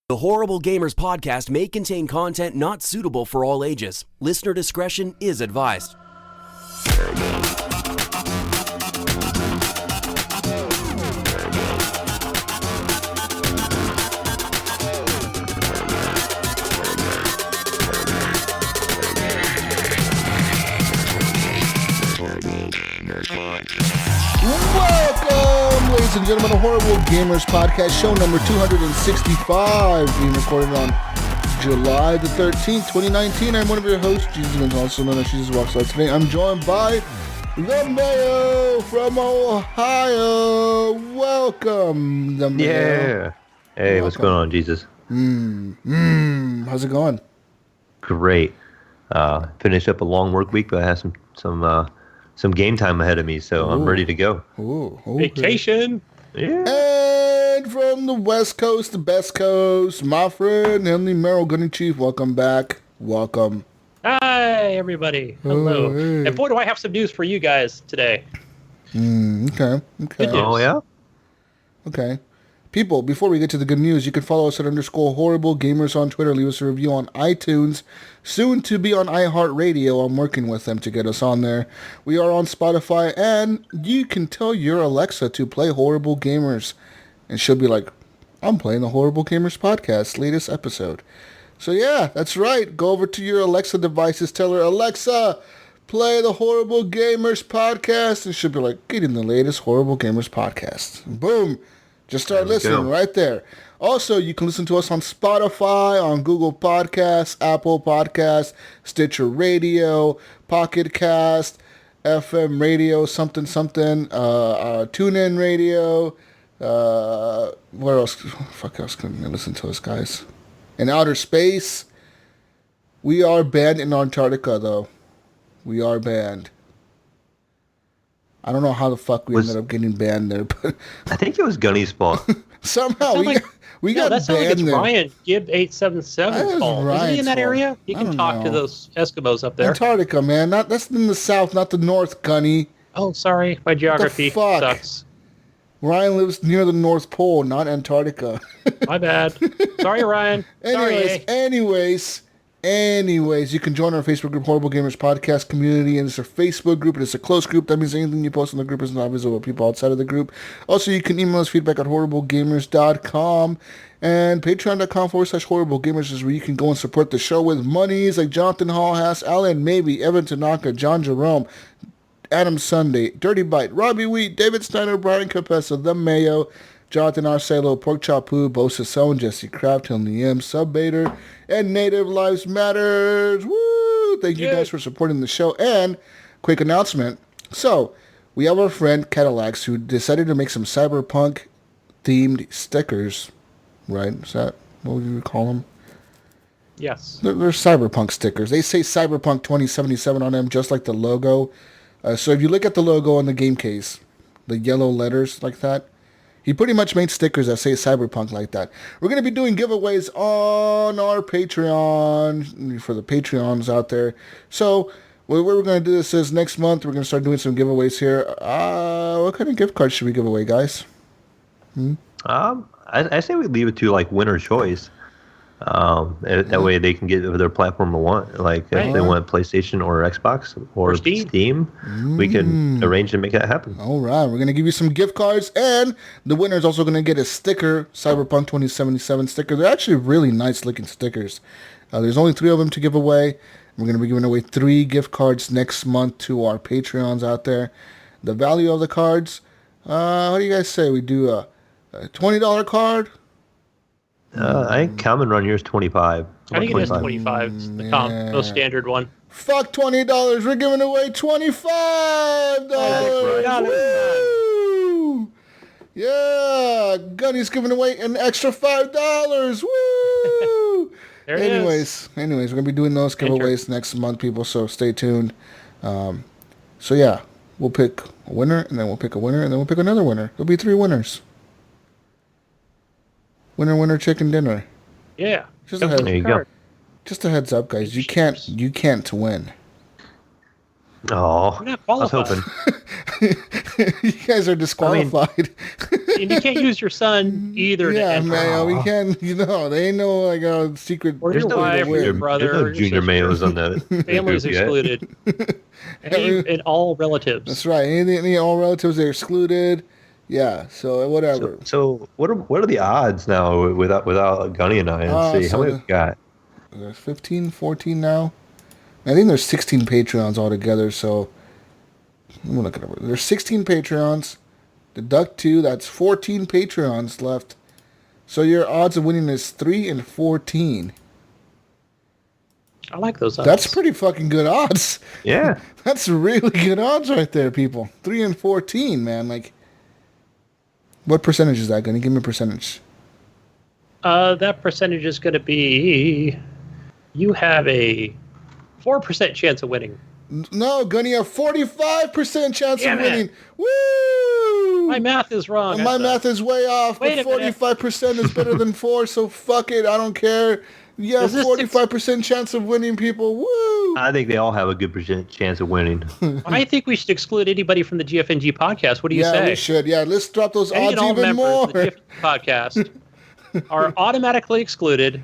The Horrible Gamers podcast may contain content not suitable for all ages. Listener discretion is advised. Welcome, ladies and gentlemen, to Horrible Gamers Podcast, show number 265, being recorded on July the 13th, 2019. I'm one of your hosts, Jesus, also known as Jesus Walks Out. Today, I'm joined by the Mayo from Ohio. Welcome, the Mayo. Yeah. Hey, welcome. What's going on, Jesus? How's it going? Great. Finished up a long work week, but I have some game time ahead of me, so I'm ready to go. Okay. Vacation. Yeah. And from the West Coast, the best coast, my friend Henry Merrill, Gunny Chief. Welcome back. Welcome. Hi, everybody. Hello. Hey. And boy, do I have some news for you guys today. Okay. Good news. Oh, yeah? Okay. People, before we get to the good news, you can follow us at _Horrible Gamers on Twitter. Leave us a review on iTunes. Soon to be on iHeartRadio. I'm working with them to get us on there. We are on Spotify, and you can tell your Alexa to play Horrible Gamers. And she'll be like, I'm playing the Horrible Gamers podcast, latest episode. So yeah, that's right. Go over to your Alexa devices. Tell her, Alexa, play the Horrible Gamers podcast. And she'll be like, getting the latest Horrible Gamers podcast. Boom. Just start listening right there. Also, you can listen to us on Spotify, on Google Podcasts, Apple Podcasts, Stitcher Radio, Pocket Cast, FM Radio, something, TuneIn Radio. Where else? Fuck else can I listen to us, guys? In outer space. We are banned in Antarctica, though. We are banned. I don't know how the fuck we ended up getting banned there, but I think it was Gunny's fault. Somehow we got that sounds like it's there. Ryan Gibb 877's fault. Isn't he in that area? He can talk to those Eskimos up there. Antarctica, man. That's in the south, not the north, Gunny. Oh, sorry. My geography sucks. Ryan lives near the North Pole, not Antarctica. My bad. Sorry, Ryan. Anyways, you can join our Facebook group, Horrible Gamers Podcast Community, and it's our Facebook group, and it's a closed group. That means anything you post in the group is not visible to people outside of the group. Also, you can email us feedback at horriblegamers.com, and patreon.com/horriblegamers is where you can go and support the show with monies like Jonathan Hallhass, Alan Mabey, Evan Tanaka, John Jerome, Adam Sunday, Dirty Bite, Robbie Wheat, David Steiner, Brian Capessa, The Mayo, Jonathan Arcelo, Pork Chop Poo, Bo Sasson, Jesse Kraft, Hilton M, Sub Bader, and Native Lives Matters. Woo! Thank you guys for supporting the show. And quick announcement. So, we have our friend Cadillacs who decided to make some cyberpunk themed stickers. Right? Is that what would you call them? Yes. They're cyberpunk stickers. They say Cyberpunk 2077 on them, just like the logo. So if you look at the logo on the game case, the yellow letters like that, he pretty much made stickers that say Cyberpunk like that. We're going to be doing giveaways on our Patreon for the Patreons out there. So what we're going to do this is next month we're going to start doing some giveaways here. What kind of gift cards should we give away, guys? I say we leave it to like winner choice. That way they can get their platform they want. Like if they want PlayStation or Xbox or Steam, we can arrange to make that happen. All right, we're gonna give you some gift cards, and the winner is also gonna get a sticker, Cyberpunk 2077 sticker. They're actually really nice looking stickers. There's only 3 of them to give away. We're gonna be giving away 3 gift cards next month to our Patreons out there. The value of the cards, what do you guys say? We do a $20 card. I think common run here is 25. I think it is 25. It's the most standard one. Fuck $20. We're giving away $25. Woo! Yeah, Gunny's giving away an extra $5. Woo! Anyways, we're gonna be doing those giveaways next month, people. So stay tuned. So yeah, we'll pick a winner, and then we'll pick a winner, and then we'll pick another winner. There'll be 3 winners. Winner, chicken dinner. Yeah. There you go. Just a heads up, guys. You can't win. Oh, You're not I was qualified. hoping. You guys are disqualified. And you can't use your son either. Yeah, Mayo, we can. They ain't no like a secret. Or your wife, or your brother, there's no or your junior sister. Mayos on the Family's group yet. excluded. And all relatives. That's right. Any all relatives are excluded. Yeah. So whatever. So what are the odds now without Gunny and I? Let's see how many we got. There's 15, 14 now. I think there's 16 Patreons altogether. So I'm gonna look it up. There's 16 Patreons. Deduct 2. That's 14 Patreons left. So your odds of winning is 3 and 14. I like those odds. That's pretty fucking good odds. Yeah. That's really good odds right there, people. 3 and 14, man. Like, what percentage is that, Gunny? Give me a percentage. That percentage is going to be... You have a 4% chance of winning. No, Gunny, a 45% chance of winning. Woo! My math is wrong. My math is way off, but 45% is better than 4, so fuck it. I don't care. Yeah, 45% chance of winning, people. Woo! I think they all have a good chance of winning. I think we should exclude anybody from the GFNG podcast. What do you say? Yeah, we should. Yeah, let's drop those odds even more. The GFNG podcast are automatically excluded.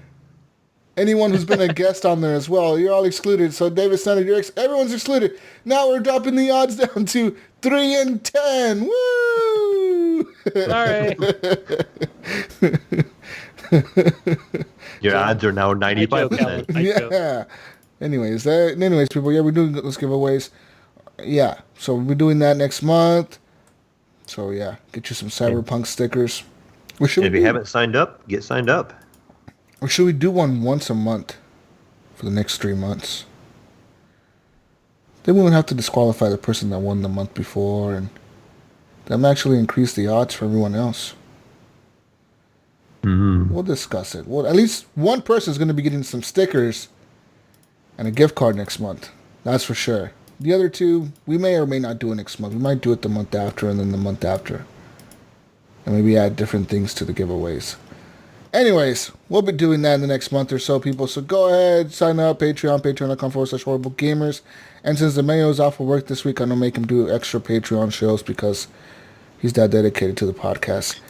Anyone who's been a guest on there as well, you're all excluded. So David Snyder, everyone's excluded. Now we're dropping the odds down to 3 and 10. Woo! Sorry. Your odds are now 95%. Yeah. Anyways, people, yeah, we're doing those giveaways. Yeah, so we're doing that next month. So yeah, get you some Cyberpunk stickers. If you haven't signed up, get signed up. Or should we do one once a month for the next 3 months? Then we would have to disqualify the person that won the month before, and that might actually increase the odds for everyone else. Mm-hmm. We'll discuss it. Well, at least one person is going to be getting some stickers and a gift card next month. That's for sure. The other two, we may or may not do it next month. We might do it the month after and then the month after. And maybe add different things to the giveaways. Anyways, we'll be doing that in the next month or so, people. So go ahead, sign up, patreon.com/horriblegamers. And since the Mayo's off of work this week, I'm going to make him do extra Patreon shows because he's that dedicated to the podcast.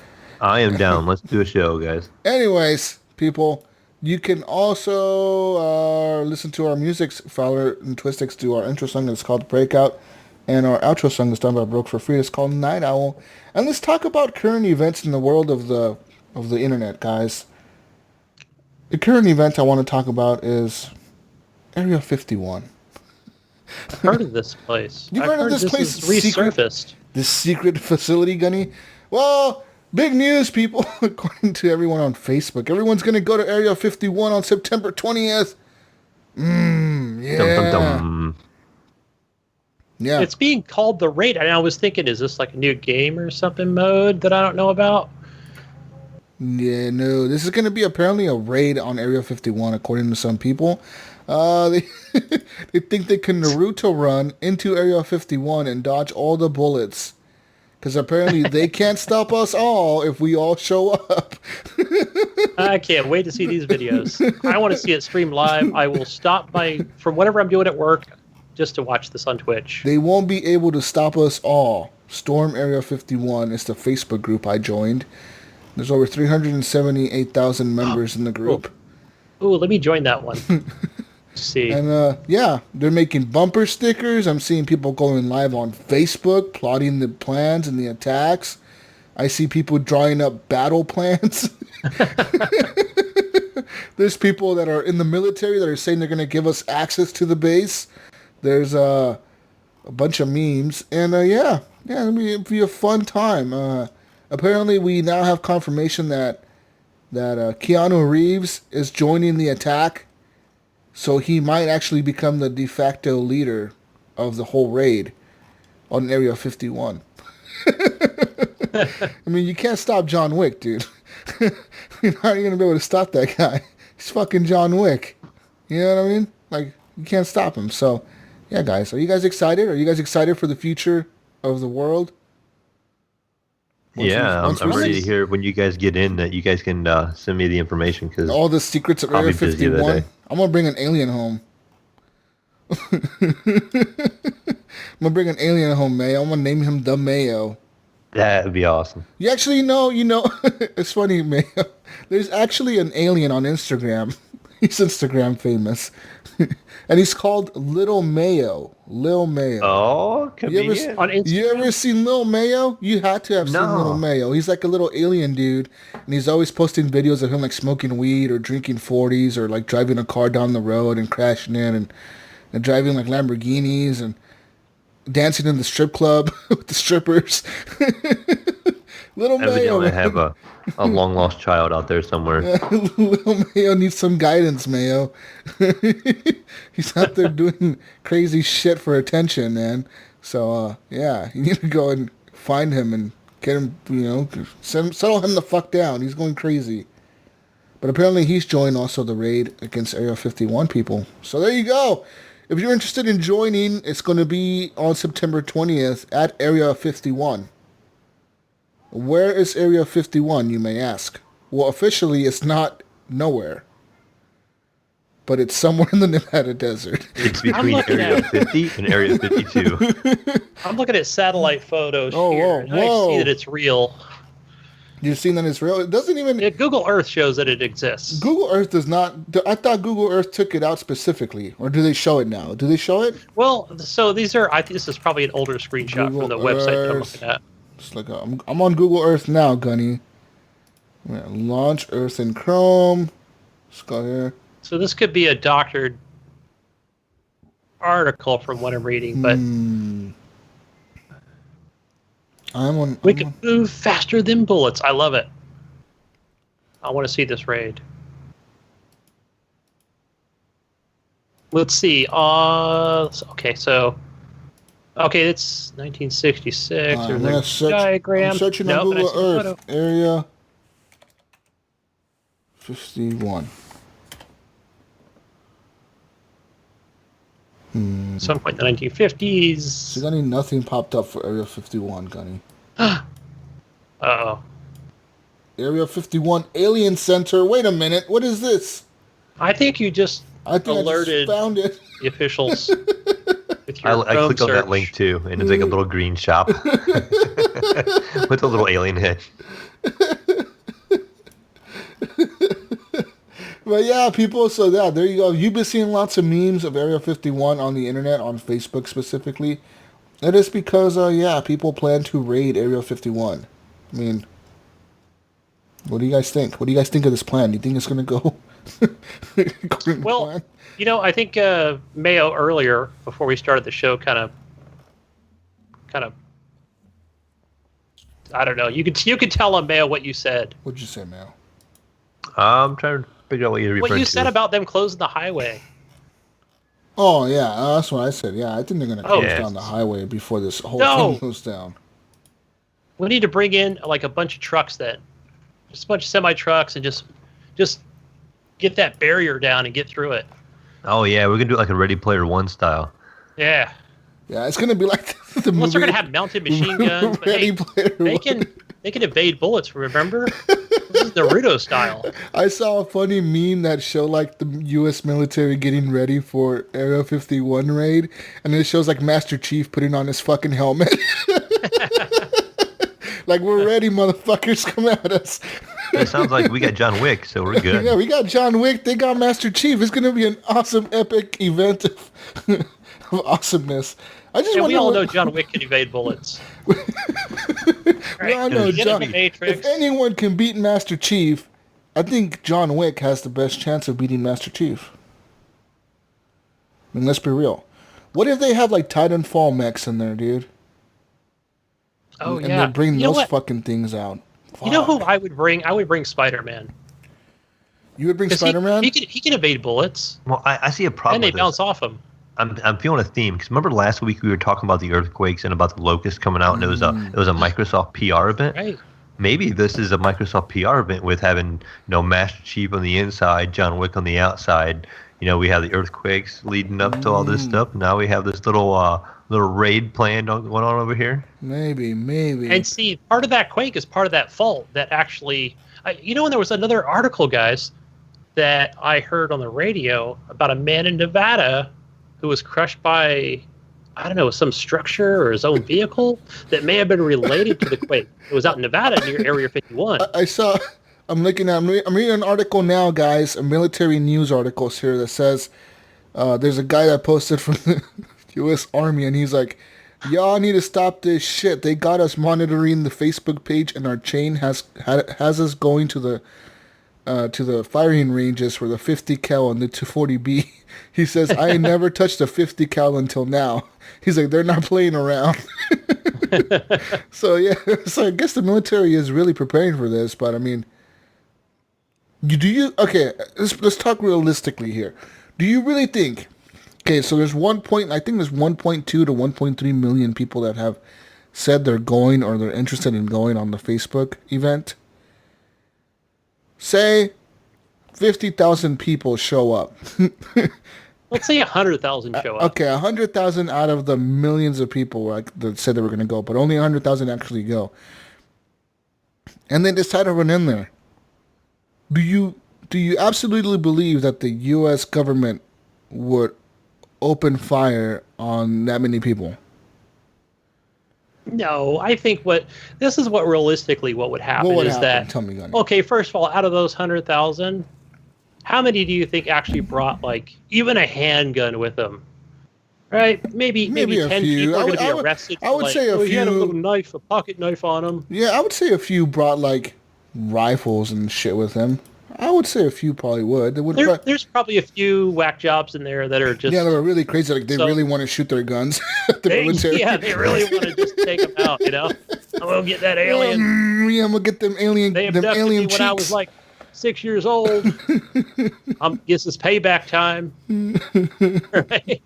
I am down. Let's do a show, guys. Anyways, people, you can also listen to our music. Fowler and Twistix do our intro song. It's called Breakout. And our outro song is done by Broke for Free. It's called Night Owl. And let's talk about current events in the world of the internet, guys. The current event I want to talk about is Area 51. I've heard of this place. You've heard of this place? Resurfaced. This secret facility, Gunny? Well, big news, people. According to everyone on Facebook, everyone's going to go to Area 51 on September 20th. Yeah. Dum, dum, dum. Yeah. It's being called the Raid, and I was thinking, is this like a new game or something mode that I don't know about? Yeah, no. This is going to be apparently a raid on Area 51, according to some people. They think they can Naruto run into Area 51 and dodge all the bullets. Because apparently they can't stop us all if we all show up. I can't wait to see these videos. I want to see it streamed live. I will stop from whatever I'm doing at work just to watch this on Twitch. They won't be able to stop us all. Storm Area 51 is the Facebook group I joined. There's over 378,000 members in the group. Ooh, let me join that one. See. And yeah, they're making bumper stickers. I'm seeing people going live on Facebook, plotting the plans and the attacks. I see people drawing up battle plans. There's people that are in the military that are saying they're going to give us access to the base. There's a bunch of memes. And yeah, it'll be a fun time. Apparently, we now have confirmation that Keanu Reeves is joining the attack. So he might actually become the de facto leader of the whole raid on Area 51. I mean, you can't stop John Wick, dude. How are you going to be able to stop that guy? He's fucking John Wick. You know what I mean? Like, you can't stop him. So, yeah, guys. Are you guys excited? Are you guys excited for the future of the world? I'm ready to hear when you guys get in that you guys can send me the information. Cause all the secrets of Area 51. I'm going to bring an alien home. gonna bring an alien home, Mayo. I'm gonna name him the Mayo. That would be awesome. You actually know, it's funny, Mayo. There's actually an alien on Instagram. He's Instagram famous. And he's called Little Mayo. Lil Mayo. Oh, convenient. You ever seen Lil Mayo? You had to have seen Little Mayo. He's like a little alien dude. And he's always posting videos of him like smoking weed or drinking 40s or like driving a car down the road and crashing in and driving like Lamborghinis and dancing in the strip club with the strippers. Little Mayo. Evidently, I have a long lost child out there somewhere. Little Mayo needs some guidance, Mayo. He's out there doing crazy shit for attention, man. So, you need to go and find him and get him, settle him the fuck down. He's going crazy. But apparently he's joined also the raid against Area 51 people. So there you go. If you're interested in joining, it's going to be on September 20th at Area 51. Where is Area 51, you may ask? Well, officially, it's not nowhere. But it's somewhere in the Nevada desert. It's between Area 50 and Area 52. I'm looking at satellite photos here, and I see that it's real. You've seen that it's real? It doesn't even... Yeah, Google Earth shows that it exists. Google Earth does not... I thought Google Earth took it out specifically. Or do they show it now? Do they show it? Well, so these are... I think this is probably an older screenshot from the website that I'm looking at. It's like I'm on Google Earth now, Gunny. Launch Earth in Chrome. Let's go here. So this could be a doctored article from what I'm reading, but... We can move faster than bullets. I love it. I want to see this raid. Let's see. Okay, so... Okay, it's 1966. There's a diagram. I'm searching on Google Earth. Area 51. Some point in the 1950s. So Gunny, nothing popped up for Area 51, Gunny. Uh-oh. Area 51 Alien Center. Wait a minute. What is this? I think you just alerted found it. The officials. I clicked on that link too, and it's like a little green shop with a little alien head. But yeah, people, so yeah, there you go. You've been seeing lots of memes of Area 51 on the internet, on Facebook specifically. It is because, people plan to raid Area 51. I mean, what do you guys think? What do you guys think of this plan? Do you think it's going to go according to plan? I think Mayo earlier, before we started the show, kind of, I don't know. You could tell on Mayo what you said. What'd you say, Mayo? I'm trying to figure out what you're referring to. What you said about them closing the highway. Oh, yeah, that's what I said. Yeah, I think they're going to close down the highway before this whole thing goes down. We need to bring in, like, a bunch of trucks then. Just a bunch of semi-trucks and just get that barrier down and get through it. Oh, yeah, we're going to do it like a Ready Player One style. Yeah. Yeah, it's going to be like the movie. Unless they're going to have mounted machine guns. But hey, they can evade bullets, remember? This is Naruto style. I saw a funny meme that showed like the U.S. military getting ready for Area 51 raid, and it shows like Master Chief putting on his fucking helmet. Like, we're ready, motherfuckers, come at us. It sounds like we got John Wick, so we're good. Yeah, we got John Wick, they got Master Chief. It's going to be an awesome, epic event of awesomeness. We all know John Wick can evade bullets. We all know if anyone can beat Master Chief, I think John Wick has the best chance of beating Master Chief. I mean, let's be real. What if they have like Titanfall mechs in there, dude? Oh, and they bring those fucking things out. Fuck. You know who I would bring? I would bring Spider-Man. You would bring Spider-Man? He can evade bullets. Well, I see a problem. And they bounce off him. I'm feeling a theme because remember last week we were talking about the earthquakes and about the locusts coming out, and it was a Microsoft PR event. Right. Maybe this is a Microsoft PR event with having Master Chief on the inside, John Wick on the outside. We have the earthquakes leading up to all this stuff. Now we have this little raid plan going on over here. Maybe. And see, part of that quake is part of that fault that actually, and there was another article, guys, that I heard on the radio about a man in Nevada who was crushed by I don't know, some structure or his own vehicle that may have been related to the quake. It was out in Nevada near Area 51. I'm reading an article now, guys, a military news article here that says there's a guy that posted from the U.S. Army, and he's like, y'all need to stop this shit. They got us monitoring the Facebook page, and our chain has us going to the firing ranges for the 50 cal and the 240B. He says, I ain't never touched a 50 cal until now. He's like, they're not playing around. So I guess the military is really preparing for this, but I mean, okay, let's talk realistically here. Do you really think, okay, so there's 1.2 to 1.3 million people that have said they're going or they're interested in going on the Facebook event. Say 50,000 people show up. Let's say 100,000 show up. Okay, 100,000 out of the millions of people that said they were going to go, but only 100,000 actually go. And they decide to run in there. Do you absolutely believe that the U.S. government would open fire on that many people? No, I think this is what realistically what would happen is that. Tell me, Gunny. Okay, first of all, out of those 100,000, how many do you think actually brought like even a handgun with them? Right? Maybe 10 people are going to be arrested. I would say a few. He had a little knife, a pocket knife on him. Yeah, I would say a few brought like rifles and shit with them. I would say a few probably would. There's probably a few whack jobs in there that are just... Yeah, they were really crazy. Like, they really want to shoot their guns at the military. Yeah, they really want to just take them out, you know? I'm going to get that alien. Yeah, I'm going to get them alien They abducted me when cheeks. I was like 6 years old. Guess it's payback time. Right?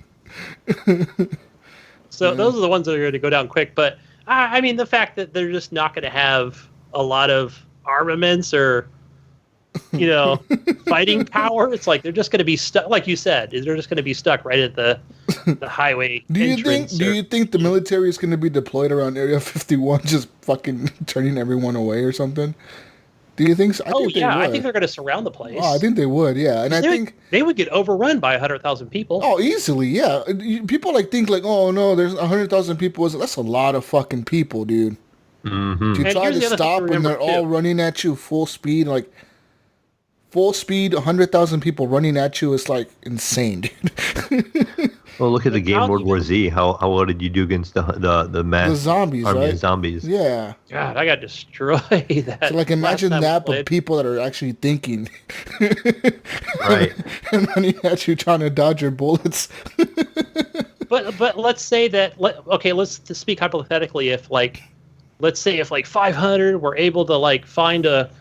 So those are the ones that are going to go down quick. But, I mean, the fact that they're just not going to have a lot of armaments or... fighting power. It's like they're just going to be stuck, like you said. They're just going to be stuck right at the highway entrance. Do you think the military is going to be deployed around Area 51, just fucking turning everyone away or something? Do you think so? I think they're going to surround the place. Oh, I think they would, yeah. And I think they would get overrun by 100,000 people. Oh, easily, yeah. People think like, oh no, there's 100,000 people. That's a lot of fucking people, dude. Mm-hmm. To try to stop when they're all running at you full speed, like. Full speed, 100,000 people running at you is like insane, dude. Well, look at the game World War Z. How well did you do against the mass the zombies, army right? of zombies? Yeah. God, I got destroyed. So like imagine that, but people that are actually thinking, right? and running at you trying to dodge your bullets. but let's say that. Let's speak hypothetically. Let's say if 500 were able to find a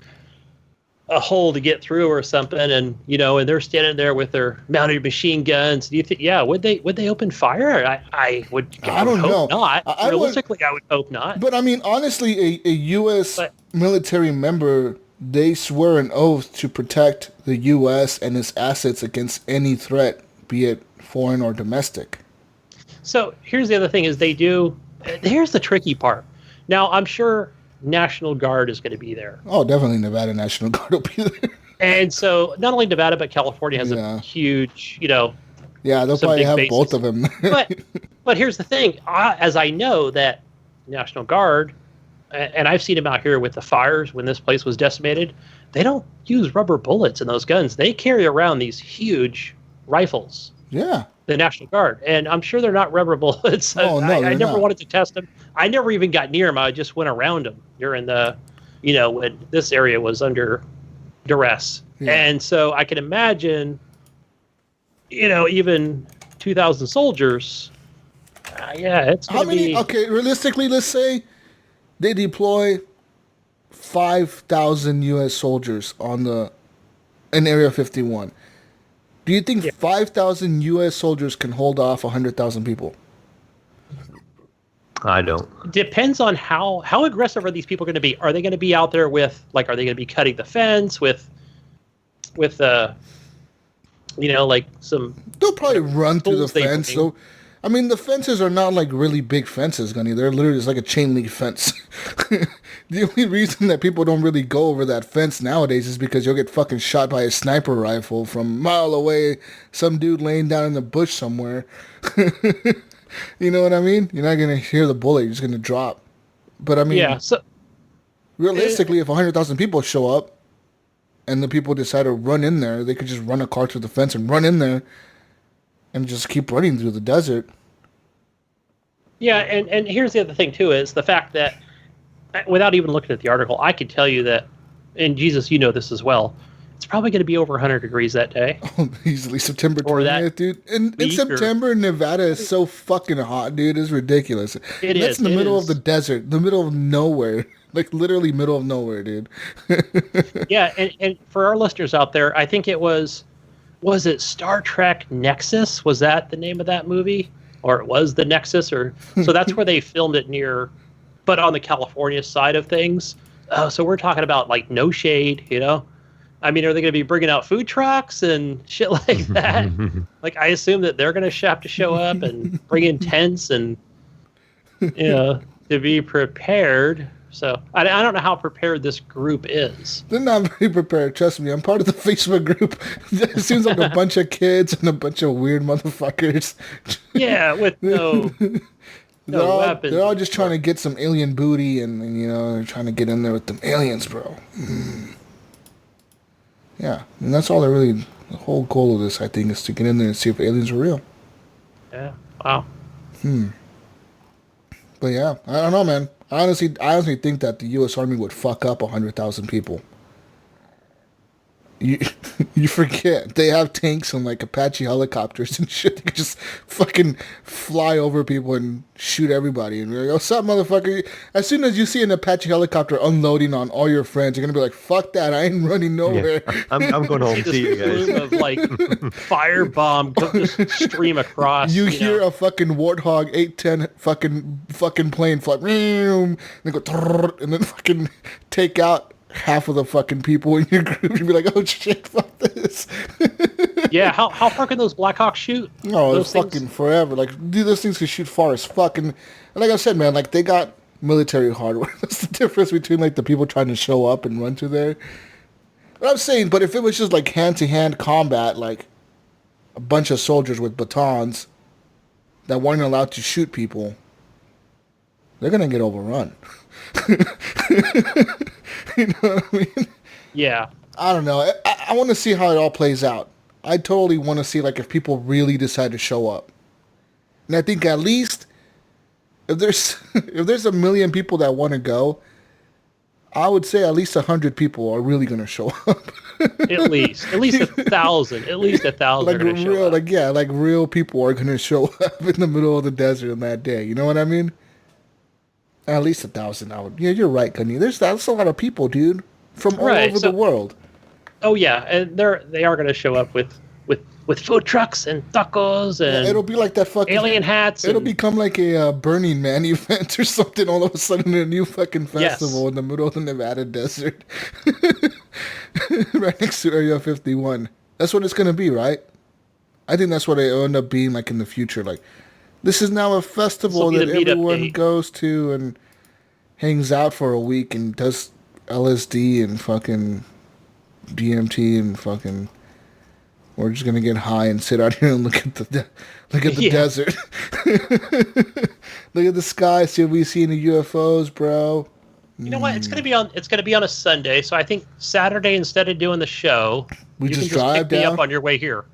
hole to get through or something, and and they're standing there with their mounted machine guns. Do you think? Yeah, would they open fire? I would hope not. Realistically, I would hope not. But I mean, honestly, a U.S. military member, they swear an oath to protect the U.S. and its assets against any threat, be it foreign or domestic. So here's the other thing: is they do. Here's the tricky part. Now, I'm sure National Guard is going to be there. Oh, definitely Nevada National Guard will be there. And so not only Nevada, but California has a huge, Yeah, they'll probably have bases. Both of them. but here's the thing. As I know that National Guard, and I've seen them out here with the fires when this place was decimated, they don't use rubber bullets in those guns. They carry around these huge rifles. Yeah. The National Guard, and I'm sure they're not rubber bullets. I never wanted to test them. I never even got near them. I just went around them during the, when this area was under duress. Yeah. And so I can imagine, even 2,000 soldiers. It's going to be... Okay, realistically, let's say they deploy 5,000 U.S. soldiers in Area 51. Do you think 5,000 U.S. soldiers can hold off 100,000 people? I don't. Depends on how aggressive are these people going to be. Are they going to be out there with, are they going to be cutting the fence with some... They'll probably run through the fence. So, I mean, the fences are not really big fences, Gunny. They're literally just like a chain link fence. The only reason that people don't really go over that fence nowadays is because you'll get fucking shot by a sniper rifle from a mile away, some dude laying down in the bush somewhere. You know what I mean? You're not going to hear the bullet. You're just going to drop. But I mean, yeah. So realistically, if 100,000 people show up and the people decide to run in there, they could just run a car through the fence and run in there and just keep running through the desert. yeah, and here's the other thing too is the fact that without even looking at the article, I could tell you that, and Jesus, you know this as well. It's probably going to be over 100 degrees that day. Oh, easily September 20th, dude. In September, Nevada is so fucking hot, dude. It's ridiculous. That's in the middle of the desert, the middle of nowhere. Like, literally middle of nowhere, dude. Yeah, and for our listeners out there, I think it was it Star Trek Nexus? Was that the name of that movie? Or it was the Nexus? Or so that's where they filmed it near, but on the California side of things. So we're talking about, like, no shade, you know? I mean, are they going to be bringing out food trucks and shit like that? Like, I assume that they're going to have to show up and bring in tents and, you know, to be prepared. So I don't know how prepared this group is. They're not very prepared. Trust me. I'm part of the Facebook group. It seems like a bunch of kids and a bunch of weird motherfuckers. Yeah, with no weapons. They're all just trying to get some alien booty and, you know, they're trying to get in there with them aliens, bro. Yeah, and that's all the whole goal of this, I think, is to get in there and see if aliens are real. Yeah, wow. But yeah, I don't know, man. I honestly think that the U.S. Army would fuck up 100,000 people. You forget they have tanks and like Apache helicopters and shit. They could just fucking fly over people and shoot everybody. And you're like, "What's up, motherfucker?" As soon as you see an Apache helicopter unloading on all your friends, you're gonna be like, "Fuck that! I ain't running nowhere." Yeah. I'm going home to see you guys. Plume of like firebomb just stream across. You hear a fucking Warthog 810 fucking plane fly, and they go, and then fucking take out half of the fucking people in your group. You'd be like, "Oh shit, fuck this." Yeah, how far can those Blackhawks shoot? Oh, it's fucking forever. Like, dude, those things can shoot far as fuck. And like I said, man, like, they got military hardware. That's the difference between, like, the people trying to show up and run to there. But I'm saying, but if it was just, like, hand-to-hand combat, like, a bunch of soldiers with batons that weren't allowed to shoot people, they're gonna get overrun. You know what I mean? Yeah. I don't know. I want to see how it all plays out. I totally want to see, like, if people really decide to show up. And I think at least if there's a million people that want to go, I would say at least 100 people are really going to show up. At least 1,000. At least 1,000 like are going to show up. Like, yeah, like real people are going to show up in the middle of the desert on that day. You know what I mean? At least 1,000. Yeah, you're right, Gunny. That's a lot of people, dude, from all over the world. Oh yeah, and they are going to show up with food trucks and tacos and it'll be like that fucking alien hats. It'll become like a Burning Man event or something. All of a sudden, a new fucking festival in the middle of the Nevada desert, right next to Area 51. That's what it's going to be, right? I think that's what it'll end up being like in the future. Like, this is now a festival that everyone goes to and hangs out for a week and does LSD and fucking DMT and fucking. We're just gonna get high and sit out here and look at the desert. Look at the sky, see if we see any UFOs, bro. You know what? It's gonna be on a Sunday, so I think Saturday, instead of doing the show, you just drive pick down. me up on your way here.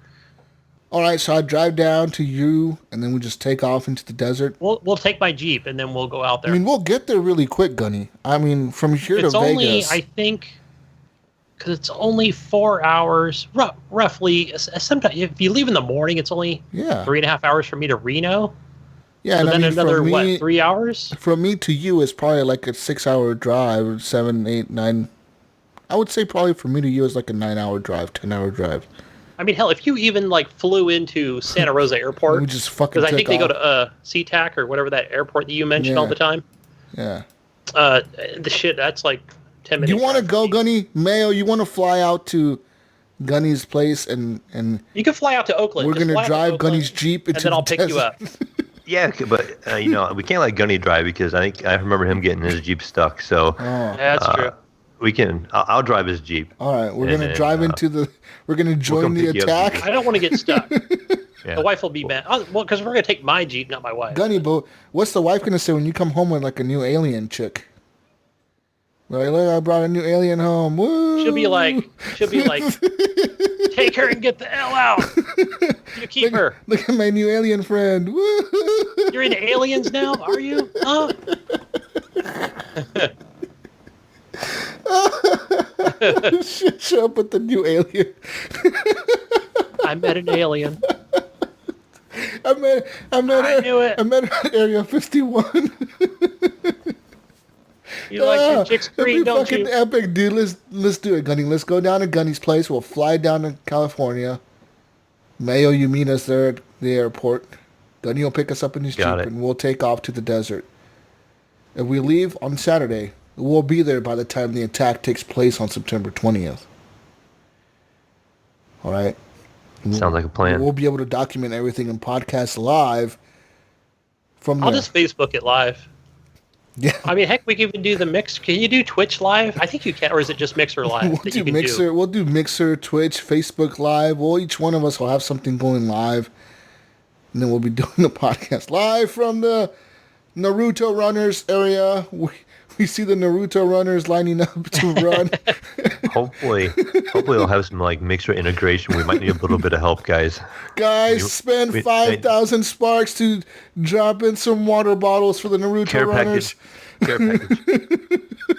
All right, so I drive down to you, and then we just take off into the desert. We'll take my Jeep, and then we'll go out there. I mean, we'll get there really quick, Gunny. I mean, from here to Vegas. It's only, I think, because it's only 4 hours, roughly. Sometimes if you leave in the morning, it's only 3.5 hours for me to Reno. Yeah, so and then another 3 hours? From me to you is probably like a 6-hour drive, 7, 8, 9. I would say probably from me to you is like a 9-hour drive, 10-hour drive. I mean, hell, if you even like flew into Santa Rosa Airport, we just fucking because I think they go to SeaTac or whatever that airport that you mentioned all the time. Yeah. The shit, that's like 10 minutes. You want to go, Gunny? Mayo, you want to fly out to Gunny's place and you can fly out to Oakland. We're going to drive Gunny's Jeep into and then I'll pick you up. Yeah, but we can't let Gunny drive because I think I remember him getting his Jeep stuck. So that's true. We can. I'll drive his Jeep. All right, we're gonna drive into the. We're gonna join the attack. I don't want to get stuck. The wife will be mad. Oh, well, because we're gonna take my Jeep, not my wife. Gunny, but what's the wife gonna say when you come home with like a new alien chick? Like, look, I brought a new alien home. Woo! She'll be like, take her and get the hell out. You keep her. Look at my new alien friend. Woo! You're into aliens now, are you? Huh? Show up with the new alien. I met an alien. I met knew it. I met her at Area 51. You like your chick screen, don't you? Fucking epic, dude. Let's do it, Gunny. Let's go down to Gunny's place. We'll fly down to California. Mayo, you meet us there at the airport. Gunny will pick us up in his Jeep, and we'll take off to the desert. If we leave on Saturday, we'll be there by the time the attack takes place on September 20th. All right? Sounds like a plan. We'll be able to document everything and podcast live from there. I'll just Facebook it live. Yeah. I mean, heck, we can even do the mix. Can you do Twitch live? I think you can, or is it just Mixer live? We'll do Mixer, Twitch, Facebook live. Each one of us will have something going live. And then we'll be doing the podcast live from the Naruto runners area. We see the Naruto runners lining up to run. Hopefully we'll have some like Mixer integration. We might need a little bit of help, guys. Spend 5,000 sparks to drop in some water bottles for the Naruto runners. Care package.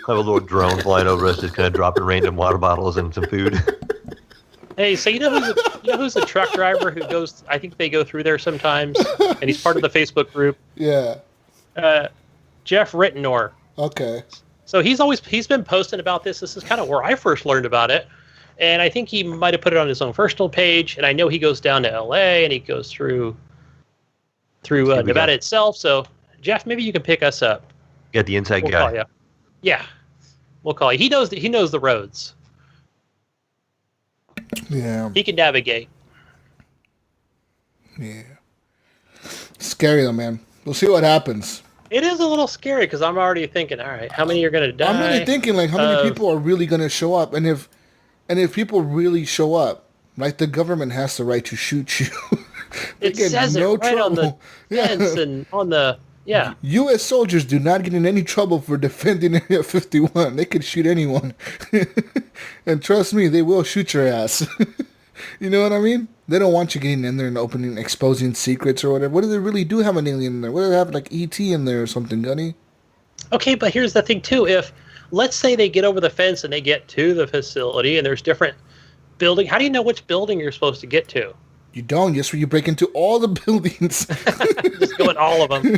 Have a little drone flying over us, just kind of dropping random water bottles and some food. Hey, so you know who's the truck driver who goes? I think they go through there sometimes, and he's part of the Facebook group. Yeah. Jeff Rittenor. Okay. So he's been posting about this. This is kind of where I first learned about it. And I think he might have put it on his own personal page. And I know he goes down to LA and he goes through Nevada itself. So Jeff, maybe you can pick us up. Yeah, the inside guy. Call you. Yeah. We'll call you. He knows the roads. Yeah. He can navigate. Yeah. Scary though, man. We'll see what happens. It is a little scary because I'm already thinking, all right, how many are going to die? I'm really thinking, like, how many people are really going to show up? And if people really show up, like, the government has the right to shoot you. It says no it right trouble. On the fence and on the, yeah. U.S. soldiers do not get in any trouble for defending Area 51. They can shoot anyone. And trust me, they will shoot your ass. You know what I mean? They don't want you getting in there and exposing secrets or whatever. What do they really do have an alien in there? What do they have, like E.T. in there or something, Gunny? Okay, but here's the thing, too. If, let's say they get over the fence and they get to the facility and there's different building, how do you know which building you're supposed to get to? You don't. Yes, you break into all the buildings. Just go in all of them.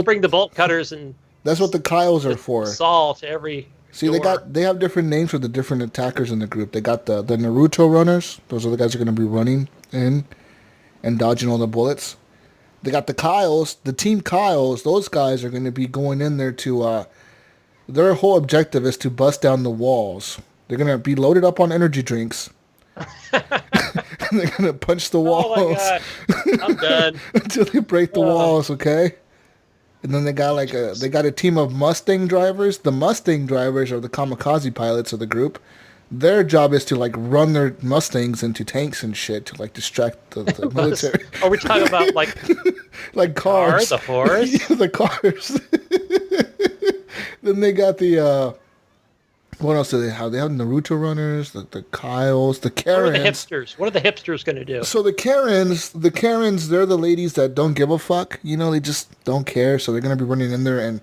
Bring the bolt cutters and... That's what the Kyles are for. Saw to every... See, they have different names for the different attackers in the group. They got the Naruto runners. Those are the guys who are going to be running in and dodging all the bullets. They got the Kyles, the Team Kyles. Those guys are going to be going in there to... their whole objective is to bust down the walls. They're going to be loaded up on energy drinks. And they're going to punch the walls. Oh, my gosh. I'm done. Until they break the walls, okay? And then they got a team of Mustang drivers. The Mustang drivers are the kamikaze pilots of the group. Their job is to like run their Mustangs into tanks and shit to like distract the military. Are we talking about like cars? The horse? Yeah, the cars. Then they got the what else do they have? They have Naruto runners, the Kyles, the Karens. What are the hipsters going to do? So the Karens, they're the ladies that don't give a fuck. You know, they just don't care. So they're going to be running in there and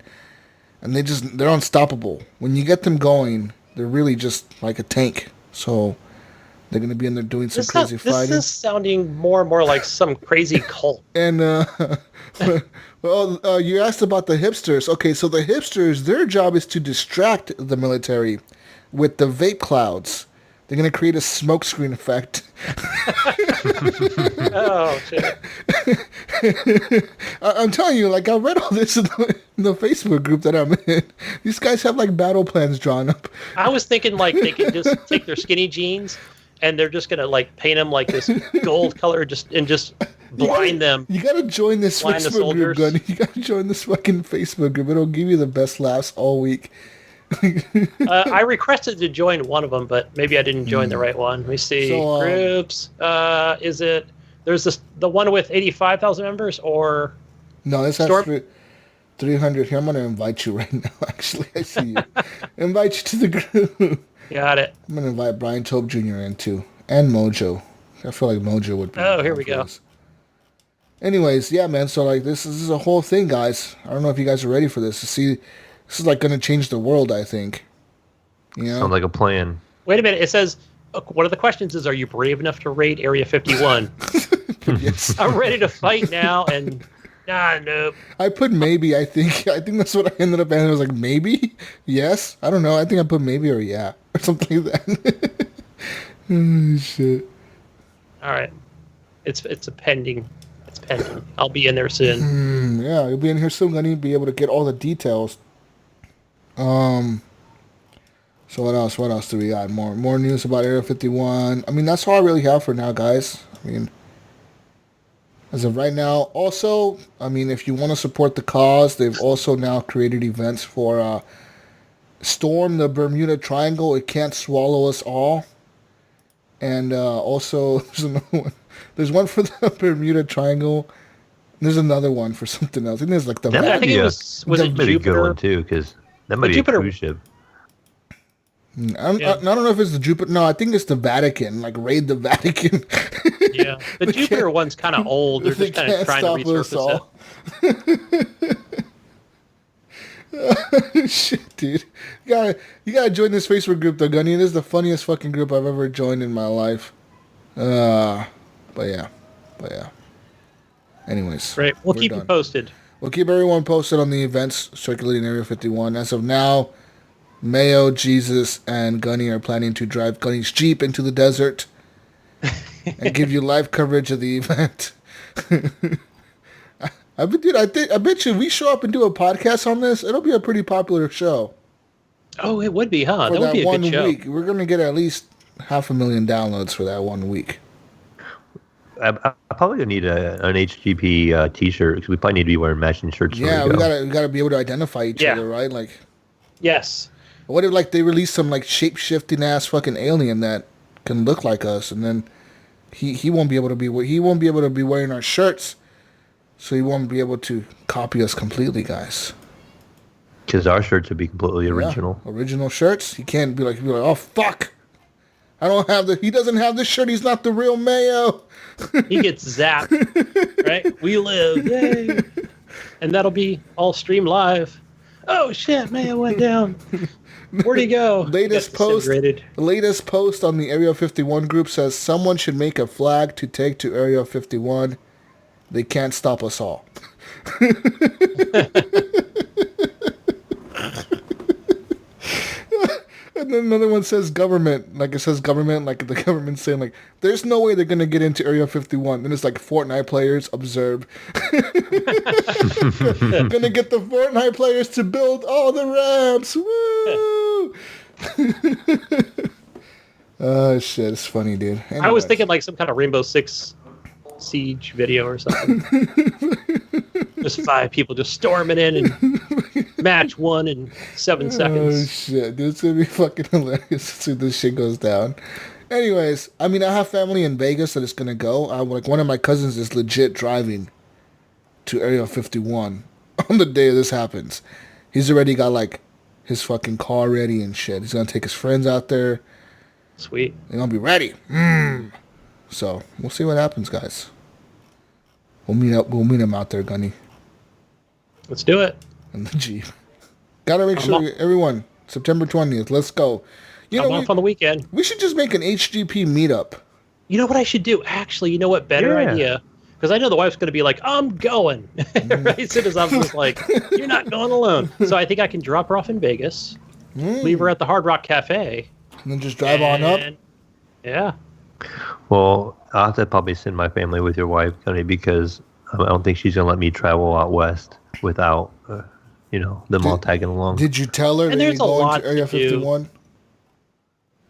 they're unstoppable. When you get them going, they're really just like a tank. So they're going to be in there doing some crazy fighting. This is sounding more and more like some crazy cult. And, you asked about the hipsters. Okay, so the hipsters, their job is to distract the military with the vape clouds. They're going to create a smokescreen effect. Oh, shit. I'm telling you, like, I read all this in the Facebook group that I'm in. These guys have, like, battle plans drawn up. I was thinking, like, they could just take their skinny jeans and they're just going to, like, paint them, like, this gold color and just blind them. You got to join this Facebook group, Gunny. You got to join this fucking Facebook group. It'll give you the best laughs all week. I requested to join one of them, but maybe I didn't join the right one. Let me see. So, Groups. Is it? There's the one with 85,000 members, or No, this has Storm? 300 here. I'm going to invite you right now, actually. I see you. Invite you to the group. Got it. I'm going to invite Brian Tobe Jr. in, too. And Mojo. I feel like Mojo would be. Oh, here we go. Us. Anyways, yeah, man. So, like, this is a whole thing, guys. I don't know if you guys are ready for this. This is, like, going to change the world, I think. You know? Sounds like a plan. Wait a minute. It says, one of the questions is, are you brave enough to raid Area 51? Yes. I'm ready to fight now, and nope. I put maybe, I think that's what I ended up and I was like, maybe? Yes? I don't know. I think I put maybe or yeah. Or something like that. Oh, shit. All right. It's a pending. It's pending. I'll be in there soon. Yeah, you'll be in here soon, Gunny. Be able to get all the details. So what else? What else do we got? More news about Area 51. I mean, that's all I really have for now, guys. I mean, as of right now. Also, I mean, if you want to support the cause, they've also now created events for Storm the Bermuda Triangle. It can't swallow us all. And also, there's another one. There's one for the Bermuda Triangle. There's another one for something else. I think there's like the. I think it was it That'd be a good Jupiter? one too, because that might be Jupiter- a cruise ship. I don't know if it's the Jupiter. No, I think it's the Vatican. Like raid the Vatican. Yeah, the Jupiter one's kind of old. They're just kind of trying to resurface it. Shit, dude. You gotta join this Facebook group though, Gunny. It is the funniest fucking group I've ever joined in my life. But yeah. Anyways. Right. We'll we're keep you done. posted. We'll keep everyone posted on the events circulating Area 51. As of now, Mayo, Jesus, and Gunny are planning to drive Gunny's Jeep into the desert and give you live coverage of the event. I bet you if we show up and do a podcast on this, it'll be a pretty popular show. Oh, it would be, huh? For That would be a one good show. week, we're going to get at least 500,000 downloads for that 1 week. I probably need an HGP T-shirt because we probably need to be wearing matching shirts. Yeah, when we go. gotta be able to identify each other, right? Like, Yes. what if like they release some like shape-shifting ass fucking alien that can look like us, and then he won't be able to be wearing our shirts, so he won't be able to copy us completely, guys. Because our shirts would be completely original. Yeah, original shirts. He can't be like, oh fuck, he doesn't have this shirt. He's not the real Mayo. He gets zapped. Right? We live. Yay. And that'll be all streamed live. Oh shit, Mayo went down. Where'd he go? Latest He got post on the Area 51 group says someone should make a flag to take to Area 51. They can't stop us all. And then another one says government. Like it says government, like the government saying like, there's no way they're going to get into Area 51. Then it's like Fortnite players observe. Gonna get the Fortnite players to build all the ramps. Woo! Oh shit, it's funny, dude. Anyways. I was thinking like some kind of Rainbow Six Siege video or something. Just 5 people just storming in and match 1 in 7 seconds. Oh shit, dude, it's gonna be fucking hilarious to see this shit goes down. Anyways, I mean, I have family in Vegas that is gonna go. Like one of my cousins is legit driving to Area 51 on the day this happens. He's already got like his fucking car ready and shit. He's gonna take his friends out there. Sweet. They're gonna be ready. So we'll see what happens, guys. We'll meet him out there, Gunny. Let's do it. And the Jeep. Gotta make sure everyone, September 20th, let's go. I'm off on the weekend. We should just make an HGP meetup. You know what I should do? Actually, you know what? Better idea. Because I know the wife's going to be like, I'm going. Right as soon as I'm just like, you're not going alone. So I think I can drop her off in Vegas, leave her at the Hard Rock Cafe. And then just drive on up? Yeah. Well, I'll have to probably send my family with your wife, Gunny, because I don't think she's going to let me travel out west without, them all tagging along. Did you tell her that you're going to Area 51?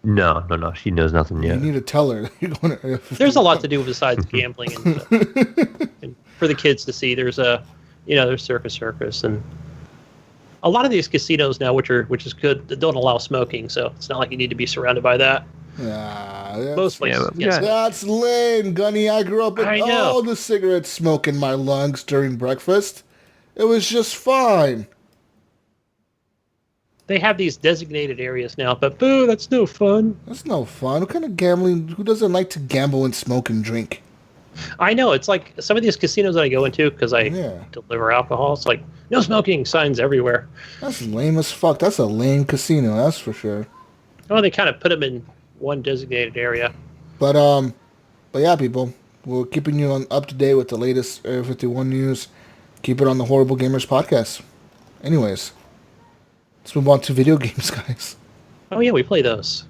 No. She knows nothing yet. You need to tell her that you're going to Area 51. There's a lot to do besides gambling and stuff. And for the kids to see. There's there's Circus and a lot of these casinos now, which is good, that don't allow smoking, so it's not like you need to be surrounded by that. Most places. That's lame, Gunny. I grew up with all the cigarette smoke in my lungs during breakfast. It was just fine. They have these designated areas now, but boo, that's no fun. That's no fun. What kind of gambling? Who doesn't like to gamble and smoke and drink? I know. It's like some of these casinos that I go into because I deliver alcohol. It's like no smoking signs everywhere. That's lame as fuck. That's a lame casino. That's for sure. Oh, they kind of put them in one designated area. But yeah, people, we're keeping you up to date with the latest Area 51 news. Keep it on the Horrible Gamers podcast. Anyways, let's move on to video games, guys. Oh yeah, we play those.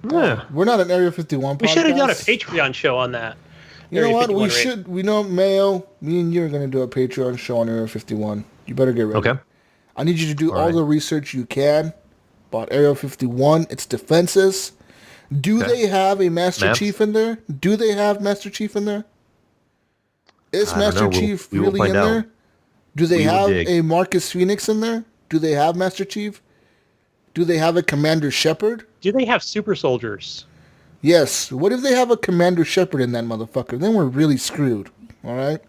Yeah, we're not an Area 51 podcast. We should have done a Patreon show on that. You know what? We should. We know Mayo. Me and you are going to do a Patreon show on Area 51. You better get ready. Okay. I need you to do all the research you can about Area 51, its defenses. Do they have a Master Chief in there? Do they have Master Chief in there? Is Master Chief really in there? Do they have a Marcus Phoenix in there? Do they have Master Chief? Do they have a Commander Shepard? Do they have super soldiers? Yes. What if they have a Commander Shepard in that motherfucker? Then we're really screwed. All right?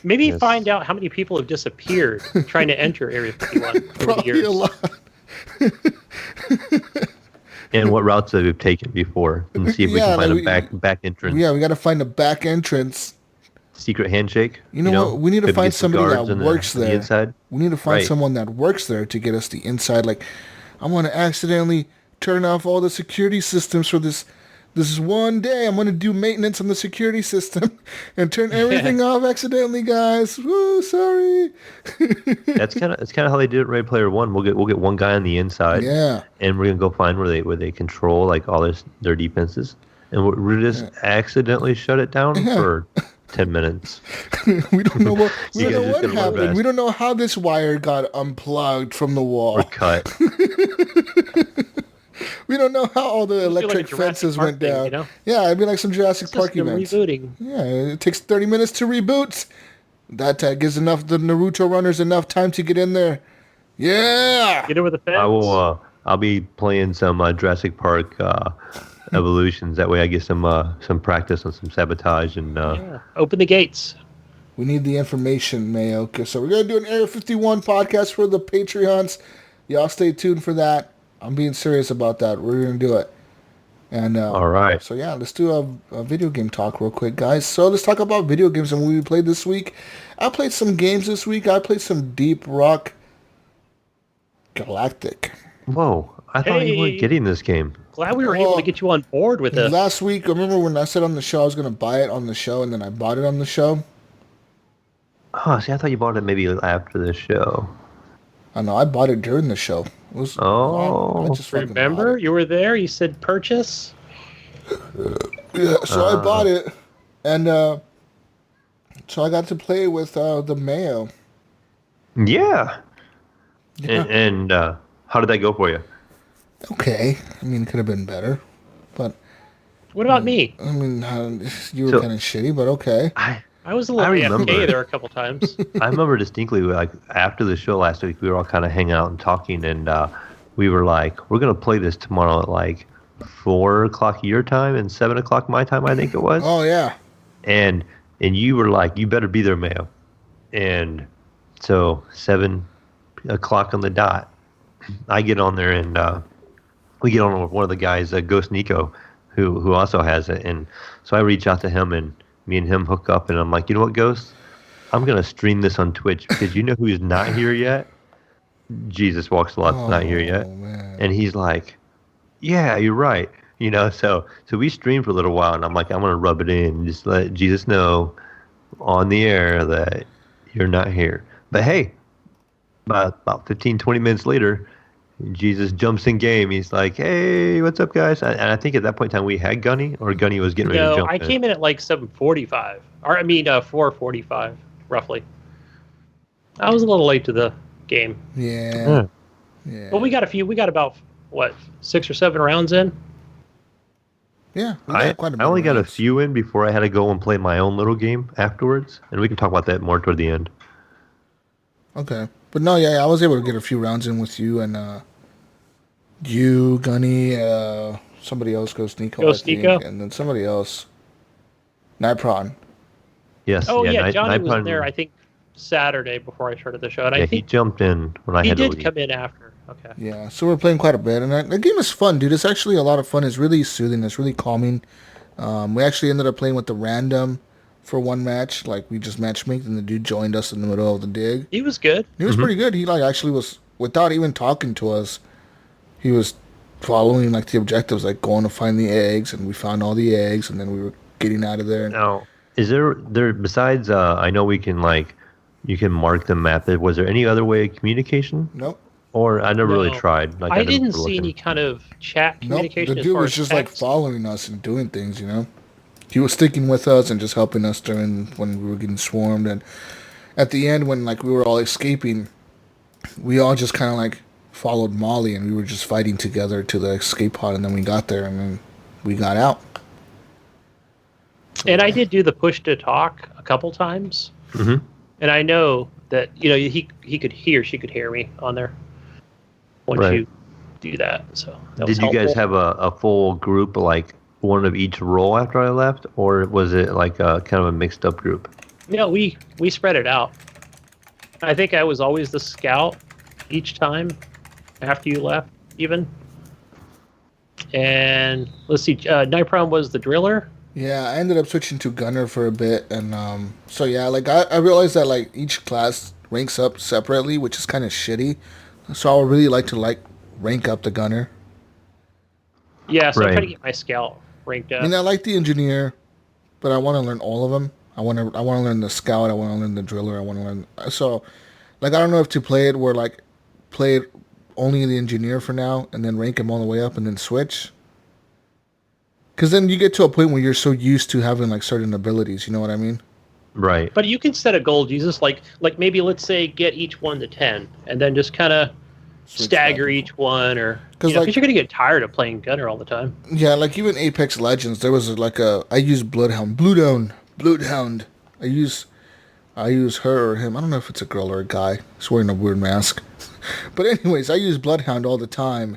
Maybe find out how many people have disappeared trying to enter Area 51 over the years. A lot. And what routes have we taken before, and see if we can find a back entrance. Yeah, we got to find a back entrance. Secret handshake. You know what? We need to find somebody that works there. Inside. We need to find someone that works there to get us the inside. Like, I want to accidentally turn off all the security systems for this one day. I'm going to do maintenance on the security system and turn everything off accidentally, guys. Woo, sorry. That's kind of how they did it in Ready Player One. We'll get one guy on the inside. Yeah. And we're gonna go find where they control like all their defenses, and we're just accidentally shut it down for 10 minutes. we don't know what happened. We don't know how this wire got unplugged from the wall or cut. We don't know how all the electric fences went down. You know? Yeah, it'd be like some Jurassic Park events. Rebooting. Yeah, it takes 30 minutes to reboot. That gives the Naruto runners enough time to get in there. Yeah. Get in with the fence. I'll be playing some Jurassic Park evolutions. That way, I get some practice on some sabotage and. Open the gates. We need the information, Mayo. Okay, so we're gonna do an Area 51 podcast for the Patreons. Y'all stay tuned for that. I'm being serious about that. We're going to do it. And all right. So, yeah, let's do a video game talk real quick, guys. So, let's talk about video games and what we played this week. I played some games this week. I played some Deep Rock Galactic. Whoa. I thought you weren't getting this game. Glad we were able to get you on board with it. Last week, remember when I said on the show I was going to buy it on the show, and then I bought it on the show? Oh, see, I thought you bought it maybe after the show. I know. I bought it during the show. I just remember? You were there? You said purchase? Yeah, so I bought it. And so I got to play with the Mayo. Yeah. And how did that go for you? Okay. I mean, it could have been better. But what about me? I mean, you were kind of shitty, but okay. I was a little AFK there a couple times. I remember distinctly, like, after the show last week, we were all kind of hanging out and talking, and we were like, we're going to play this tomorrow at, like, 4 o'clock your time and 7 o'clock my time, I think it was. Oh, yeah. And you were like, you better be there, Mayo. And so 7 o'clock on the dot, I get on there, and we get on with one of the guys, Ghost Nico, who also has it. And so I reach out to him, and me and him hook up, and I'm like, you know what, Ghost? I'm going to stream this on Twitch because you know who's not here yet? Jesus Walks a Lot's not here yet. Man. And he's like, yeah, you're right. You know, so we streamed for a little while, and I'm like, I'm going to rub it in and just let Jesus know on the air that you're not here. But hey, about 15, 20 minutes later, Jesus jumps in game. He's like, hey, what's up, guys? And I think at that point in time we had Gunny, or Gunny was getting ready to jump in. I came in at like 7:45. Or, 4:45, roughly. I was a little late to the game. Yeah. But we got about, 6 or 7 rounds in? Yeah. I only got a few in before I had to go and play my own little game afterwards. And we can talk about that more toward the end. Okay. But no, yeah, I was able to get a few rounds in with you and you, Gunny, somebody else, Ghost Nico, I Ghost think, Nico? and then somebody else, Nipron. Yes. Oh, yeah. Johnny was Nipron, there, I think, Saturday before I started the show. And yeah, I he think jumped in when I he had to did leave. come in after. Okay. Yeah, so we're playing quite a bit, and the game is fun, dude. It's actually a lot of fun. It's really soothing. It's really calming. We actually ended up playing with the random for one match. Like, we just matchmaked, and the dude joined us in the middle of the dig. He was good. He was pretty good. He, like, actually was, without even talking to us, he was following, like, the objectives, like, going to find the eggs, and we found all the eggs, and then we were getting out of there. Now, is there besides? I know we can you can mark the map. Was there any other way of communication? Nope. Or I never really No. tried. Like, I didn't remember see looking. any kind of chat Nope. communication. The as dude far was as just, like, text. following us and doing things, you know? He was sticking with us and just helping us during when we were getting swarmed. And at the end, when, like, we were all escaping, we all just kind of, like, followed Molly, and we were just fighting together to the escape pod, and then we got there, and then we got out. And I did do the push to talk a couple times. Mhm. And I know that, he could hear, she could hear me on there once Right. you do that. So that was Did you guys helpful. have a full group, like one of each role after I left, or was it like a kind of a mixed up group? Yeah, we spread it out. I think I was always the scout each time after you left, even. And let's see, Nipron was the driller. Yeah, I ended up switching to Gunner for a bit, and so yeah, like I realized that like each class ranks up separately, which is kind of shitty. So I would really like to rank up the Gunner. Yeah, so I'm Right. trying to get my scout ranked up. I mean, I like the Engineer, but I want to learn all of them. I want to learn the Scout. I want to learn the Driller. I want to learn so, like I don't know if to play it where like play it only the Engineer for now, and then rank him all the way up, and then switch. Because then you get to a point where you're so used to having like certain abilities. You know what I mean? Right. But you can set a goal, Jesus, like maybe let's say get each one to 10, and then just kind of Switch stagger back. each one, or Because because like you're gonna get tired of playing Gunner all the time. yeah, like even Apex Legends, there was like I use Bloodhound. I use her or him. I don't know if it's a girl or a guy. He's wearing a weird mask. But anyways, I use Bloodhound all the time,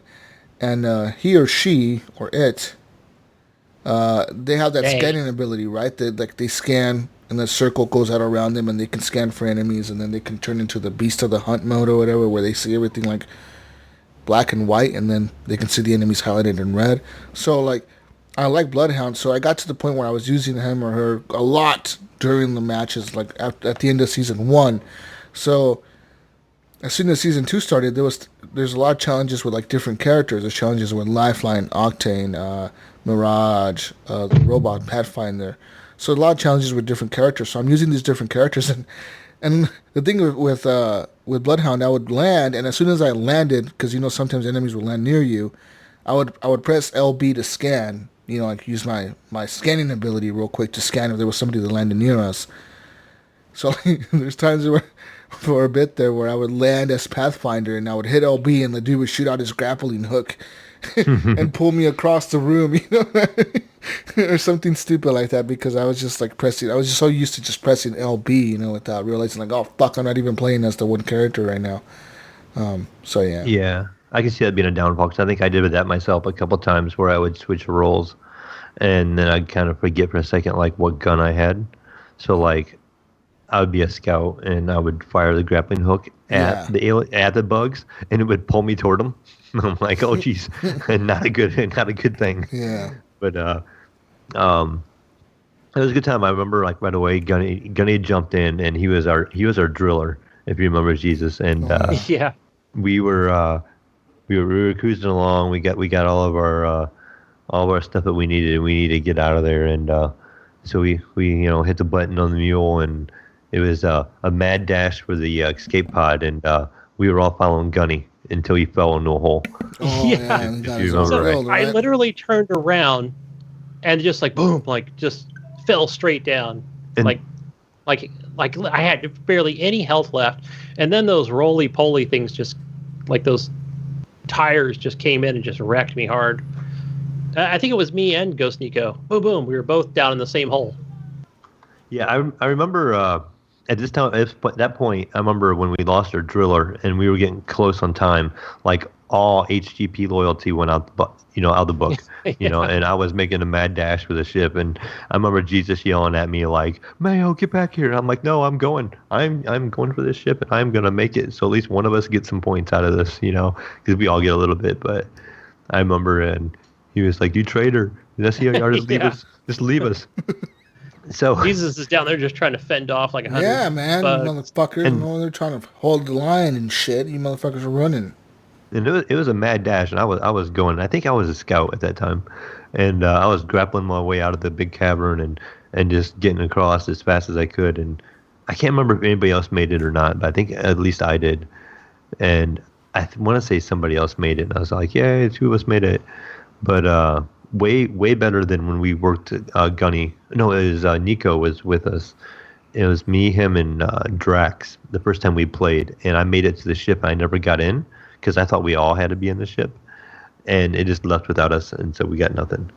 and he or she or it, they have that Dang. scanning ability, right? They scan, and the circle goes out around them, and they can scan for enemies, and then they can turn into the Beast of the Hunt mode or whatever, where they see everything like black and white, and then they can see the enemies highlighted in red. So like, I like Bloodhound, so I got to the point where I was using him or her a lot during the matches, like at the end of season 1. So as soon as season 2 started, there's a lot of challenges with like different characters. There's challenges with Lifeline, Octane, Mirage, the robot Pathfinder. So a lot of challenges with different characters. So I'm using these different characters, and the thing with Bloodhound, I would land, and as soon as I landed, because sometimes enemies will land near you, I would press LB to scan. Like use my scanning ability real quick to scan if there was somebody that landed near us. So there's times where, for a bit there, where I would land as Pathfinder and I would hit LB and the dude would shoot out his grappling hook and pull me across the room, or something stupid like that, because I was just like pressing. I was just so used to just pressing LB, without realizing like, oh fuck, I'm not even playing as the one character right now. So yeah. Yeah, I can see that being a downfall, because I think I did with that myself a couple times where I would switch roles, and then I'd kind of forget for a second like what gun I had. So like, I would be a scout and I would fire the grappling hook at the bugs, and it would pull me toward them. I'm like, oh geez, not a good thing. Yeah. But it was a good time. I remember like right away, Gunny jumped in, and he was our driller, if you remember, Jesus, and Yeah. we were cruising along. We got all of our stuff that we needed. We needed to get out of there, and so we hit the button on the mule, and it was a mad dash for the escape pod, and we were all following Gunny until he fell into a hole. Oh Yeah. yeah. If you remember right. I literally turned around and just like boom, like just fell straight down, And- like I had barely any health left, and then those roly-poly things just like those tires just came in and just wrecked me hard. I think it was me and Ghost Nico. Boom, boom. We were both down in the same hole. Yeah, I remember at this time, at that point, I remember when we lost our driller and we were getting close on time, like all HGP loyalty went out out the book, and I was making a mad dash for the ship, and I remember Jesus yelling at me like, "Mayo, get back here!" And I'm like, "No, I'm going for this ship, and I'm gonna make it. So at least one of us gets some points out of this, because we all get a little bit." But I remember, and he was like, "You traitor! Let's see how you are. Just leave us. Just leave us." So Jesus is down there just trying to fend off like 100 Yeah, man, bugs. you motherfuckers. They're trying to hold the line and shit. You motherfuckers are running. And it was a mad dash, and I was going. I think I was a scout at that time, and I was grappling my way out of the big cavern and just getting across as fast as I could. And I can't remember if anybody else made it or not, but I think at least I did. And I want to say somebody else made it, and I was like, "Yeah, 2 of us made it." But way better than when we worked Gunny. No, it was Nico was with us. It was me, him, and Drax the first time we played, and I made it to the ship. And I never got in because I thought we all had to be in the ship, and it just left without us, and so we got nothing.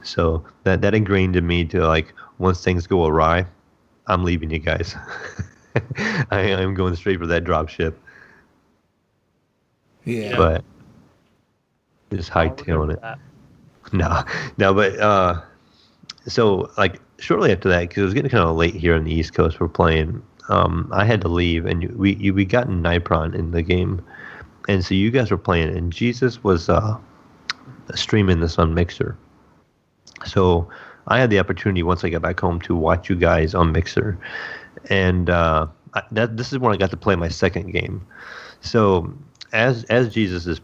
So that ingrained in me to, like, once things go awry, I'm leaving you guys. I'm going straight for that drop ship. Yeah. But just hightailing it. No, but so, like, shortly after that, because it was getting kind of late here on the East Coast, we're playing. I had to leave, and we got Nipron in the game, and so you guys were playing, and Jesus was streaming this on Mixer. So I had the opportunity once I got back home to watch you guys on Mixer, and this is when I got to play my second game. So as Jesus is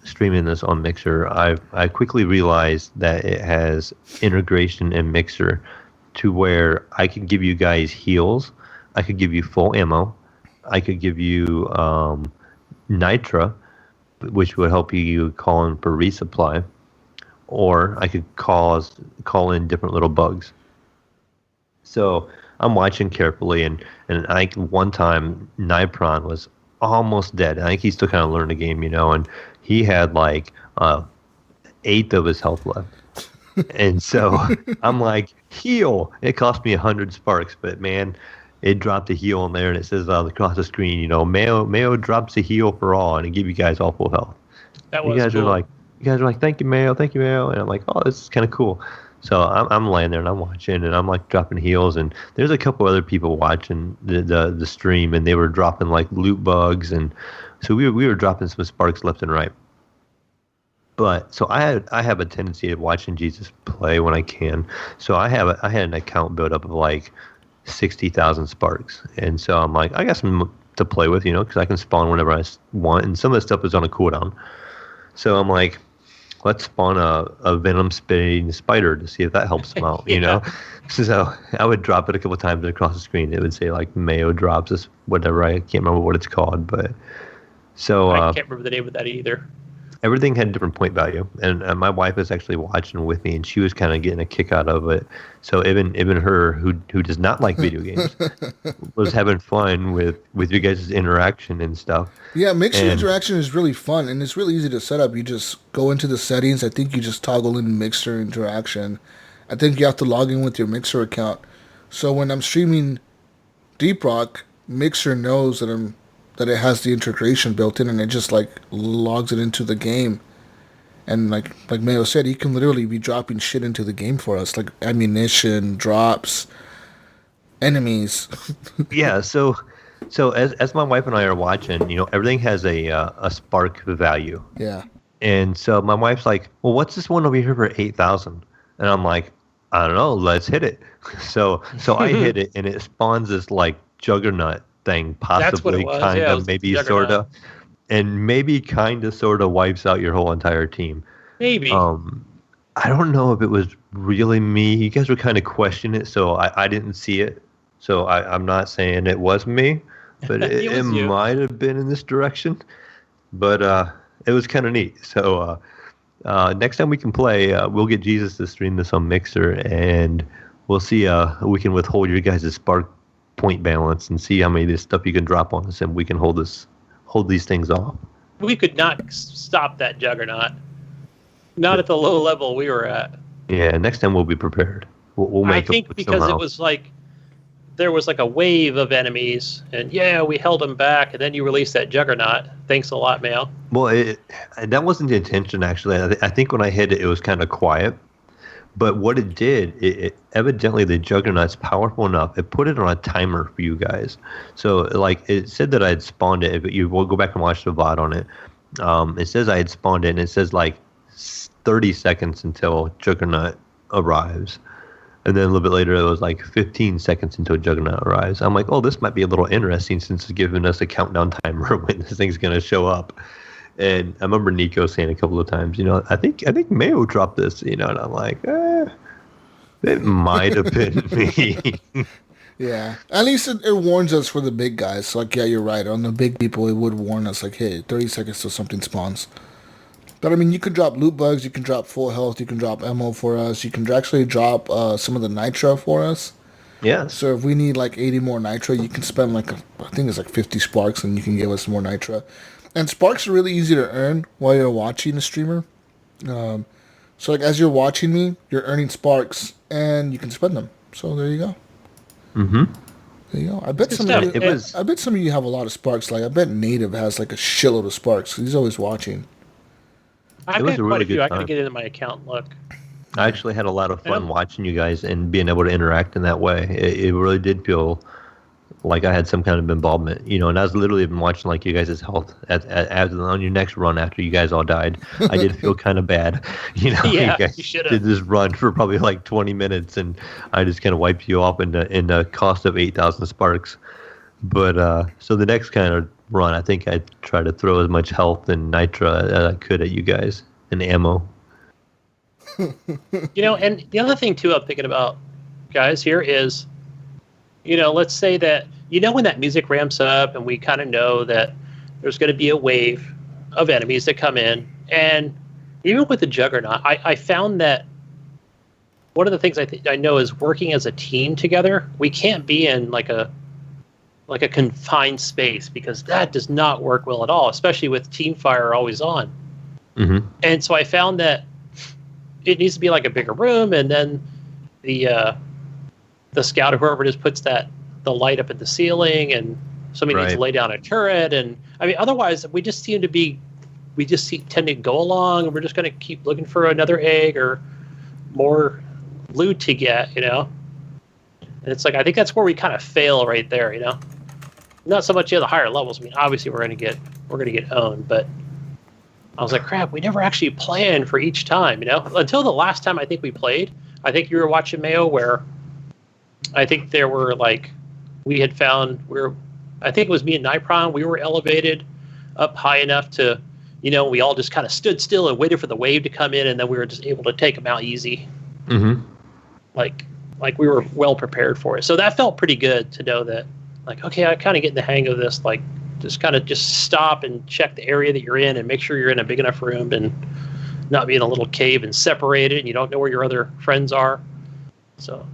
streaming this on Mixer, I quickly realized that it has integration in Mixer to where I can give you guys heals, I could give you full ammo, I could give you Nitra, which would help you call in for resupply, or I could call in different little bugs. So I'm watching carefully, and I think one time Nipron was almost dead. I think he's still kind of learning the game, and he had like 1/8 of his health left. And so I'm like, heal. It cost me 100 sparks, but man, it dropped a heal in there, and it says across the screen, Mayo drops a heal for all, and it give you guys all full health. That was you guys cool. are like, thank you, Mayo, and I'm like, oh, this is kind of cool. So I'm laying there and I'm watching, and I'm like dropping heals, and there's a couple other people watching the stream, and they were dropping like loot bugs, and so we were dropping some sparks left and right. But so I have a tendency of watching Jesus play when I can. So I had an account built up of like 60,000 sparks, and so I'm like, I got some to play with, because I can spawn whenever I want, and some of the stuff is on a cooldown. So I'm like, let's spawn a venom spitting spider to see if that helps them out, So I would drop it a couple times across the screen. It would say like Mayo drops this whatever. I can't remember what it's called, but so I can't remember the name of that either. Everything had a different point value, and my wife was actually watching with me, and she was kind of getting a kick out of it. So even her, who does not like video games, was having fun with your guys' interaction and stuff. Yeah, Mixer interaction is really fun, and it's really easy to set up. You just go into the settings. I think you just toggle in Mixer interaction. I think you have to log in with your Mixer account. So when I'm streaming Deep Rock, Mixer knows that it has the integration built in, and it just like logs it into the game. And like Mayo said, he can literally be dropping shit into the game for us, like ammunition, drops, enemies. Yeah, so as my wife and I are watching, everything has a spark value. Yeah. And so my wife's like, well, what's this one over here for 8,000? And I'm like, I don't know, let's hit it. So I hit it, and it spawns this like juggernaut thing, possibly, kind of, maybe, sort of, and maybe kind of, sort of wipes out your whole entire team. Maybe. I don't know if it was really me. You guys were kind of questioning it, so I didn't see it. So I'm not saying it was me, but it might have been in this direction. But it was kind of neat. So next time we can play, we'll get Jesus to stream this on Mixer, and we'll see we can withhold your guys' spark point balance and see how many of this stuff you can drop on us, and we can hold these things off. We could not stop that juggernaut. Not at the low level we were at. Yeah, next time we'll be prepared. We'll make I think because somehow. It was like there was like a wave of enemies, and we held them back, and then you released that Juggernaut. Thanks a lot, Mayo. Well, that wasn't the intention, actually. I think when I hit it, it was kind of quiet. But what it did, it evidently the Juggernaut's powerful enough. It put it on a timer for you guys. So, like, it said that I had spawned it. But you will go back and watch the VOD on it. It says I had spawned it, and it says, like, 30 seconds until Juggernaut arrives. And then a little bit later, it was like 15 seconds until Juggernaut arrives. I'm like, oh, this might be a little interesting since it's giving us a countdown timer when this thing's going to show up. And I remember Nico saying a couple of times, I think Mayo dropped this, and I'm like, it might have been me. Yeah. At least it warns us for the big guys. So, like, yeah, you're right. On the big people, it would warn us, like, hey, 30 seconds till something spawns. But, I mean, you can drop loot bugs, you can drop full health, you can drop ammo for us, you can actually drop some of the nitro for us. Yeah. So if we need, like, 80 more nitro, you can spend, like, I think it's like 50 sparks, and you can give us more nitro. And sparks are really easy to earn while you're watching a streamer. So, like, as you're watching me, you're earning sparks, and you can spend them. So there you go. Mm-hmm. There you go. I bet some of you have a lot of sparks. Like, I bet Native has, like, a shitload of sparks, 'cause he's always watching. I've got quite a few. I gotta get into my account and look. I actually had a lot of fun watching you guys and being able to interact in that way. It really did feel like I had some kind of involvement, and I was literally been watching like you guys' health on your next run after you guys all died. I did feel kind of bad, Yeah, you guys you did this run for probably like 20 minutes, and I just kind of wiped you off in the cost of 8,000 sparks. But so the next kind of run, I think I'd try to throw as much health and nitro as I could at you guys and ammo. And the other thing too I'm thinking about, guys, here is, let's say that, when that music ramps up and we kind of know that there's going to be a wave of enemies that come in, and even with the Juggernaut, I found that one of the things I know is working as a team together. We can't be in like a confined space, because that does not work well at all, especially with team fire always on. Mm-hmm. And so I found that it needs to be like a bigger room, and then the scout or whoever just puts the light up at the ceiling, and somebody needs to lay down a turret. And I mean, otherwise we just tend to go along, and we're just going to keep looking for another egg or more loot to get, And it's like, I think that's where we kind of fail right there, Not so much the higher levels. I mean, obviously we're going to get owned, but I was like, crap, we never actually planned for each time, Until the last time I think we played. I think you were watching Mayo, where I think there were like, I think it was me and Nipron, we were elevated up high enough to, we all just kind of stood still and waited for the wave to come in, and then we were just able to take them out easy. Mm-hmm. Like we were well prepared for it. So that felt pretty good to know that, like, okay, I kind of get in the hang of this, like, just stop and check the area that you're in and make sure you're in a big enough room and not be in a little cave and separated, and you don't know where your other friends are. So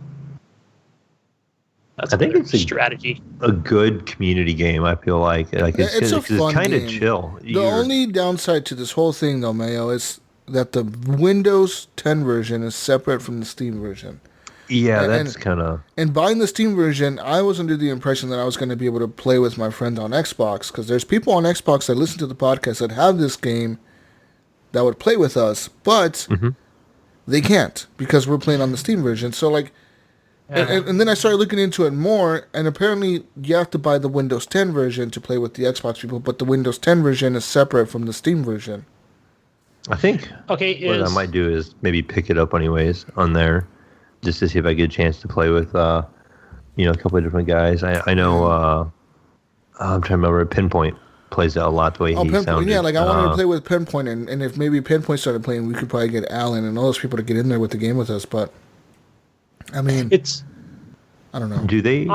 that's it's a strategy. A good community game, I feel like. It's a fun kind of game. Chill. The only downside to this whole thing, though, Mayo, is that the Windows 10 version is separate from the Steam version. Yeah, that's kind of... And buying the Steam version, I was under the impression that I was going to be able to play with my friend on Xbox, because there's people on Xbox that listen to the podcast that have this game that would play with us, but they can't, because we're playing on the Steam version. So, like... And then I started looking into it more, and apparently you have to buy the Windows 10 version to play with the Xbox people, but the Windows 10 version is separate from the Steam version. I think what I might do is maybe pick it up anyways on there, just to see if I get a chance to play with, a couple of different guys. I know, I'm trying to remember, Pinpoint plays it a lot the way he sounded. Yeah, like I wanted to play with Pinpoint, and if maybe Pinpoint started playing, we could probably get Alan and all those people to get in there with the game with us, but... I mean, I don't know. Do they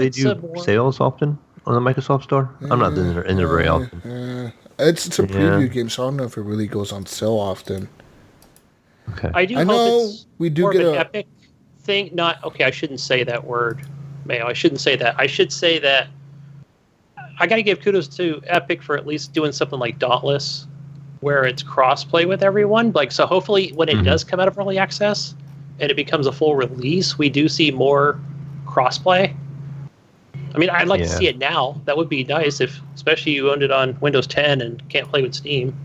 do sales often on the Microsoft Store? I'm not in there very often. It's a preview game, so I don't know if it really goes on sale often. Okay. I know it's we do get an Epic thing. I shouldn't say that word, Mayo. I shouldn't say that. I should say that I got to give kudos to Epic for at least doing something like Dauntless, where it's cross-play with everyone. Like, so hopefully when it does come out of early access and it becomes a full release, we do see more crossplay. I mean, I'd like to see it now. That would be nice, if especially you owned it on Windows 10 and can't play with Steam.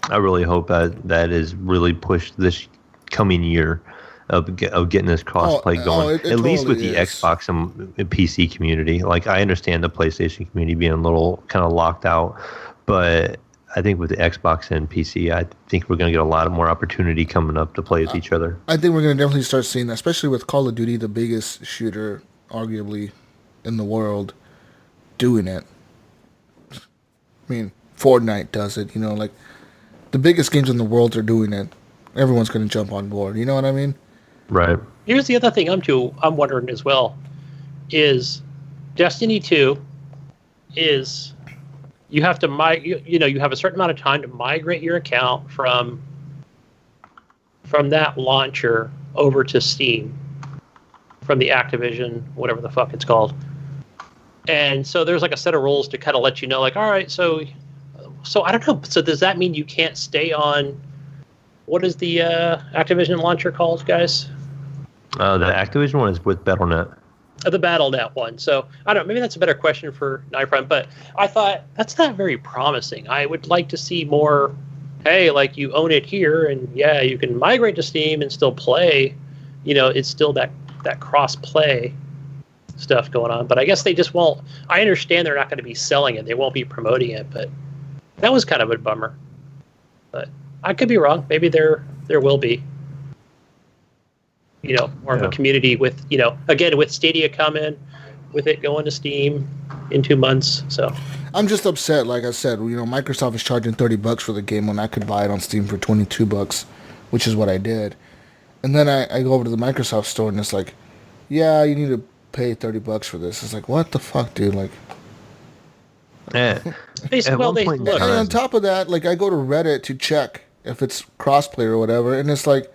I really hope that is really pushed this coming year of getting this crossplay going. At totally least with the Xbox and PC community. Like, I understand the PlayStation community being a little kind of locked out, but I think with the Xbox and PC, I think we're going to get a lot more opportunity coming up to play with each other. I think we're going to definitely start seeing that, especially with Call of Duty, the biggest shooter, arguably, in the world, doing it. I mean, Fortnite does it, you know, like, the biggest games in the world are doing it. Everyone's going to jump on board, you know what I mean? Right. Here's the other thing I'm wondering as well, is Destiny 2 is... You have to you have a certain amount of time to migrate your account from that launcher over to Steam, from the Activision, whatever the fuck it's called. And so there's like a set of rules to kind of let you know, like, all right, so I don't know. So does that mean you can't stay on? What is the Activision launcher called, guys? The Activision one is with Battle.net. The Battle.net one. So I don't know, maybe that's a better question for Nightfront, but I thought that's not very promising. I would like to see more, hey, like, you own it here and yeah, you can migrate to Steam and still play. You know, it's still that cross play stuff going on. But I guess they just won't. I understand they're not going to be selling it. They won't be promoting it, but that was kind of a bummer. But I could be wrong. Maybe there will be. You know, more of a community with, you know, again, with Stadia coming, with it going to Steam in 2 months. So I'm just upset. Like I said, you know, Microsoft is charging $30 for the game when I could buy it on Steam for $22, which is what I did. And then I go over to the Microsoft store and it's like, yeah, you need to pay $30 for this. It's like, what the fuck, dude? Like, and on top of that, like, I go to Reddit to check if it's crossplay or whatever, and it's like,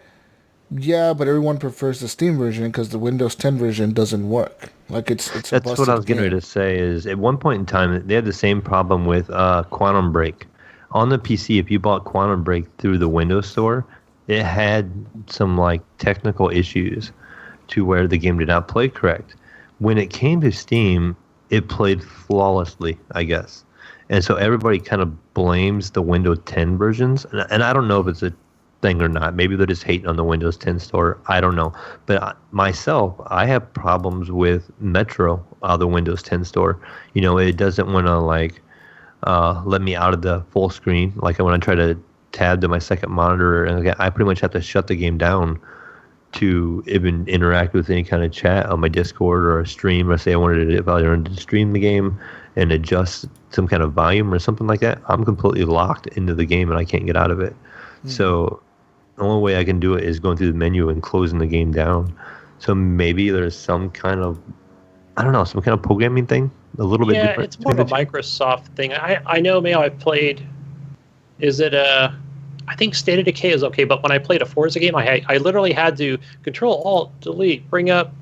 yeah, but everyone prefers the Steam version because the Windows 10 version doesn't work. Like, it's that's what I was getting ready to say. Is at one point in time they had the same problem with Quantum Break on the PC. If you bought Quantum Break through the Windows Store, it had some like technical issues to where the game did not play correct. When it came to Steam, it played flawlessly, I guess. And so everybody kind of blames the Windows 10 versions, and I don't know if it's a thing or not. Maybe they're just hating on the Windows 10 store. I don't know. But myself, I have problems with Metro, the Windows 10 store. You know, it doesn't want to like let me out of the full screen. Like when I try to tab to my second monitor, and I pretty much have to shut the game down to even interact with any kind of chat on my Discord or a stream. Or say if I wanted to stream the game and adjust some kind of volume or something like that, I'm completely locked into the game and I can't get out of it. So the only way I can do it is going through the menu and closing the game down. So maybe there's some kind of, I don't know, some kind of programming thing, a little bit different. Yeah, it's more of a Microsoft thing. I know, Mayo, I've played, I think State of Decay is okay, but when I played a Forza game, I literally had to Control-Alt-Delete, bring up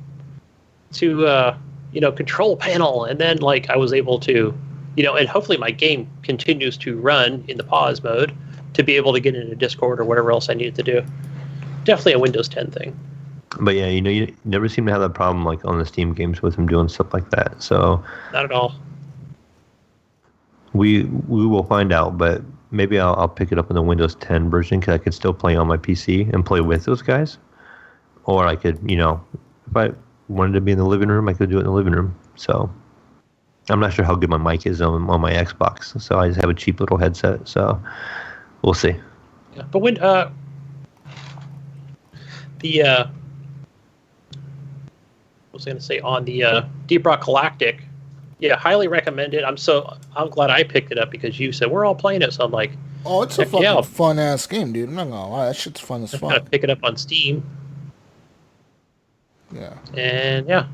to, control panel, and then, like, I was able to, and hopefully my game continues to run in the pause mode to be able to get into Discord or whatever else I needed to do. Definitely a Windows 10 thing. But yeah, you never seem to have that problem like on the Steam games with them doing stuff like that. So not at all. We will find out, but maybe I'll pick it up in the Windows 10 version because I could still play on my PC and play with those guys. Or I could, if I wanted to be in the living room, I could do it in the living room. So I'm not sure how good my mic is on my Xbox. So I just have a cheap little headset. So we'll see. Yeah, but when what was I going to say on the Deep Rock Galactic? Yeah, highly recommend it. I'm glad I picked it up because you said we're all playing it. So I'm like, oh, it's a fucking fun ass game, dude. I'm not gonna lie, that shit's fun as fuck. Gotta pick it up on Steam. Yeah. And yeah,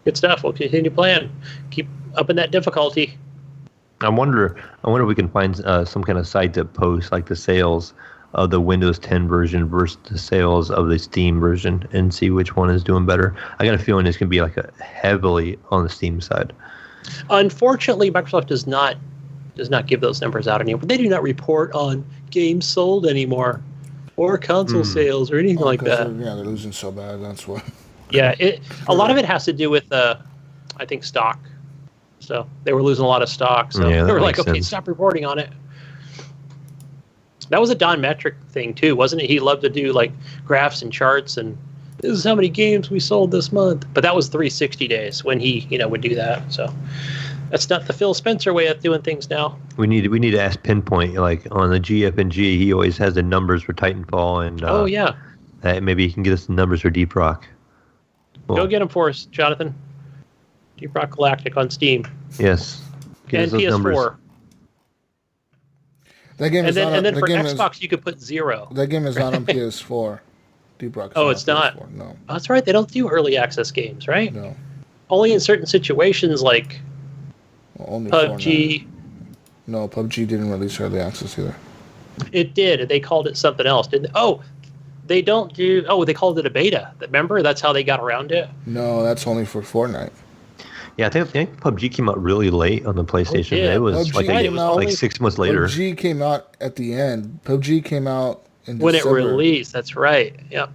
good stuff. We'll continue playing. Keep up in that difficulty. I wonder if we can find some kind of site that posts like the sales of the Windows 10 version versus the sales of the Steam version and see which one is doing better. I got a feeling it's going to be like heavily on the Steam side. Unfortunately, Microsoft does not give those numbers out anymore. They do not report on games sold anymore or console sales or anything like that. They're losing so bad. That's why. Yeah, a lot of it has to do with I think stock So they were losing a lot of stock. So Yeah, they were like, makes okay, sense. stop reporting on it. That was a Don Metric thing too, wasn't it? He loved to do like graphs and charts and this is how many games we sold this month. But that was 360 days when he, would do that. So that's not the Phil Spencer way of doing things now. We need to ask Pinpoint, like on the GF&G, he always has the numbers for Titanfall, and Oh yeah, maybe he can get us the numbers for Deep Rock. go get them for us, Jonathan. Deep Rock Galactic on Steam Yes, get and us those PS4. numbers. That game And is then, not and then that for game Xbox, you could put 0. that game is not on PS4. Deep Rock. Oh, it's not? PS4. No, Oh, that's right. They don't do early access games, right? no. Only in certain situations like Well, only PUBG. Fortnite. No, PUBG didn't release early access either. It did. They called it something else, didn't they? Oh, they don't do... Oh, they called it a beta. Remember? That's how they got around it? No, that's only for Fortnite. Yeah, I think PUBG came out really late on the PlayStation. yeah. It was PUBG like came out- like 6 months later. PUBG came out at the end. PUBG came out in When December. it released. That's right. Yep.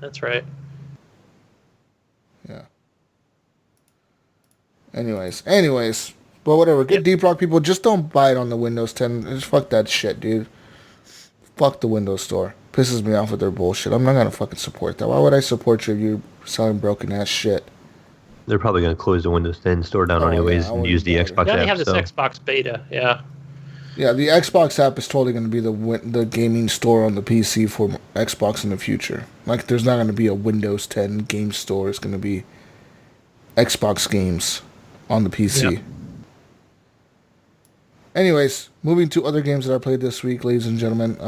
That's right. Yeah. Anyways. But whatever. Get Yep. Deep Rock, people. Just don't buy it on the Windows 10. Just fuck that shit, dude. Fuck the Windows Store. Pisses me off with their bullshit. I'm not gonna fucking support that. Why would I support you if you're selling broken ass shit? They're probably going to close the Windows 10 store down Oh, anyways yeah, I and wouldn't use the doubt it. Xbox Now they app. have this So Xbox beta. Yeah. Yeah, the Xbox app is totally going to be the gaming store on the PC for Xbox in the future. Like, there's not going to be a Windows 10 game store. It's going to be Xbox games on the PC. Yeah. Anyways, moving to other games that I played this week, ladies and gentlemen.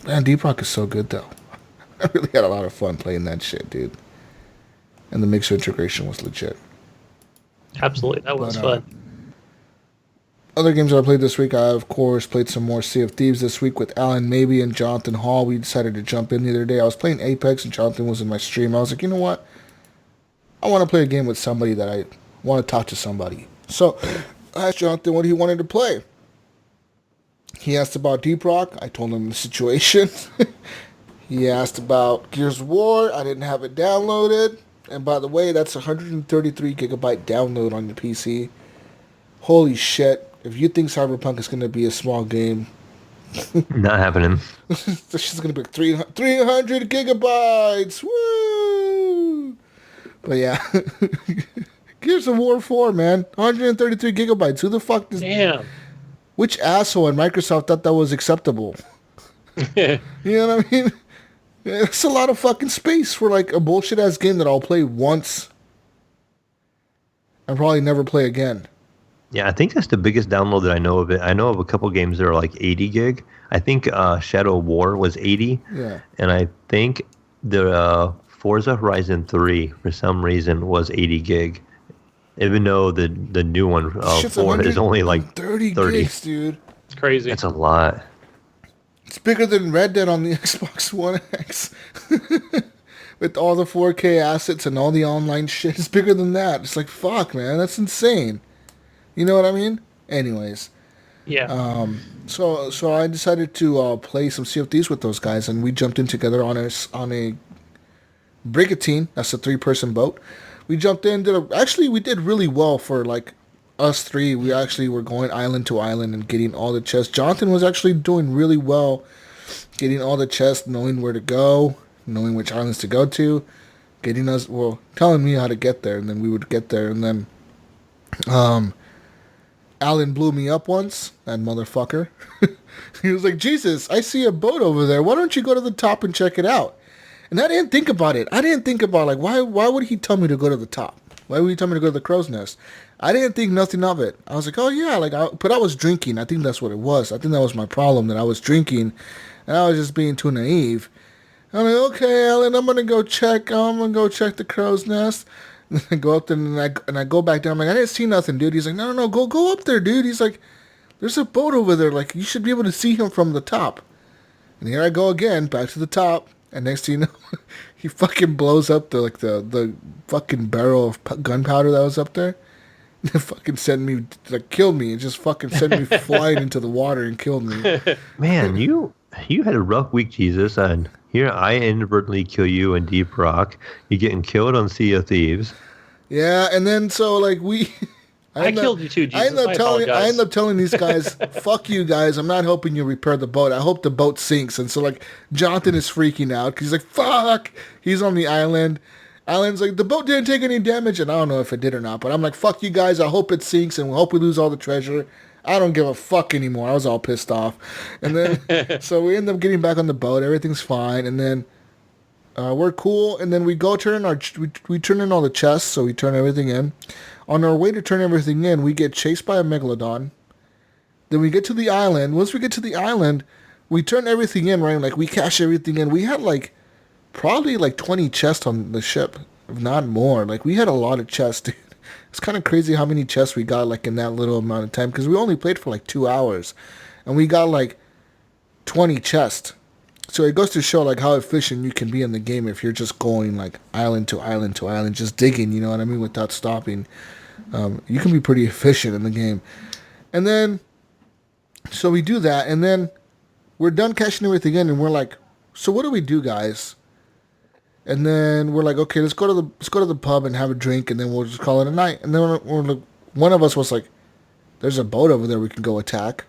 Man, Deep Rock is so good, though. I really had a lot of fun playing that shit, dude. And the mixer integration was legit. Absolutely. That was But, fun. Other games that I played this week, I, of course, played some more Sea of Thieves this week with Alan Mabey and Jonathan Hall. We decided to jump in the other day. I was playing Apex, and Jonathan was in my stream. I was like, you know what? I want to play a game with somebody that I want to talk to somebody. So I asked Jonathan what he wanted to play. He asked about Deep Rock. I told him the situation. He asked about Gears of War. I didn't have it downloaded. And by the way, that's 133 gigabyte download on your PC. Holy shit. If you think Cyberpunk is going to be a small game, not happening. this shit's going to be 300 gigabytes. Woo! But yeah. Gears of War 4, man. 133 gigabytes. Who the fuck does... Damn. Which asshole at Microsoft thought that was acceptable? You know what I mean? It's a lot of fucking space for like a bullshit ass game that I'll play once and probably never play again. Yeah, I think that's the biggest download that I know of it. I know of a couple games that are like 80 gig. I think Shadow of War was 80. Yeah. And I think the Forza Horizon 3, for some reason, was 80 gig. Even though the new one, Shit's 4, is only like 30 30. gigs, dude. It's crazy. That's a lot. It's bigger than Red Dead on the Xbox One X. With all the 4K assets and all the online shit. It's bigger than that. It's like, fuck, man. That's insane. You know what I mean? Anyways. Yeah. So I decided to play some Sea of Thieves with those guys, and we jumped in together on a brigantine. That's a 3-person boat. We jumped in. Actually, we did really well for like us three. We actually were going island to island and getting all the chests. Jonathan was actually doing really well, getting all the chests, knowing where to go, knowing which islands to go to, telling me how to get there, and then we would get there, and then Alan blew me up once, that motherfucker. He was like, Jesus, I see a boat over there. Why don't you go to the top and check it out? And I didn't think about it. I didn't think about, like, why would he tell me to go to the top? Why would he tell me to go to the crow's nest? I didn't think nothing of it. I was like, oh, yeah. But I was drinking. I think that's what it was. I think that was my problem, that I was drinking, and I was just being too naive. I'm like, okay, Alan, I'm going to go check the crow's nest. And I go up there, and I go back down. I'm like, I didn't see nothing, dude. He's like, no, go up there, dude. He's like, there's a boat over there. Like, you should be able to see him from the top. And here I go again, back to the top. And next thing you know, he fucking blows up the fucking barrel of gunpowder that was up there. And it fucking killed me. It just fucking sent me flying into the water and killed me. Man, you had a rough week, Jesus. And here I inadvertently kill you in Deep Rock. You're getting killed on Sea of Thieves. Yeah, and then so like I killed you too, Jesus. I end up telling these guys, fuck you guys, I'm not helping you repair the boat. I hope the boat sinks. And so, like, Jonathan is freaking out because he's like, fuck. He's on the island. Alan's like, the boat didn't take any damage. And I don't know if it did or not. But I'm like, fuck you guys. I hope it sinks and we hope we lose all the treasure. I don't give a fuck anymore. I was all pissed off. And then, so we end up getting back on the boat. Everything's fine. And then we're cool. And then we go we turn in all the chests. So we turn everything in. On our way to turn everything in, we get chased by a megalodon. Then we get to the island. Once we get to the island, we turn everything in, right? Like, we cash everything in. We had, like, probably, like, 20 chests on the ship, if not more. Like, we had a lot of chests, dude. It's kind of crazy how many chests we got, like, in that little amount of time. Because we only played for, like, 2 hours. And we got, like, 20 chests. So it goes to show, like, how efficient you can be in the game if you're just going, like, island to island to island, just digging, you know what I mean, without stopping. You can be pretty efficient in the game. And then, so we do that, and then we're done cashing everything in, and we're like, so what do we do, guys? And then we're like, okay, let's go to the pub and have a drink, and then we'll just call it a night. And then one of us was like, there's a boat over there we can go attack.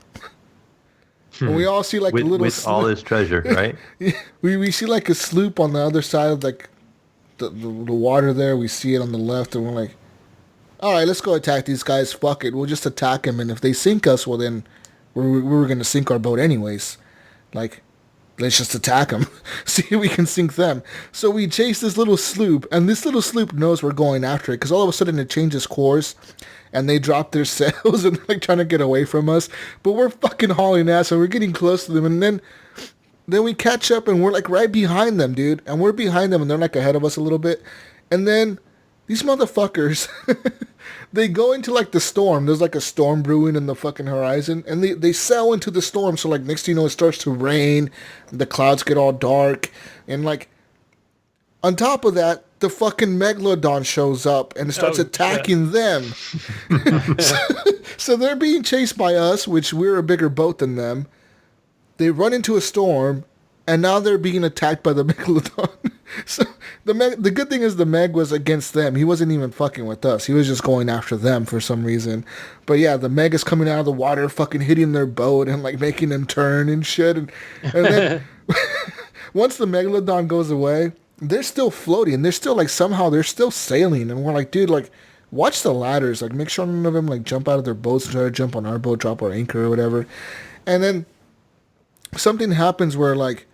And we all see like a little with all this treasure, right? we see like a sloop on the other side of like the water there. We see it on the left, and we're like, all right, let's go attack these guys. Fuck it, we'll just attack them, and if they sink us, well then we're gonna sink our boat anyways. Like, let's just attack them, see if we can sink them. So we chase this little sloop, and this little sloop knows we're going after it, because all of a sudden it changes course, and they drop their sails and like trying to get away from us. But we're fucking hauling ass, and we're getting close to them, and then we catch up, and we're like right behind them, dude. And we're behind them, and they're like ahead of us a little bit. And then these motherfuckers, they go into like the storm. There's like a storm brewing in the fucking horizon, and they sail into the storm. So like next thing you know, it starts to rain, the clouds get all dark, and like on top of that, the fucking megalodon shows up and starts attacking them. So they're being chased by us, which we're a bigger boat than them. They run into a storm, and now they're being attacked by the megalodon. So the good thing is the Meg was against them. He wasn't even fucking with us. He was just going after them for some reason. But yeah, the Meg is coming out of the water, fucking hitting their boat and like making them turn and shit. And then once the megalodon goes away, they're still floating. They're still like somehow they're still sailing. And we're like, dude, like watch the ladders. Like make sure none of them like jump out of their boats and try to jump on our boat, drop our anchor or whatever. And then something happens where like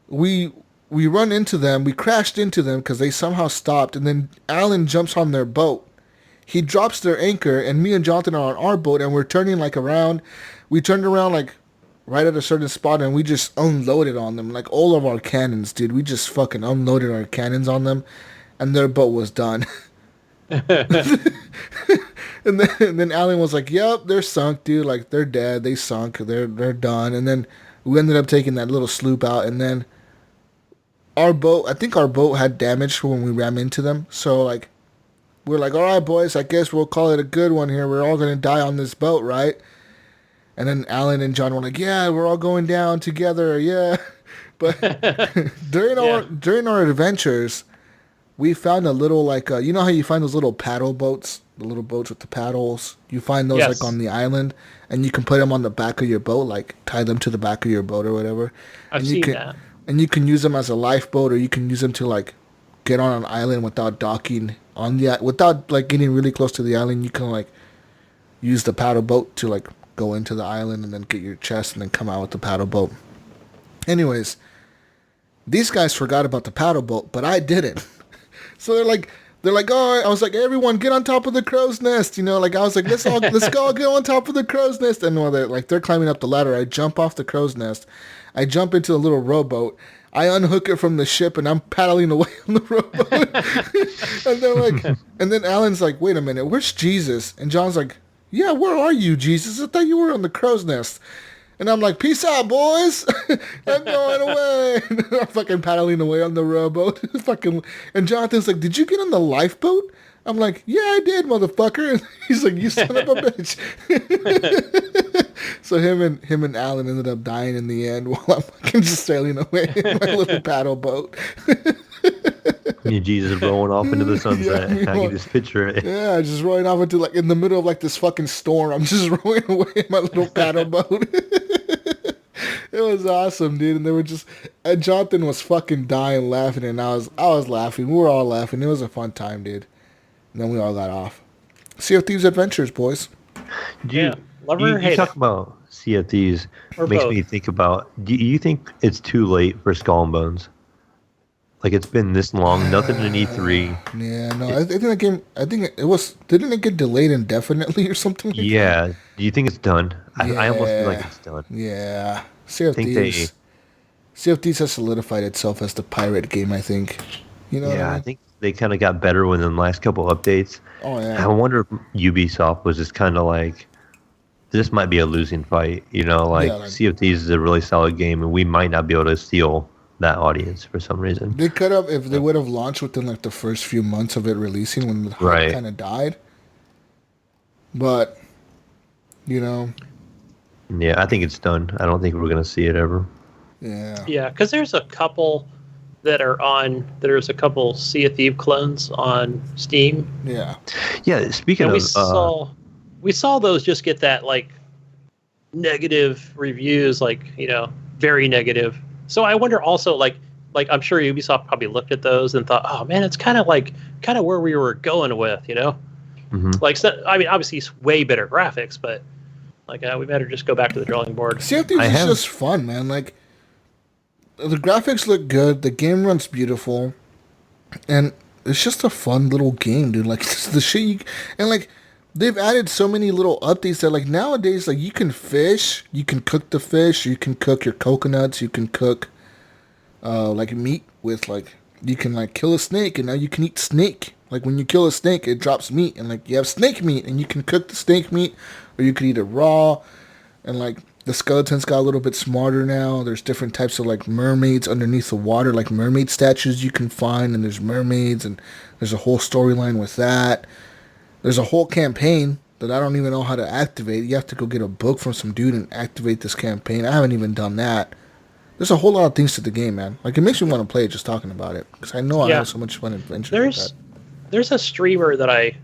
we run into them. We crashed into them because they somehow stopped. And then Alan jumps on their boat. He drops their anchor, and me and Jonathan are on our boat, and we're turning like around. We turned around like right at a certain spot, and we just unloaded on them. Like all of our cannons, dude. We just fucking unloaded our cannons on them, and their boat was done. and then Alan was like, yep, they're sunk, dude. Like they're dead. They sunk. They're done. And then we ended up taking that little sloop out, and then I think our boat had damage when we ran into them. So, like, we're like, all right, boys, I guess we'll call it a good one here. We're all going to die on this boat, right? And then Alan and John were like, yeah, we're all going down together, yeah. But during our adventures, we found a little, like, you know how you find those little paddle boats? The little boats with the paddles? You find those, like, on the island, and you can put them on the back of your boat, like, tie them to the back of your boat or whatever. I've seen that. And you can use them as a lifeboat, or you can use them to like get on an island without docking on without like getting really close to the island. You can like use the paddle boat to like go into the island and then get your chest and then come out with the paddle boat. Anyways, these guys forgot about the paddle boat, but I didn't. So they're like, oh, I was like, everyone get on top of the crow's nest, you know, like I was like, let's go get on top of the crow's nest. And while they're climbing up the ladder, I jump off the crow's nest. I jump into a little rowboat. I unhook it from the ship, and I'm paddling away on the rowboat. And they're like, and then Alan's like, wait a minute, where's Jesus? And John's like, yeah, where are you, Jesus? I thought you were on the crow's nest. And I'm like, peace out, boys. I'm going away. And I'm fucking paddling away on the rowboat. And Jonathan's like, did you get on the lifeboat? I'm like, yeah, I did, motherfucker. And he's like, you son of a bitch. So him and Alan ended up dying in the end while I'm fucking just sailing away in my little paddle boat. Jesus rolling off into the sunset. Yeah, I can just picture it. Yeah, just rolling off into in the middle of this fucking storm. I'm just rolling away in my little paddle boat. It was awesome, dude. And they were and Jonathan was fucking dying laughing, and I was laughing. We were all laughing. It was a fun time, dude. And then we all got off. Sea of Thieves Adventures, boys. Love or hate you it. talk about Sea of Thieves Or makes both. me think about. Do you think it's too late for Skull and Bones? Like it's been this long, nothing in E3. Yeah, no, I think that game. I think it was. Didn't it get delayed indefinitely or something? Like Yeah. Do you think it's done? I almost feel like Yeah. it's done. Yeah, Sea of think Thieves. Sea of Thieves has solidified itself as the pirate game. I think. You know. What Yeah, I I mean? think they kind of got better within the last couple updates. Oh I yeah. wonder if Ubisoft was just kind of like, this might be a losing fight. Yeah, Sea of Thieves is a really solid game, and we might not be able to steal that audience for some reason. They could have if they would have launched within the first few months of it releasing when the hype Right. kind of died. But, Yeah, I think it's done. I don't think we're gonna see it ever. yeah. Yeah, because there's a couple there's a couple Sea of Thieves clones on Steam. Yeah. Yeah, speaking And of, we saw those just get that negative reviews, very negative. So I wonder also I'm sure Ubisoft probably looked at those and thought, oh man, it's kind of where we were going with, mhm. So, I mean, obviously it's way better graphics, but we better just go back to the drawing board. Sea of Thieves I is have- just fun, man. The graphics look good, the game runs beautiful, and it's just a fun little game, dude. It's the shit they've added so many little updates that nowadays you can fish, you can cook the fish, you can cook your coconuts, you can cook meat with you can kill a snake and now you can eat snake. When you kill a snake it drops meat and you have snake meat and you can cook the snake meat or you can eat it raw. And the skeletons got a little bit smarter now. There's different types of mermaids underneath the water, mermaid statues you can find, and there's mermaids, and there's a whole storyline with that. There's a whole campaign that I don't even know how to activate. You have to go get a book from some dude and activate this campaign. I haven't even done that. There's a whole lot of things to the game, man. It makes me want to play it just talking about it because I know I have so much fun adventures with that. There's a streamer that I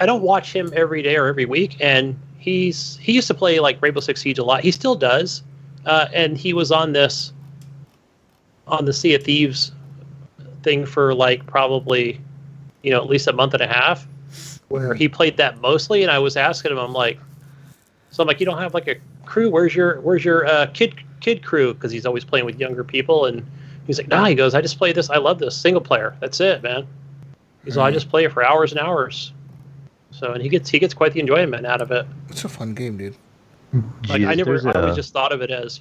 don't watch him every day or every week, and he used to play Rainbow Six Siege a lot. He still does, and he was on the Sea of Thieves thing for probably at least a month and a half, where he played that mostly. And I was asking him, I'm like, you don't have a crew? Where's your kid crew? Because he's always playing with younger people, and he's like, nah. He goes, I just play this. I love this single player. That's it, man. He's like, I just play it for hours and hours. So, and he gets quite the enjoyment out of it. It's a fun game, dude. I always just thought of it as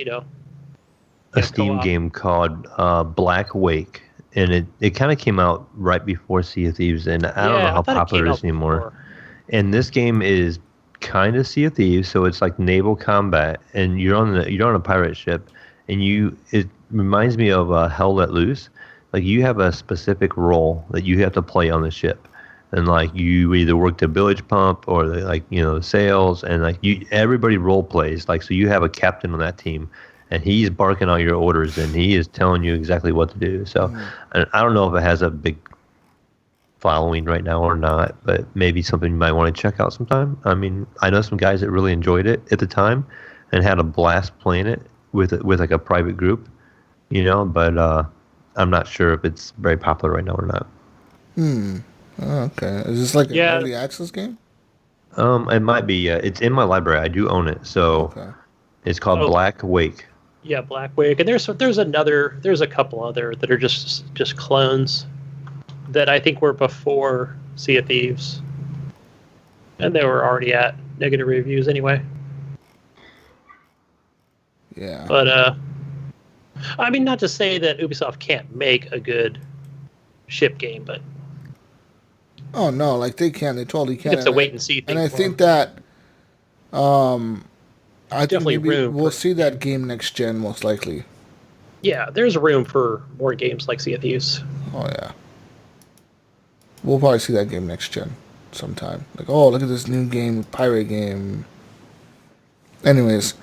a Steam game called Black Wake, and it kind of came out right before Sea of Thieves, and I don't know how popular it is anymore. Before. And this game is kind of Sea of Thieves, so it's naval combat, and you're on a pirate ship, and it reminds me of Hell Let Loose. You have a specific role that you have to play on the ship, and you either work the village pump or the sales, and everybody role plays. So you have a captain on that team, and he's barking out your orders, and he is telling you exactly what to do. So, and I don't know if it has a big following right now or not, but maybe something you might want to check out sometime. I mean, I know some guys that really enjoyed it at the time and had a blast playing it with a private group, but I'm not sure if it's very popular right now or not. Oh, okay. Is this an early access game? It might be. It's in my library. I do own it. So Okay. it's called Black Wake. Yeah, Black Wake, and there's a couple other that are just clones that I think were before Sea of Thieves, and they were already at negative reviews anyway. Yeah. But I mean, not to say that Ubisoft can't make a good ship game, but Oh no, they can. They totally can. it's a wait and see thing. And I for think them. that, I think Definitely maybe room we'll for- see that game next gen most likely. Yeah, there's room for more games like Sea of Thieves. Oh yeah. We'll probably see that game next gen sometime. Oh, look at this new game, pirate game. Anyways,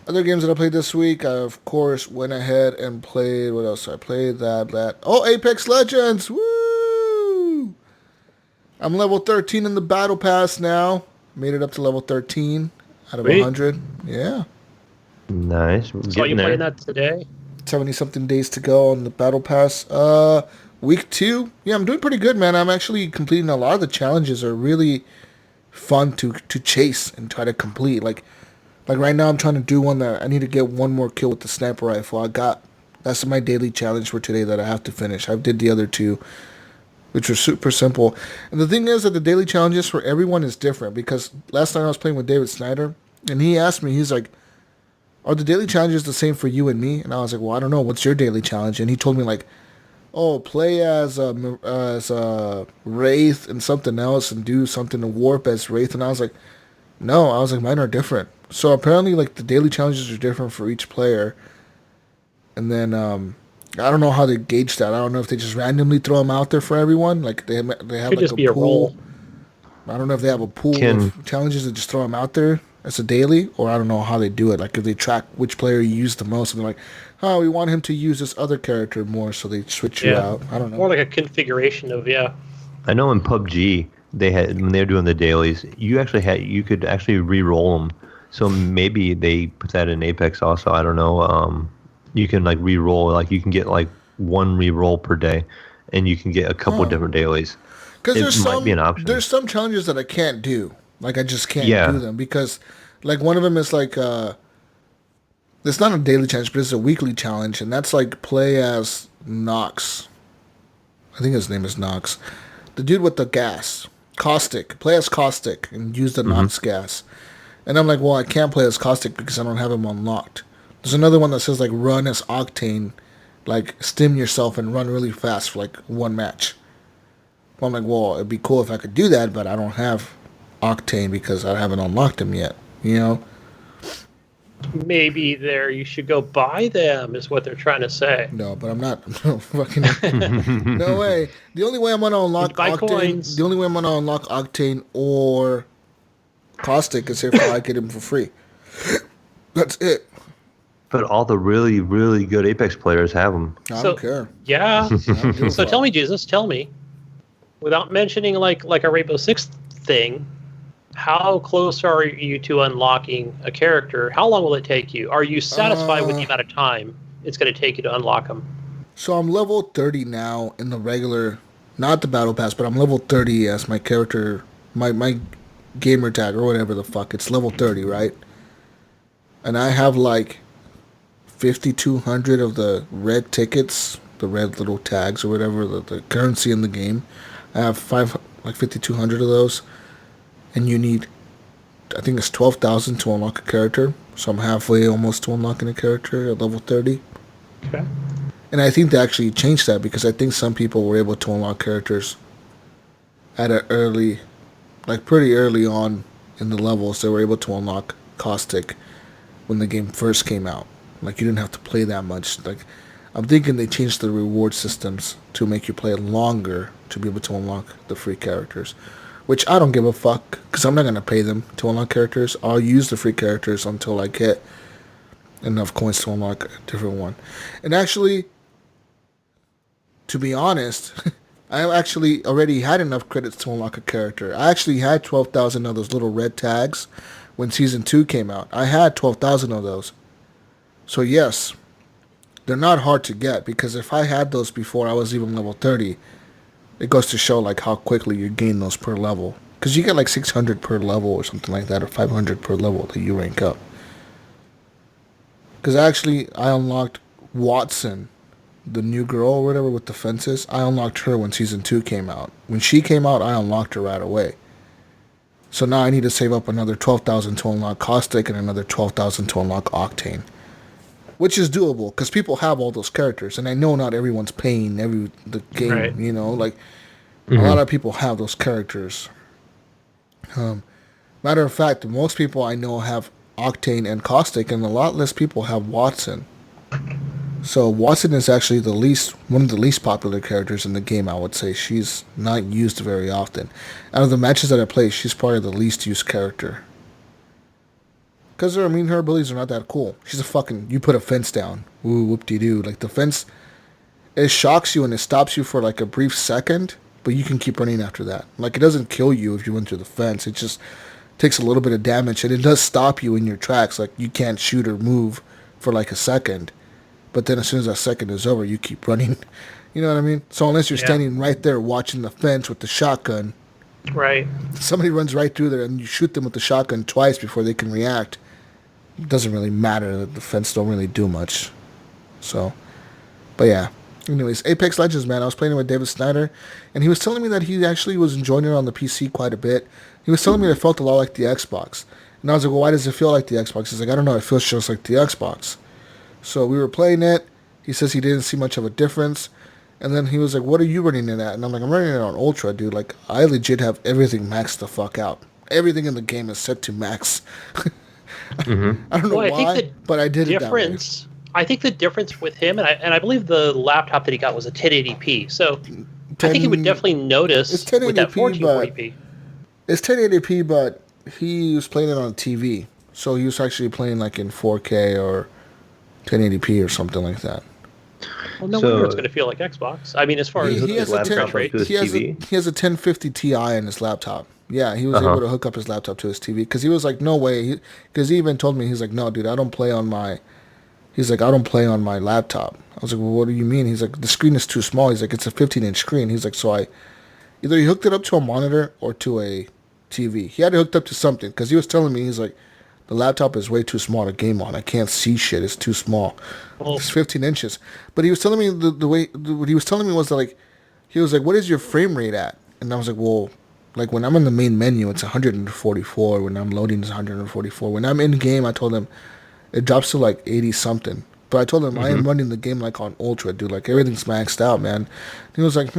other games that I played this week, I of course went ahead and played. What else? I played that. Oh, Apex Legends! Woo! I'm level 13 in the battle pass now. Made it up to level 13 out of 100. Yeah. Nice. So you playing that today? 70-something days to go on the battle pass. Week 2. Yeah, I'm doing pretty good, man. I'm actually completing a lot of the challenges are really fun to chase and try to complete. Like right now I'm trying to do one that I need to get one more kill with the sniper rifle. That's my daily challenge for today that I have to finish. I did the other 2, which are super simple. And the thing is that the daily challenges for everyone is different, because last night I was playing with David Snyder, and he asked me, he's like, are the daily challenges the same for you and me? And I was like, well, I don't know. What's your daily challenge? And he told me, like, oh, play as a Wraith and something else and do something to warp as Wraith. And I was like, no. I was like, mine are different. So apparently, like, the daily challenges are different for each player. And then I don't know how they gauge that. I don't know if they just randomly throw them out there for everyone. Like, they have like just a be a pool. roll. I don't know if they have a pool of challenges that just throw them out there as a daily, or I don't know how they do it. Like, if they track which player you use the most, and they're like, oh, we want him to use this other character more, so they switch you out. I don't know. More like a configuration of, I know in PUBG, when they were doing the dailies, you could actually re-roll them. So maybe they put that in Apex also. I don't know. You can, like, re-roll. Like, you can get, like, 1 re-roll per day, and you can get a couple different dailies. Because might be an option. There's some challenges that I can't do. Like, I just can't do them because, like, one of them is like it's not a daily challenge, but it's a weekly challenge, and that's like play as Nox. I think his name is Nox. The dude with the gas, Caustic. Play as Caustic and use the Nox gas. And I'm like, well, I can't play as Caustic because I don't have him unlocked. There's another one that says like run as Octane, like stim yourself and run really fast for like 1 match. I'm like, well, it'd be cool if I could do that, but I don't have Octane because I haven't unlocked him yet, you know? maybe you should go buy them, is what they're trying to say. No, but I'm not. No, fucking no way. The only way I'm gonna unlock Octane. The only way I'm gonna unlock Octane or Caustic is if I get him for free. That's it. But all the really, really good Apex players have them. I don't care. Yeah. So tell me, Jesus, without mentioning like a Rainbow Six thing, how close are you to unlocking a character? How long will it take you? Are you satisfied with the amount of time it's going to take you to unlock them? So I'm level 30 now in the regular, not the battle pass, but I'm level 30 as my character, my gamer tag or whatever the fuck. It's level 30, right? And I have like 5,200 of the red tickets, the red little tags or whatever, the currency in the game. I have 5,200 of those. And you need, I think it's 12,000 to unlock a character. So I'm halfway almost to unlocking a character at level 30. Okay. And I think they actually changed that because I think some people were able to unlock characters at an early, like pretty early on in the levels. They were able to unlock Caustic when the game first came out. Like, you didn't have to play that much. Like, I'm thinking they changed the reward systems to make you play longer to be able to unlock the free characters. Which I don't give a fuck, because I'm not going to pay them to unlock characters. I'll use the free characters until I get enough coins to unlock a different one. And actually, to be honest, I actually already had enough credits to unlock a character. I actually had 12,000 of those little red tags when Season 2 came out. I had 12,000 of those. So yes, they're not hard to get, because if I had those before I was even level 30, it goes to show like how quickly you gain those per level. Because you get like 600 per level or something like that, or 500 per level that you rank up. Because actually, I unlocked Watson, the new girl or whatever with the fences. I unlocked her when Season 2 came out. When she came out, I unlocked her right away. So now I need to save up another 12,000 to unlock Caustic and another 12,000 to unlock Octane. Which is doable, because people have all those characters, and I know not everyone's paying the game, right. You know, like, a lot of people have those characters. Matter of fact, most people I know have Octane and Caustic, and a lot less people have Watson. So Watson is actually one of the least popular characters in the game, I would say. She's not used very often. Out of the matches that I play, she's probably the least used character. Because, I mean, her abilities are not that cool. She's you put a fence down. Ooh, whoop-de-doo. Like, the fence, it shocks you and it stops you for, like, a brief second. but you can keep running after that. Like, it doesn't kill you if you run through the fence. It just takes a little bit of damage, and it does stop you in your tracks. Like, you can't shoot or move for like a second, but then as soon as that second is over, you keep running. You know what I mean? So unless you're standing right there watching the fence with the shotgun, right? Somebody runs right through there and you shoot them with the shotgun twice before they can react. It doesn't really matter. The fence don't really do much. So, but yeah. Anyways, Apex Legends, man. I was playing it with David Snyder, and he was telling me that he actually was enjoying it on the PC quite a bit. He was telling me it felt a lot like the Xbox. And I was like, well, why does it feel like the Xbox? He's like, I don't know. It feels just like the Xbox. So we were playing it. He says he didn't see much of a difference. And then he was like, what are you running it at? And I'm like, I'm running it on Ultra, dude. Like, I legit have everything maxed the fuck out. Everything in the game is set to max. I don't know why, but I did it that way. I think the difference with him, and I believe the laptop that he got was a 1080p. So I think he would definitely notice with that 1440p. It's 1080p, but he was playing it on a TV. So he was actually playing like in 4K or 1080p or something like that. Well, no wonder it's going to feel like Xbox. I mean, as far as he has a 1050 Ti in his laptop. Yeah, he was able to hook up his laptop to his TV because he was like, no way. Because he even told me, he's like, no, dude, I don't play on my laptop. I was like, well, what do you mean? He's like, the screen is too small. He's like, it's a 15-inch screen. He's like, so either he hooked it up to a monitor or to a TV. He had it hooked up to something because he was telling me, he's like, the laptop is way too small to game on. I can't see shit. It's too small. It's 15 inches. But he was telling me what he was telling me was that, like, he was like, what is your frame rate at? And I was like, well, like, when I'm in the main menu, it's 144. When I'm loading, it's 144. When I'm in game, I told him it drops to like 80 something. But I told him I am running the game like on Ultra, dude. Like, everything's maxed out, man. And he was like,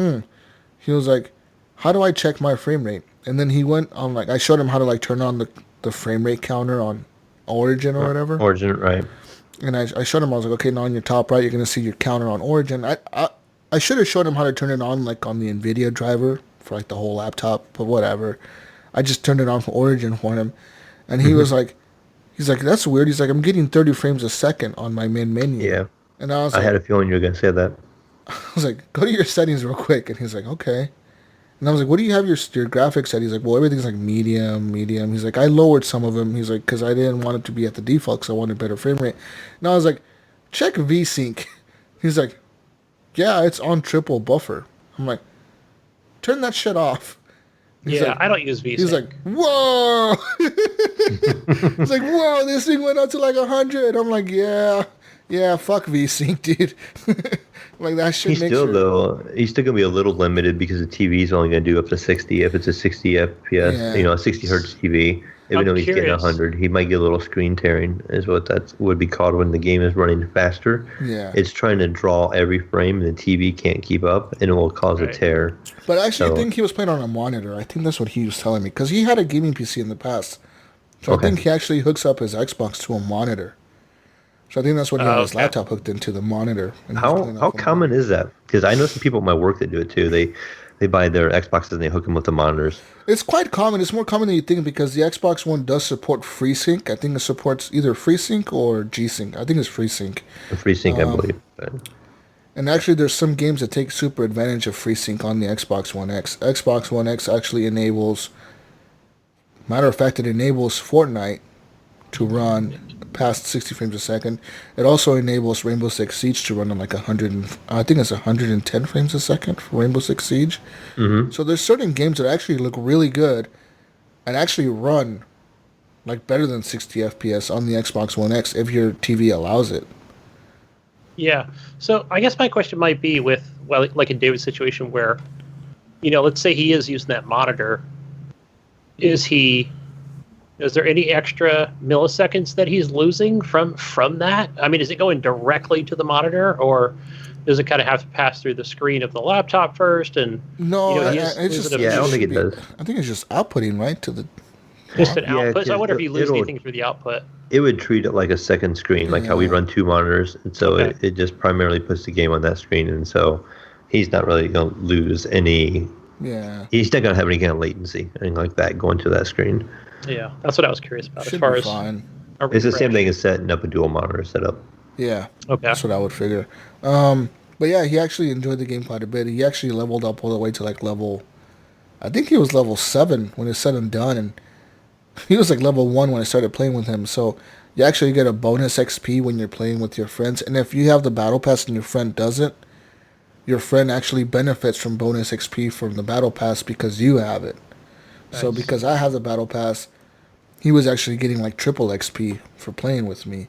He was like, how do I check my frame rate? And then he went on, like, I showed him how to, like, turn on the frame rate counter on Origin or whatever. Origin, right. And I showed him, I was like, okay, now on your top right, you're going to see your counter on Origin. I should have showed him how to turn it on, like, on the NVIDIA driver for, like, the whole laptop, but whatever. I just turned it on for Origin for him. And he was like, he's like, that's weird. He's like, I'm getting 30 frames a second on my main menu. Yeah. And I was I had a feeling you were going to say that. I was like, go to your settings real quick. And he's like, okay. And I was like, what do you have your graphics at? He's like, well, everything's like medium. He's like, I lowered some of them. He's like, because I didn't want it to be at the default because I wanted better frame rate. And I was like, check VSync. He's like, yeah, it's on triple buffer. I'm like, turn that shit off. He's like, I don't use VSync. He's like, whoa. He's like, whoa, this thing went up to like 100. I'm like, yeah, fuck VSync, dude. Like, that shit He's still going to be a little limited because the TV is only going to do up to 60 if it's a 60 FPS, a 60 hertz TV. Even though he's getting 100, he might get a little screen tearing, is what that would be called when the game is running faster. Yeah. It's trying to draw every frame, and the TV can't keep up, and it will cause a tear. But I actually think he was playing on a monitor. I think that's what he was telling me, because he had a gaming PC in the past. So I think he actually hooks up his Xbox to a monitor. So I think that's what he had his laptop hooked into, the monitor. How common is that? Because I know some people at my work that do it too. They buy their Xboxes and they hook them with the monitors. It's quite common. It's more common than you think because the Xbox One does support FreeSync. I think it supports either FreeSync or G-Sync. I think it's FreeSync. FreeSync, I believe. And actually, there's some games that take super advantage of FreeSync on the Xbox One X. Xbox One X actually enables... Matter of fact, it enables Fortnite to run past 60 frames a second. It also enables Rainbow Six Siege to run on like 110 frames a second for Rainbow Six Siege. Mm-hmm. So there's certain games that actually look really good and actually run like better than 60 FPS on the Xbox One X if your TV allows it. Yeah. So I guess my question might be with, well, like in David's situation where, let's say he is using that monitor. Is there any extra milliseconds that he's losing from that? I mean, is it going directly to the monitor, or does it kind of have to pass through the screen of the laptop first? And no, I don't think it does. I think it's just outputting right to the just an output. So I wonder if you lose anything through the output. It would treat it like a second screen, like how we run two monitors, and so it just primarily puts the game on that screen, and so he's not really going to lose any. Yeah, he's not going to have any kind of latency, anything like that, going to that screen. Yeah, that's what I was curious about. Should as far be as fine. It's the same thing as setting up a dual monitor setup. Yeah, okay, that's what I would figure. But But yeah, he actually enjoyed the game quite a bit. He actually leveled up all the way to like level. I think he was level 7 when it's said and done, and he was like level 1 when I started playing with him. So you actually get a bonus XP when you're playing with your friends. And if you have the battle pass and your friend doesn't, your friend actually benefits from bonus XP from the battle pass because you have it. Nice. So because I have the battle pass, he was actually getting like triple XP for playing with me.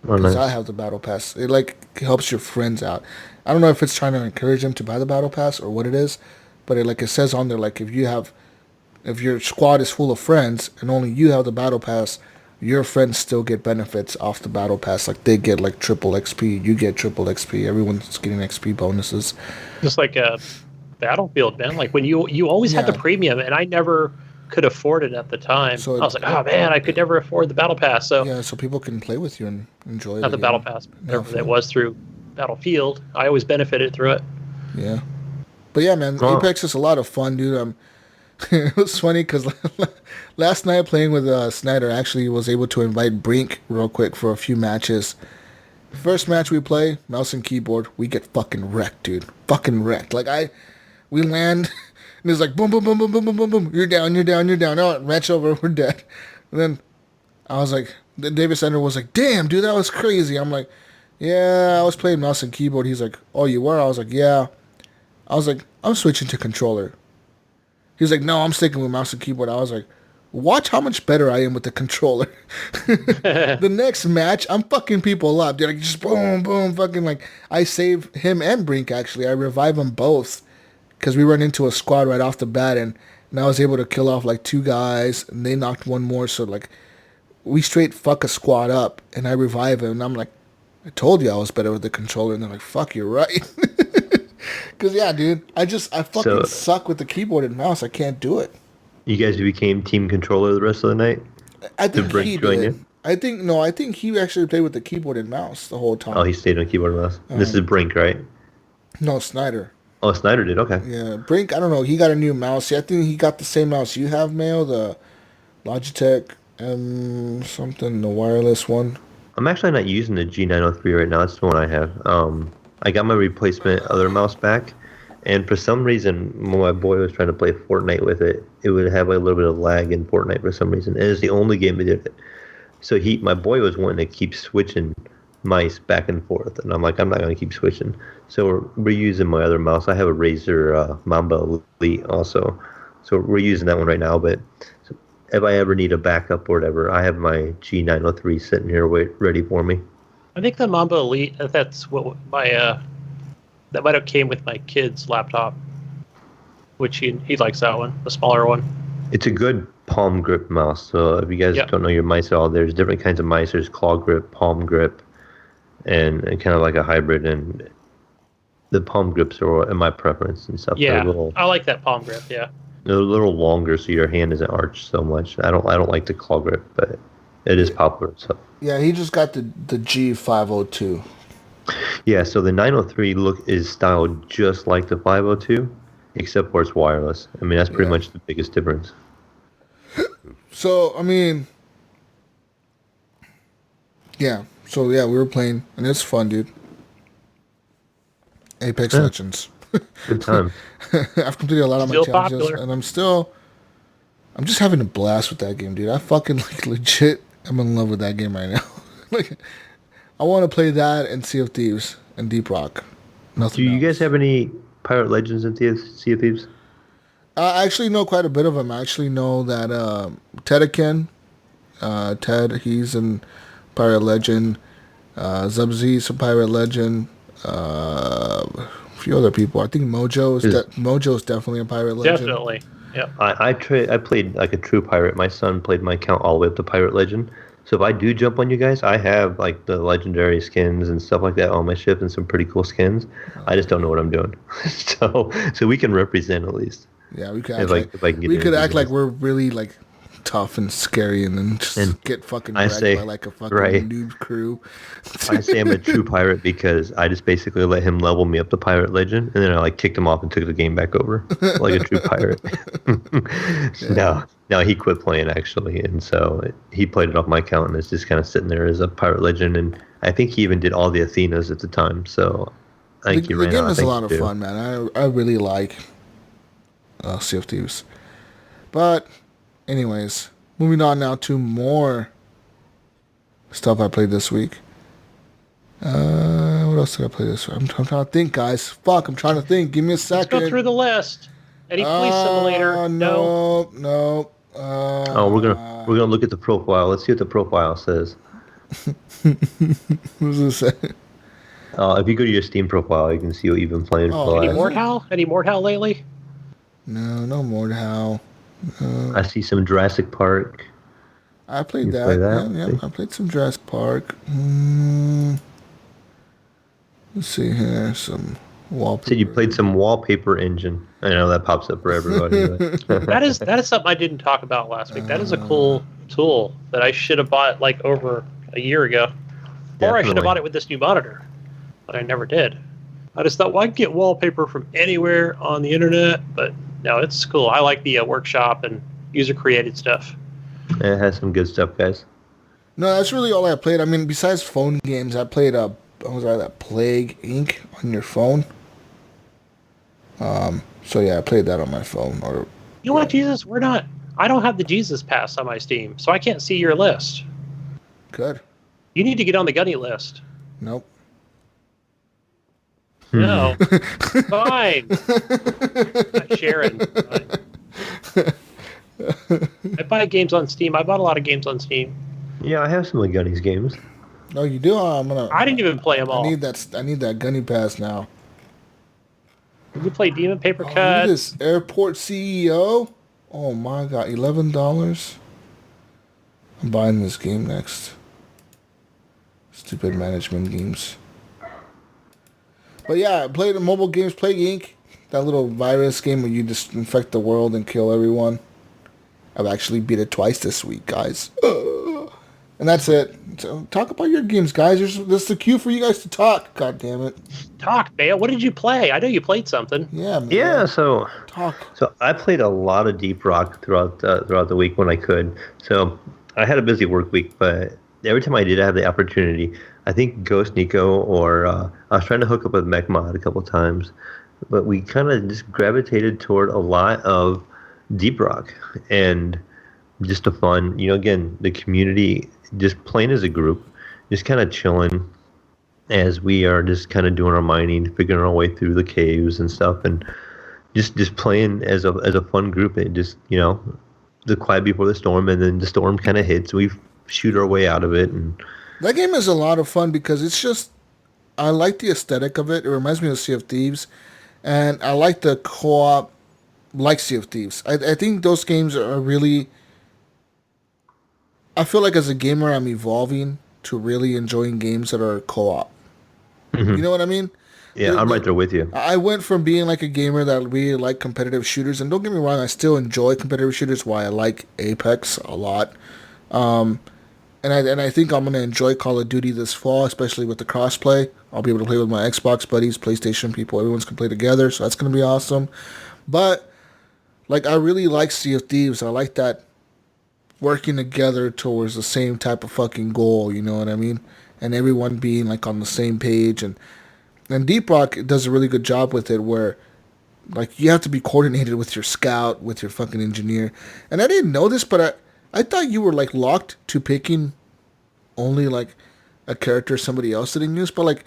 Because I have the battle pass. It like helps your friends out. I don't know if it's trying to encourage them to buy the battle pass or what it is, but it says on there, like if your squad is full of friends and only you have the battle pass, your friends still get benefits off the battle pass. Like they get like triple XP, you get triple XP. Everyone's getting XP bonuses. Just like a Battlefield, man. Like when you always had the premium, and I never could afford it at the time. So I was like, oh man, I could never afford the battle pass. So yeah, so people can play with you and enjoy it. Not the battle pass, whatever that was through Battlefield. I always benefited through it. Yeah, but yeah, man, Apex is a lot of fun, dude. It was funny because last night playing with Snyder, I actually was able to invite Brink real quick for a few matches. First match we play, mouse and keyboard, we get fucking wrecked, dude. Fucking wrecked. Like we land, and it's like boom, boom, boom, boom, boom, boom, boom, boom. You're down, you're down, you're down. Oh, match over, we're dead. And then I was like, David Snyder was like, damn, dude, that was crazy. I'm like, yeah, I was playing mouse and keyboard. He's like, oh, you were? I was like, yeah. I was like, I'm switching to controller. He was like, no, I'm sticking with mouse and keyboard. I was like, watch how much better I am with the controller. The next match, I'm fucking people up, dude. Like, just boom, boom, fucking like, I save him and Brink, actually. I revive them both because we run into a squad right off the bat, and I was able to kill off like 2 guys, and they knocked 1 more. So, like, we straight fuck a squad up, and I revive him, and I'm like, I told you I was better with the controller. And they're like, fuck, you're right. Because, yeah, dude, I fucking suck with the keyboard and mouse. I can't do it. You guys became team controller the rest of the night? I think he did. I think he actually played with the keyboard and mouse the whole time. Oh, he stayed on keyboard and mouse. This is Brink, right? No, Snyder. Oh, Snyder did? Okay. Yeah, Brink, I don't know. He got a new mouse. I think he got the same mouse you have, Mayo, the Logitech something, the wireless one. I'm actually not using the G903 right now. That's the one I have. I got my replacement other mouse back, and for some reason, when my boy was trying to play Fortnite with it, it would have a little bit of lag in Fortnite for some reason. And it's the only game that did it. So my boy was wanting to keep switching mice back and forth, and I'm like, I'm not going to keep switching. So we're using my other mouse. I have a Razer Mamba Elite also, so we're using that one right now. But if I ever need a backup or whatever, I have my G903 sitting here ready for me. I think the Mamba Elite, that's what that might have came with my kid's laptop, which he likes that one, the smaller one. It's a good palm grip mouse. So if you guys don't know your mice at all, there's different kinds of mice. There's claw grip, palm grip, and kind of like a hybrid. And the palm grips are in my preference and stuff. Yeah, I like that palm grip. Yeah, they're a little longer, so your hand isn't arched so much. I don't like the claw grip, but it is popular. So yeah, he just got the G502. Yeah, so the 903 is styled just like the 502, except for it's wireless. I mean, that's pretty much the biggest difference. So, I mean, yeah. So, yeah, we were playing, and it's fun, dude. Apex Legends. Good time. I've completed a lot of my challenges, popular. And I'm just having a blast with that game, dude. I fucking, like, legit, I'm in love with that game right now. Like, I want to play that and Sea of Thieves and Deep Rock. Nothing else. Do you guys have any Pirate Legends in Sea of Thieves? I actually know quite a bit of them. I actually know that Tedekin, Ted, he's in Pirate Legend. Zubzi's a Pirate Legend. A few other people. I think Mojo's definitely a Pirate Legend. Definitely, yeah. I played like a true pirate. My son played my account all the way up to Pirate Legend. So if I do jump on you guys, I have like the legendary skins and stuff like that on my ship and some pretty cool skins. I just don't know what I'm doing. so we can represent at least. Yeah, we could act like we're really like tough and scary, and then just get fucking wrecked by like a fucking noob crew. I say I'm a true pirate because I just basically let him level me up to Pirate Legend, and then I like kicked him off and took the game back over like a true pirate. No, he quit playing actually, and so he played it off my account, and it's just kind of sitting there as a Pirate Legend, and I think he even did all the Athenas at the time. So I think you the ran game out. is a lot of too. fun, man. I really like Sea of Thieves. But, anyways, moving on now to more stuff I played this week. What else did I play this week? I'm trying to think, guys. Fuck, I'm trying to think. Give me a second. Let's go through the list. Any police simulator? No. No. Oh, we're gonna look at the profile. Let's see what the profile says. What does it say? If you go to your Steam profile, you can see what you've been playing for the Any last. Mordhau? Any Mordhau lately? No Mordhau. I see some Jurassic Park. I played You that. play that? Yeah, I played some Jurassic Park. Let's see here. Some wallpaper. Said you played some Wallpaper Engine. I know that pops up for everybody. But That is something I didn't talk about last week. That is a cool tool that I should have bought like over a year ago. Or I should have Definitely. bought it with this new monitor. But I never did. I just thought, well, I can get wallpaper from anywhere on the internet. But no, it's cool. I like the workshop and user-created stuff. it has some good stuff, guys. No, that's really all I played. I mean, besides phone games, I played that Plague Inc. on your phone. So yeah, I played that on my phone. Or You know what, Jesus? I don't have the Jesus Pass on my Steam, so I can't see your list. good. You need to get on the Gunny list. Nope. No. Fine. Not sharing. Fine. I buy games on Steam. I bought a lot of games on Steam. Yeah, I have some of Gunny's games. No, you do. I didn't even play them all. I need that Gunny Pass now. Did you play Demon Paper Look Cut? at this airport CEO. Oh my god, $11. I'm buying this game next. Stupid management games. But yeah, I played the mobile games, Plague Inc. That little virus game where you just infect the world and kill everyone. I've actually beat it twice this week, guys. And that's it. So talk about your games, guys. There's the cue for you guys to talk. God damn it. Talk, Mayo. What did you play? I know you played something. Yeah, man. Yeah, so Talk. I played a lot of Deep Rock throughout the week when I could. So I had a busy work week, but every time I did have the opportunity, I think Ghost Nico or I was trying to hook up with MechMod a couple times, but we kind of just gravitated toward a lot of Deep Rock and just the fun, again, the community, just playing as a group, just kind of chilling as we are just kind of doing our mining, figuring our way through the caves and stuff, and just playing as a fun group. And just the quiet before the storm, and then the storm kind of hits. We shoot our way out of it, and That game is a lot of fun because it's just, I like the aesthetic of it. It reminds me of Sea of Thieves. And I like the co-op like Sea of Thieves. I think those games are really, I feel like as a gamer I'm evolving to really enjoying games that are co-op. You know what I mean? yeah, I'm right there with you. I went from being like a gamer that really liked competitive shooters, and don't get me wrong, I still enjoy competitive shooters. Why I like Apex a lot. And I think I'm going to enjoy Call of Duty this fall, especially with the crossplay. I'll be able to play with my Xbox buddies, PlayStation people. Everyone's going to play together, so that's going to be awesome. But, like, I really like Sea of Thieves. I like that working together towards the same type of fucking goal, you know what I mean? And everyone being, like, on the same page. And Deep Rock does a really good job with it where, like, you have to be coordinated with your scout, with your fucking engineer. And I didn't know this, but I thought you were, like, locked to picking only, like, a character somebody else didn't use. But, like,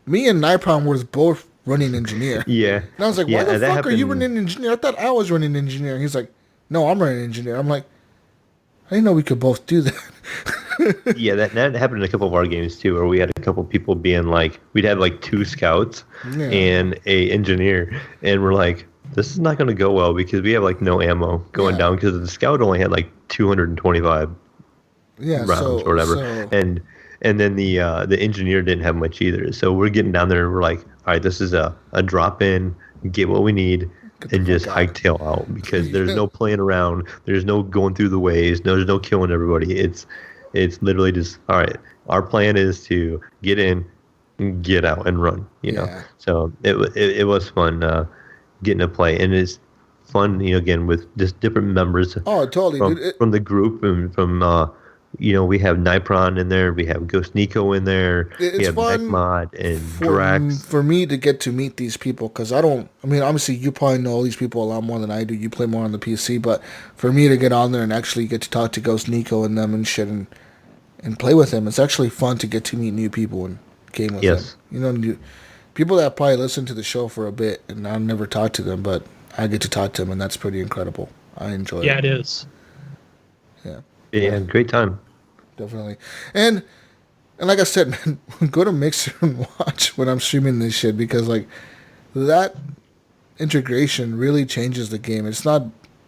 me and Nipron were both running engineer. Yeah. And I was like, why Yeah, the that fuck are you happened- running engineer? I thought I was running engineer. He's like, no, I'm running engineer. I'm like, I didn't know we could both do that. Yeah, that happened in a couple of our games too, where we had a couple people being like, we'd have like 2 scouts Yeah. and a engineer, and we're like, this is not going to go well because we have like no ammo going Yeah. down because the scout only had like 225 Yeah, rounds so, or whatever, so- and then the engineer didn't have much either. So we're getting down there and we're like, all right, this is a drop in, get what we need, and just hightail out because there's no playing around. There's no going through the ways. There's no killing everybody. It's literally just, all right, our plan is to get in, get out, and run, you know. Yeah. So it was fun getting to play, and it's fun, again, with just different members Oh, totally, from, dude. from the group and from We have Nipron in there, we have Ghost Nico in there, we It's have fun Necmod and Drax. for me to get to meet these people because I mean, obviously you probably know all these people a lot more than I do. You play more on the PC, but for me to get on there and actually get to talk to Ghost Nico and them and shit and play with them, it's actually fun to get to meet new people and game with them. New people that probably listen to the show for a bit and I'll never talk to them, but I get to talk to them and that's pretty incredible. I enjoy it. Yeah, it is. Yeah, great time. Definitely. And like I said, man, go to Mixer and watch when I'm streaming this shit because like that integration really changes the game. It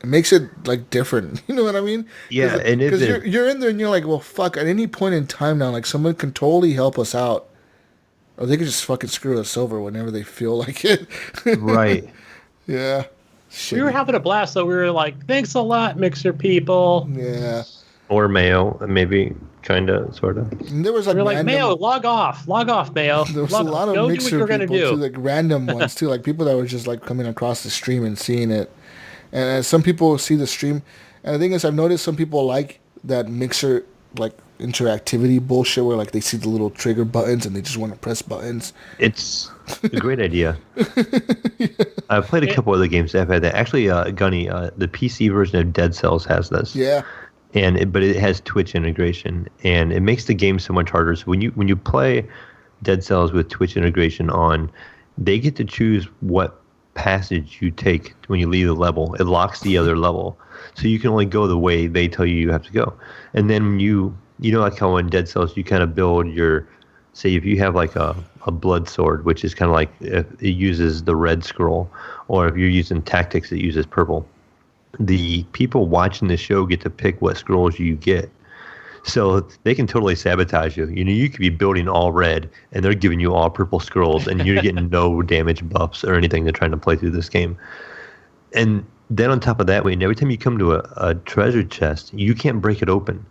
makes it like different. You know what I mean? Yeah, and because you're in there and you're like, well, fuck. At any point in time now, like someone can totally help us out, or they can just fucking screw us over whenever they feel like it. Right. Yeah. Shit. We were having a blast, though. We were like, thanks a lot, Mixer people. Yeah. Or Mayo, maybe, kind of, sort of. And there was like, we were like, Mayo, log off, Mayo. There was a lot of Mixer people too, like random ones too, like people that were just like coming across the stream and seeing it. And as some people see the stream, and the thing is, I've noticed some people like that Mixer like interactivity bullshit where like they see the little trigger buttons and they just want to press buttons. It's a great idea. I've played a couple other games that have had that. Actually, Gunny, the PC version of Dead Cells has this. Yeah. But it has Twitch integration, and it makes the game so much harder. So when you play Dead Cells with Twitch integration on, they get to choose what passage you take when you leave the level. It locks the other level, so you can only go the way they tell you have to go. And then when you like how in Dead Cells you kind of build your, say if you have like a blood sword, which is kind of like if it uses the red scroll, or if you're using tactics, it uses purple. The people watching the show get to pick what scrolls you get. So they can totally sabotage you. You could be building all red, and they're giving you all purple scrolls, and you're getting no damage buffs or anything. They're trying to play through this game. And then on top of that, every time you come to a treasure chest, you can't break it open.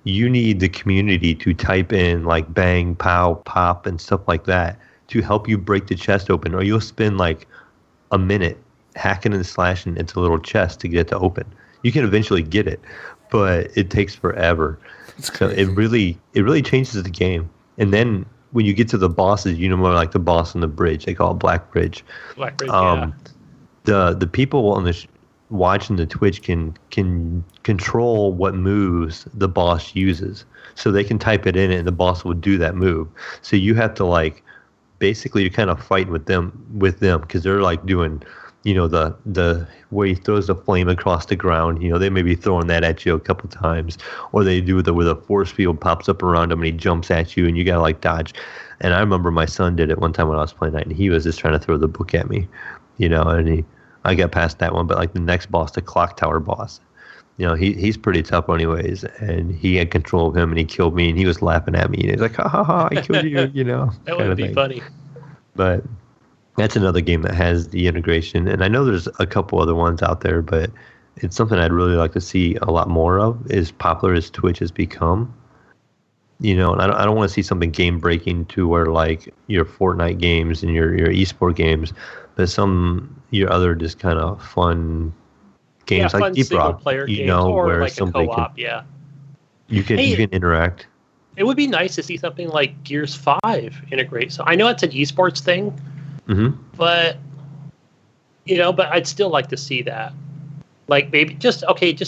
You need the community to type in like bang, pow, pop, and stuff like that to help you break the chest open, or you'll spend like a minute hacking and slashing into a little chest to get it to open. You can eventually get it, but it takes forever. So it really changes the game. And then when you get to the bosses, more like the boss on the bridge. They call it Black Bridge. Black Bridge, yeah. The people on the watching the Twitch can control what moves the boss uses. So they can type it in and the boss will do that move. So you have to like, basically you're kind of fighting with them because they're like doing, the where he throws the flame across the ground, they may be throwing that at you a couple times, or they do it where the force field pops up around him and he jumps at you and you gotta like dodge. And I remember my son did it one time when I was playing that, and he was just trying to throw the book at me, and I got past that one, but like the next boss, the clock tower boss, he's pretty tough anyways, and he had control of him and he killed me and he was laughing at me and he's like, ha ha ha, I killed you, That would be funny. But that's another game that has the integration, and I know there's a couple other ones out there, but it's something I'd really like to see a lot more of, as popular as Twitch has become. And I don't want to see something game breaking to where like your Fortnite games and your esport games, but your other just kind of fun games like Deep Rock, player games, or where like a co-op, you can interact. It would be nice to see something like Gears 5 integrate. So I know it's an esports thing. Mm-hmm. But I'd still like to see that. Like maybe just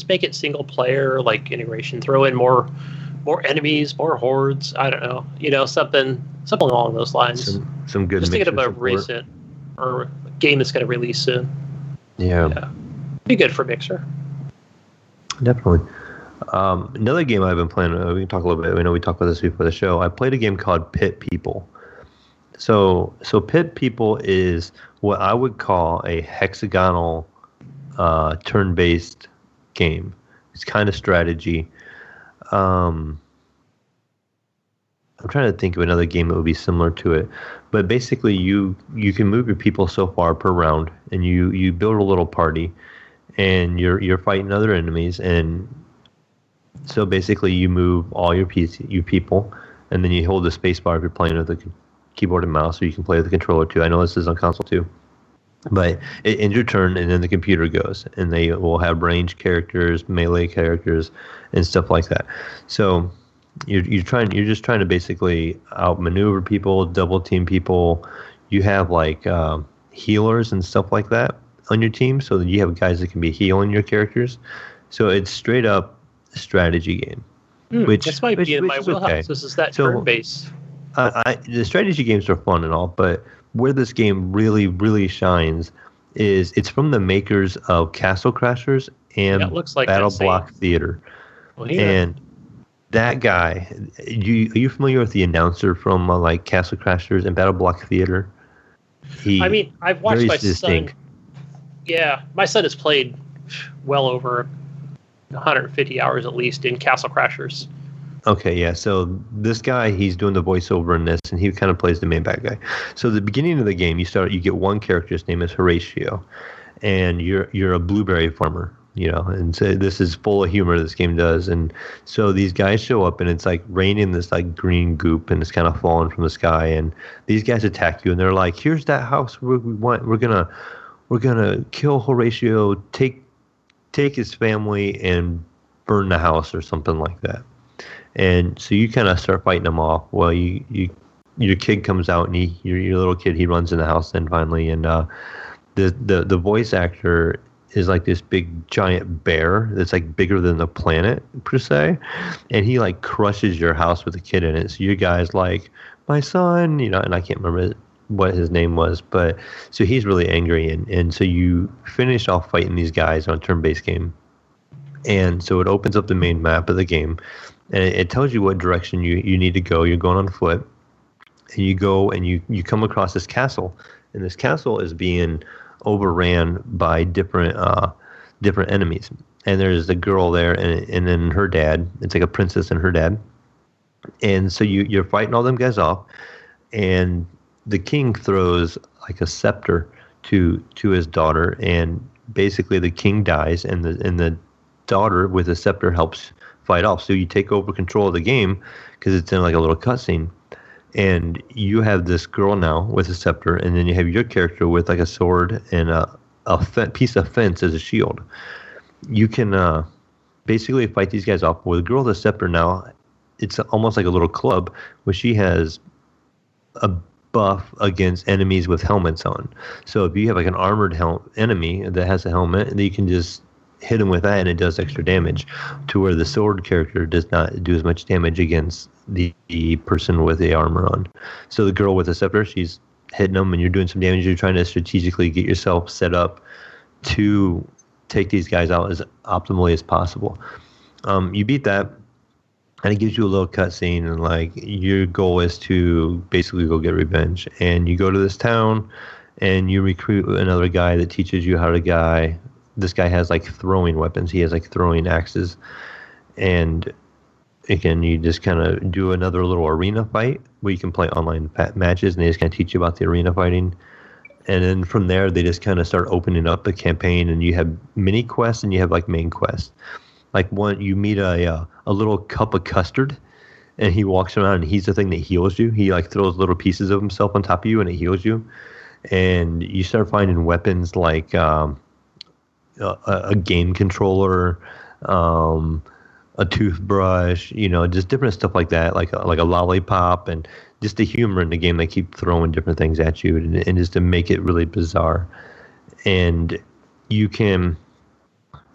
make it single player, like integration. Throw in more enemies, more hordes. I don't know. Something along those lines. Some good. Just thinking about recent or a game that's going to release soon. Yeah. Be good for Mixer. Definitely. Another game I've been playing. We can talk a little bit. I know we talked about this before the show. I played a game called Pit People. So Pit People is what I would call a hexagonal turn-based game. It's kind of strategy. I'm trying to think of another game that would be similar to it. But basically you can move your people so far per round, and you build a little party, and you're fighting other enemies. And so basically you move all your people, and then you hold the space bar if you're playing with the keyboard and mouse, so you can play with the controller too. I know this is on console too. But it ends your turn, and then the computer goes, and they will have range characters, melee characters, and stuff like that. So you're just trying to basically outmaneuver people, double team people. You have like healers and stuff like that on your team, so that you have guys that can be healing your characters. So it's straight up strategy game. This might be in my wheelhouse. Okay. This is that turn base. The strategy games are fun and all, but where this game really, really shines is it's from the makers of Castle Crashers and Battle Block Theater. Well, yeah. And that guy, are you familiar with the announcer from like Castle Crashers and Battle Block Theater? I've watched my son. Yeah, my son has played well over 150 hours at least in Castle Crashers. Okay, yeah. So this guy, he's doing the voiceover in this, and he kind of plays the main bad guy. So the beginning of the game, you get one character. His name is Horatio, and you're a blueberry farmer, And so this is full of humor. This game does, and so these guys show up, and it's like raining this like green goop, and it's kind of falling from the sky, and these guys attack you, and they're like, "Here's that house we want. We're gonna kill Horatio, take his family, and burn the house or something like that." And so you kind of start fighting them off. Well, your kid comes out, and your little kid, he runs in the house then finally, and the voice actor is like this big giant bear that's like bigger than the planet per se, and he like crushes your house with a kid in it. So your guy's like, "My son," and I can't remember what his name was, but so he's really angry, and so you finish off fighting these guys on a turn-based game, and so it opens up the main map of the game. And it tells you what direction you need to go. You're going on foot, and you go and you come across this castle, and this castle is being overran by different enemies. And there's a girl there, and then her dad. It's like a princess and her dad. And so you're fighting all them guys off, and the king throws like a scepter to his daughter, and basically the king dies, and the daughter with the scepter helps fight off. So you take over control of the game because it's in like a little cutscene, and you have this girl now with a scepter, and then you have your character with like a sword and a piece of fence as a shield. You can basically fight these guys off. With the girl with the scepter now, it's almost like a little club where she has a buff against enemies with helmets on. So if you have like an armored enemy that has a helmet, then you can just hit him with that, and it does extra damage, to where the sword character does not do as much damage against the person with the armor on. So the girl with the scepter, she's hitting them, and you're doing some damage. You're trying to strategically get yourself set up to take these guys out as optimally as possible. You beat that, and it gives you a little cutscene, and like your goal is to basically go get revenge. And you go to this town, and you recruit another guy that teaches you how to guy. This guy has like throwing weapons. He has like throwing axes. And again, you just kind of do another little arena fight where you can play online matches, and they just kind of teach you about the arena fighting. And then from there, they just kind of start opening up the campaign, and you have mini quests and you have like main quests. Like one, you meet a little cup of custard, and he walks around, and he's the thing that heals you. He like throws little pieces of himself on top of you, and it heals you. And you start finding weapons like a game controller, a toothbrush, just different stuff like that, like a lollipop, and just the humor in the game. They keep throwing different things at you, and just to make it really bizarre. And you can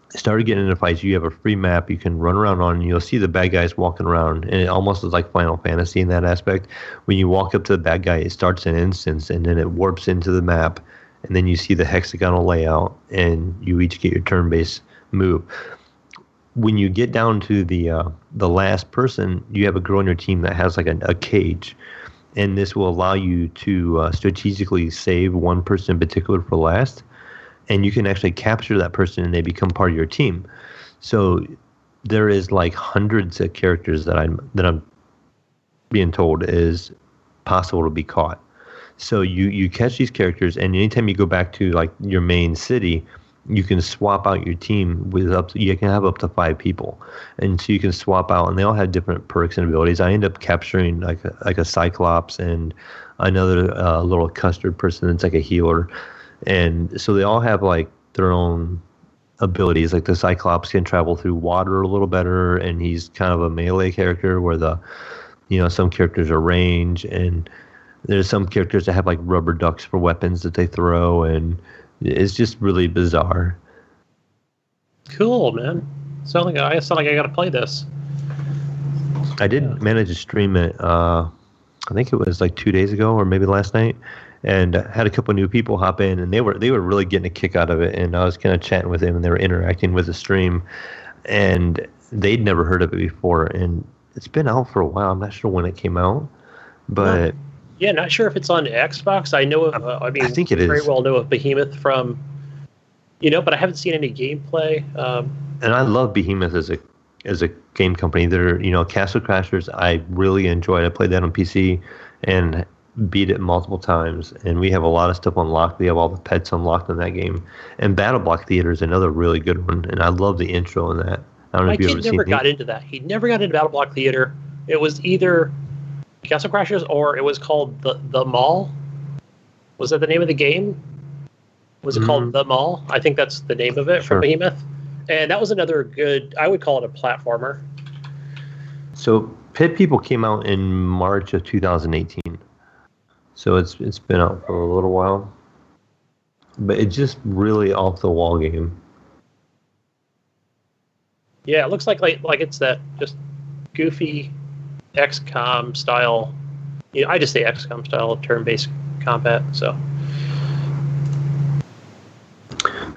start getting into fights. You have a free map you can run around on, and you'll see the bad guys walking around, and it almost is like Final Fantasy in that aspect. When you walk up to the bad guy, it starts an instance, and then it warps into the map, and then you see the hexagonal layout, and you each get your turn-based move. When you get down to the last person, you have a girl on your team that has like a cage, and this will allow you to strategically save one person in particular for last, and you can actually capture that person, and they become part of your team. So there is like hundreds of characters that I'm being told is possible to be caught. So you catch these characters, and anytime you go back to like your main city, you can swap out your team with you can have up to 5 people, and so you can swap out, and they all have different perks and abilities. I end up capturing like a Cyclops and another little custard person that's like a healer, And so they all have like their own abilities. Like the Cyclops can travel through water a little better, and he's kind of a melee character where some characters are range, and there's some characters that have like rubber ducks for weapons that they throw, and it's just really bizarre. Cool, man. Sound like I got to play this. I did manage to stream it. I think it was like 2 days ago, or maybe last night, and had a couple new people hop in, and they were really getting a kick out of it. And I was kind of chatting with them, and they were interacting with the stream, and they'd never heard of it before. And it's been out for a while. I'm not sure when it came out, but yeah, not sure if it's on Xbox. I know of. I think it is. Very well know of Behemoth from, but I haven't seen any gameplay. And I love Behemoth as a game company. They're, Castle Crashers, I really enjoyed. I played that on PC and beat it multiple times. And we have a lot of stuff unlocked. We have all the pets unlocked in that game. And Battle Block Theater is another really good one. And I love the intro in that. I don't know if you've ever seen it. My kid never got into that. He never got into Battle Block Theater. It was either Castle Crashers or it was called The Mall. Was that the name of the game? Was it called The Mall? I think that's the name of it from Behemoth. And that was another good, I would call it a platformer. So Pit People came out in March of 2018. So it's been out for a little while. But it's just really off the wall game. Yeah, it looks like it's that just goofy XCOM style. I just say XCOM style turn-based combat, so.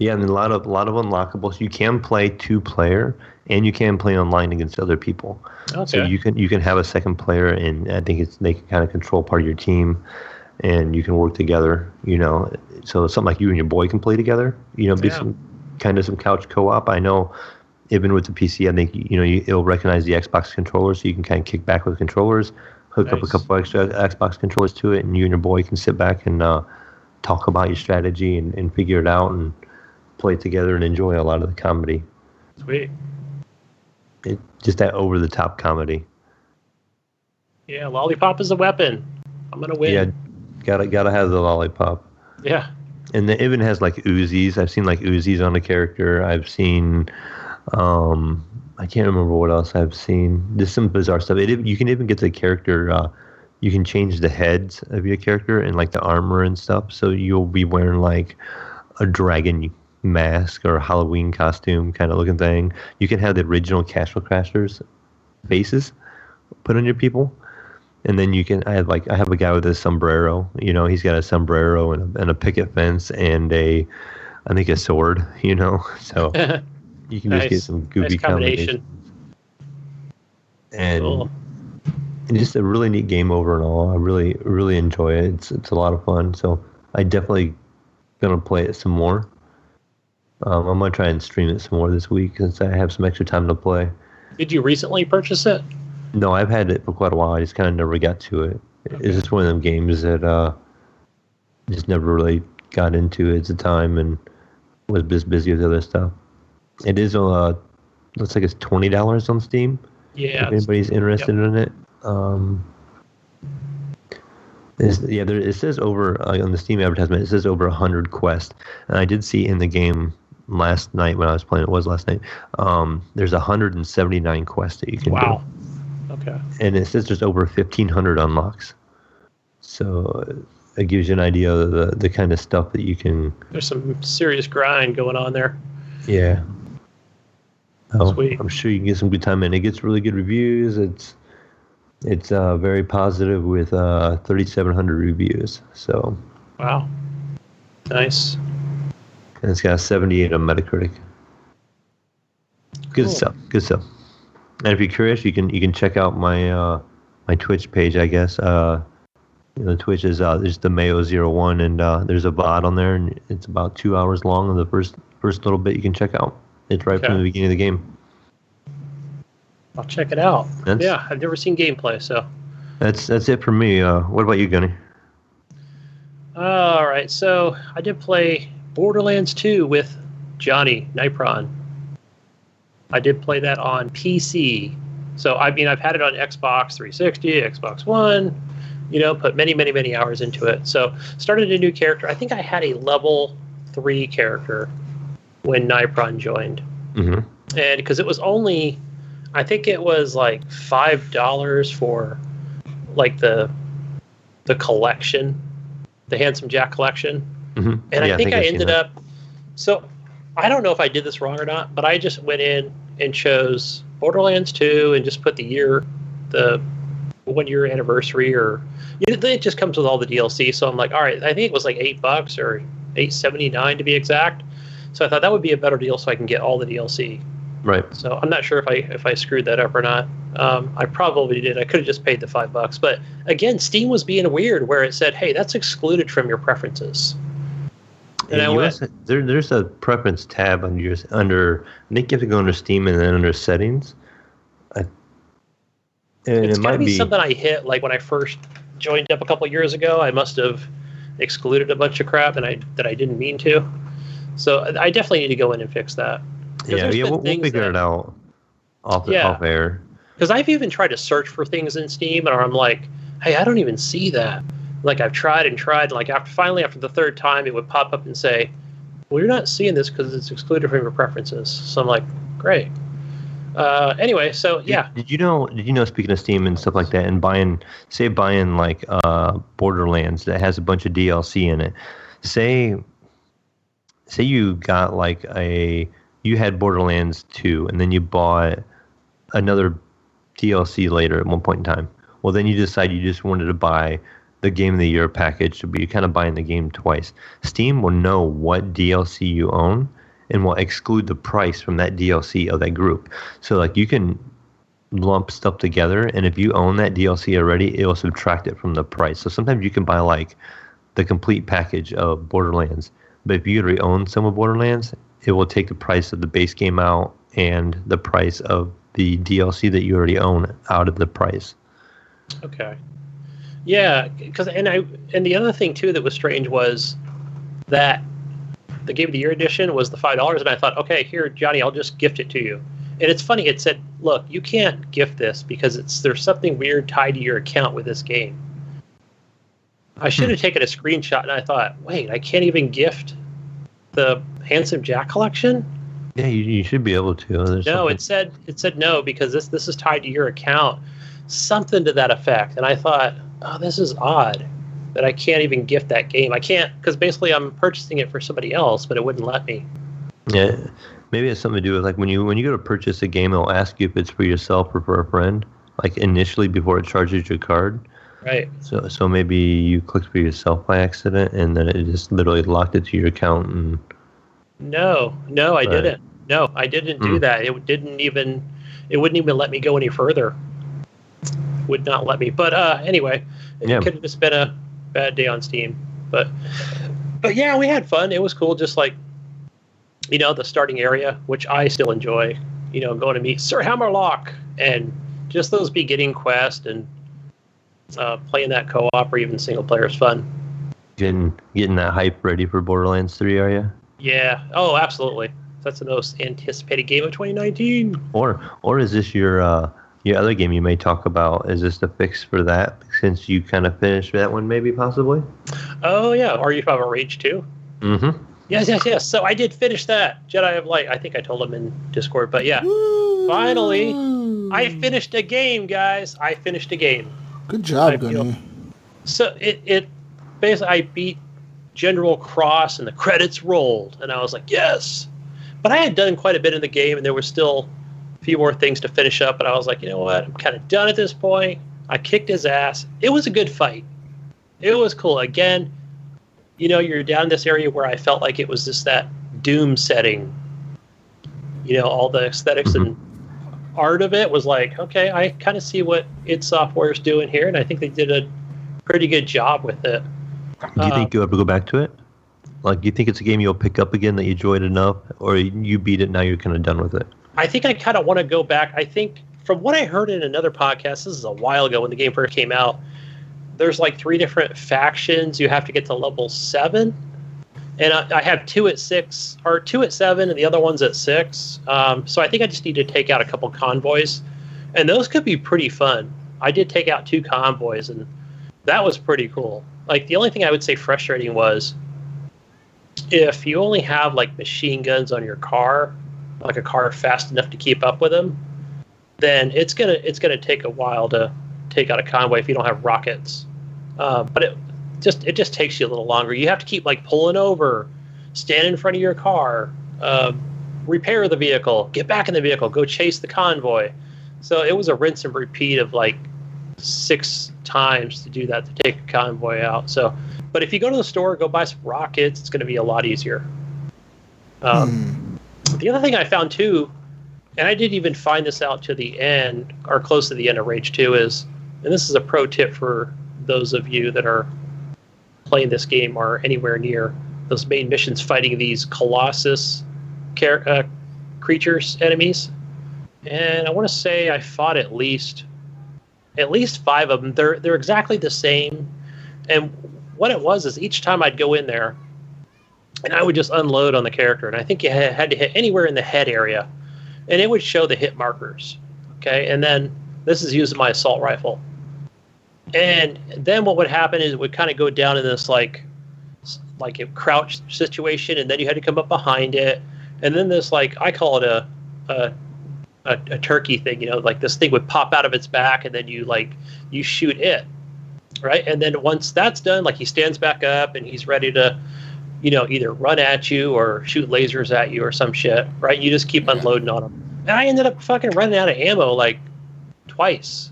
Yeah, and a lot of unlockables. You can play 2-player, and you can play online against other people. Okay. So you can have a second player, and I think they can kind of control part of your team, and you can work together. So something like you and your boy can play together. Be some couch co-op. I know, even with the PC, I think it'll recognize the Xbox controller, so you can kind of kick back with controllers, hook up a couple extra Xbox controllers to it, and you and your boy can sit back and talk about your strategy and figure it out and play together and enjoy a lot of the comedy. Sweet. Just that over-the-top comedy. Yeah, lollipop is a weapon. I'm gonna win. Yeah, gotta have the lollipop. Yeah. And it even has like Uzis. I've seen like Uzis on a character. I've seen, I can't remember what else I've seen. There's some bizarre stuff. You can even get the character. You can change the heads of your character and like the armor and stuff. So you'll be wearing like a dragon mask or a Halloween costume kind of looking thing. You can have the original Castle Crashers faces put on your people, and then you can. I have a guy with a sombrero. He's got a sombrero and a picket fence and I think a sword. So you can just get some goofy combinations. And cool. And just a really neat game overall. I really, really enjoy it. It's a lot of fun. So I definitely gonna play it some more. I'm gonna try and stream it some more this week since I have some extra time to play. Did you recently purchase it? No, I've had it for quite a while. I just kind of never got to it. Okay. It's just one of them games that just never really got into it at the time and was just busy with other stuff. It is looks like it's $20 on Steam. Yeah. If anybody's interested in it. It says over on the Steam advertisement. It says over 100 quests, and I did see in the game last night when I was playing. It was last night. There's 179 quests that you can do. Wow. Okay. And it says there's over 1,500 unlocks. So it gives you an idea of the kind of stuff that you can. There's some serious grind going on there. Yeah. Oh, sweet. I'm sure you can get some good time in. It gets really good reviews. It's very positive with 3,700 reviews. So. Wow. Nice. And it's got a 78 on Metacritic. Good stuff. Good stuff. And if you're curious, you can check out my my Twitch page. I guess Twitch is there's the Mayo 01, and there's a VOD on there, and it's about 2 hours long. And the first little bit you can check out. It's right from the beginning of the game. I'll check it out. Yeah, I've never seen gameplay, so. That's it for me. What about you, Gunny? All right, so I did play Borderlands 2 with Johnny Nipron. I did play that on PC. So, I've had it on Xbox 360, Xbox One, Put many, many, many hours into it. So started a new character. I think I had a level 3 character when Nipron joined. Mm-hmm. And because it was only, I think it was like $5 for like the collection, the Handsome Jack collection. Mm-hmm. And I think I ended up, so I don't know if I did this wrong or not, but I just went in and chose Borderlands 2 and just put the 1 year anniversary, or it just comes with all the DLC. So I'm like, all right, I think it was like $8 or $8.79 to be exact. So I thought that would be a better deal, so I can get all the DLC. Right. So I'm not sure if I screwed that up or not. I probably did. I could have just paid the $5. But again, Steam was being weird, where it said, "Hey, that's excluded from your preferences." And I went, there's a preference tab under. I think you have to go under Steam and then under Settings. It's got to be something I hit like when I first joined up a couple of years ago. I must have excluded a bunch of crap that I didn't mean to. So I definitely need to go in and fix that. Yeah, we'll figure it out off air. Because I've even tried to search for things in Steam, and I'm like, hey, I don't even see that. Like, I've tried and tried. Like, after the third time, it would pop up and say, well, you're not seeing this because it's excluded from your preferences. So I'm like, great. Anyway, so yeah. Did you know? Speaking of Steam and stuff like that, and buying like Borderlands that has a bunch of DLC in it. Say you got like you had Borderlands 2, and then you bought another DLC later at one point in time. Well, then you decide you just wanted to buy the Game of the Year package, but you're kind of buying the game twice. Steam will know what DLC you own and will exclude the price from that DLC of that group. So like you can lump stuff together, and if you own that DLC already, it will subtract it from the price. So sometimes you can buy like the complete package of Borderlands, but if you already own some of Borderlands, it will take the price of the base game out and the price of the DLC that you already own out of the price. Okay. Yeah, and the other thing too that was strange was that the Game of the Year edition was the $5, and I thought, okay, here, Johnny, I'll just gift it to you. And it's funny, it said, look, you can't gift this because there's something weird tied to your account with this game. I should have taken a screenshot, and I thought, wait, I can't even gift the Handsome Jack collection? Yeah, you should be able to. It said no because this is tied to your account, something to that effect. And I thought, oh, this is odd that I can't even gift that game. I can't because basically I'm purchasing it for somebody else, but it wouldn't let me. Yeah, maybe it's something to do with like when you go to purchase a game, it'll ask you if it's for yourself or for a friend, like initially before it charges your card. Right. So maybe you clicked for yourself by accident, and then it just literally locked it to your account. And No, I didn't. No, I didn't do that. It wouldn't even let me go any further. Would not let me. But anyway, it could have just been a bad day on Steam. But yeah, we had fun. It was cool. Just like, the starting area, which I still enjoy, going to meet Sir Hammerlock and just those beginning quests and playing that co-op or even single player is fun. Getting that hype ready for Borderlands 3, are you? Yeah. Oh, absolutely. That's the most anticipated game of 2019. Or is this your other game you may talk about? Is this the fix for that since you kind of finished that one, maybe possibly? Oh yeah. Are you talking about Rage 2? Mm-hmm. Yes. So I did finish that Jedi of Light. I think I told him in Discord, but yeah, finally, I finished a game, guys. I finished a game. Good job, Gunny. So it basically I beat General Cross and the credits rolled, and I was like, yes. But I had done quite a bit in the game, and there were still a few more things to finish up. And I was like, you know what? I'm kind of done at this point. I kicked his ass. It was a good fight. It was cool. Again, you're down in this area where I felt like it was just that Doom setting. All the aesthetics and art of it was like, okay, I kind of see what id Software is doing here, and I think they did a pretty good job with it. Do you think you'll ever go back to it? Like, do you think it's a game you'll pick up again that you enjoyed enough, or you beat it, now you're kind of done with it? I think I kind of want to go back. I think from what I heard in another podcast, this is a while ago when the game first came out, there's like 3 different factions. You have to get to level 7. And I have 2 at 6, or 2 at 7, and the other one's at 6. So I think I just need to take out a couple convoys. And those could be pretty fun. I did take out 2 convoys, and That was pretty cool. Like, the only thing I would say frustrating was if you only have like machine guns on your car, like a car fast enough to keep up with them, then it's gonna take a while to take out a convoy if you don't have rockets. But it just takes you a little longer. You have to keep like pulling over, stand in front of your car, repair the vehicle, get back in the vehicle, go chase the convoy. So it was a rinse and repeat of like 6 times to do that, to take a convoy out. So, but if you go to the store, go buy some rockets, it's going to be a lot easier. The other thing I found too, and I didn't even find this out to the end, or close to the end of Rage 2, is, and this is a pro tip for those of you that are playing this game or anywhere near those main missions fighting these Colossus creatures, enemies. And I want to say I fought at least 5 of them. They're exactly the same. And what it was is each time I'd go in there, and I would just unload on the character. And I think you had to hit anywhere in the head area, and it would show the hit markers. Okay, and then this is using my assault rifle. And then what would happen is it would kind of go down in this like a crouch situation, and then you had to come up behind it, and then this, like, I call it a turkey thing, you know, like this thing would pop out of its back, and then you shoot it, right? And then once that's done, like, he stands back up and he's ready to, you know, either run at you or shoot lasers at you or some shit, right? You just keep unloading on him. And I ended up fucking running out of ammo like twice.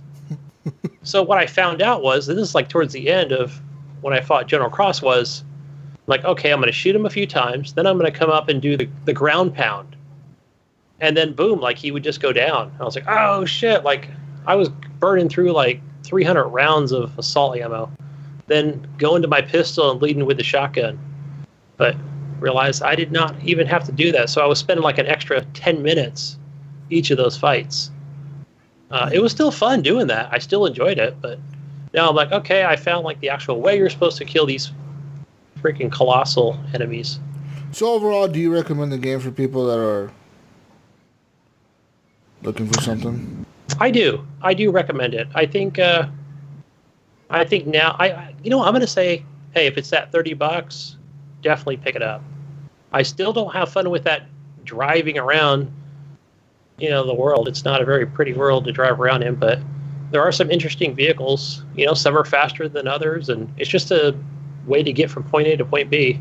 So what I found out was, and this is like towards the end of when I fought General Cross, was like, okay, I'm going to shoot him a few times, then I'm going to come up and do the ground pound. And then boom, like, he would just go down. I was like, oh shit, like, I was burning through like 300 rounds of assault ammo, then going to my pistol and leading with the shotgun. But realized I did not even have to do that. So I was spending like an extra 10 minutes each of those fights. It was still fun doing that. I still enjoyed it, but now I'm like, okay, I found like the actual way you're supposed to kill these freaking colossal enemies. So overall, do you recommend the game for people that are looking for something? I do recommend it. I think now I'm going to say, hey, if it's that $30, definitely pick it up. I still don't have fun with that driving around, you know, the world. It's not a very pretty world to drive around in, but there are some interesting vehicles. You know, some are faster than others, and it's just a way to get from point A to point B.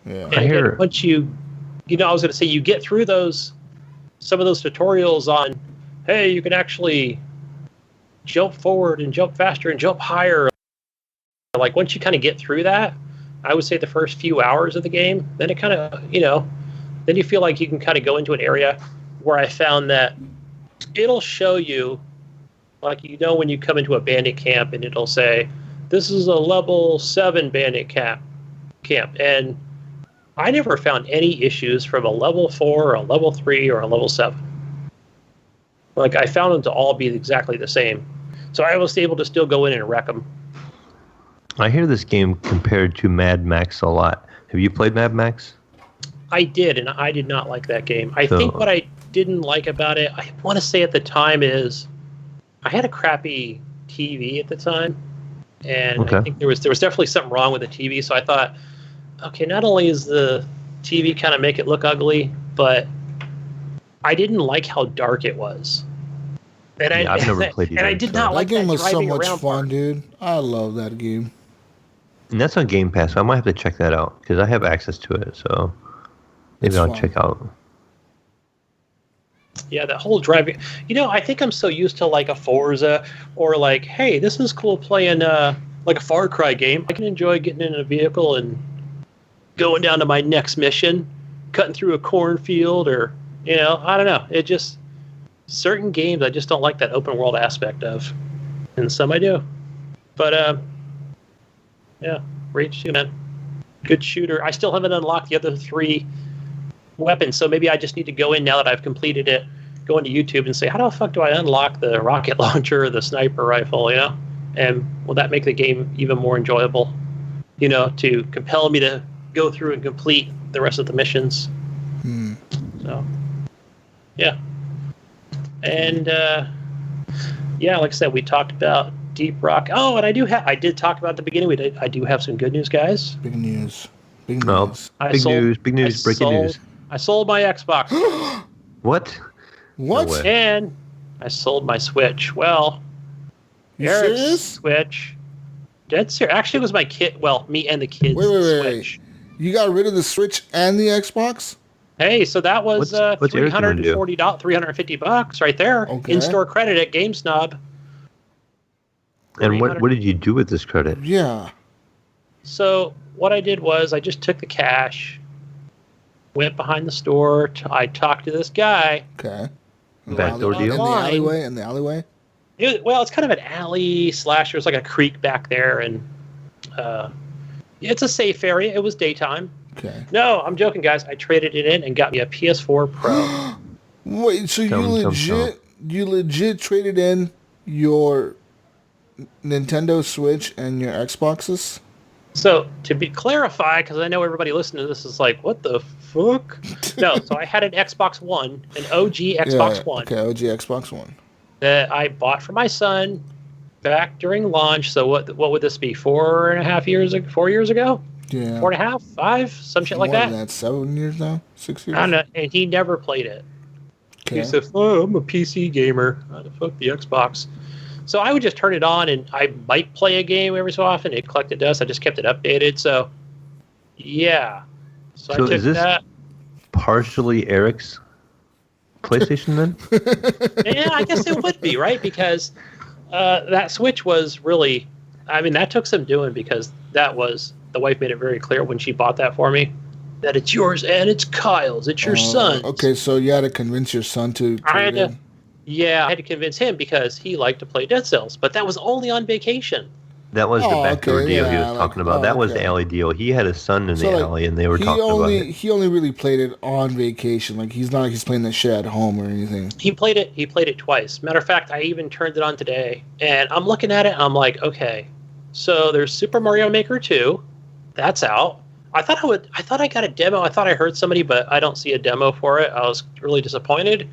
Yeah. And again, once I was going to say, you get through some of those tutorials on, hey, you can actually jump forward and jump faster and jump higher. Like, once you kind of get through that, I would say the first few hours of the game, then it kind of, you know, then you feel like you can kind of go into an area where I found that it'll show you, like, you know, when you come into a bandit camp and it'll say, this is a level 7 bandit camp. And I never found any issues from a level 4 or a level 3 or a level 7. Like, I found them to all be exactly the same. So I was able to still go in and wreck them. I hear this game compared to Mad Max a lot. Have you played Mad Max? I did, and I did not like that game. I think what I didn't like about it, I want to say at the time, is I had a crappy TV at the time. And I think there was definitely something wrong with the TV. So I thought, okay, not only is the TV kind of make it look ugly, but I didn't like how dark it was. And I've never played either. And I did not like that game. Was so much fun, part. Dude. I love that game. And that's on Game Pass, so I might have to check that out, because I have access to it, so maybe I'll check out. Yeah, that whole driving. You know, I think I'm so used to like a Forza, or like, hey, this is cool playing like a Far Cry game. I can enjoy getting in a vehicle and going down to my next mission, cutting through a cornfield, or, you know, I don't know. It just, certain games I just don't like that open world aspect of, and some I do. But yeah, Rage 2, man, good shooter. I still haven't unlocked the other 3 weapons, so maybe I just need to go in now that I've completed it, go into YouTube and say, how the fuck do I unlock the rocket launcher or the sniper rifle, you know? And will that make the game even more enjoyable, you know, to compel me to go through and complete the rest of the missions? So, yeah. And, yeah, like I said, we talked about Deep Rock. Oh, and I did talk about at the beginning. I do have some good news, guys. Big news. Big news. Breaking news. I sold my Xbox. What? What? No way. And I sold my Switch. Well, You Eric's serious? Switch. Dead serious. Actually, it was my kid. Well, me and the kids' Switch. You got rid of the Switch and the Xbox? Hey, so that was what's Eric gonna do? $350 right there. Okay. In-store credit at GameSnob. And what did you do with this credit? Yeah. So what I did was I just took the cash, went behind the store. I talked to this guy. Okay. Backdoor deal? In the alleyway? Well, it's kind of an alley / there's like a creek back there, and it's a safe area. It was daytime. Okay. No, I'm joking, guys. I traded it in and got me a PS4 Pro. Wait, so you legit traded in your Nintendo Switch and your Xboxes? So to be clarified, because I know everybody listening to this is like, what the fuck? No, so I had an Xbox One, an OG Xbox One. Okay, OG Xbox One. That I bought for my son back during launch. So what would this be? 4.5 years ago? 4 years ago? Yeah. 4.5, 5, some shit like that. 7 years now? 6 years? I don't know. And he never played it. Okay. He said, "Oh, I'm a PC gamer. Fuck the Xbox." So I would just turn it on, and I might play a game every so often. It collected dust. I just kept it updated. So, yeah. So I took is this that. partially Eric's PlayStation then? Yeah, I guess it would be, right? Because that Switch was really, that took some doing, because the wife made it very clear when she bought that for me that it's yours and it's Kyle's. It's your son's. Okay, so you had to convince your son to trade in. I had to convince him because he liked to play Dead Cells, but that was only on vacation. That was the backdoor deal he was talking about. That was the alley deal. He had a son in the alley, and they were talking about it. He only really played it on vacation. Like, he's not like he's playing that shit at home or anything. He played it twice. Matter of fact, I even turned it on today, and I'm looking at it, and I'm like, okay, so there's Super Mario Maker 2. That's out. I thought I got a demo. I thought I heard somebody, but I don't see a demo for it. I was really disappointed.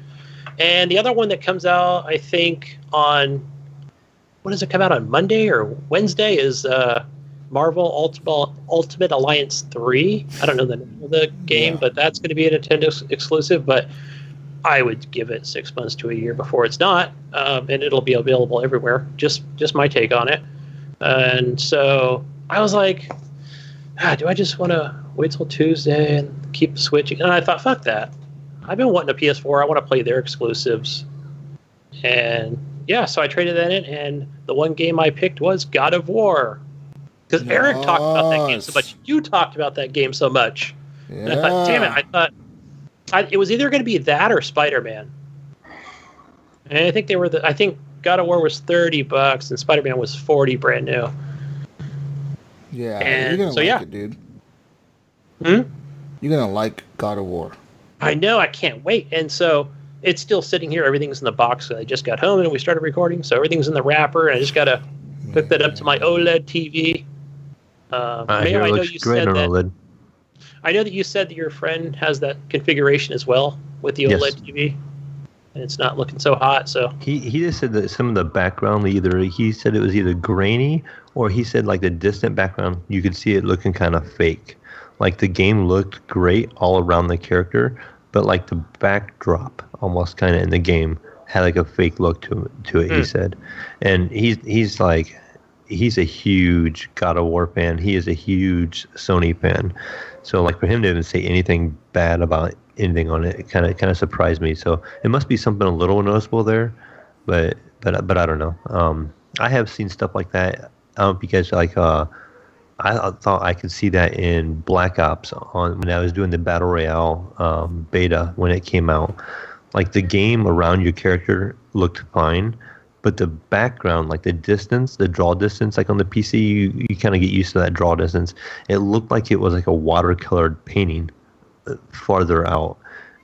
And the other one that comes out, I think, on... When does it come out, on Monday or Wednesday, is Marvel Ultimate Alliance 3. I don't know the name of the game, but that's going to be a Nintendo exclusive. But I would give it 6 months to a year before it's not, and it'll be available everywhere. Just my take on it. And so I was like, do I just want to wait till Tuesday and keep switching? And I thought, fuck that. I've been wanting a PS4. I want to play their exclusives. And... yeah, so I traded that in, and the one game I picked was God of War. Because Eric talked about that game so much. You talked about that game so much. Yeah. And I thought, damn it, it was either going to be that or Spider-Man. And I think I think God of War was $30 and Spider-Man was $40 brand new. Yeah, and you're going to like it, dude. You're going to like God of War. I know, I can't wait. And so... it's still sitting here. Everything's in the box. I just got home and we started recording, so everything's in the wrapper. And I just got to hook that up to my OLED TV. Mayo, I know you said that. OLED. I know that you said that your friend has that configuration as well with the OLED TV, and it's not looking so hot. So he just said that some of the background he said it was either grainy, or he said like the distant background you could see it looking kind of fake. Like the game looked great all around the character, but like the backdrop almost kind of in the game had like a fake look to it, he said. And he's a huge God of War fan. He is a huge Sony fan. So like for him to even say anything bad about anything on it kind of surprised me. So it must be something a little noticeable there, but I don't know. I have seen stuff like that. I don't know if you guys I thought I could see that in Black Ops when I was doing the Battle Royale beta when it came out. Like the game around your character looked fine, but the background, like the distance, the draw distance, like on the PC, you kind of get used to that draw distance. It looked like it was like a watercolored painting farther out.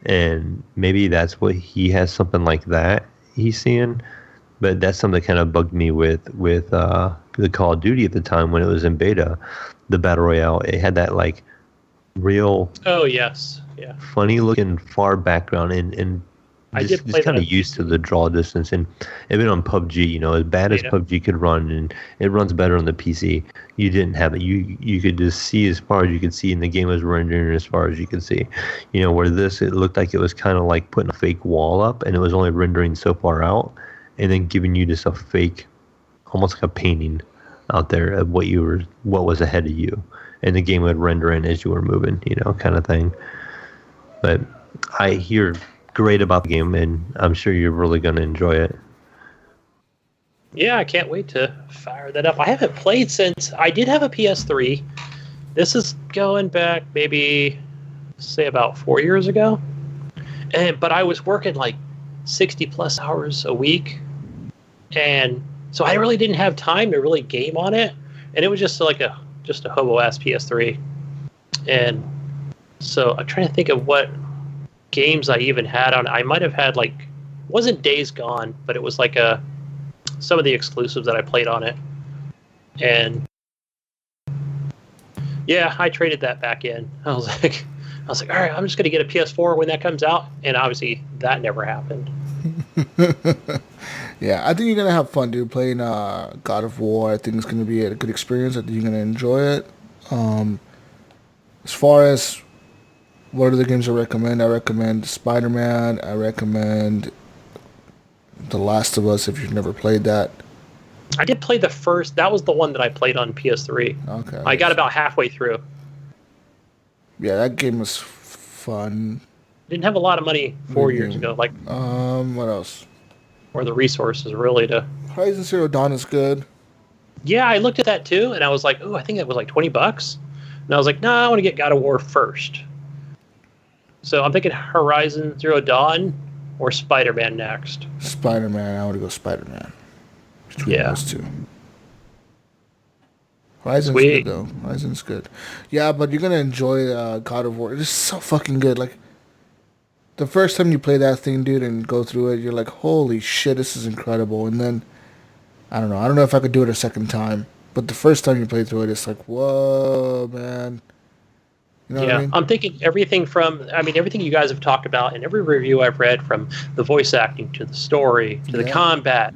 And maybe that's what he has, something like that he's seeing. But that's something that kind of bugged me with the Call of Duty at the time when it was in beta, the Battle Royale. It had that like real, oh yes, yeah, funny looking far background, and I did play kind of used to the draw distance, and even on PUBG, you know, as bad as PUBG could run, and it runs better on the PC. You didn't have it. You could just see as far as you could see, and the game was rendering as far as you could see. You know, where this, it looked like it was kind of like putting a fake wall up, and it was only rendering so far out, and then giving you just a fake, almost like a painting out there of what was ahead of you, and the game would render in as you were moving, you know, kind of thing. But I hear great about the game, and I'm sure you're really going to enjoy it. Yeah, I can't wait to fire that up. I haven't played since I did have a PS3. This is going back maybe, say, about 4 years ago. But I was working like 60 plus hours a week, and so I really didn't have time to really game on it. And it was just like a hobo ass PS3. And so I'm trying to think of what games I even had on. I might have had like, wasn't Days Gone, but it was like some of the exclusives that I played on it. And yeah, I traded that back in. I was like, all right, I'm just going to get a PS4 when that comes out. And obviously that never happened. Yeah, I think you're going to have fun, dude, playing God of War. I think it's going to be a good experience. I think you're going to enjoy it. As far as what are the games I recommend Spider-Man. I recommend The Last of Us if you've never played that. I did play the first. That was the one that I played on PS3. Okay. I got about halfway through. Yeah, that game was fun. Didn't have a lot of money 4 years ago. Like, what else? Or the resources really to. Horizon Zero Dawn is good. Yeah, I looked at that too, and I was like, oh, I think it was like $20. And I was like, no, I want to get God of War first. So I'm thinking Horizon Zero Dawn or Spider-Man next. Spider-Man. I want to go Spider-Man. Between those two. Horizon's good, though. Horizon's good. Yeah, but you're going to enjoy God of War. It's so fucking good. Like, the first time you play that thing, dude, and go through it, you're like, holy shit, this is incredible. And then, I don't know if I could do it a second time. But the first time you play through it, it's like, whoa, man. You know what I mean? I'm thinking everything you guys have talked about and every review I've read, from the voice acting to the story to the combat.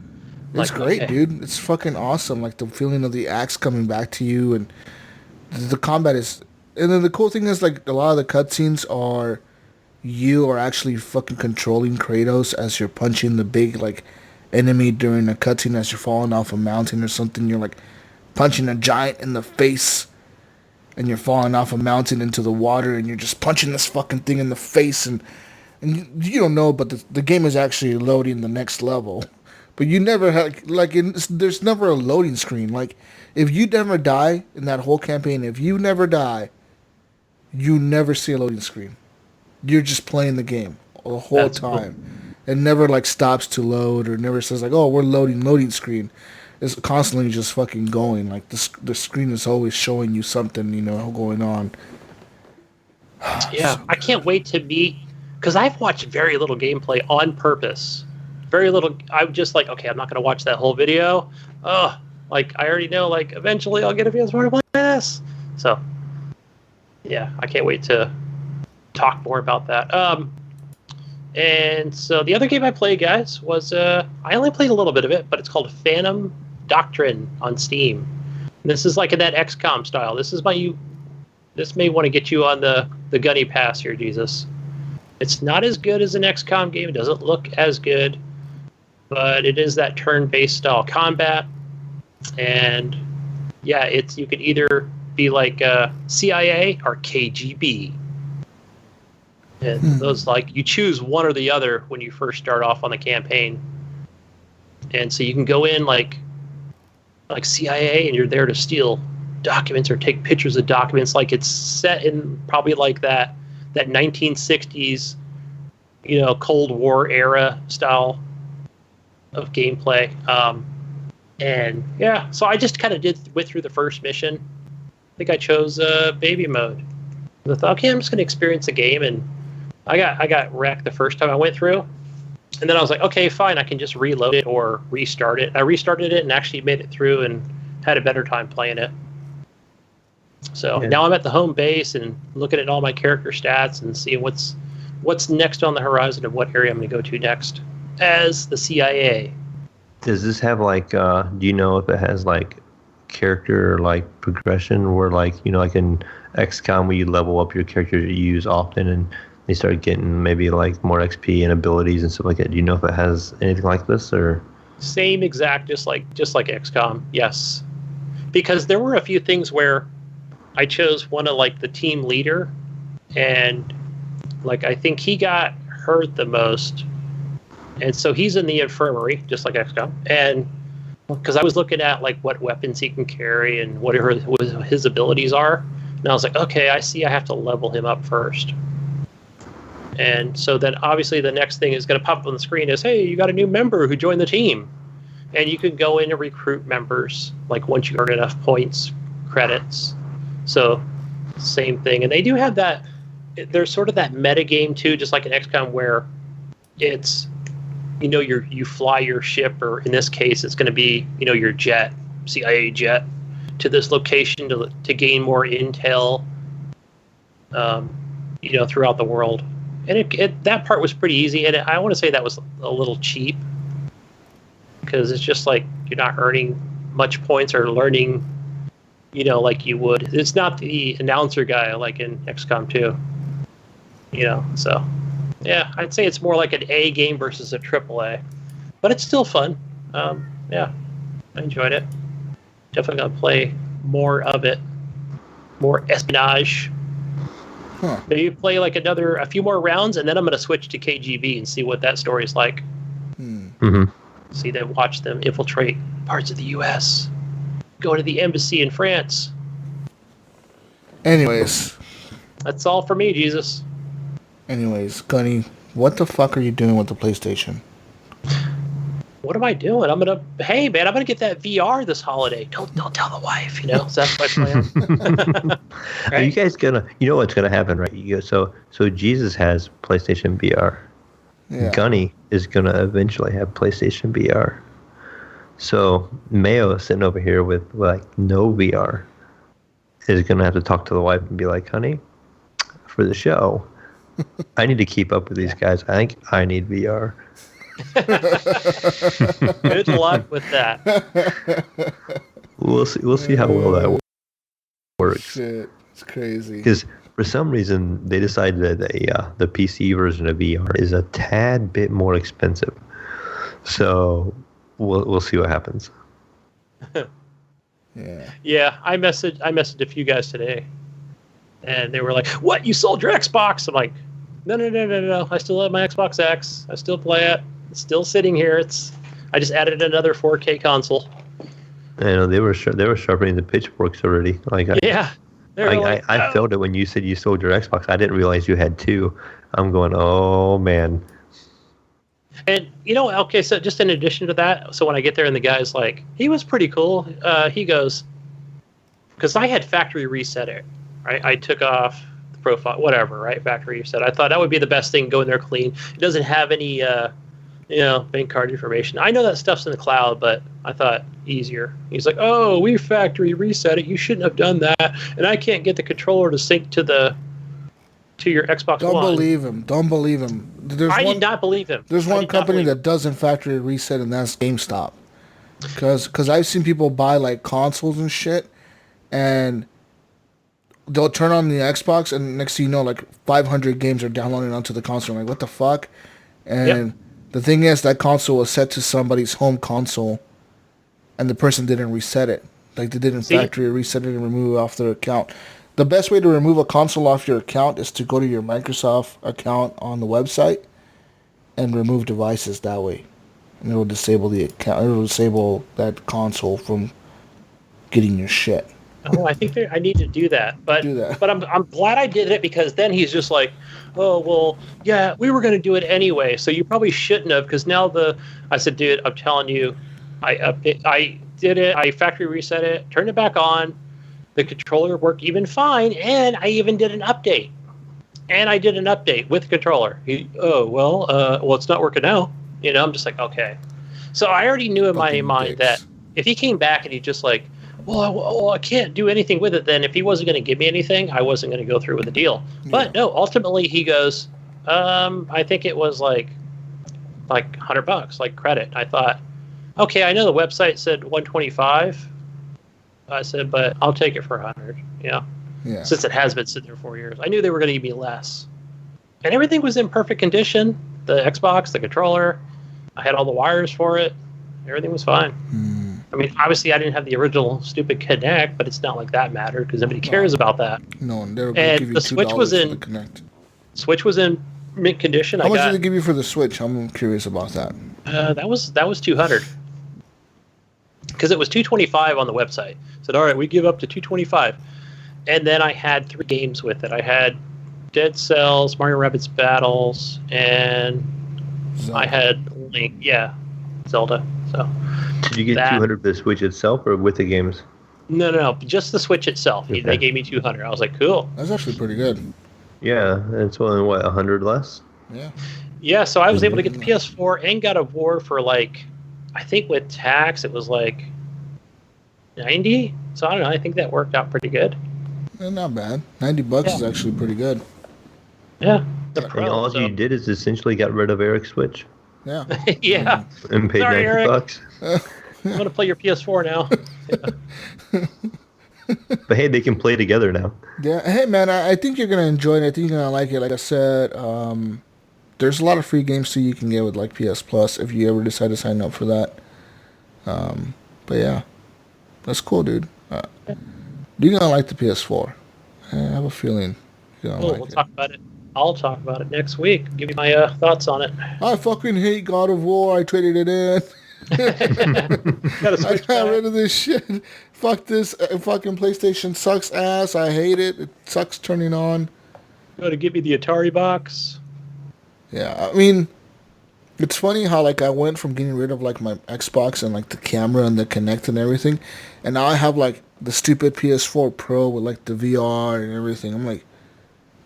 It's great, dude. It's fucking awesome. Like, the feeling of the axe coming back to you, and the combat is... And then the cool thing is, like, a lot of the cutscenes are... You are actually fucking controlling Kratos as you're punching the big, like, enemy during a cutscene as you're falling off a mountain or something. You're, like, punching a giant in the face, and you're falling off a mountain into the water, and you're just punching this fucking thing in the face, and you don't know, but the game is actually loading the next level. But you never have, there's never a loading screen. Like, if you never die in that whole campaign, you never see a loading screen. You're just playing the game the whole time. Cool. It never, like, stops to load, or never says, like, oh, we're loading screen. It's constantly just fucking going. Like, the screen is always showing you something, you know, going on. Yeah, I can't wait to meet, because I've watched very little gameplay on purpose. Very little. I'm just like, okay, I'm not going to watch that whole video. Oh, like, I already know, like, eventually I'll get a PS4 to play this. So, yeah, I can't wait to talk more about that. And so the other game I played, guys, was I only played a little bit of it, but it's called Phantom Doctrine on Steam. And this is like in that XCOM style. This may want to get you on the Gunny pass here, Jesus. It's not as good as an XCOM game. It doesn't look as good, but it is that turn-based style combat. And yeah, you could either be like CIA or KGB. And those, like, you choose one or the other when you first start off on the campaign. And so you can go in like CIA, and you're there to steal documents or take pictures of documents. Like, it's set in probably like that 1960s, you know, Cold War era style of gameplay. And yeah, so I just kind of went through the first mission. I think I chose baby mode. I thought, okay, I'm just going to experience the game, and I got wrecked the first time I went through. And then I was like, okay, fine, I can just reload it or restart it. I restarted it and actually made it through and had a better time playing it. So now I'm at the home base and looking at all my character stats and seeing what's what's next on the horizon of what area I'm going to go to next as the CIA. Does this have like, do you know if it has like character like progression where like, like in XCOM where you level up your characters you use often and they start getting maybe like more XP and abilities and stuff like that? Do you know if it has anything like this or? Same exact, just like XCOM, yes. Because there were a few things where I chose one of like the team leader, and like I think he got hurt the most, and so he's in the infirmary, just like XCOM. And because I was looking at like what weapons he can carry and what his abilities are, and I was like, okay, I see, I have to level him up first. And so then obviously the next thing is going to pop up on the screen is, hey, you got a new member who joined the team. And you can go in and recruit members, like once you earn enough points, credits. So same thing. And they do have that, there's sort of that meta game too, just like in XCOM where it's, you fly your ship, or in this case, it's going to be, your jet, CIA jet, to this location to gain more intel, throughout the world. And that part was pretty easy, and I want to say that was a little cheap because it's just like you're not earning much points or learning, like you would. It's not the announcer guy like in XCOM 2, So, yeah, I'd say it's more like an A game versus a AAA, but it's still fun. Yeah, I enjoyed it. Definitely gonna play more of it, more espionage. Huh. Maybe play like a few more rounds, and then I'm going to switch to KGB and see what that story's like. Mm-hmm. See them, watch them infiltrate parts of the U.S., go to the embassy in France. Anyways. That's all for me, Jesus. Anyways, Gunny, what the fuck are you doing with the PlayStation? What am I doing? I'm going to get that VR this holiday. Don't tell the wife, So that's my plan. Right? Are you guys gonna, what's gonna happen, right? So Jesus has PlayStation VR. Yeah. Gunny is gonna eventually have PlayStation VR. So Mayo is sitting over here with like no VR. Is gonna have to talk to the wife and be like, honey, for the show, I need to keep up with these guys. I think I need VR. Good luck with that. We'll see how well that works. Shit, it's crazy. Because for some reason they decided that the PC version of VR is a tad bit more expensive. So we'll see what happens. Yeah. Yeah, I messaged a few guys today, and they were like, "What? You sold your Xbox?" I'm like, No. I still have my Xbox X. I still play it. It's still sitting here. I just added another 4K console. I know they were sharpening the pitchforks already. I felt it when you said you sold your Xbox. I didn't realize you had two. I'm going, oh man. And okay, so just in addition to that, so when I get there and the guy's like, he was pretty cool. He goes, because I had factory reset it, right? I took off the profile, whatever, right? Factory reset. I thought that would be the best thing. Go in there clean. It doesn't have any, bank card information. I know that stuff's in the cloud, but I thought easier. He's like, oh, we factory reset it. You shouldn't have done that. And I can't get the controller to sync to your Xbox One. Don't believe him. I did not believe him. There's one company that doesn't factory reset, and that's GameStop. Because I've seen people buy like consoles and shit, and they'll turn on the Xbox, and next thing you know, like 500 games are downloading onto the console. I'm like, what the fuck? And the thing is, that console was set to somebody's home console, and the person didn't reset it. Like, they didn't factory reset it and remove it off their account. The best way to remove a console off your account is to go to your Microsoft account on the website and remove devices that way. And it will disable the account. It will disable that console from getting your shit. Oh, I think I need to do that. But I'm glad I did it, because then he's just like, oh, well, yeah, we were going to do it anyway, so you probably shouldn't have, because now I said, dude, I'm telling you, I did it, I factory reset it, turned it back on, the controller worked even fine, and I even did an update. And I did an update with the controller. It's not working now. I'm just like, okay. So I already knew in my mind that if he came back and he just like, well, I can't do anything with it, then if he wasn't going to give me anything, I wasn't going to go through with the deal. Yeah. But no, ultimately he goes, I think it was like $100, like credit. I thought, okay, I know the website said 125. I said, but I'll take it for 100. Yeah. Since it has been sitting there 4 years, I knew they were going to give me less, and everything was in perfect condition. The Xbox, the controller, I had all the wires for it. Everything was fine. I mean, obviously, I didn't have the original stupid Kinect, but it's not like that mattered because nobody cares about that. No, and they're going to give you $2 for the Kinect. Switch was in mint condition. How much did they give you for the Switch? I'm curious about that. That was $200 because it was $225 on the website. Said, all right, we give up to $225, and then I had 3 games with it. I had Dead Cells, Mario Rabbids Battles, and Zelda. I had Link. Yeah, Zelda. So. Did you get $200 for the Switch itself or with the games? No, just the Switch itself. Okay. They gave me $200. I was like, cool. That's actually pretty good. Yeah, it's only what, $100 less? Yeah. Yeah, so I was able to get the PS4 and God of War for like, I think with tax it was like $90. So I don't know. I think that worked out pretty good. Yeah, not bad. $90 is actually pretty good. Yeah. And all you did is essentially got rid of Eric's Switch. Yeah. Yeah. And paid $90. I'm going to play your PS4 now. Yeah. But hey, they can play together now. Yeah. Hey, man, I think you're going to enjoy it. I think you're going to like it. Like I said, there's a lot of free games too you can get with like PS Plus if you ever decide to sign up for that. But yeah, that's cool, dude. You're going to like the PS4. I have a feeling you're going to like we'll it. Talk about it. I'll talk about it next week. Give you my thoughts on it. I fucking hate God of War. I traded it in. I got rid of this shit. Fuck this. Fucking PlayStation sucks ass. I hate it. It sucks turning on. You got to give me the Atari box. Yeah, I mean, it's funny how like I went from getting rid of like my Xbox and like the camera and the Kinect and everything, and now I have like the stupid PS4 Pro with like the VR and everything. I'm like,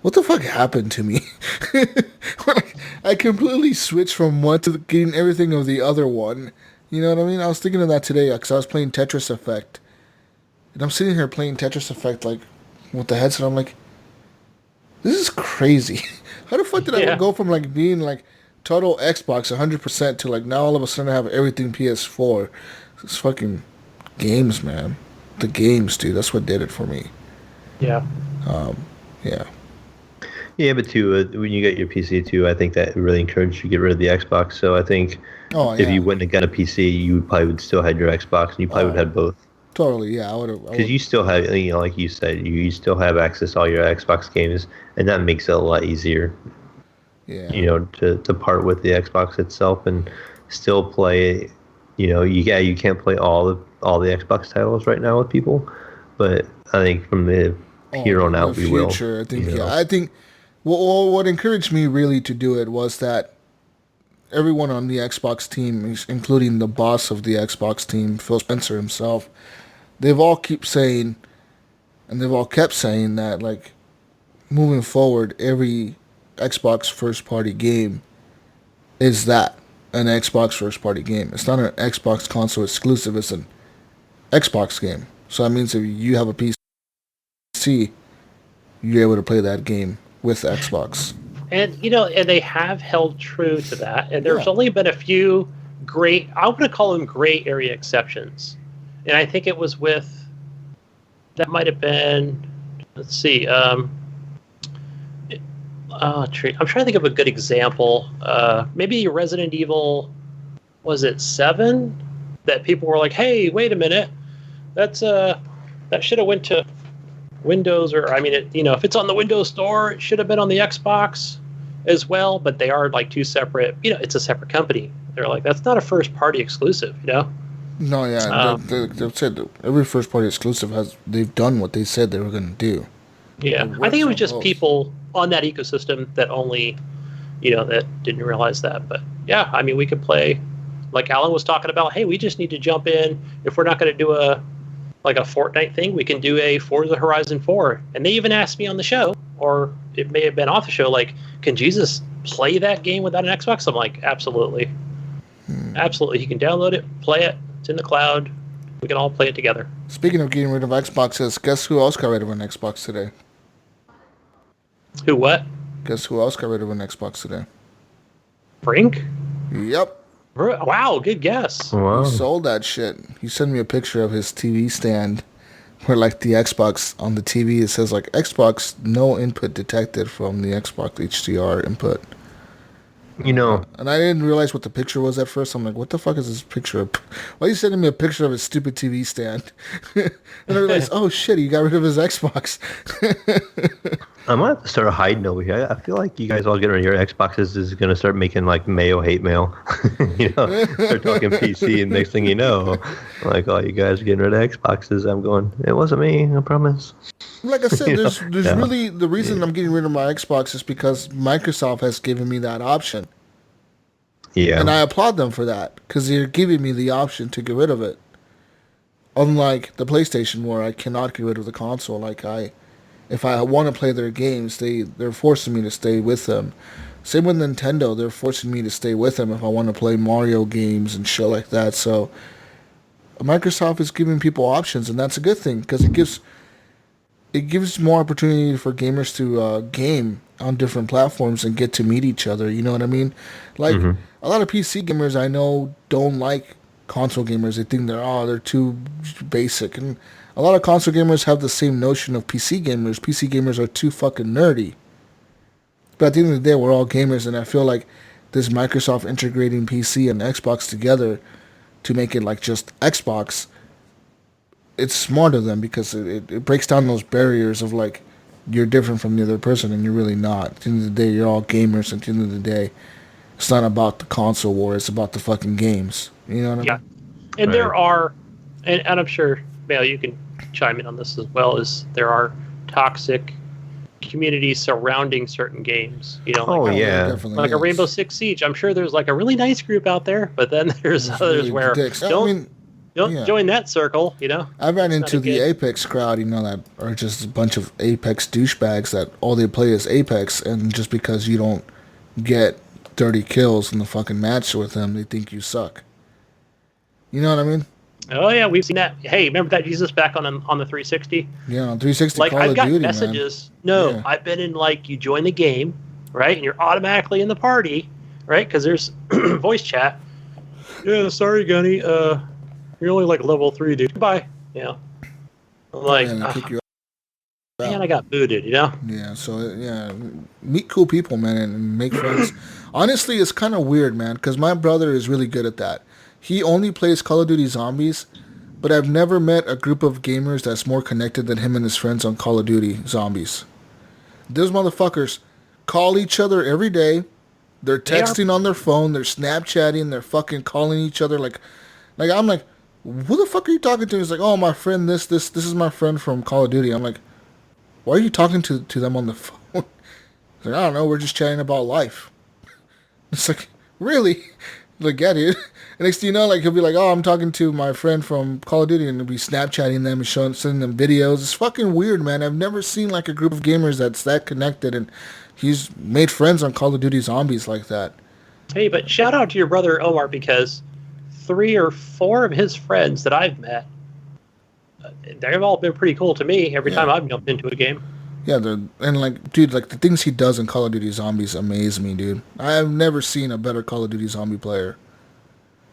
what the fuck happened to me? Like, I completely switched from one to getting everything of the other one. You know what I mean? I was thinking of that today because I was playing Tetris Effect. And I'm sitting here playing Tetris Effect like with the headset. I'm like, this is crazy. How the fuck did I go from like being like total Xbox 100% to like now all of a sudden I have everything PS4? It's fucking games, man. The games, dude. That's what did it for me. Yeah. Yeah. Yeah, but too, when you get your PC too, I think that really encouraged you to get rid of the Xbox. So I think if you wouldn't have got a PC, you probably would still have your Xbox, and you probably would have both. Totally, yeah. I would have. Because you still have, you know, like you said, you still have access to all your Xbox games, and that makes it a lot easier. Yeah. You know, to part with the Xbox itself and still play. You know, you can't play all the Xbox titles right now with people, but I think from the here on out we will. I think I think. Well, what encouraged me really to do it was that everyone on the Xbox team, including the boss of the Xbox team, Phil Spencer himself, they've all kept saying that, like, moving forward, every Xbox first-party game is that, an Xbox first-party game. It's not an Xbox console exclusive, it's an Xbox game. So that means if you have a PC, you're able to play that game with Xbox. And, you know, and they have held true to that. And there's only been a few I want to call them gray area exceptions. And I think it was that might have been, let's see, I'm trying to think of a good example. Maybe Resident Evil, was it 7? That people were like, hey, wait a minute. That should have went to Windows, or I mean, if it's on the Windows Store, it should have been on the Xbox as well. But they are like two separate. You know, it's a separate company. They're like, that's not a first-party exclusive. You know. No, yeah, they've said that every first-party exclusive they've done what they said they were going to do. Yeah, I think it was just people on that ecosystem that only, that didn't realize that. But yeah, I mean, we could play, like Alan was talking about. Hey, we just need to jump in. If we're not going to do a Fortnite thing, we can do a Forza Horizon 4. And they even asked me on the show, or it may have been off the show, like, can Jesus play that game without an Xbox? I'm like, absolutely. Absolutely. You can download it, play it. It's in the cloud. We can all play it together. Speaking of getting rid of Xboxes, guess who else got rid of an Xbox today? Who what? Guess who else got rid of an Xbox today? Brink? Yep. Wow, good guess. Wow. He sold that shit. He sent me a picture of his TV stand where, like, the Xbox on the TV, it says, like, Xbox, no input detected from the Xbox HDR input. You know, And I didn't realize what the picture was at first. I'm like, what the fuck is this picture of? Why are you sending me a picture of his stupid TV stand? And I realized, oh shit, he got rid of his Xbox. I might have to start hiding over here. I feel like you guys all getting rid of your Xboxes is going to start making like Mayo hate mail. Start talking PC, and next thing you know, like, oh, you guys are getting rid of Xboxes. I'm going, it wasn't me, I promise. Like I said, there's really, the reason I'm getting rid of my Xbox is because Microsoft has given me that option. Yeah. And I applaud them for that, because they're giving me the option to get rid of it. Unlike the PlayStation, where I cannot get rid of the console. Like, if I want to play their games, they're forcing me to stay with them. Same with Nintendo, they're forcing me to stay with them if I want to play Mario games and shit like that. So Microsoft is giving people options, and that's a good thing, because it gives more opportunity for gamers to game on different platforms and get to meet each other. You know what I mean? Like, a lot of PC gamers I know don't like console gamers. They think they're too basic. And a lot of console gamers have the same notion of PC gamers. PC gamers are too fucking nerdy. But at the end of the day, we're all gamers, and I feel like this Microsoft integrating PC and Xbox together to make it like just Xbox, it's smart of them, because it breaks down those barriers of, like, you're different from the other person and you're really not. At the end of the day, you're all gamers. At the end of the day, it's not about the console war, it's about the fucking games. You know what I mean? Yeah. And there are, and I'm sure, Mayo, you can chime in on this as well, is there are toxic communities surrounding certain games. You know, like a Rainbow Six Siege. I'm sure there's like a really nice group out there, but then there's others where don't join that circle, you know? I ran into the Apex crowd, that are just a bunch of Apex douchebags that all they play is Apex, and just because you don't get 30 kills in the fucking match with them, they think you suck. You know what I mean? Oh, yeah, we've seen that. Hey, remember that Jesus back on the 360? Yeah, on 360 like, Call I've of got Duty, messages. Man. No, yeah. I've been in, like, you join the game, right? And you're automatically in the party, right? Because there's voice chat. Yeah, sorry, Gunny. You're only like level 3, dude. Goodbye. Yeah. I'm like, man, I got booted, you know? Yeah, so, meet cool people, man, and make friends. Honestly, it's kind of weird, man, because my brother is really good at that. He only plays Call of Duty Zombies, but I've never met a group of gamers that's more connected than him and his friends on Call of Duty Zombies. Those motherfuckers call each other every day. They're texting on their phone. They're Snapchatting. They're fucking calling each other. Like I'm like, who the fuck are you talking to? He's like, oh, my friend, this is my friend from Call of Duty. I'm like, why are you talking to them on the phone? He's like, I don't know, we're just chatting about life. It's like, really? Like, yeah, dude. And next thing you know, like, he'll be like, oh, I'm talking to my friend from Call of Duty, and he'll be Snapchatting them and sending them videos. It's fucking weird, man. I've never seen, like, a group of gamers that's that connected, and he's made friends on Call of Duty Zombies like that. Hey, but shout out to your brother Omar, because 3 or 4 of his friends that I've met, they've all been pretty cool to me every time I've jumped into a game. Yeah, and like, dude, like the things he does in Call of Duty Zombies amaze me, dude. I have never seen a better Call of Duty Zombie player.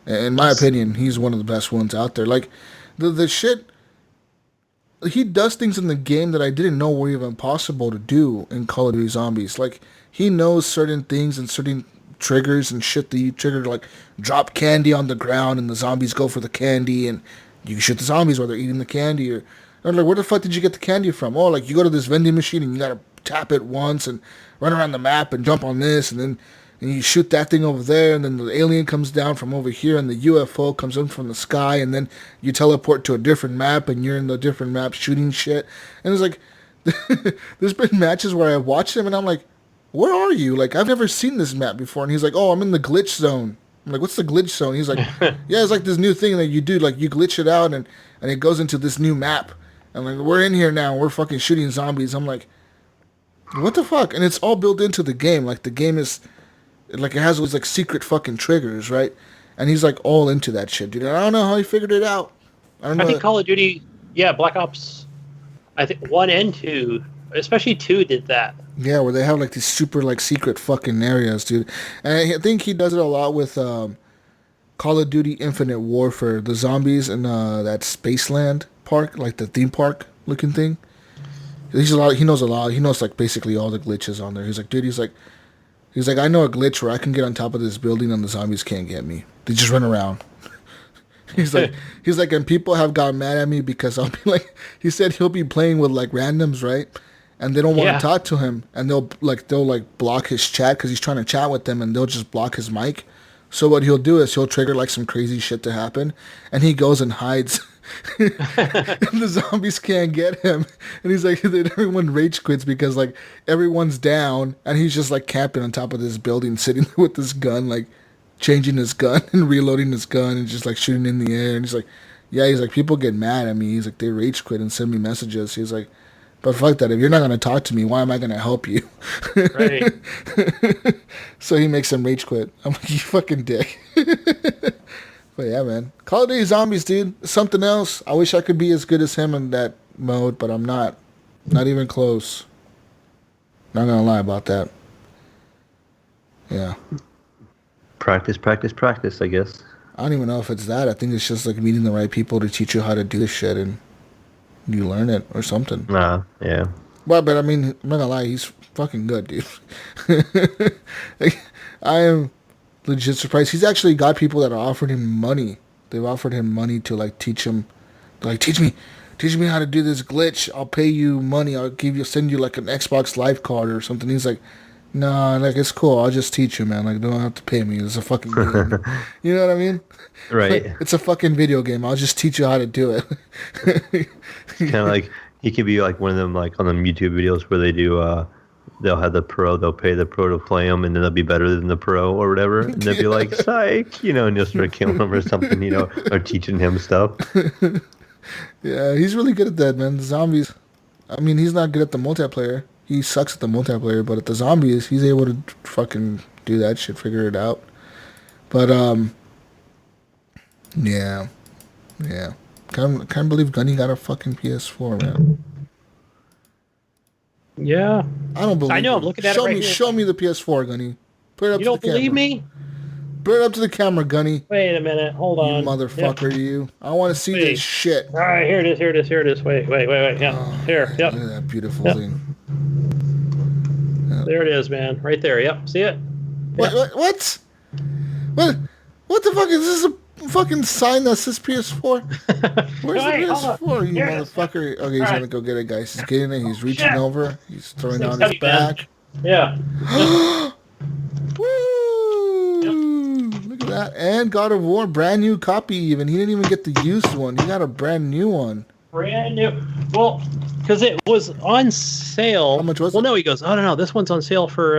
In my opinion, he's one of the best ones out there. Like, the shit, he does things in the game that I didn't know were even possible to do in Call of Duty Zombies. Like, he knows certain things and certain triggers and shit that you trigger, like drop candy on the ground and the zombies go for the candy, and you shoot the zombies while they're eating the candy. Or like, where the fuck did you get the candy from? Oh, like, you go to this vending machine and you gotta tap it once and run around the map and jump on this, and then you shoot that thing over there, and then the alien comes down from over here, and the UFO comes in from the sky, and then you teleport to a different map, and you're in the different map shooting shit. And it's like, there's been matches where I watch him and I'm like, where are you? Like, I've never seen this map before. And he's like, oh, I'm in the glitch zone. I'm like, what's the glitch zone? He's like, yeah, it's like this new thing that you do. Like, you glitch it out, and it goes into this new map. And like, we're in here now. We're fucking shooting zombies. I'm like, what the fuck? And it's all built into the game. Like, the game is, like, it has those, like, secret fucking triggers, right? And he's, like, all into that shit, dude. And I don't know how he figured it out. I think Call of Duty, Black Ops, I think 1 and 2, especially 2 did that. Yeah, where they have like these super like secret fucking areas, dude. And I think he does it a lot with Call of Duty Infinite Warfare, the zombies in that Spaceland park, like the theme park looking thing. He knows a lot. He knows like basically all the glitches on there. He's like, dude, he's like, I know a glitch where I can get on top of this building and the zombies can't get me. They just run around. he's like, and people have gotten mad at me because I'll be like, he said he'll be playing with like randoms, right? And they don't want to talk to him, and they'll block his chat because he's trying to chat with them, and they'll just block his mic. So what he'll do is he'll trigger like some crazy shit to happen, and he goes and hides. And the zombies can't get him, and he's like, everyone rage quits because like everyone's down, and he's just like camping on top of this building, sitting with this gun, like changing his gun and reloading his gun and just like shooting in the air. And he's like, people get mad at me. He's like, they rage quit and send me messages. He's like, but fuck that. If you're not going to talk to me, why am I going to help you? Right. So he makes them rage quit. I'm like, you fucking dick. But yeah, man. Call of Duty Zombies, dude. Something else. I wish I could be as good as him in that mode, but I'm not. Not even close. Not going to lie about that. Yeah. Practice, I guess. I don't even know if it's that. I think it's just like meeting the right people to teach you how to do this shit, and you learn it or something. Yeah. But I mean, I'm not gonna lie, he's fucking good, dude. I am legit surprised. He's actually got people that are offering him money. They've offered him money to like teach him, like teach me how to do this glitch. I'll pay you money. I'll send you like an Xbox Live card or something. He's like, nah, like it's cool. I'll just teach you, man. Like, don't have to pay me. It's a fucking game. You know what I mean? Right. Like, it's a fucking video game. I'll just teach you how to do it. Kind of like he could be like one of them, like on the YouTube videos where they do. They'll have the pro. They'll pay the pro to play them, and then they'll be better than the pro or whatever. And they'll be like, "Psych," and you'll start killing him or something, or teaching him stuff. Yeah, he's really good at that, man. The zombies. I mean, he's not good at the multiplayer. He sucks at the multiplayer, but at the zombies, he's able to fucking do that shit, figure it out. But yeah. Can't believe Gunny got a fucking PS4, man. Yeah. I don't believe. I know. You. I'm looking at it right here. Show me the PS4, Gunny. Put it up. You to don't the camera. believe me? Put it up to the camera, Gunny. Wait a minute. Hold on. You motherfucker, you. I want to see this shit. All right, here it is. Wait. Yeah. Here. Yep. Look at that beautiful thing. There it is, man. Right there. Yep. See it? What? What the fuck is this? A fucking sign that says PS4? Where's the PS4, you motherfucker? Okay, he's gonna go get it, guys. He's getting it. He's reaching over. He's throwing it on his back. Yeah. Woo! Look at that. And God of War, brand new copy. Even he didn't even get the used one. He got a brand new one. Brand new. Well, because it was on sale. How much was it? Well, no, he goes, oh, no, this one's on sale for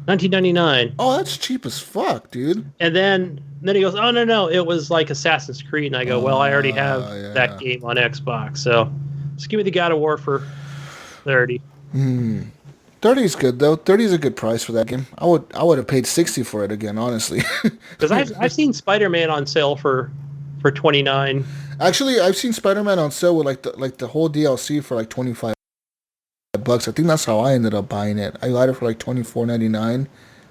$19.99. Oh, that's cheap as fuck, dude. And then he goes, oh, no, it was like Assassin's Creed. And I go, well, I already have that game on Xbox. So just give me the God of War for $30. 30 is good, though. 30 is a good price for that game. I would have paid 60 for it again, honestly. Because I've seen Spider-Man on sale for $29. Actually, I've seen Spider-Man on sale with like the whole DLC for like $25. I think that's how I ended up buying it. I got it for like $24.99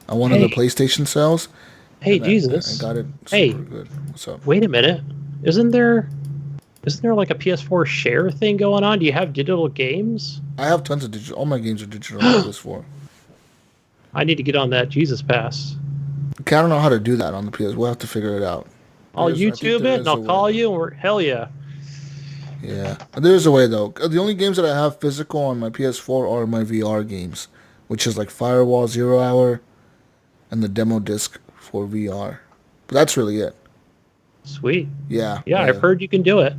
on one of the PlayStation sales. Hey, Jesus! I got it super good. What's up? Wait a minute. Isn't there like a PS4 share thing going on? Do you have digital games? I have tons of digital. All my games are digital on PS4. I need to get on that Jesus Pass. Okay, I don't know how to do that on the PS. We'll have to figure it out. I'll YouTube it and I'll call you. Hell yeah. Yeah, there's a way though. The only games that I have physical on my PS4 are my VR games, which is like Firewall, 0 Hour, and the demo disc for VR. But that's really it. Sweet. Yeah. Yeah, I've heard you can do it.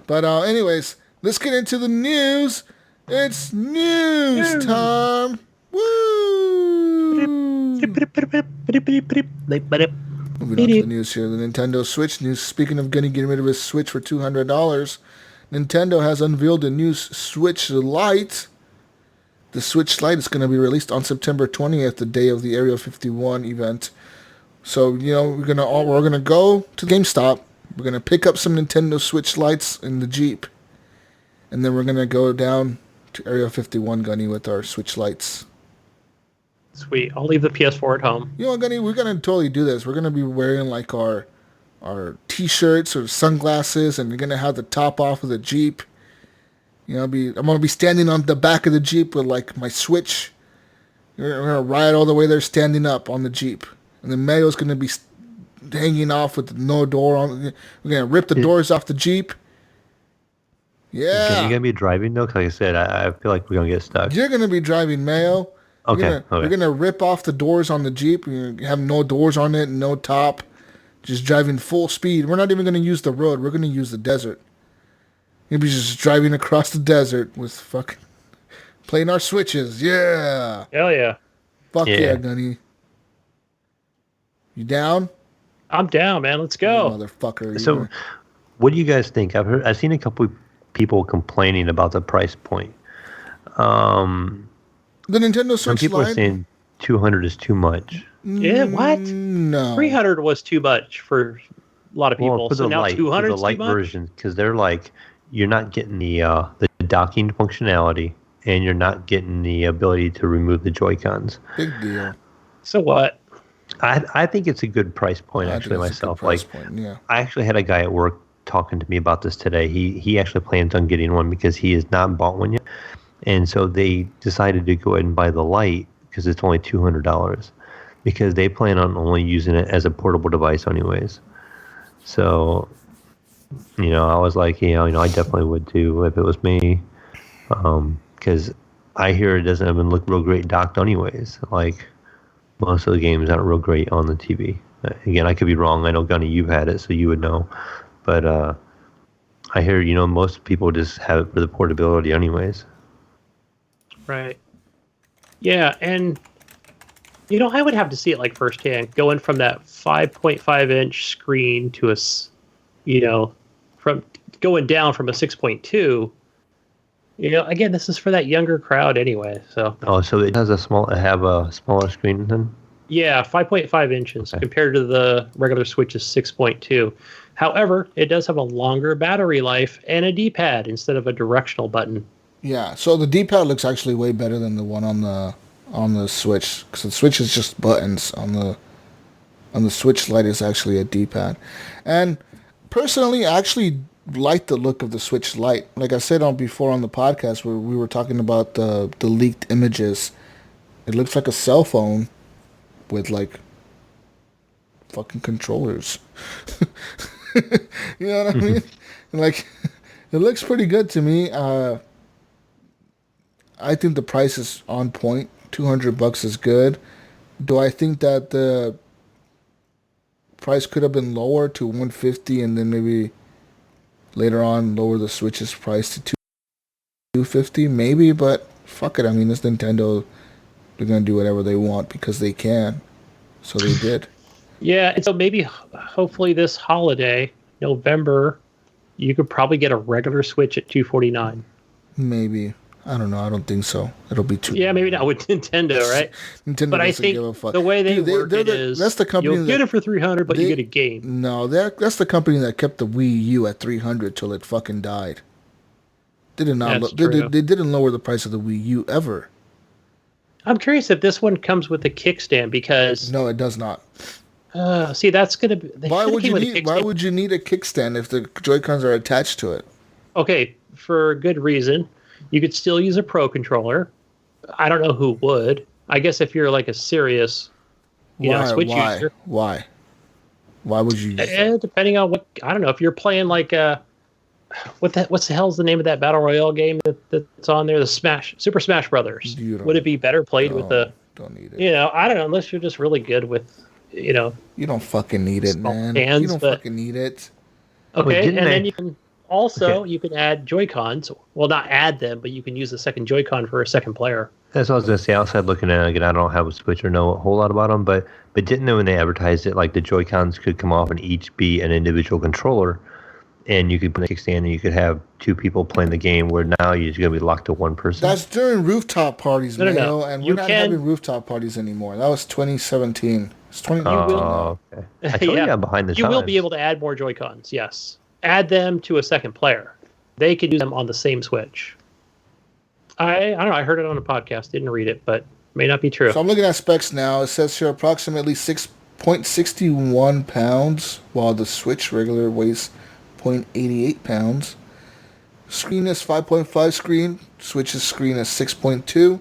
But anyways, let's get into the news. It's news time. Woo! Moving on to the news here. The Nintendo Switch news. Speaking of Gunny getting rid of his Switch for $200, Nintendo has unveiled a new Switch Lite. The Switch Lite is going to be released on September 20th, the day of the Area 51 event. So, we're gonna go to GameStop. We're gonna pick up some Nintendo Switch Lites in the Jeep, And then we're going to go down to Area 51, Gunny, with our Switch lights. Sweet. I'll leave the PS4 at home. You know what, Gunny? We're going to totally do this. We're going to be wearing like our T-shirts or sunglasses, and we're going to have the top off of the Jeep. You know, I'm going to be standing on the back of the Jeep with like my Switch. We're going to ride all the way there standing up on the Jeep. And then Mayo's going to be hanging off with no door on. We're going to rip the doors off the Jeep. Yeah. Are you going to be driving, though? Because like I said, I feel like we're going to get stuck. You're going to be driving, Mayo. Okay. We're going to rip off the doors on the Jeep. We're going to have no doors on it, no top. Just driving full speed. We're not even going to use the road. We're going to use the desert. We'll be just driving across the desert with fucking... playing our Switches. Yeah. Hell yeah. Fuck yeah, Gunny. You down? I'm down, man. Let's go. Motherfucker. So, what do you guys think? I've seen a couple people complaining about the price point. The Nintendo Switch some people Lite? are saying 200 is too much. Yeah, what? No. 300 was too much for a lot of people. Well, for so the now light, 200 for is the light too much? version, because they're like, you're not getting the docking functionality, and you're not getting the ability to remove the Joy-Cons. Big deal. So what? I think it's a good price point, actually, myself. I actually had a guy at work talking to me about this today. He actually plans on getting one because he has not bought one yet. And so they decided to go ahead and buy the Lite because it's only $200 because they plan on only using it as a portable device anyways. So, I was like, I definitely would too if it was me. Because I hear it doesn't even look real great docked anyways. Like, most of the games aren't real great on the TV. Again, I could be wrong. I know, Gunny, you've had it, so you would know. But I hear, most people just have it for the portability anyways. Right. Yeah, and, I would have to see it like firsthand. Going from that 5.5-inch screen to from going down from a 6.2. Again, this is for that younger crowd anyway. So. Oh, so it has a smaller screen then? Yeah, 5.5 inches compared to the regular Switch's 6.2. However, it does have a longer battery life and a D-pad instead of a directional button. Yeah, so the D-pad looks actually way better than the one on the Switch, because the Switch is just buttons. On the Switch Lite is actually a D-pad, and personally, I actually like the look of the Switch Lite. Like I said before on the podcast, where we were talking about the leaked images, it looks like a cell phone with like fucking controllers. You know what I mean? Like, it looks pretty good to me. I think the price is on point. $200 is good. Do I think that the price could have been lower to $150 and then maybe later on lower the Switch's price to $250? Maybe, but fuck it. I mean, it's Nintendo. They're going to do whatever they want because they can. So they did. Yeah, and so maybe, hopefully this holiday, November, you could probably get a regular Switch at $249. Maybe. I don't know. I don't think so. It'll be too. Yeah, maybe not with Nintendo, right? Nintendo but I doesn't think give a fuck. The way they work it is that's the company you'll get it for $300, but you get a game. No, that's the company that kept the Wii U at $300 till it fucking died. They did not. They didn't lower the price of the Wii U ever. I'm curious if this one comes with a kickstand because no, it does not. See, that's gonna be. Why would you need a kickstand if the Joy-Cons are attached to it? Okay, for good reason. You could still use a Pro controller. I don't know who would. I guess if you're like a serious, Switch user. Why would you use that? Depending on what, I don't know. If you're playing like what's the hell's the name of that Battle Royale game that's on there? The Super Smash Brothers. Would it be better played with the? Don't need it. I don't know. Unless you're just really good with, You don't fucking need it, man. You don't fucking need it. Okay, then you can. Also, you can add Joy-Cons. Well, not add them, but you can use the second Joy-Con for a second player. That's what I was going to say. Outside looking at it, again, I don't have a Switch or know a whole lot about them, but didn't know when they advertised it, like the Joy-Cons could come off and each be an individual controller, and you could put a kickstand and you could have two people playing the game, where now you're going to be locked to one person. That's during rooftop parties, Mayo, no. And we're not having rooftop parties anymore. That was 2017. It's 20. Okay. I told you I'm behind the times. You will be able to add more Joy-Cons, yes. Add them to a second player. they could use them on the same Switch. I don't know. I heard it on a podcast. Didn't read it, but may not be true. So I'm looking at specs now. It says here approximately 6.61 pounds, while the Switch regular weighs 0.88 pounds. Screen is 5.5 screen. Switch's screen is 6.2.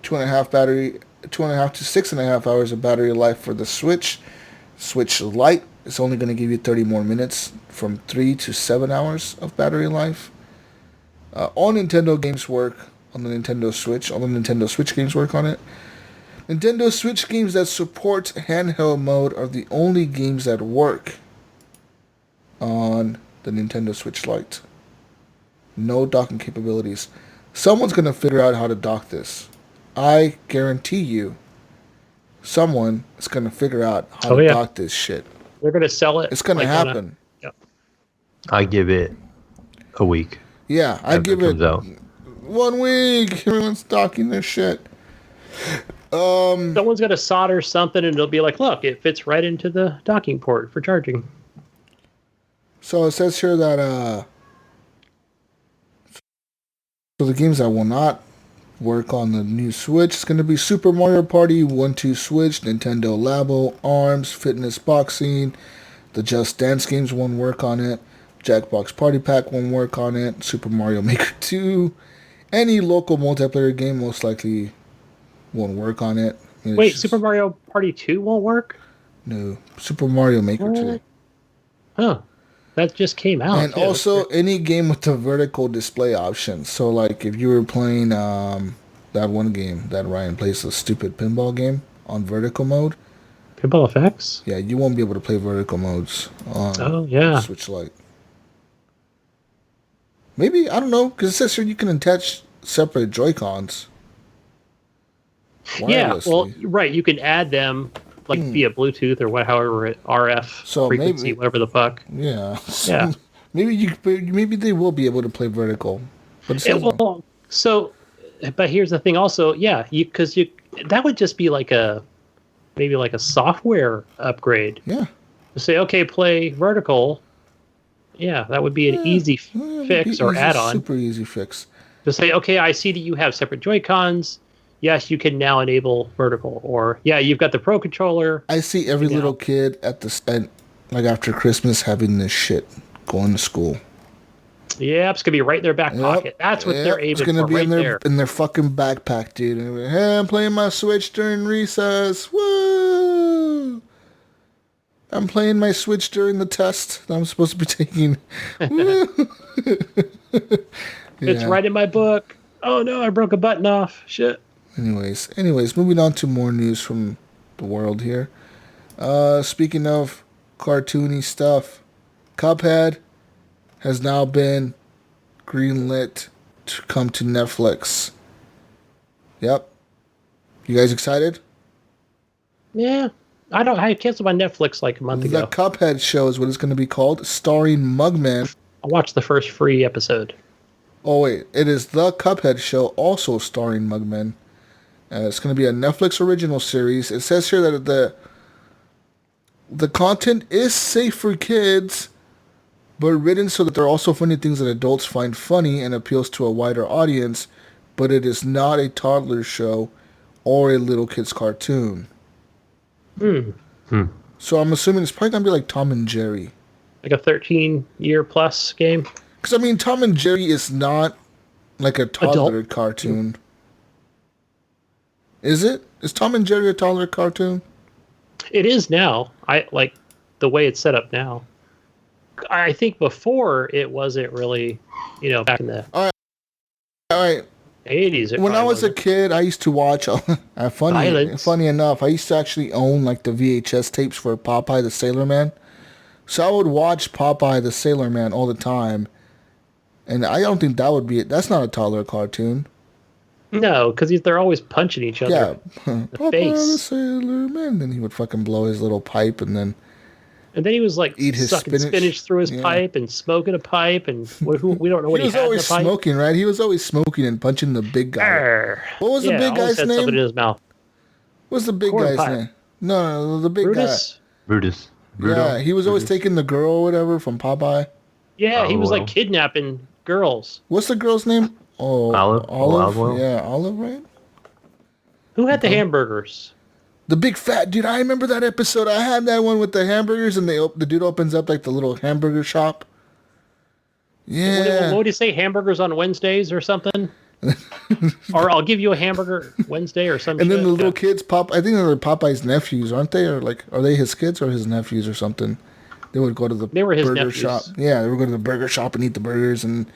2.5 battery, 2.5 to 6.5 hours of battery life for the Switch. Switch Lite is only going to give you 30 more minutes, from 3 to 7 hours of battery life. All Nintendo games work on the Nintendo Switch. All the Nintendo Switch games work on it. Nintendo Switch games that support handheld mode are the only games that work on the Nintendo Switch Lite. No docking capabilities. Someone's going to figure out how to dock this. I guarantee you, someone is going to figure out how to dock this shit. They're going to sell it. It's going to happen. I give it a week. Yeah, I give it 1 week. Everyone's docking their shit. Someone's going to solder something and it'll be like, look, it fits right into the docking port for charging. So it says here that so the games that will not work on the new Switch is going to be Super Mario Party 1-2 Switch, Nintendo Labo, ARMS, Fitness Boxing. The Just Dance games won't work on it. Jackbox Party Pack won't work on it. Super Mario Maker 2. Any local multiplayer game most likely won't work on it. Wait, Super Mario Party 2 won't work? No. Super Mario Maker 2. Huh. That just came out. And also any game with the vertical display option. So like if you were playing that one game that Ryan plays, the stupid pinball game on vertical mode. Pinball Effects? Yeah, you won't be able to play vertical modes on Switch Lite. Maybe, I don't know, because it says here you can attach separate Joy-Cons. Yeah, well, right, you can add them like via Bluetooth or however RF frequency, whatever the fuck. Yeah. Yeah. Maybe they will be able to play vertical. But but here's the thing also, because that would just be maybe like a software upgrade. Yeah. To say, okay, play vertical. Yeah, that would be an easy fix or add-on. Super easy fix. To say, okay, I see that you have separate Joy-Cons. Yes, you can now enable vertical. Or, you've got the Pro Controller. I see every little kid after Christmas having this shit going to school. Yeah, it's going to be right in their back pocket. That's what they're aiming for. It's going to be in their fucking backpack, dude. And hey, I'm playing my Switch during recess. Woo! I'm playing my Switch during the test that I'm supposed to be taking. It's right in my book. Oh no, I broke a button off. Shit. Anyways, moving on to more news from the world here. Speaking of cartoony stuff, Cuphead has now been greenlit to come to Netflix. Yep. You guys excited? Yeah. I canceled my Netflix like a month ago. The Cuphead show is what it's going to be called, starring Mugman. I watched the first free episode. Oh, wait. It is The Cuphead Show, also starring Mugman. It's going to be a Netflix original series. It says here that the content is safe for kids, but written so that there are also funny things that adults find funny and appeals to a wider audience, but it is not a toddler show or a little kid's cartoon. So I'm assuming it's probably going to be like Tom and Jerry. Like a 13-year plus game? Because, I mean, Tom and Jerry is not like a toddler cartoon. Is it? Is Tom and Jerry a toddler cartoon? It is now. I like the way it's set up now. I think before it wasn't really, back in the All right. 80s. When I was a kid, I used to watch. Funny enough, I used to actually own like the VHS tapes for Popeye the Sailor Man. So I would watch Popeye the Sailor Man all the time, and I don't think that would be it. That's not a toddler cartoon. No, because they're always punching each other. Yeah, Popeye face. the Sailor Man. Then he would fucking blow his little pipe, and then he was like eat his sucking spinach through his pipe and smoking a pipe, and we don't know what he had in the pipe. He was always smoking, right? He was always smoking and punching the big guy. Arr. What was the big guy's name? Something in his mouth. What's the big guy's name? No, the big guy. Brutus. Yeah, he was always taking the girl or whatever from Popeye. Yeah, he was like kidnapping girls. What's the girl's name? Oh, Olive. Olive. Yeah, Olive, right? Who had the hamburgers? The big fat dude. I remember that episode. I had that one with the hamburgers, and the dude opens up like the little hamburger shop. Yeah. What would you say? Hamburgers on Wednesdays or something? Or I'll give you a hamburger Wednesday or something. And then the little kids I think they're Popeye's nephews, aren't they? Or like, are they his kids or his nephews or something? They would go to the burger nephews. shop. Yeah, they would go to the burger shop and eat the burgers, and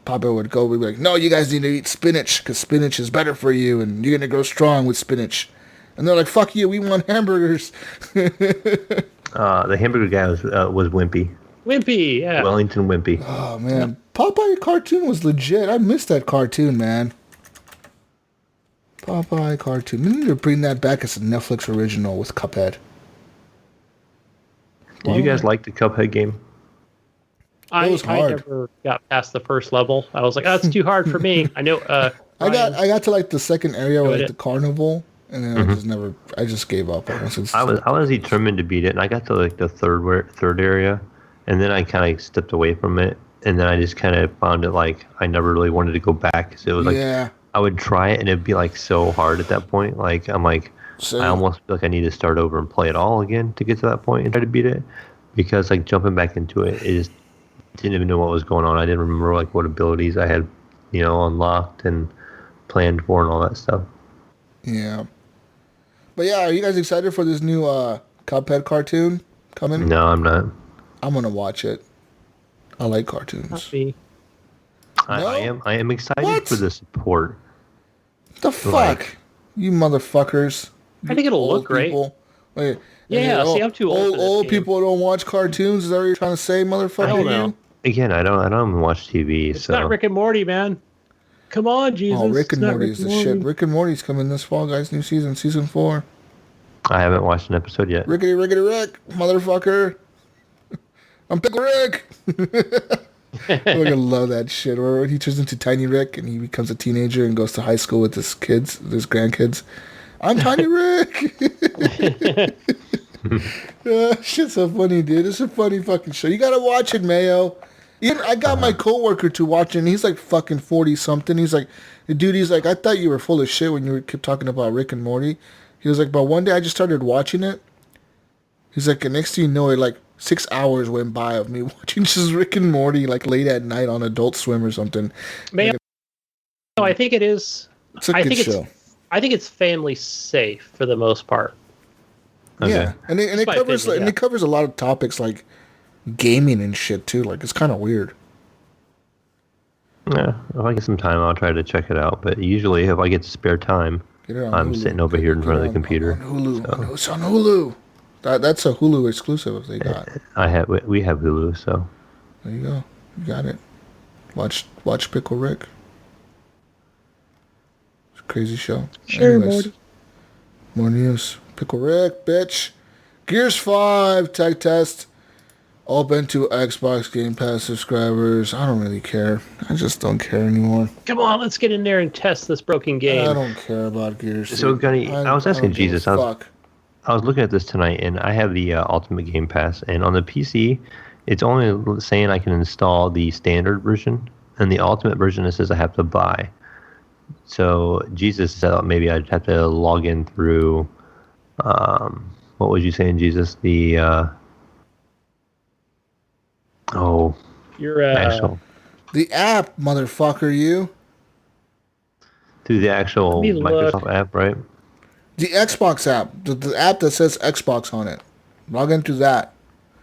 Papa would go. We'd be like, "No, you guys need to eat spinach because spinach is better for you, and you're gonna grow strong with spinach." And they're like, "Fuck you, we want hamburgers." The hamburger guy was Wimpy. Wimpy, yeah. Wellington Wimpy. Oh man, Popeye cartoon was legit. I missed that cartoon, man. Popeye cartoon. We need to bring that back as a Netflix original with Cuphead. Did you guys like the Cuphead game? I was hard. never got past the first level. I was like, oh, that's too hard for me. I know. I got to like the second area with like, the carnival, and then I just gave up. I was determined to beat it, and I got to like the third area, and then I kind of stepped away from it, and then I just kind of found it like I never really wanted to go back because it was like I would try it, and it'd be like so hard at that point. Like I'm like. I almost feel like I need to start over and play it all again to get to that point and try to beat it, because like jumping back into it, it just didn't even know what was going on. I didn't remember like what abilities I had, unlocked and planned for and all that stuff. Yeah, but yeah, are you guys excited for this new Cuphead cartoon coming? No, I'm not. I'm gonna watch it. I like cartoons. I am excited for the support. The fuck, you motherfuckers! I think it'll look great. Wait, I'm too old. Old people don't watch cartoons. Is that what you're trying to say, motherfucker? I don't know. Again, I don't even watch TV. It's not Rick and Morty, man. Come on, Jesus. Oh, Rick and Morty is the shit. Rick and Morty's coming this fall, guys. New season 4. I haven't watched an episode yet. Rickety Rick, motherfucker. I'm Pickle Rick. I'm gonna love that shit. Or he turns into Tiny Rick and he becomes a teenager and goes to high school with his grandkids. I'm Tiny Rick. Shit's so funny, dude. It's a funny fucking show. You gotta watch it, Mayo. Even I got my coworker to watch it, and he's like fucking 40-something. He's like, I thought you were full of shit when you kept talking about Rick and Morty. He was like, but one day I just started watching it. He's like, and next thing you know, it like 6 hours went by of me watching just Rick and Morty like late at night on Adult Swim or something. Mayo, no, I think it is. It's a good show. I think it's family safe for the most part. Okay. Yeah, and it covers a lot of topics like gaming and shit too. Like it's kind of weird. Yeah, if I get some time, I'll try to check it out. But usually, if I get spare time, I'm sitting over here in front of the computer. On Hulu. So. It's on Hulu. That's a Hulu exclusive if they got. We have Hulu, so. There you go. You got it. Watch Pickle Rick. It's a crazy show. Sure, Anyways, Morty. More news. Pickle Rick, bitch. Gears 5 tech test. Open to Xbox Game Pass subscribers. I don't really care. I just don't care anymore. Come on, let's get in there and test this broken game. I don't care about Gears. So, Gunny, I was asking Jesus. I was looking at this tonight, and I have the Ultimate Game Pass, and on the PC, it's only saying I can install the standard version, and the Ultimate version it says I have to buy. So Jesus said maybe I'd have to log in through. What was you saying, Jesus? The Your actual the app, motherfucker, you. Through the actual Microsoft app, right? The Xbox app, the app that says Xbox on it. Log into that.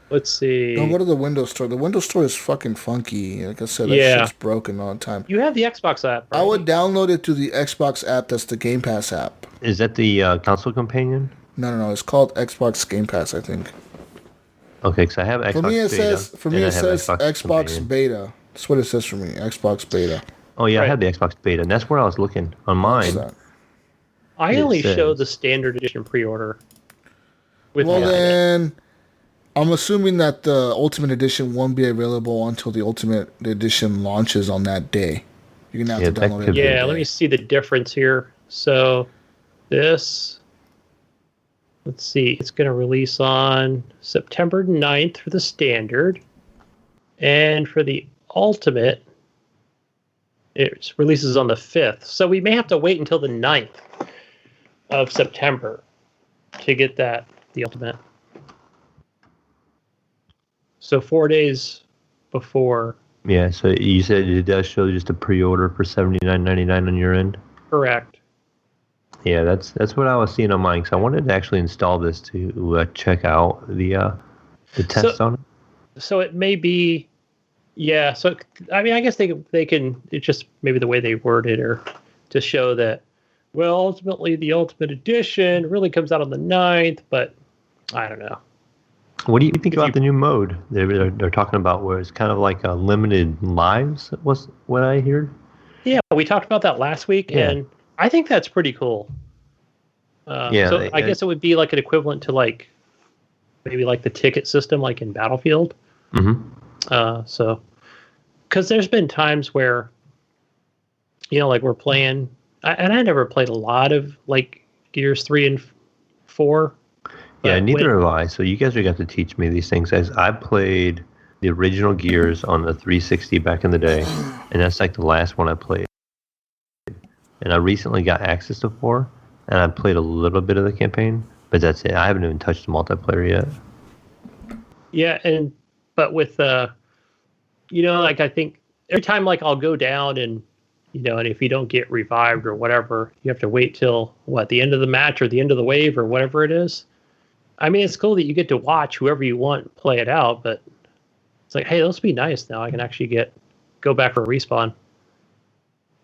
Let's see. Don't go to the Windows Store. The Windows Store is fucking funky. Like I said, that shit's broken all the time. You have the Xbox app, right? I would download it to the Xbox app. That's the Game Pass app. Is that the console companion? No. It's called Xbox Game Pass, I think. Okay, because I have Xbox Beta. For me, it says Xbox companion. Beta. That's what it says for me. Xbox Beta. Oh yeah, I have the Xbox Beta, and that's where I was looking on mine. I only show the standard edition pre-order. Then I'm assuming that the Ultimate Edition won't be available until the Ultimate Edition launches on that day. You're gonna have to download it. Yeah, let me see the difference here. So this, let's see, it's going to release on September 9th for the standard, and for the Ultimate, It releases on the 5th. So we may have to wait until the 9th of September to get the Ultimate. So 4 days before. Yeah, so you said it does show just a pre-order for $79.99 on your end? Correct. Yeah, that's what I was seeing on mine, because I wanted to actually install this to check out the test on it. So it may be, yeah. So I mean, I guess they can. It's just maybe the way they word it, or to show that. Well, ultimately, the Ultimate Edition really comes out on the 9th, but I don't know. What do you think about the new mode they're talking about, where it's kind of like a limited lives? Was what I heard. Yeah, we talked about that last week, and I think that's pretty cool. So I guess it would be like an equivalent to like maybe like the ticket system, like in Battlefield. Mm-hmm. So, because there's been times where, like we're playing, and I never played a lot of like Gears 3 and 4. Yeah, neither have I. So you guys are going to have to teach me these things. As I played the original Gears on the 360 back in the day, and that's like the last one I played. And I recently got access to 4, and I played a little bit of the campaign, but that's it. I haven't even touched the multiplayer yet. Yeah, but with like I think every time like I'll go down and and if you don't get revived or whatever, you have to wait till the end of the match or the end of the wave or whatever it is. I mean, it's cool that you get to watch whoever you want play it out, but it's like, hey, this would be nice now. I can actually go back for a respawn.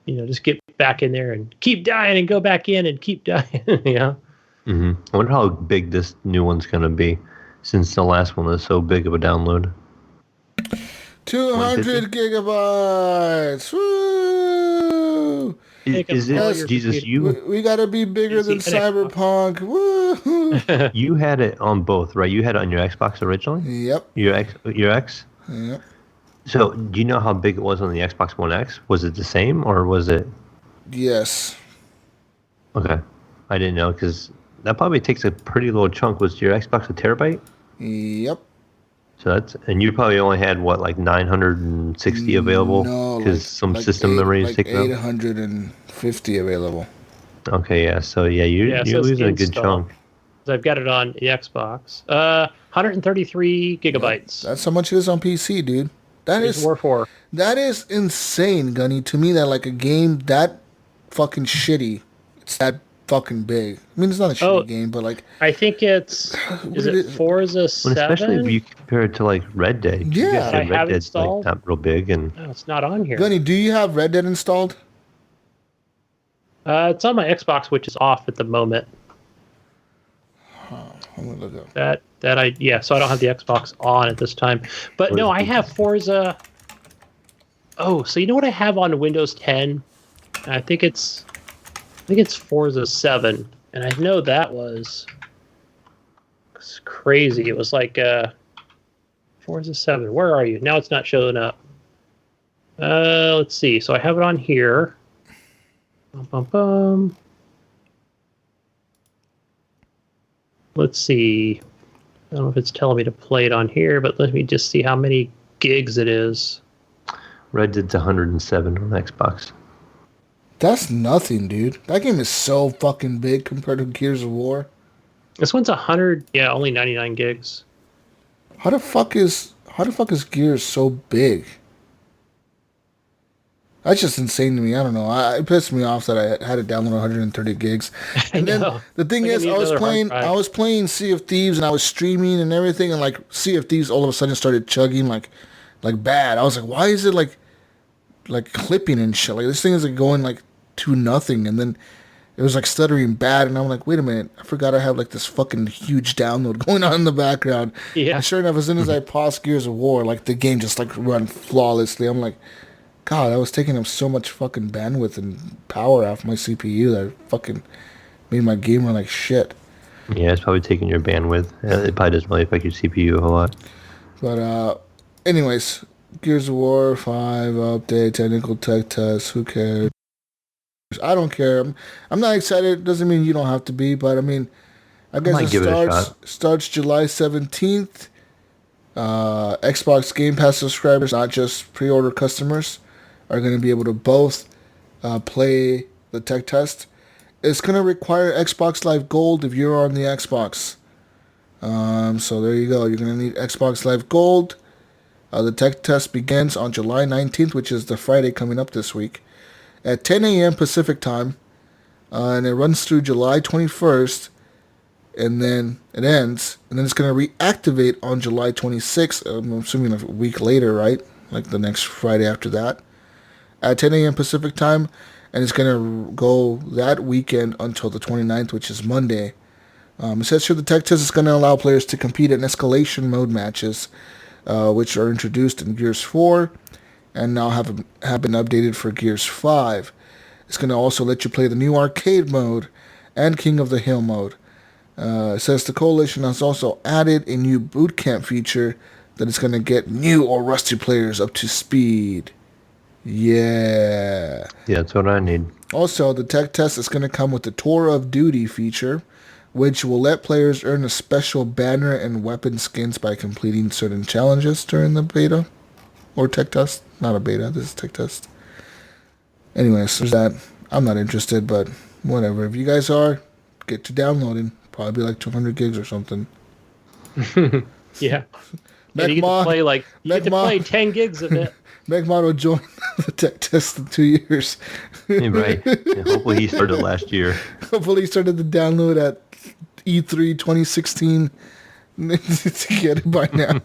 Just get back in there and keep dying and go back in and keep dying. Mm-hmm. I wonder how big this new one's going to be, since the last one was so big of a download. 200 gigabytes. Woo! Is it Jesus? We gotta be bigger than Cyberpunk. Woo! You had it on both, right? You had it on your Xbox originally. Yep. Your X. Yep. So, do you know how big it was on the Xbox One X? Was it the same, or was it? Yes. Okay, I didn't know, because that probably takes a pretty little chunk. Was your Xbox a terabyte? Yep. So and you probably only had like 960 available, because some system memory is taken up. 850 available. Okay, yeah. So you're losing a good chunk. I've got it on the Xbox. 133 gigabytes. That's how much it is on PC, dude. That is insane, Gunny. To me, that like a game that fucking shitty, it's that fucking big. I mean, it's not a shitty game, but like I think is it Forza 7? Especially if you compare it to like Red Dead. Yeah, I have Red Dead's like not real big, and no, it's not on here. Gunny, do you have Red Dead installed? It's on my Xbox, which is off at the moment. I'm gonna look up so I don't have the Xbox on at this time. But no, I have Forza. Oh, so you know what I have on Windows 10? I think it's Forza 7, and I know that was crazy. It was like Forza 7. Where are you? Now it's not showing up. Let's see. So I have it on here. Bum, bum, bum. Let's see. I don't know if it's telling me to play it on here, but let me just see how many gigs it is. Red Dead's 107 on Xbox. That's nothing, dude. That game is so fucking big compared to Gears of War. This one's 100. Yeah, only 99 gigs. How the fuck is Gears so big? That's just insane to me. I don't know. It pissed me off that I had to download 130 gigs. And then the thing is, I was playing Sea of Thieves and I was streaming and everything, and like Sea of Thieves all of a sudden started chugging like bad. I was like, why is it like clipping and shit? Like this thing is like going like to nothing, and then it was like stuttering bad, and I'm like, wait a minute, I forgot I have like this fucking huge download going on in the background. Yeah. And sure enough, as soon as I paused Gears of War, like the game just like run flawlessly. I'm like, God, I was taking up so much fucking bandwidth and power off my CPU that it fucking made my game run like shit. Yeah, it's probably taking your bandwidth. It probably doesn't really affect your CPU a whole lot. But anyways, Gears of War 5 update, technical tech test, who cares? I don't care. I'm not excited. Doesn't mean you don't have to be, but I mean, I guess it starts July 17th. Xbox Game Pass subscribers, not just pre-order customers. are going to be able to both play the tech test. It's going to require Xbox Live Gold if you're on the Xbox. So there you go. You're going to need Xbox Live Gold. The tech test begins on July 19th, which is the Friday coming up this week, at 10 a.m. Pacific time. And it runs through July 21st. And then it ends. And then it's going to reactivate on July 26th. I'm assuming a week later, right? Like the next Friday after that. At 10 a.m. Pacific time. And it's going to go that weekend until the 29th, which is Monday. It says here the tech test is going to allow players to compete in escalation mode matches, which are introduced in Gears 4 and now have been updated for Gears 5. It's going to also let you play the new arcade mode and King of the Hill mode. It says the Coalition has also added a new boot camp feature that is going to get new or rusty players up to speed. Yeah. Yeah, that's what I need. Also, the tech test is going to come with the Tour of Duty feature, which will let players earn a special banner and weapon skins by completing certain challenges during the beta or tech test. Not a beta, this is tech test. Anyways, there's that. I'm not interested, but whatever. If you guys are, get to downloading. Probably like 200 gigs or something. Yeah. And you get to play you get to play 10 gigs of it. Megmod will join the tech test in 2 years. Right. Yeah, hopefully he started last year. Hopefully he started the download at E3 2016 to get it by now.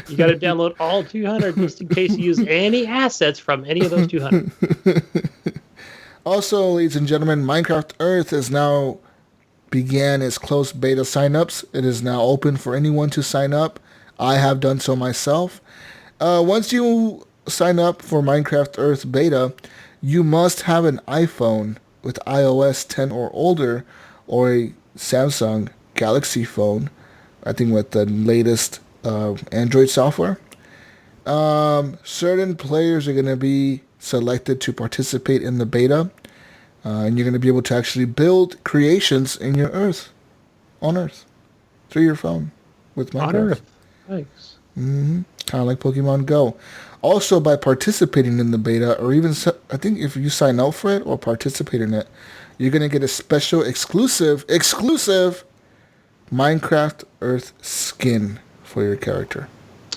You got to download all 200 just in case you use any assets from any of those 200. Also, ladies and gentlemen, Minecraft Earth has now began its closed beta signups. It is now open for anyone to sign up. I have done so myself. Once you sign up for Minecraft Earth beta, you must have an iPhone with iOS 10 or older, or a Samsung Galaxy phone, I think with the latest Android software. Certain players are going to be selected to participate in the beta, and you're going to be able to actually build creations in your on Earth, through your phone with Minecraft. On Earth. Thanks. Kind of like Pokemon Go. Also, by participating in the beta, or even, I think if you sign up for it or participate in it, you're going to get a special exclusive Minecraft Earth skin for your character.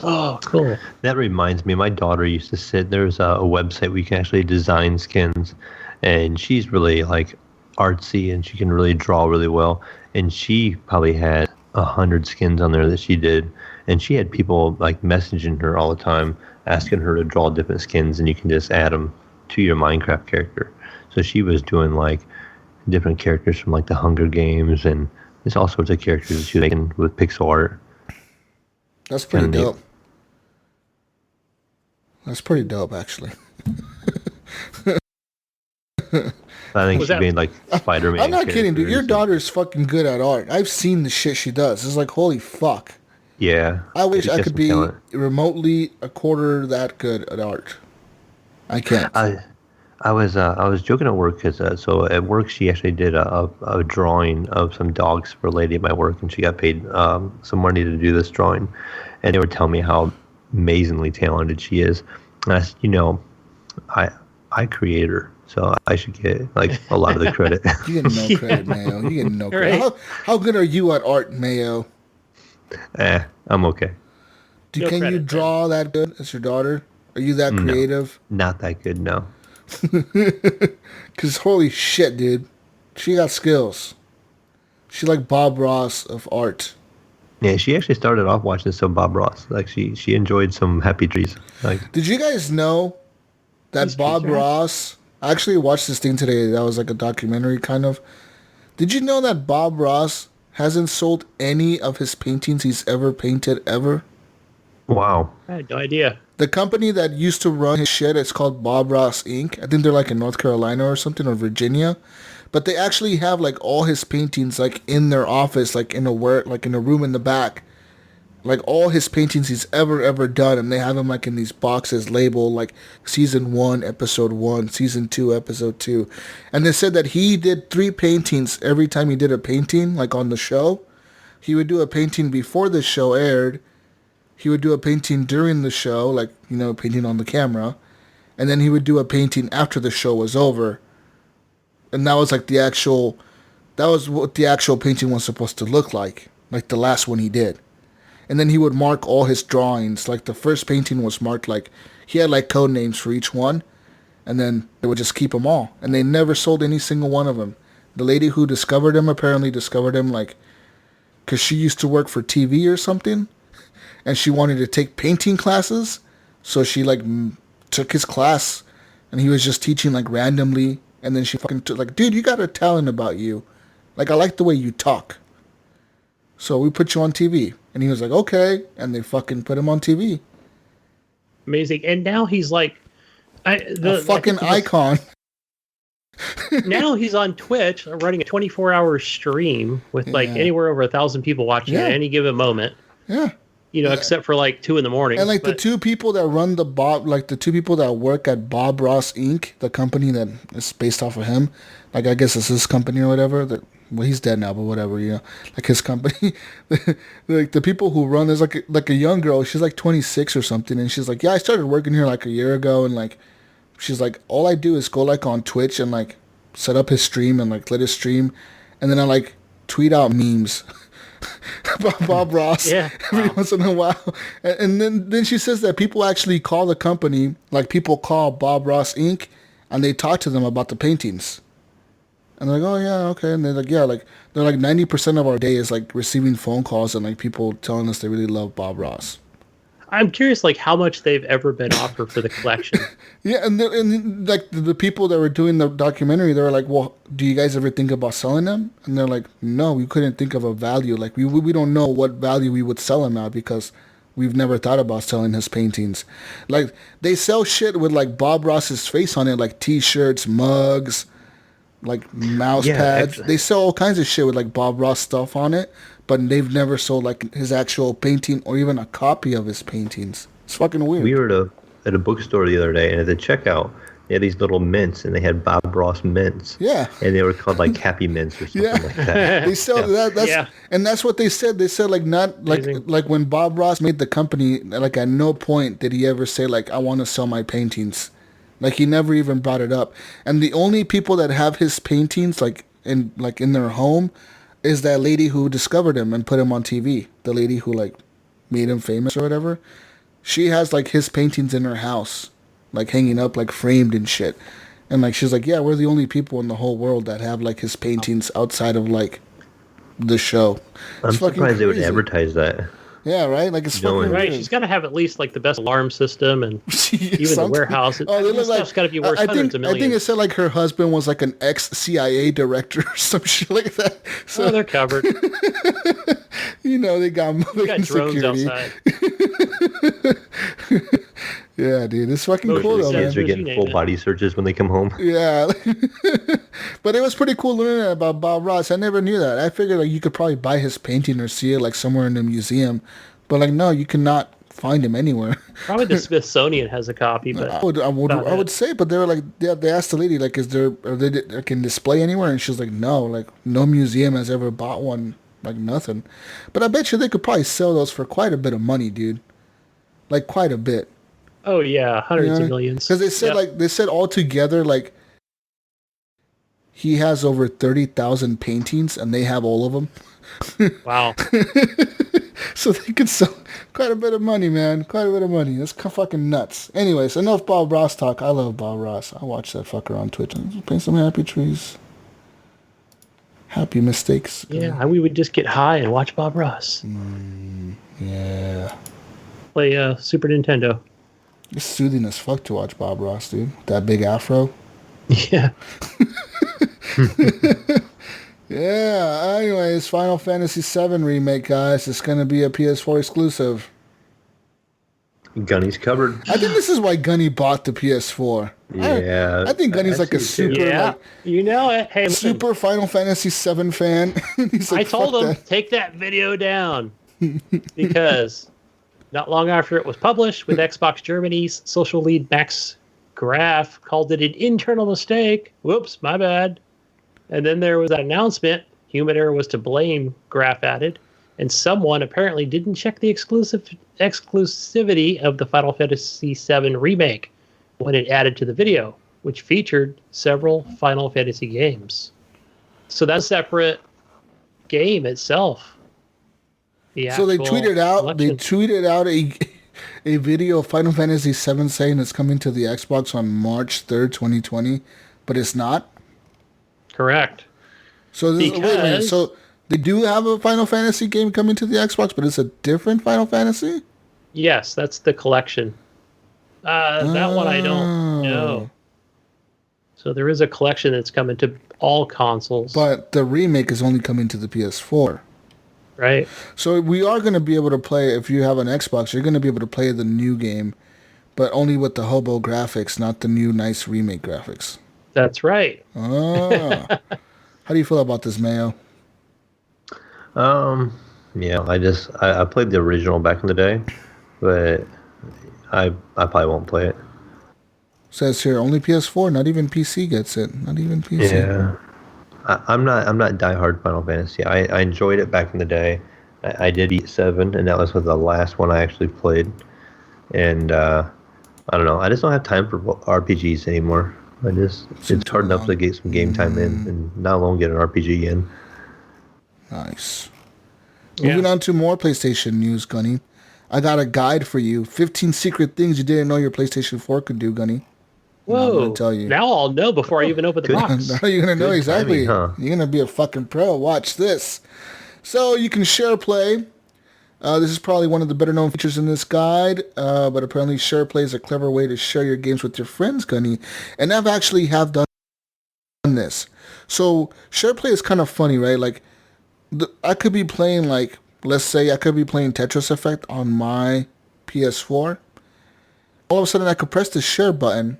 Oh, cool. That reminds me, my daughter used to sit, there's a website where you can actually design skins, and she's really like artsy and she can really draw really well, and she probably had 100 skins on there that she did, and she had people like messaging her all the time asking her to draw different skins, and you can just add them to your Minecraft character. So she was doing like different characters from like the Hunger Games, and there's all sorts of characters that she was making with pixel art. That's pretty dope. That's pretty dope, actually. I think she made like Spider-Man. I'm not kidding, dude. Your daughter's fucking good at art. I've seen the shit she does. It's like, holy fuck. Yeah. I wish I could be remotely a quarter that good at art. I can't. I was joking at work because so at work she actually did a drawing of some dogs for a lady at my work, and she got paid some money to do this drawing, and they were telling me how amazingly talented she is. And I said, I created her, so I should get like a lot of the credit. You get no credit, Mayo. You get no credit. Right. How good are you at art, Mayo? I'm okay. Can you draw that good as your daughter? Are you that creative? Not that good, no. Because holy shit, dude. She got skills. She like Bob Ross of art. Yeah, she actually started off watching some Bob Ross. Like she enjoyed some Happy Trees. Like, did you guys know that Bob Ross? I actually watched this thing today. That was like a documentary kind of. Did you know that Bob Ross hasn't sold any of his paintings he's ever painted ever? wow. I had no idea. The company that used to run his shit, it's called Bob Ross Inc. I think they're like in North Carolina or something, or Virginia. But they actually have like all his paintings like in their office, like in a room in the back. Like all his paintings he's ever done, and they have them like in these boxes labeled like season 1, episode 1, season 2, episode 2. And they said that he did 3 paintings every time he did a painting, like on the show. He would do a painting before the show aired. He would do a painting during the show, like, painting on the camera. and then he would do a painting after the show was over, and that was like that was what the actual painting was supposed to look like the last one he did. And then he would mark all his drawings. Like the first painting was marked like he had like code names for each one, and then they would just keep them all, and they never sold any single one of them. The lady who discovered him apparently discovered him like because she used to work for TV or something, and she wanted to take painting classes, so she like took his class, and he was just teaching like randomly, and then she fucking took like, dude, you got a talent about you, like I like the way you talk, so we put you on TV. And he was like, okay, and they fucking put him on TV. Amazing. And now he's like a fucking icon. Now he's on Twitch running a 24-hour stream with like anywhere over 1,000 people watching at any given moment. Yeah. Except for like 2 a.m. And like the two people that run the two people that work at Bob Ross Inc., the company that is based off of him, like I guess it's his company or whatever. Well, he's dead now, but whatever, like his company. Like the people who run, there's like a young girl. She's like 26 or something, and she's like, yeah, I started working here like a year ago, and like she's like, all I do is go like on Twitch and like set up his stream and like let it stream, and then I like tweet out memes. Bob Ross every once in a while, and then she says that people actually call the company, like people call Bob Ross Inc., and they talk to them about the paintings, and they're like, oh yeah, okay, and they're like, yeah, like they're like 90% of our day is like receiving phone calls and like people telling us they really love Bob Ross. I'm curious, like how much they've ever been offered for the collection. Yeah, and like the people that were doing the documentary, they were like, well, do you guys ever think about selling them? And they're like, no, we couldn't think of a value. Like we don't know what value we would sell them at because we've never thought about selling his paintings. Like they sell shit with like Bob Ross's face on it, like T-shirts, mugs, like mouse pads. Actually, they sell all kinds of shit with like Bob Ross stuff on it. But they've never sold like his actual painting or even a copy of his paintings. It's fucking weird. We were at a bookstore the other day, and at the checkout, they had these little mints, and they had Bob Ross mints. Yeah. And they were called like Happy Mints or something like that. They sell that. And that's what they said. They said like not like when Bob Ross made the company, like at no point did he ever say like I want to sell my paintings. Like he never even brought it up. And the only people that have his paintings like in their home is that lady who discovered him and put him on TV. The lady who like made him famous or whatever. She has like his paintings in her house, like hanging up, like framed and shit. And like she's like, yeah, we're the only people in the whole world that have like his paintings outside of like the show. I'm surprised they would advertise that. Yeah, right. Like it's fucking right. weird. She's got to have at least like the best alarm system and even the warehouse. Oh, they look stuff's got to be worth hundreds of millions. I think it said like her husband was like an ex-CIA director or some shit like that. So they're covered. They got drones security outside. Yeah, dude, it's fucking cool though, man. Kids are getting full body searches when they come home. Yeah, but it was pretty cool learning about Bob Ross. I never knew that. I figured like you could probably buy his painting or see it like somewhere in a museum, but like no, you cannot find him anywhere. Probably the Smithsonian has a copy, but I would say, but they were like they asked the lady like, are they can display anywhere, and she's like, no, like no museum has ever bought one, like nothing. But I bet you they could probably sell those for quite a bit of money, dude. Like quite a bit. Oh yeah, hundreds of millions. Because they said altogether like he has over 30,000 paintings, and they have all of them. Wow. So they could sell quite a bit of money, man. Quite a bit of money. That's fucking nuts. Anyways, enough Bob Ross talk. I love Bob Ross. I watch that fucker on Twitch and paint some happy trees. Happy mistakes. Yeah, we would just get high and watch Bob Ross. Yeah. Play Super Nintendo. It's soothing as fuck to watch Bob Ross, dude. That big afro. Yeah. Yeah, anyways, Final Fantasy VII Remake, guys. It's going to be a PS4 exclusive. Gunny's covered. I think this is why Gunny bought the PS4. Yeah. I think Gunny's like a super... Yeah, like, you know it. Hey, super Final Fantasy VII fan. He's like, I told him, take that video down. Because not long after it was published, with Xbox Germany's social lead Max Graf called it an internal mistake. Whoops, my bad. And then there was an announcement. Human error was to blame, Graf added. And someone apparently didn't check the exclusivity of the Final Fantasy VII Remake. when it added to the video, which featured several Final Fantasy games. So that's a separate game itself. So they tweeted out a video of Final Fantasy VII saying it's coming to the Xbox on March 3rd, 2020, but it's not? Correct. So wait a minute. So they do have a Final Fantasy game coming to the Xbox, but it's a different Final Fantasy? Yes, that's the collection. That one I don't know. So there is a collection that's coming to all consoles. But the remake is only coming to the PS4. Right. So we are going to be able to play, if you have an Xbox, you're going to be able to play the new game, but only with the hobo graphics, not the new nice remake graphics. That's right. Ah. How do you feel about this, Mayo? Yeah, I played the original back in the day, but I probably won't play it. Says here only PS4, not even PC gets it. Not even PC. Yeah, I'm not diehard Final Fantasy. I enjoyed it back in the day. I did beat 7, and that was the last one I actually played. And I don't know. I just don't have time for RPGs anymore. It's hard enough to get some game time in, and not alone get an RPG in. Nice. Moving on to more PlayStation news, Gunny. I got a guide for you. 15 secret things you didn't know your PlayStation 4 could do, Gunny. Whoa. I'm going to tell you. Now I'll know before I even open the box. Now you're going to know exactly. Timing, huh? You're going to be a fucking pro. Watch this. So you can share play. This is probably one of the better known features in this guide, but apparently share play is a clever way to share your games with your friends, Gunny. And I've actually done this. So share play is kind of funny, right? Like, I could be playing, like, let's say I could be playing Tetris Effect on my PS4. All of a sudden I could press the share button.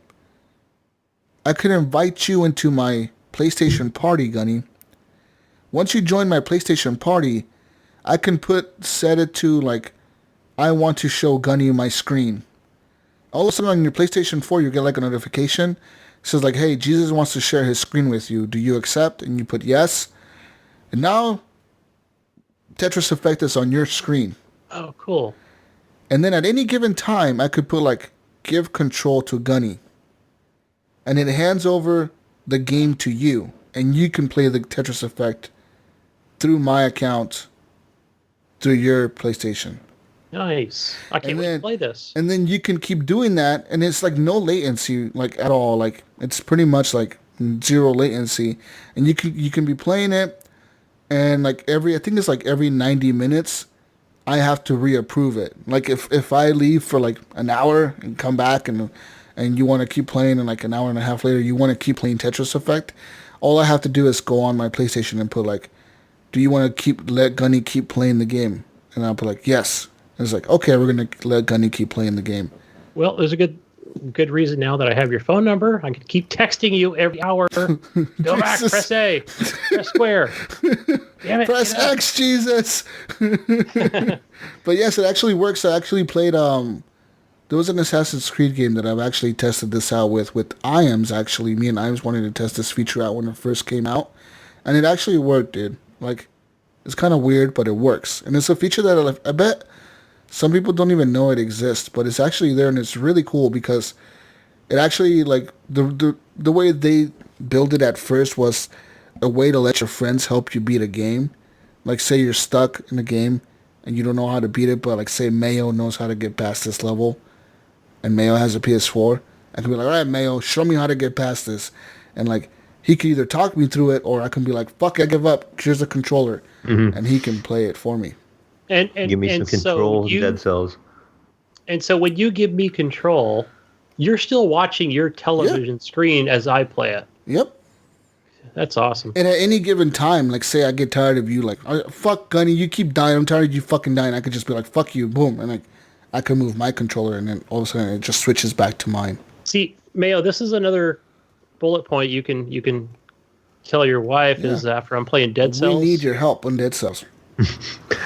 I could invite you into my PlayStation party, Gunny. Once you join my PlayStation party, I can set it to, like, I want to show Gunny my screen. All of a sudden on your PlayStation 4, you get, like, a notification. It says, like, hey, Jesus wants to share his screen with you. Do you accept? And you put yes. And now Tetris Effect is on your screen. Oh, cool. And then at any given time, I could put, like, give control to Gunny. And it hands over the game to you. And you can play the Tetris Effect through my account, through your PlayStation. Nice. I can't wait to play this. And then you can keep doing that, and it's like no latency, like, at all. Like, it's pretty much like zero latency. And you can be playing it, and like I think it's like every 90 minutes, I have to reapprove it. Like if I leave for like an hour and come back and you want to keep playing, and like an hour and a half later you want to keep playing Tetris Effect, all I have to do is go on my PlayStation and put like, do you want to let Gunny keep playing the game? And I'll put like, yes. And it's like, okay, we're going to let Gunny keep playing the game. Well, there's a good reason now that I have your phone number. I can keep texting you every hour. Go back, press A, press square. Damn it, press X, Jesus. But yes, it actually works. I actually played, there was an Assassin's Creed game that I've actually tested this out with IAMS, actually. Me and IAMS wanted to test this feature out when it first came out. And it actually worked, dude. Like, it's kind of weird, but it works. And it's a feature that I bet some people don't even know it exists, but it's actually there, and it's really cool because it actually, like, the way they built it at first was a way to let your friends help you beat a game. Like, say you're stuck in a game and you don't know how to beat it, but like, say Mayo knows how to get past this level, and Mayo has a PS4. I can be like, all right, Mayo, show me how to get past this. And like, he can either talk me through it, or I can be like, fuck it, I give up. Here's a controller. Mm-hmm. And he can play it for me. And give me some control, Dead Cells. And so when you give me control, you're still watching your television screen as I play it. Yep. That's awesome. And at any given time, like, say I get tired of you, like, fuck, Gunny, you keep dying. I'm tired of you fucking dying. I could just be like, fuck you, boom. And like, I can move my controller, and then all of a sudden it just switches back to mine. See, Mayo, this is another bullet point you can tell your wife is after I'm playing Dead Cells. We need your help on Dead Cells.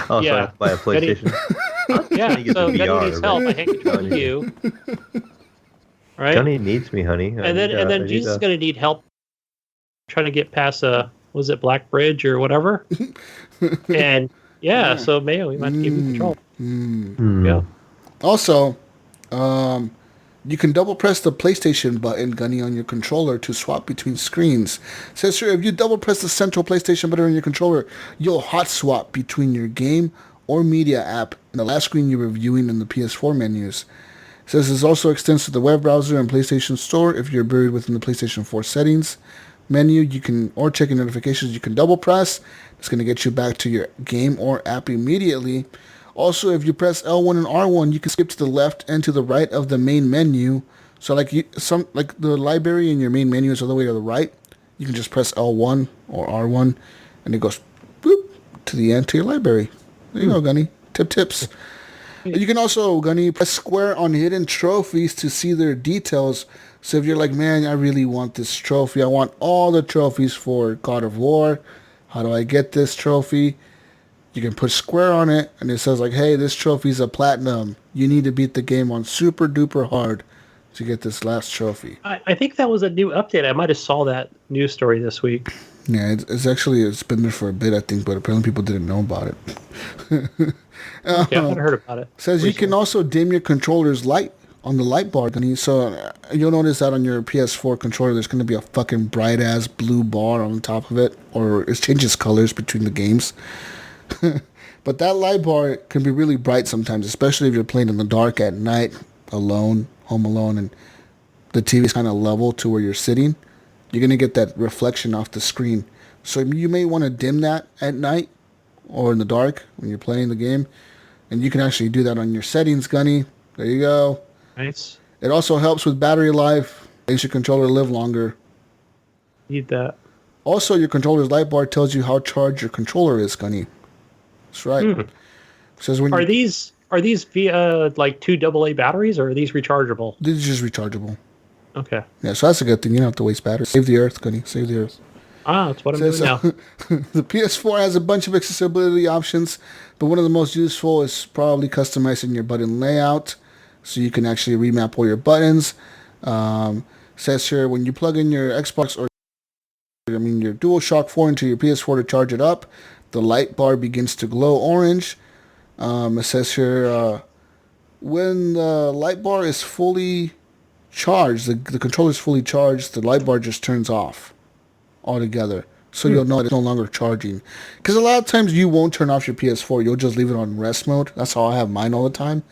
Oh, yeah. So I have to buy a PlayStation. So Gunny needs help. I can't control you. Right? Gunny needs me, honey. And then Jesus is going to need help trying to get past was it Black Bridge or whatever? And so Mayo, we might have to give you control. Yeah. Also, You can double press the PlayStation button, Gunny, on your controller to swap between screens. It says here, if you double press the central PlayStation button on your controller, you'll hot swap between your game or media app and the last screen you're reviewing in the PS4 menus. It says this also extends to the web browser and PlayStation Store if you're buried within the PlayStation 4 settings menu. You can, or checking notifications, you can double press. It's going to get you back to your game or app immediately. Also, if you press L1 and R1, you can skip to the left and to the right of the main menu. So like the library in your main menu is all the way to the right. You can just press L1 or R1 and it goes boop to the end to your library. There you go, Gunny. Tips. You can also, Gunny, press square on hidden trophies to see their details. So if you're like, man, I really want this trophy. I want all the trophies for God of War. How do I get this trophy? You can put square on it, and it says like, hey, this trophy's a platinum. You need to beat the game on super duper hard to get this last trophy. I think that was a new update. I might have saw that news story this week. Yeah, it's been there for a bit, I think, but apparently people didn't know about it. Okay, I haven't heard about it. Says recently. You can also dim your controller's light on the light bar, Gunny. So you'll notice that on your PS4 controller, there's going to be a fucking bright-ass blue bar on the top of it, or it changes colors between the games. But that light bar can be really bright sometimes, especially if you're playing in the dark at night, alone, home alone, and the TV's kind of level to where you're sitting. You're going to get that reflection off the screen. So you may want to dim that at night or in the dark when you're playing the game. And you can actually do that on your settings, Gunny. There you go. Nice. It also helps with battery life. Makes your controller live longer. Need that. Also, your controller's light bar tells you how charged your controller is, Gunny. That's right. It says when are these via like 2 AA batteries, or are these rechargeable? These are just rechargeable. Okay. Yeah, so that's a good thing. You don't have to waste batteries. Save the earth, Gunny. Save the earth. That's what I'm doing now. The PS4 has a bunch of accessibility options, but one of the most useful is probably customizing your button layout, so you can actually remap all your buttons. Says here, when you plug in your Xbox or your DualShock 4 into your PS4 to charge it up, the light bar begins to glow orange. It says here, when the light bar is fully charged, the controller is fully charged, the light bar just turns off altogether. So you'll know it's no longer charging. Because a lot of times you won't turn off your PS4. You'll just leave it on rest mode. That's how I have mine all the time.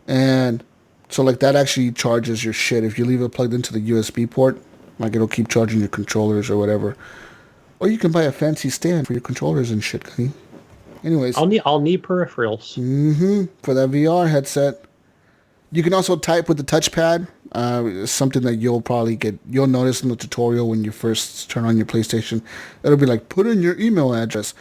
And so like that actually charges your shit. If you leave it plugged into the USB port, like it'll keep charging your controllers or whatever. Or you can buy a fancy stand for your controllers and shit, Gunny. Anyways. I'll need peripherals. For that VR headset. You can also type with the touchpad. Something that you'll notice in the tutorial when you first turn on your PlayStation. It'll be like, put in your email address.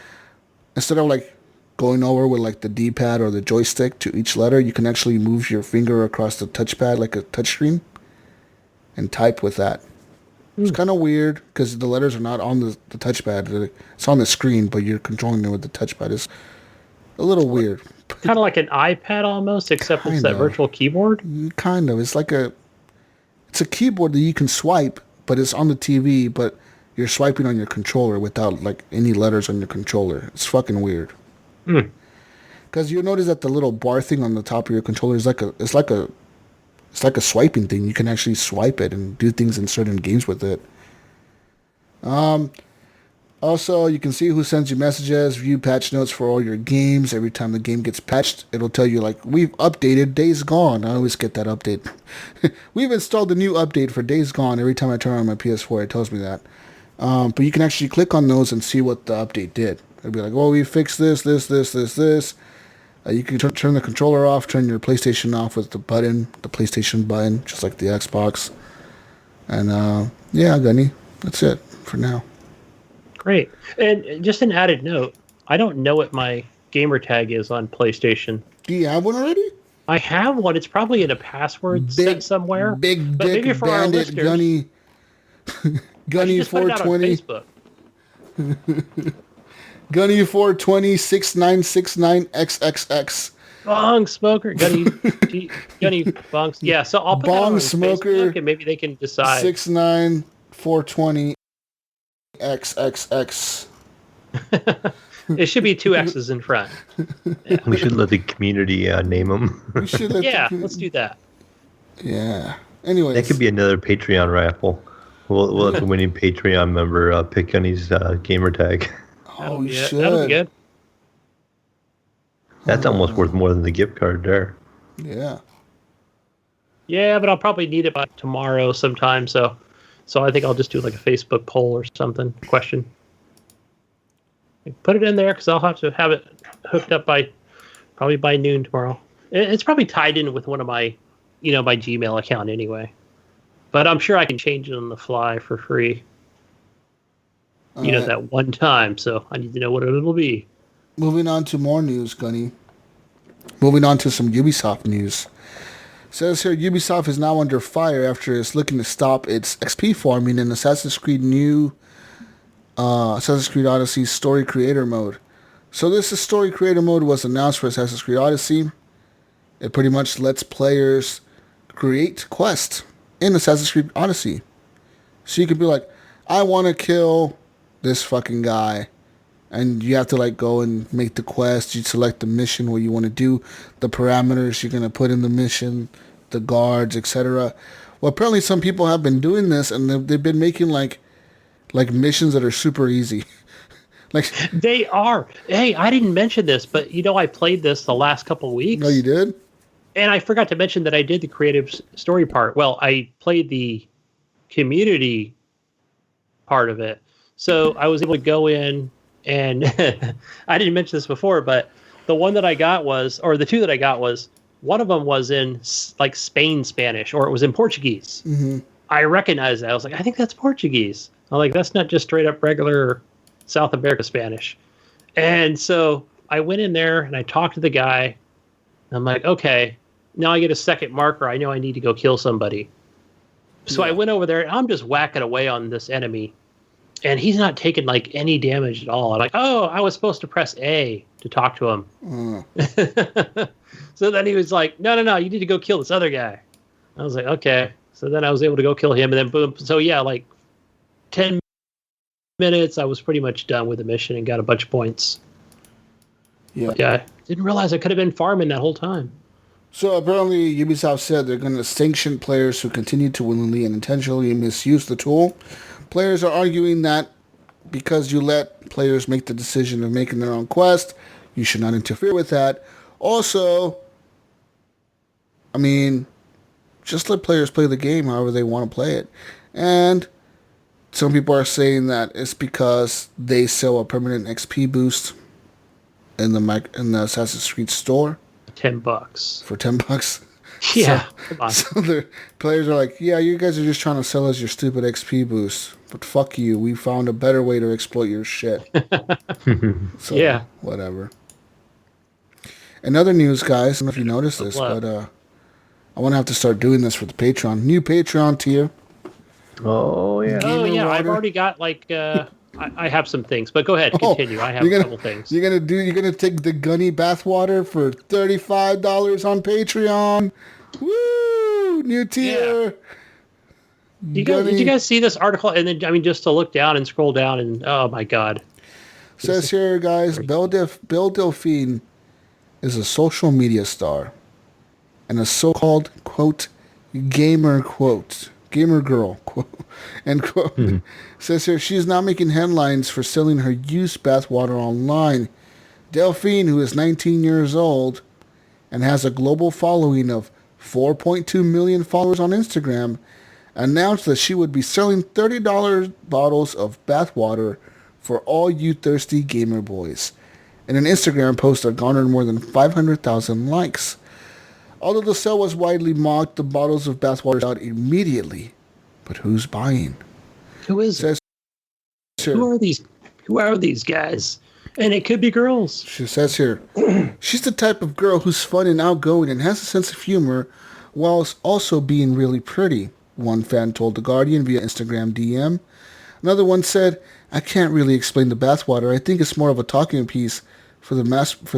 Instead of like going over with like the D-pad or the joystick to each letter, you can actually move your finger across the touchpad like a touchscreen and type with that. It's kind of weird because the letters are not on the touchpad. It's on the screen, but you're controlling it with the touchpad. It's a little weird. Kind of like an iPad almost, except it's that virtual keyboard? Kind of. It's a keyboard that you can swipe, but it's on the TV, but you're swiping on your controller without like any letters on your controller. It's fucking weird. Because you'll notice that the little bar thing on the top of your controller is like a swiping thing. You can actually swipe it and do things in certain games with it. Also, you can see who sends you messages, view patch notes for all your games. Every time the game gets patched, it'll tell you, like, we've updated Days Gone. I always get that update. We've installed a new update for Days Gone. Every time I turn on my PS4, it tells me that. But you can actually click on those and see what the update did. It'll be like, well, we fixed this. You can turn the controller off, turn your PlayStation off with the PlayStation button, just like the Xbox. And, yeah, Gunny, that's it for now. Great. And just an added note, I don't know what my gamer tag is on PlayStation. Do you have one already? I have one. It's probably in a password set somewhere. Big dick maybe for bandit Gunny. Gunny 420. Gunny 420 6969 XXX. Bong smoker. Gunny bong. Yeah, so I'll put that on smoker Facebook and maybe they can decide. 69420 XXX. It should be 2 X's in front. Yeah. We should let the community name them. Let's do that. Yeah. Anyways. That could be another Patreon raffle. We'll let the winning Patreon member pick Gunny's gamer tag. Oh, you should. That'll be good. That's almost worth more than the gift card there. Yeah. Yeah, but I'll probably need it by tomorrow sometime. So I think I'll just do like a Facebook poll or something. Question. Put it in there because I'll have to have it hooked up by noon tomorrow. It's probably tied in with one of my, my Gmail account anyway. But I'm sure I can change it on the fly for free. That one time. So I need to know what it'll be. Moving on to more news, Gunny. Moving on to some Ubisoft news. Says here, Ubisoft is now under fire after it's looking to stop its XP farming in Assassin's Creed Odyssey Story Creator Mode. So this Story Creator Mode was announced for Assassin's Creed Odyssey. It pretty much lets players create quests in Assassin's Creed Odyssey. So you could be like, I want to kill this fucking guy. And you have to go and make the quest. You select the mission, what you want to do, the parameters you're going to put in the mission, the guards, etc. Well, apparently some people have been doing this, and they've been making like missions that are super easy. They are. Hey, I didn't mention this, but I played this the last couple of weeks. No, you did? And I forgot to mention that I did the creative story part. Well, I played the community part of it. So I was able to go in. And I didn't mention this before, but the one that I got the two that I got was, one of them was in Spain Spanish, or it was in Portuguese. Mm-hmm. I recognized that. I was like, I think that's Portuguese. I'm like, that's not just straight up regular South America Spanish. And so I went in there and I talked to the guy. I'm like, okay, now I get a second marker. I know I need to go kill somebody. So I went over there and I'm just whacking away on this enemy. And he's not taking any damage at all. I'm like, oh, I was supposed to press A to talk to him. So then he was like, no, you need to go kill this other guy. I was like, okay. So then I was able to go kill him, and then boom. So yeah, 10 minutes, I was pretty much done with the mission and got a bunch of points. Yeah. But yeah, didn't realize I could have been farming that whole time. So apparently Ubisoft said they're going to sanction players who continue to willingly and intentionally misuse the tool. Players are arguing that because you let players make the decision of making their own quest, you should not interfere with that. Also, just let players play the game however they want to play it. And some people are saying that it's because they sell a permanent XP boost in the Assassin's Creed store. $10. For $10. Yeah, come on. So the players are like, yeah, you guys are just trying to sell us your stupid XP boost. But fuck you. We found a better way to exploit your shit. So, yeah. Whatever. In other news, guys, I don't know if you noticed this, but I want to have to start doing this for the Patreon. New Patreon tier. Oh, yeah. I've already got I have some things, but go ahead, continue. I have a couple things. You're gonna take the Gunny bathwater for $35 on Patreon. Woo! New tier. Yeah. Did you guys see this article? And then just to look down and scroll down, and oh my god. Says here, guys, Belle Delphine is a social media star and a so-called quote gamer girl, quote, end quote. Mm-hmm. Says here, she's now making headlines for selling her used bathwater online. Delphine, who is 19 years old and has a global following of 4.2 million followers on Instagram, announced that she would be selling $30 bottles of bathwater for all you thirsty gamer boys. In an Instagram post that garnered more than 500,000 likes. Although the sale was widely mocked, the bottles of bathwater sold out immediately. But who's buying? Who is it? Who are these guys? And it could be girls. She says here, she's the type of girl who's fun and outgoing and has a sense of humor while also being really pretty, one fan told The Guardian via Instagram DM. Another one said, I can't really explain the bathwater. I think it's more of a talking piece. For the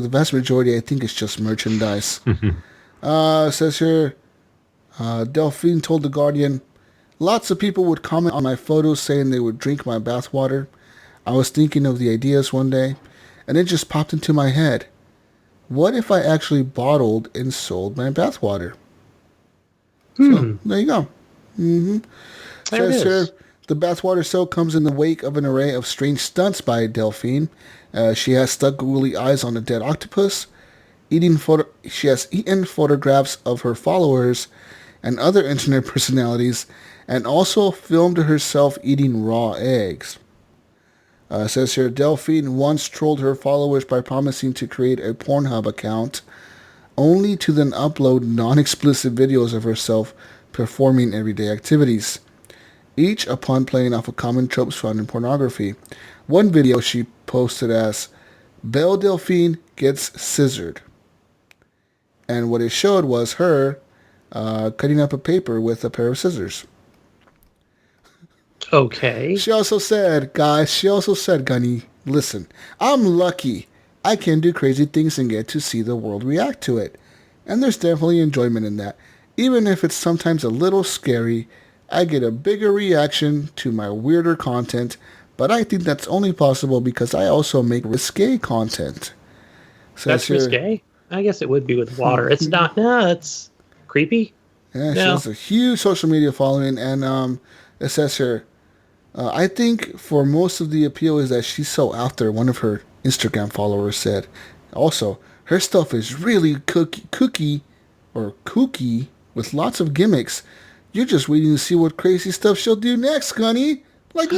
vast majority, I think it's just merchandise. Says here, Delphine told The Guardian, lots of people would comment on my photos saying they would drink my bathwater. I was thinking of the ideas one day, and it just popped into my head. What if I actually bottled and sold my bathwater? So there you go. There it Says is. here, the bathwater soak comes in the wake of an array of strange stunts by Delphine. She has stuck googly eyes on a dead octopus. She has eaten photographs of her followers and other internet personalities, and also filmed herself eating raw eggs. Says here, Delphine once trolled her followers by promising to create a Pornhub account, only to then upload non-explicit videos of herself performing everyday activities, each upon playing off of common tropes found in pornography. One video she posted as, Belle Delphine gets scissored. And what it showed was her cutting up a paper with a pair of scissors. Okay. She also said, Gunny, listen, I'm lucky. I can do crazy things and get to see the world react to it. And there's definitely enjoyment in that. Even if it's sometimes a little scary, I get a bigger reaction to my weirder content, but I think that's only possible because I also make risque content. That's risque? I guess it would be with water. It's not, no, it's creepy. Yeah, she has a huge social media following, and it says here, I think for most of the appeal is that she's so out there, one of her Instagram followers said. Also, her stuff is really kooky with lots of gimmicks. You're just waiting to see what crazy stuff she'll do next, Gunny. Like,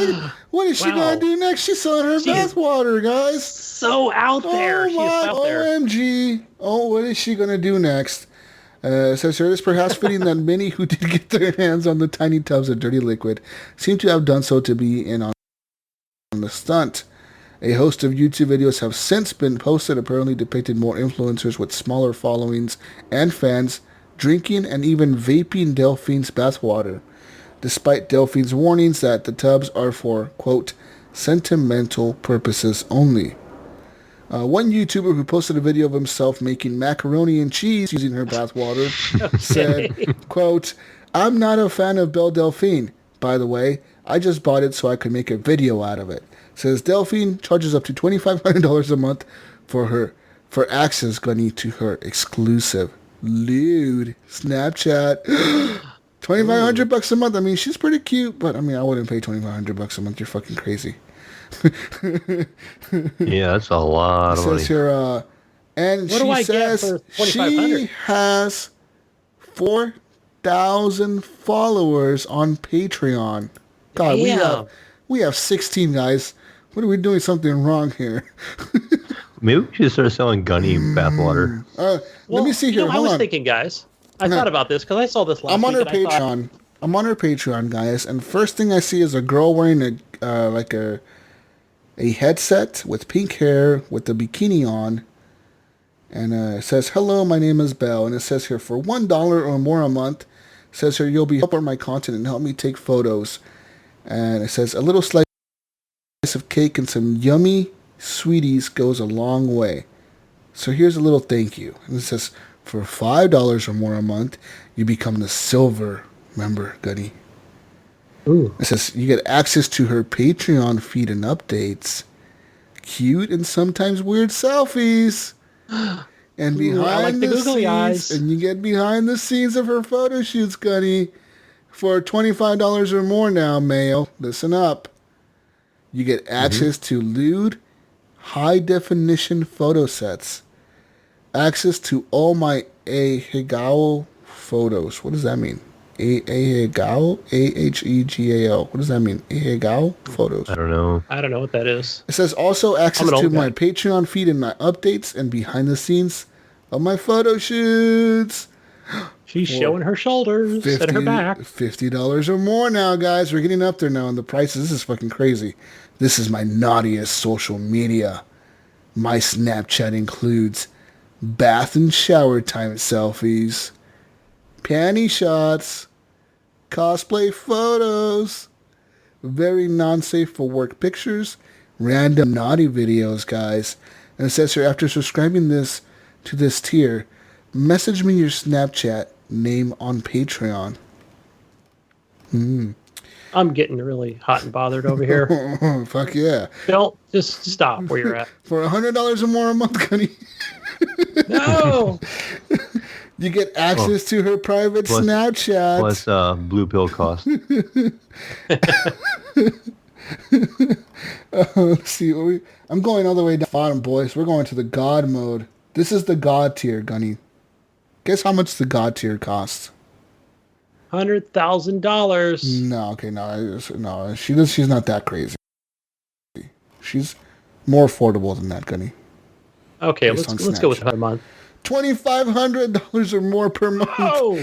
what is she going to do next? She's selling her bathwater, guys. So out there. Oh, my OMG. Oh, what is she going to do next? Says here, it is perhaps fitting that many who did get their hands on the tiny tubs of dirty liquid seem to have done so to be in on the stunt. A host of YouTube videos have since been posted, apparently depicting more influencers with smaller followings and fans drinking and even vaping Delphine's bathwater, despite Delphine's warnings that the tubs are for, quote, sentimental purposes only. One YouTuber who posted a video of himself making macaroni and cheese using her bathwater said, quote, I'm not a fan of Belle Delphine, by the way. I just bought it so I could make a video out of it. Says Delphine charges up to $2,500 a month for access, Gunny, to her exclusive lewd Snapchat. $2,500 a month. I mean, she's pretty cute, but I mean, I wouldn't pay $2,500 a month. You're fucking crazy. Yeah, that's a lot of money. It says here, and what she says she has 4,000 followers on Patreon. God, we have 16 guys. What are we doing something wrong here? Maybe we should start selling Gunny bathwater. Let me see here. I was thinking, guys. I thought about this because I saw this last week. I'm on her Patreon. I'm on her Patreon, guys, and first thing I see is a girl wearing a headset with pink hair with a bikini on, and it says, "Hello, my name is Belle," and it says here for $1 or more a month. It says here you'll be helping my content and help me take photos, and it says a little slice of cake and some yummy sweeties goes a long way. So here's a little thank you, and it says for $5 or more a month you become the silver member, Gunny. Ooh. It says you get access to her Patreon feed and updates, cute and sometimes weird selfies, and behind the googly eyes. And you get behind the scenes of her photo shoots, Gunny, for $25 or more now. Mayo, listen up. You get access to lewd, high definition photo sets, access to all my Ahegao photos. What does that mean? Ahegao? A-H-E-G-A-O. What does that mean? Ahegao photos. I don't know. I don't know what that is. It says also access to my Patreon feed and my updates and behind the scenes of my photo shoots. She's showing her shoulders and her back. $50 or more now, guys. We're getting up there now on the prices. This is fucking crazy. This is my naughtiest social media. My Snapchat includes bath and shower time selfies, panty shots, cosplay photos, very non-safe for work pictures, random naughty videos, guys. And it says here, after subscribing to this tier, message me your Snapchat name on Patreon. I'm getting really hot and bothered over here. Fuck yeah. Bill, just stop where you're at. For $100 or more a month, Gunny. No! You get access to her private Snapchat. Plus blue pill cost. Let's see. I'm going all the way down the bottom, boys. We're going to the God mode. This is the God tier, Gunny. Guess how much the God tier costs? $100,000. No, okay, no. She's not that crazy. She's more affordable than that, Gunny. Okay, let's go with a month. $2,500 or more per month. Oh!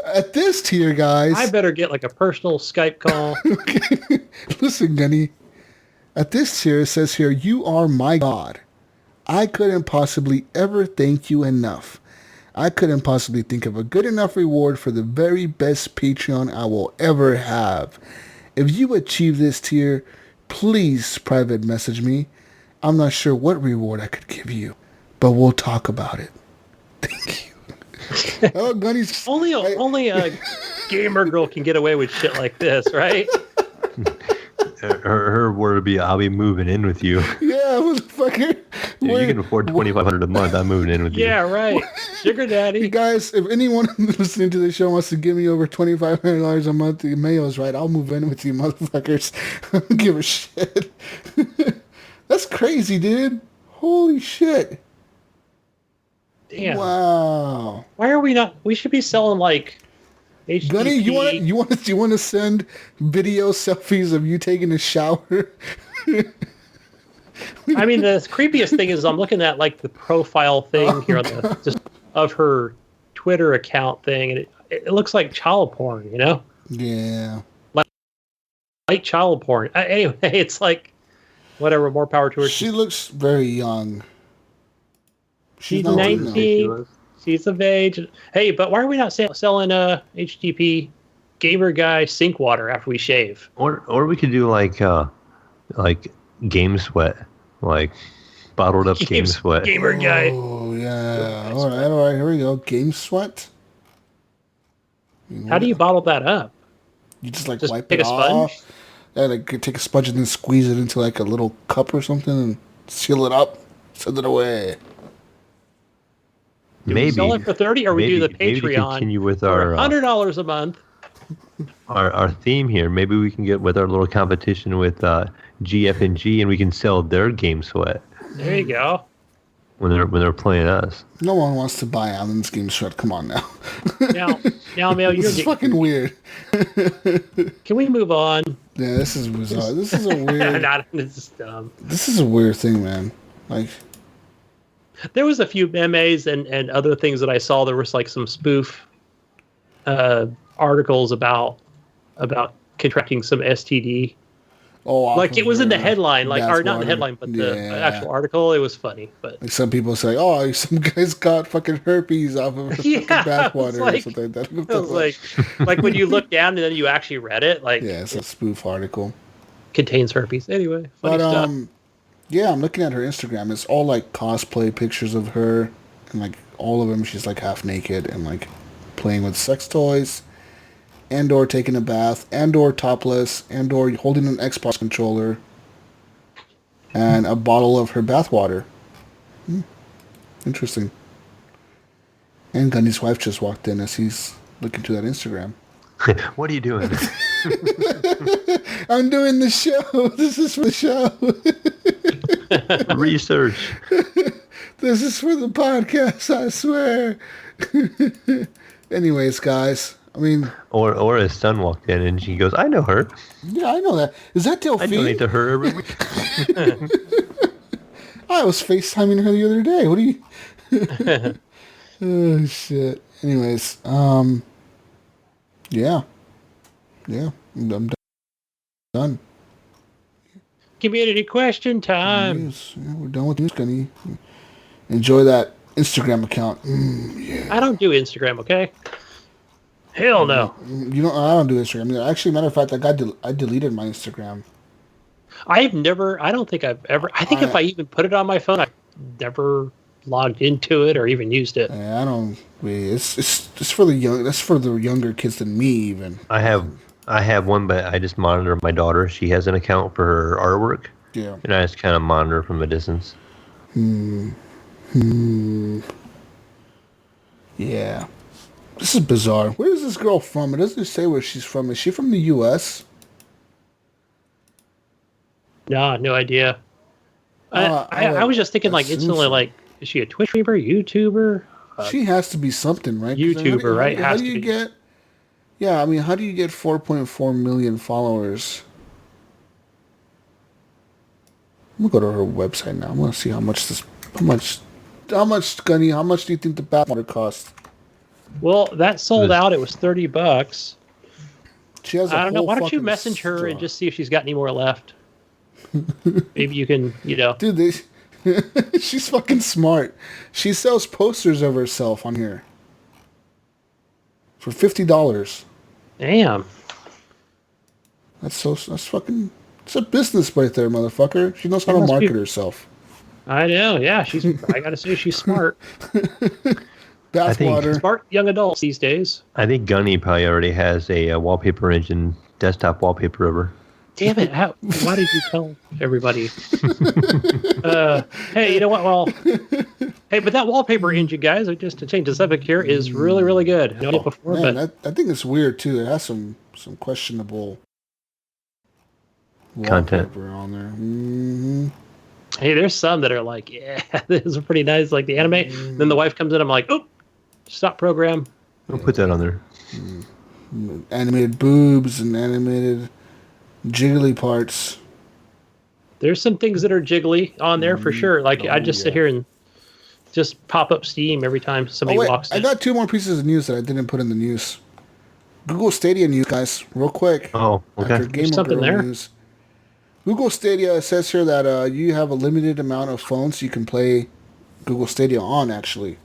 At this tier, guys. I better get like a personal Skype call. Okay. Listen, Gunny. At this tier, it says here, you are my God. I couldn't possibly ever thank you enough. I couldn't possibly think of a good enough reward for the very best Patreon I will ever have. If you achieve this tier, please private message me. I'm not sure what reward I could give you, but we'll talk about it. Thank you. Oh, Gunny's only a gamer girl can get away with shit like this, right? Her word would be, "I'll be moving in with you." Yeah, motherfucker. Yeah, you can afford $2,500 a month. I'm moving in with you. Yeah, right. Sugar daddy. You guys, if anyone listening to the show wants to give me over $2,500 a month, Mayo's right. I'll move in with you, motherfuckers. I don't give a shit. That's crazy, dude. Holy shit. Damn. Wow. Why are we not? We should be selling like HGP. Gunny, you want to send video selfies of you taking a shower? I mean, the creepiest thing is I'm looking at like the profile thing here on the just of her Twitter account thing, and it looks like child porn, you know? Yeah. Like child porn. Anyway, it's like whatever. More power to her. She looks very young. She's 19. She's of age. Hey, but why are we not selling HGP gamer guy sink water after we shave? Or we could do like game sweat, like bottled up game sweat. Gamer guy. Oh yeah. All right. Here we go. Game sweat. How do you bottle that up? You just wipe take it a sponge? off. Yeah, like take a sponge and then squeeze it into like a little cup or something and seal it up, send it away. Maybe sell it for 30, or we do the Patreon. Maybe continue with our $100 a month. Our theme here. Maybe we can get with our little competition with GF&G, and we can sell their game sweat. There you go. When they're playing us. No one wants to buy Alan's game sweat. Come on now. Now, Mayo, this is fucking weird. Can we move on? Yeah, this is bizarre. This is a weird. This is dumb. This is a weird thing, man. Like. There was a few memes and other things that I saw. There was like some spoof articles about contracting some STD. Oh, like it was in the headline, or not in the headline, but the actual article. It was funny, but like some people say, "Oh, some guys got fucking herpes off of fucking bathwater or something like that." It was like when you look down and then you actually read it, like it's a spoof article. Contains herpes. Anyway, funny stuff. Yeah, I'm looking at her Instagram. It's all like cosplay pictures of her, and like all of them, she's like half naked and like playing with sex toys, and/or taking a bath, and/or topless, and/or holding an Xbox controller, and a bottle of her bathwater. Interesting. And Gunny's wife just walked in as he's looking to that Instagram. What are you doing? I'm doing the show. This is for the show. Research. This is for the podcast, I swear. Anyways, guys, I mean... Or his son walked in and she goes, "I know her." Yeah, I know that. Is that Delphine? I donate to her every week. I was FaceTiming her the other day. What do you... Oh, shit. Anyways, yeah. I'm done. Community question time. Yes, yeah, we're done with news, Gunny. Enjoy that Instagram account. Yeah. I don't do Instagram, okay? Hell no. I don't do Instagram. Actually, matter of fact, I deleted my Instagram. I don't think I've ever. I think if I even put it on my phone, I've never logged into it or even used it. Yeah, I don't. It's for the young. That's for the younger kids than me, even. I have one, but I just monitor my daughter. She has an account for her artwork. Yeah. And I just kind of monitor from a distance. Yeah. This is bizarre. Where is this girl from? It doesn't say where she's from. Is she from the U.S.? No idea. I was just thinking, like, instantly, like, is she a Twitch streamer, YouTuber? She has to be something, right? YouTuber, right? How do you get... Yeah, I mean, how do you get 4.4 million followers? I'm going to go to her website now. I'm going to see how much, Gunny, how much do you think the bathwater costs? Well, that sold out. It was $30. She has I don't know. Why don't you message her and just see if she's got any more left? Maybe you can, Dude, she's fucking smart. She sells posters of herself on here for $50. Damn. That's fucking... It's a business right there, motherfucker. She knows how to market herself. I know, yeah. I gotta say, she's smart. Bathwater. Smart young adults these days. I think Gunny probably already has a wallpaper engine desktop wallpaper of her. Damn it! Why did you tell everybody? Hey, you know what? Well, hey, but that wallpaper engine, guys, just to change the subject here, is really, really good. I know it before, man, but I think it's weird too. It has some questionable content wallpaper on there. Mm-hmm. Hey, there's some that are like, yeah, this is pretty nice, like the anime. Then the wife comes in, I'm like, oh, stop program. I'll put that on there. Animated boobs and animated jiggly parts. There's some things that are jiggly on there for sure. Like I just sit here and just pop up Steam every time somebody walks in. I got 2 more pieces of news that I didn't put in the news. Google Stadia news, guys, real quick. Oh, okay. There's something there. News. Google Stadia says here that you have a limited amount of phones you can play Google Stadia on, actually.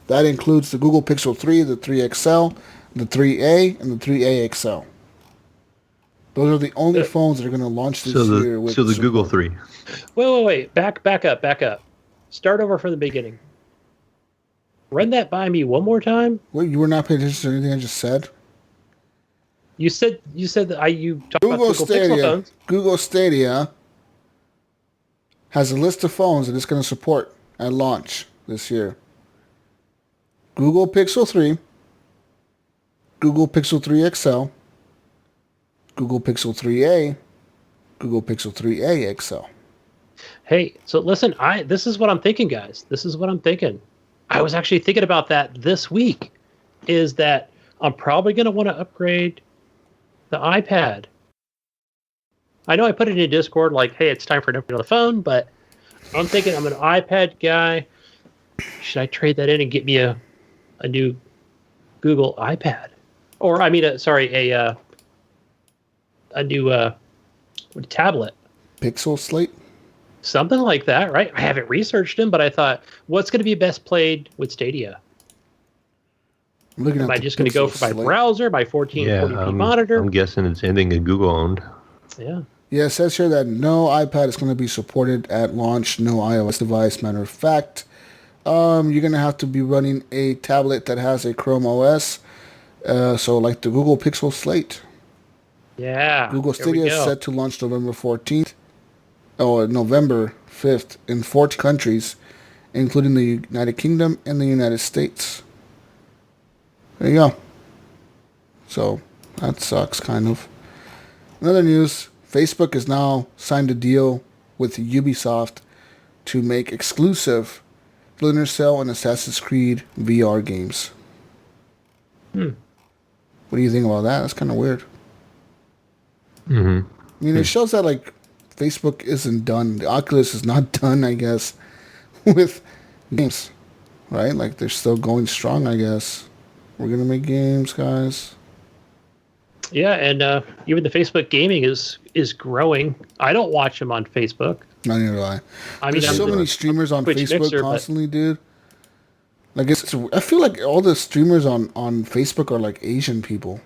That includes the Google Pixel 3, the 3 XL, the 3A, and the 3A XL. Those are the only phones that are going to launch this year. So the Google 3. Wait. Back up. Start over from the beginning. Run that by me one more time. Wait, you were not paying attention to anything I just said? You said that you talked about Google Pixel phones. Google Stadia has a list of phones that it's going to support at launch this year. Google Pixel 3, Google Pixel 3 XL, Google Pixel 3A, Google Pixel 3A XL. Hey, so listen, this is what I'm thinking, guys. This is what I'm thinking. I was actually thinking about that this week, is that I'm probably going to want to upgrade the iPad. I know I put it in Discord like, hey, it's time for an upgrade on the phone, but I'm thinking I'm an iPad guy. Should I trade that in and get me a new Google iPad? Or, I mean, a new tablet. Pixel Slate? Something like that, right? I haven't researched them, but I thought, what's going to be best played with Stadia? Am I just going to go for my browser, my 1440p monitor? I'm guessing it's anything that Google owned. Yeah. Yeah, it says here that no iPad is going to be supported at launch, no iOS device. Matter of fact, you're going to have to be running a tablet that has a Chrome OS, so like the Google Pixel Slate. Yeah. Google Stadia is set to launch November 14th, or November 5th in 40 countries, including the United Kingdom and the United States. There you go. So, that sucks, kind of. Another news, Facebook has now signed a deal with Ubisoft to make exclusive Splinter Cell and Assassin's Creed VR games. What do you think about that? That's kind of weird. Mm-hmm. I mean, it shows that, like, Facebook isn't done. The Oculus is not done, I guess, with games, right? Like, they're still going strong, I guess. We're going to make games, guys. Yeah, and even the Facebook gaming is growing. I don't watch them on Facebook. Neither do I. There's so many streamers on Twitch Facebook mixer, constantly, dude. Like, I feel like all the streamers on Facebook are, like, Asian people.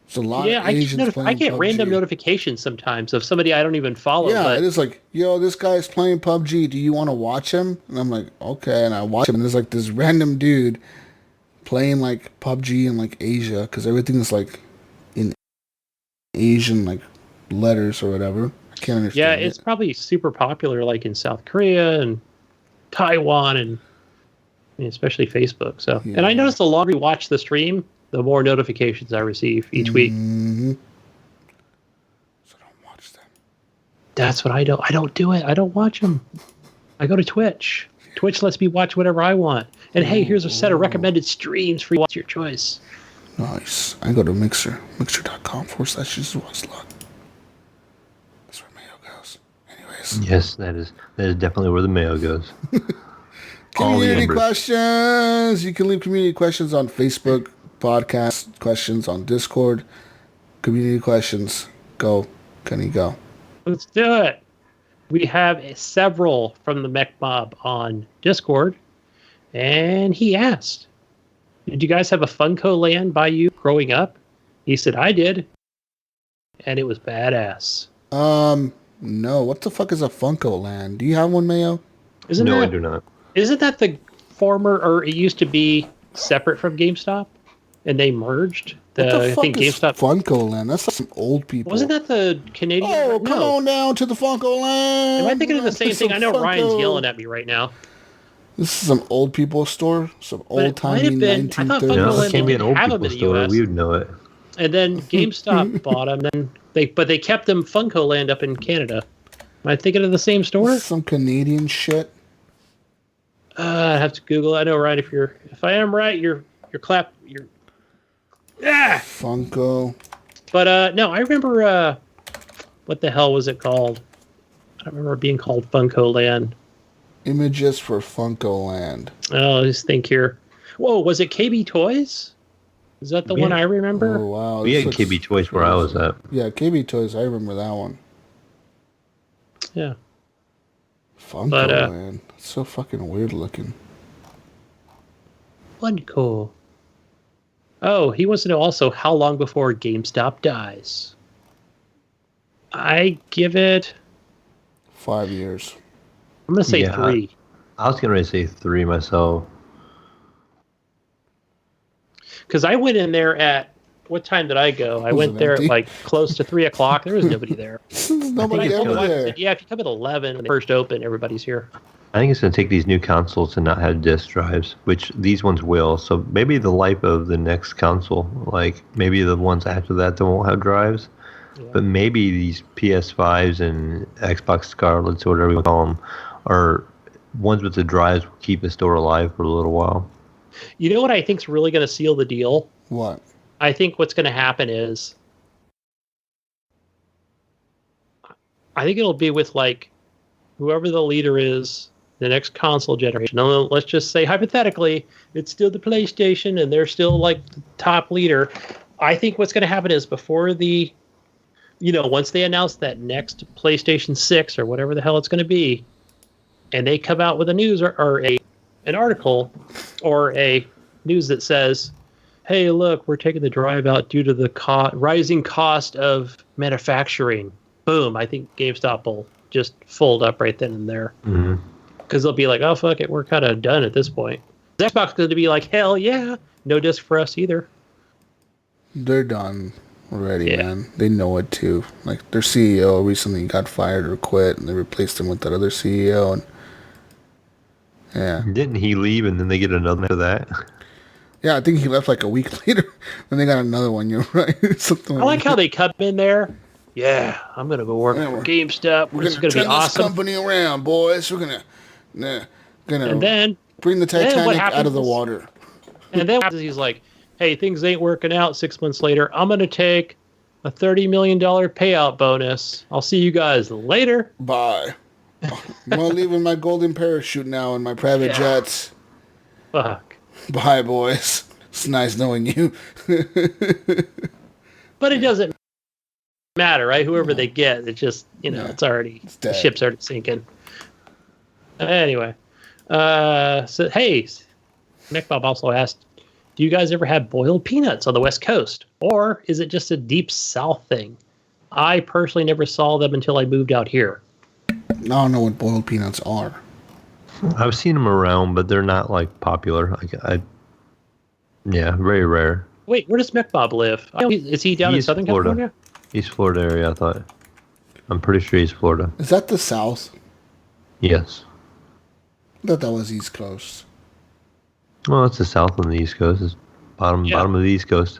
There's a lot of Asians playing I get PUBG. random notifications sometimes of somebody I don't even follow. Yeah, but it is like, yo, this guy's playing PUBG. Do you want to watch him? And I'm like, okay. And I watch him, and there's like this random dude playing like PUBG in like Asia, because everything's like in Asian like letters or whatever. I can't understand. Yeah, it's probably super popular like in South Korea and Taiwan, and especially Facebook. So, and I noticed the longer you watch the stream, the more notifications I receive each week. So don't watch them. That's what I don't. I don't do it. I don't watch them. I go to Twitch. Twitch lets me watch whatever I want. And hey, here's a set of recommended streams for you. What's your choice? Nice. I go to mixer.com/JesusWaslot. That's where Mayo goes. Anyways. Yes, that is definitely where the Mayo goes. Community questions. You can leave community questions on Facebook, podcast questions on Discord. Community questions. Go. Gunny, go. Let's do it. We have several from the Mech Mob on Discord. And he asked, did you guys have a Funko Land by you growing up? He said, I did. And it was badass. No. What the fuck is a Funko Land? Do you have one, Mayo? I do not. Isn't that the former, or it used to be separate from GameStop? And they merged? What the fuck I think is GameStop. Funko Land? That's some old people. Wasn't that the Canadian? Oh, come on down to the Funko Land. Am I thinking of the same thing? I know Funko. Ryan's yelling at me right now. This is some old people store. Some old-timey I thought 1930s. Funko It Land can't be an old have them people in the store. US. We would know it. And then GameStop bought them. Then they kept them Funko Land up in Canada. Am I thinking of the same store? This is some Canadian shit. I have to Google it. I know, Ryan. If I am right, you're Funko. But no, I remember. What the hell was it called? I don't remember it being called Funko Land. Images for Funko Land. Oh, let's think here. Whoa, was it KB Toys? Is that the one I remember? Oh, wow. We This had looks KB Toys where I was at. Yeah, KB Toys. I remember that one. Yeah. Funko Land. It's so fucking weird looking. Funko. Oh, he wants to know also how long before GameStop dies. I give it... 5 years. I'm going to say 3. I was going to say 3 myself. Because I went in there at... What time did I go? I went there at like close to 3 o'clock. There was nobody there. There's nobody ever there. Yeah, if you come at 11 when they first open, everybody's here. I think it's going to take these new consoles and not have disk drives, which these ones will. So maybe the life of the next console, like maybe the ones after that won't have drives. Yeah. But maybe these PS5s and Xbox Scarlets or whatever you call them are ones with the drives will keep the store alive for a little while. You know what I think is really going to seal the deal? What? I think what's going to happen is I think it'll be with like whoever the leader is the next console generation. Now, let's just say hypothetically it's still the PlayStation and they're still like the top leader. I think what's going to happen is before the once they announce that next PlayStation 6 or whatever the hell it's going to be, and they come out with a news or an article or a news that says, hey, look, we're taking the drive out due to the rising cost of manufacturing. Boom, I think GameStop will just fold up right then and there. Because they'll be like, oh, fuck it, we're kind of done at this point. Xbox is going to be like, hell yeah, no disc for us either. They're done already, man. They know it too. Like their CEO recently got fired or quit, and they replaced him with that other CEO. And yeah, didn't he leave and then they get another after that? Yeah, I think he left like a week later, and they got another one. You're right. Something I like how they come in there. Yeah, I'm gonna go work for GameStop. We're gonna be awesome. This company around, boys. We're gonna and then bring the Titanic out of the water. And then he's like, hey, things ain't working out 6 months later. I'm going to take a $30 million payout bonus. I'll see you guys later. Bye. I'm leaving my golden parachute now in my private jets. Fuck. Bye, boys. It's nice knowing you. But it doesn't matter, right? Whoever they get, it's just, it's already, the ship's already sinking. Anyway. So, hey, McBob also asked, do you guys ever have boiled peanuts on the West Coast? Or is it just a deep South thing? I personally never saw them until I moved out here. I don't know what boiled peanuts are. I've seen them around, but they're not like popular. Very rare. Wait, where does McBob live? Is he down in Southern Florida. California? East Florida area, I thought. I'm pretty sure he's Florida. Is that the South? Yes. I thought that was East Coast. Well, it's the South and the East Coast. It's bottom of the East Coast.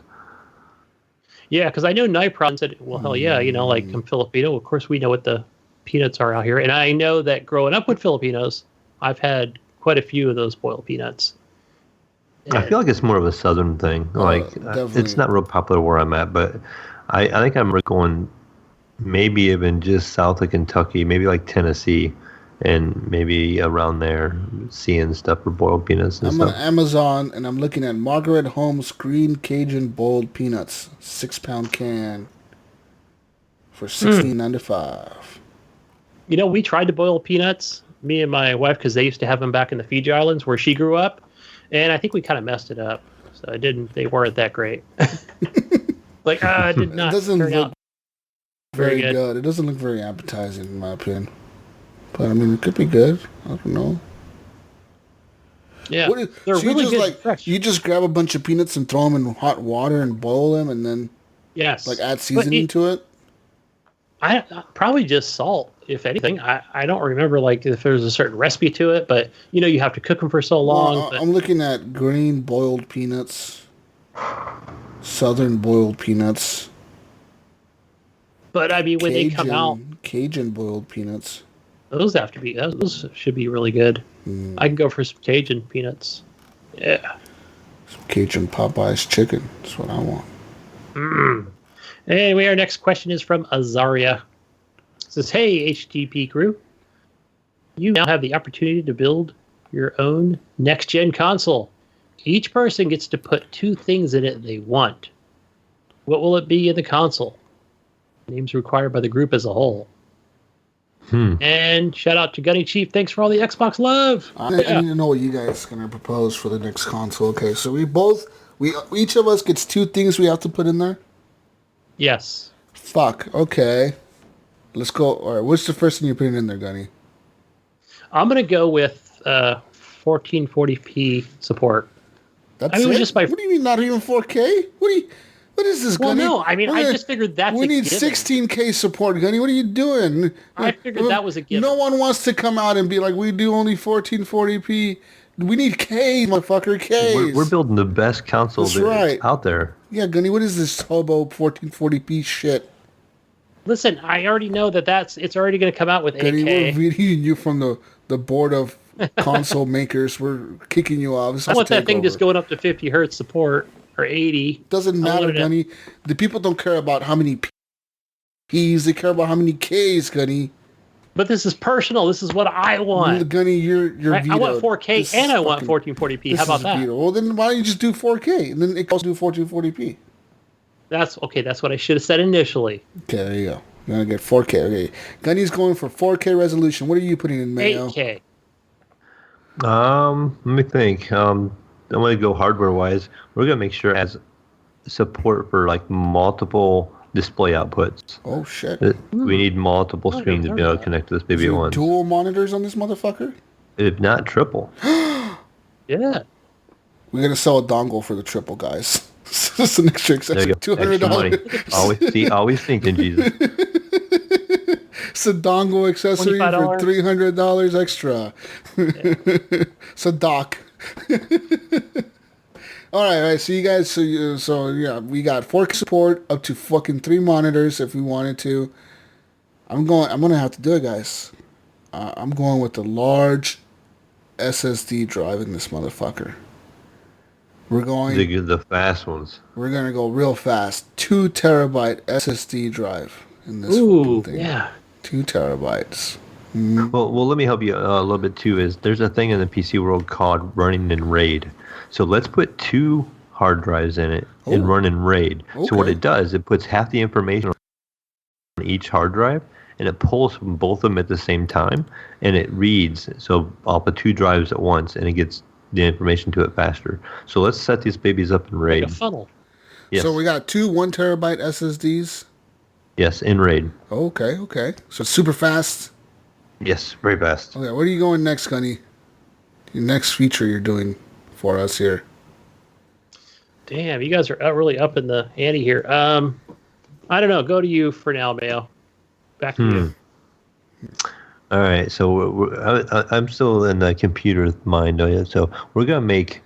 Yeah, because I know Nipron said, well, hell yeah, like I'm Filipino. Of course, we know what the peanuts are out here. And I know that growing up with Filipinos, I've had quite a few of those boiled peanuts. I feel like it's more of a Southern thing. It's not real popular where I'm at, but I think I'm going maybe even just south of Kentucky, maybe like Tennessee, and maybe around there, seeing stuff for boiled peanuts and stuff. I'm on Amazon, and I'm looking at Margaret Holmes Green Cajun Boiled Peanuts, 6-pound can for $16.95. We tried to boil peanuts, me and my wife, because they used to have them back in the Fiji Islands where she grew up, and I think we kind of messed it up. So they weren't that great. It did not turn out very good. It doesn't look very appetizing, in my opinion. But, I mean, it could be good. I don't know. Yeah, they're really good fresh. You just grab a bunch of peanuts and throw them in hot water and boil them, and then add seasoning to it? I probably just salt, if anything. I don't remember if there's a certain recipe to it, but you have to cook them for so long. I'm looking at green boiled peanuts, southern boiled peanuts. But I mean, when they come out, Cajun boiled peanuts. Those should be really good. I can go for some Cajun peanuts. Yeah. Some Cajun Popeyes chicken. That's what I want. Anyway, our next question is from Azaria. It says, hey, HGP crew. You now have the opportunity to build your own next-gen console. Each person gets to put 2 things in it they want. What will it be in the console? Names required by the group as a whole. And shout out to Gunny Chief. Thanks for all the Xbox love. I need to know what you guys are going to propose for the next console. Okay, so each of us gets 2 things we have to put in there? Yes. Fuck, okay. Let's go. All right, what's the first thing you're putting in there, Gunny? I'm going to go with 1440p support. What do you mean not even 4K? What is this, Gunny? Well, no, I mean, I just figured that's we need 16K support, Gunny. What are you doing? I figured that was a given. No one wants to come out and be like, we do only 1440p. We need K, motherfucker, K. We're building the best console that's out there. Yeah, Gunny, what is this hobo 1440p shit? Listen, I already know it's already going to come out with 8K. Gunny, we're reading you from the board of console makers. We're kicking you off. I want that thing just going up to 50 hertz support. Or 80. Doesn't matter, Gunny. The people don't care about how many P's. They care about how many K's, Gunny. But this is personal. This is what I want. Gunny, you're vetoed. I want 4K and I want 1440p. How about that? Well, then why don't you just do 4K? And then it goes do 1440p. That's what I should have said initially. Okay, there you go. You're going to get 4K. Okay. Gunny's going for 4K resolution. What are you putting in, Mayo? 8K. Let me think. I'm going to go hardware-wise. We're going to make sure it has support for multiple display outputs. Oh, shit. We need multiple screens to be able to connect to this baby at once. Dual monitors on this motherfucker? If not triple. Yeah. We're going to sell a dongle for the triple, guys. That's an extra $200. Always thinking, Jesus. It's a dongle accessory for $300 extra. It's a dock. All right. So you guys, we got 4K support up to fucking 3 monitors if we wanted to. I'm gonna have to do it, guys. I'm going with the large SSD drive in this motherfucker. We're going the fast ones. We're gonna go real fast. 2 terabyte SSD drive in this fucking thing. Yeah. 2 terabytes. Well, let me help you a little bit too. There's a thing in the PC world called running in RAID. So let's put 2 hard drives in it and run in RAID. Okay. So what it does, it puts half the information on each hard drive, and it pulls from both of them at the same time, and it reads. So I'll put 2 drives at once, and it gets the information to it faster. So let's set these babies up in RAID. Like a funnel. Yes. So we got 2 1 terabyte SSDs. Yes, in RAID. Okay. So it's super fast. Yes, very fast. Okay, where are you going next, Gunny? Your next feature you're doing for us here. Damn, you guys are really up in the ante here. I don't know. Go to you for now, Mayo. Back to you. All right, so I'm still in the computer mind. So we're gonna make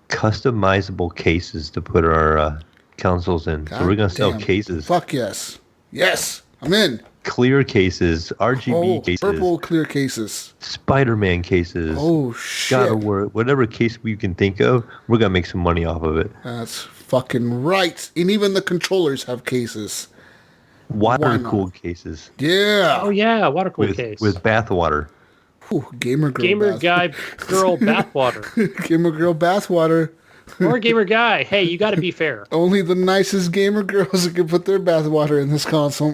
customizable cases to put our consoles in. So we're gonna sell cases. Fuck yes. Yes, I'm in. Clear cases, RGB cases, purple clear cases, Spider-Man cases. Oh shit! God of War, whatever case we can think of, we're gonna make some money off of it. That's fucking right. And even the controllers have cases. Water-cooled cases. Yeah. Oh yeah, water-cooled case with bath water. Ooh, gamer guy girl bathwater. Gamer girl bathwater. Or gamer guy. Hey, you got to be fair. Only the nicest gamer girls can put their bathwater in this console.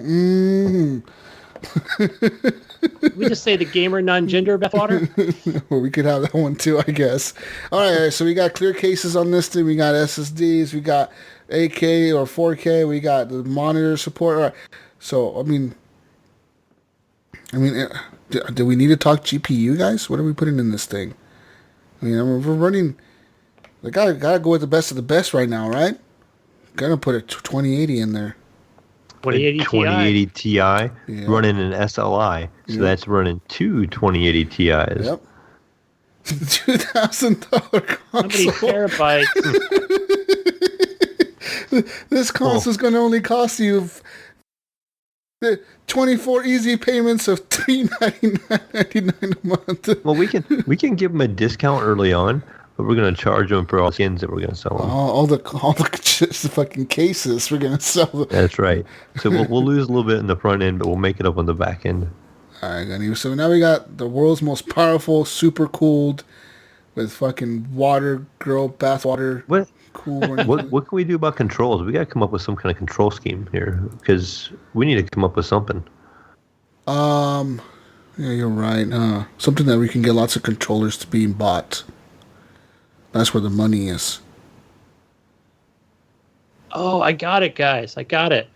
We just say the gamer non-gender bathwater. Well, we could have that one too, I guess. All right, so we got clear cases on this thing. We got SSDs. We got 8K or 4K. We got the monitor support. All right. So I mean, do we need to talk GPU, guys? What are we putting in this thing? I mean, we're running. I gotta go with the best of the best right now, right? Gotta put a 2080 in there. 2080 Ti running an SLI, so that's running two 2080 Ti's. Yep. $2,000 console. How many terabytes? This console is going to only cost you 24 easy payments of $399.99 a month. Well, we can give them a discount early on, but we're going to charge them for all skins that we're going to sell them. All the fucking cases we're going to sell them. That's right. So we'll lose a little bit in the front end, but we'll make it up on the back end. All right, Gunny. So now we got the world's most powerful, super cooled, with fucking water girl bathwater. What? Cool. What can we do about controls? We got to come up with some kind of control scheme here because we need to come up with something. Yeah, you're right. Something that we can get lots of controllers to being bought. That's where the money is. Oh, I got it, guys. I got it.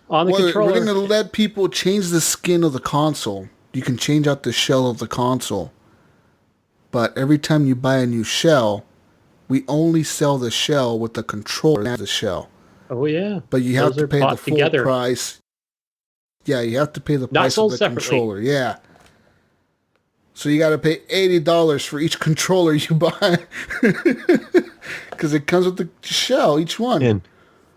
On the controller. We're going to let people change the skin of the console. You can change out the shell of the console. But every time you buy a new shell, we only sell the shell with the controller as the shell. Oh, yeah. But you have to pay the full together. price. Yeah, you have to pay the price of the controller. Yeah. So you got to pay $80 for each controller you buy. Because it comes with the shell, each one. And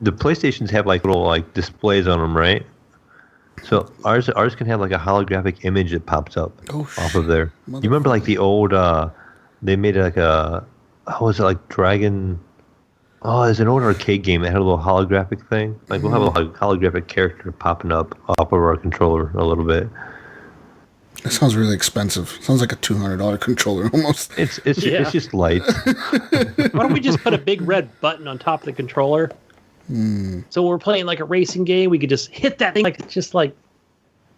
the PlayStations have like little like displays on them, right? So ours can have like a holographic image that pops up off of there. You remember like the old, they made like a, how was it, like Dragon? Oh, there's an old arcade game that had a little holographic thing. Like we'll have a holographic character popping up off of our controller a little bit. It sounds really expensive. Sounds like a $200 controller almost. It's just light. Why don't we just put a big red button on top of the controller? So when we're playing like a racing game, we could just hit that thing like it's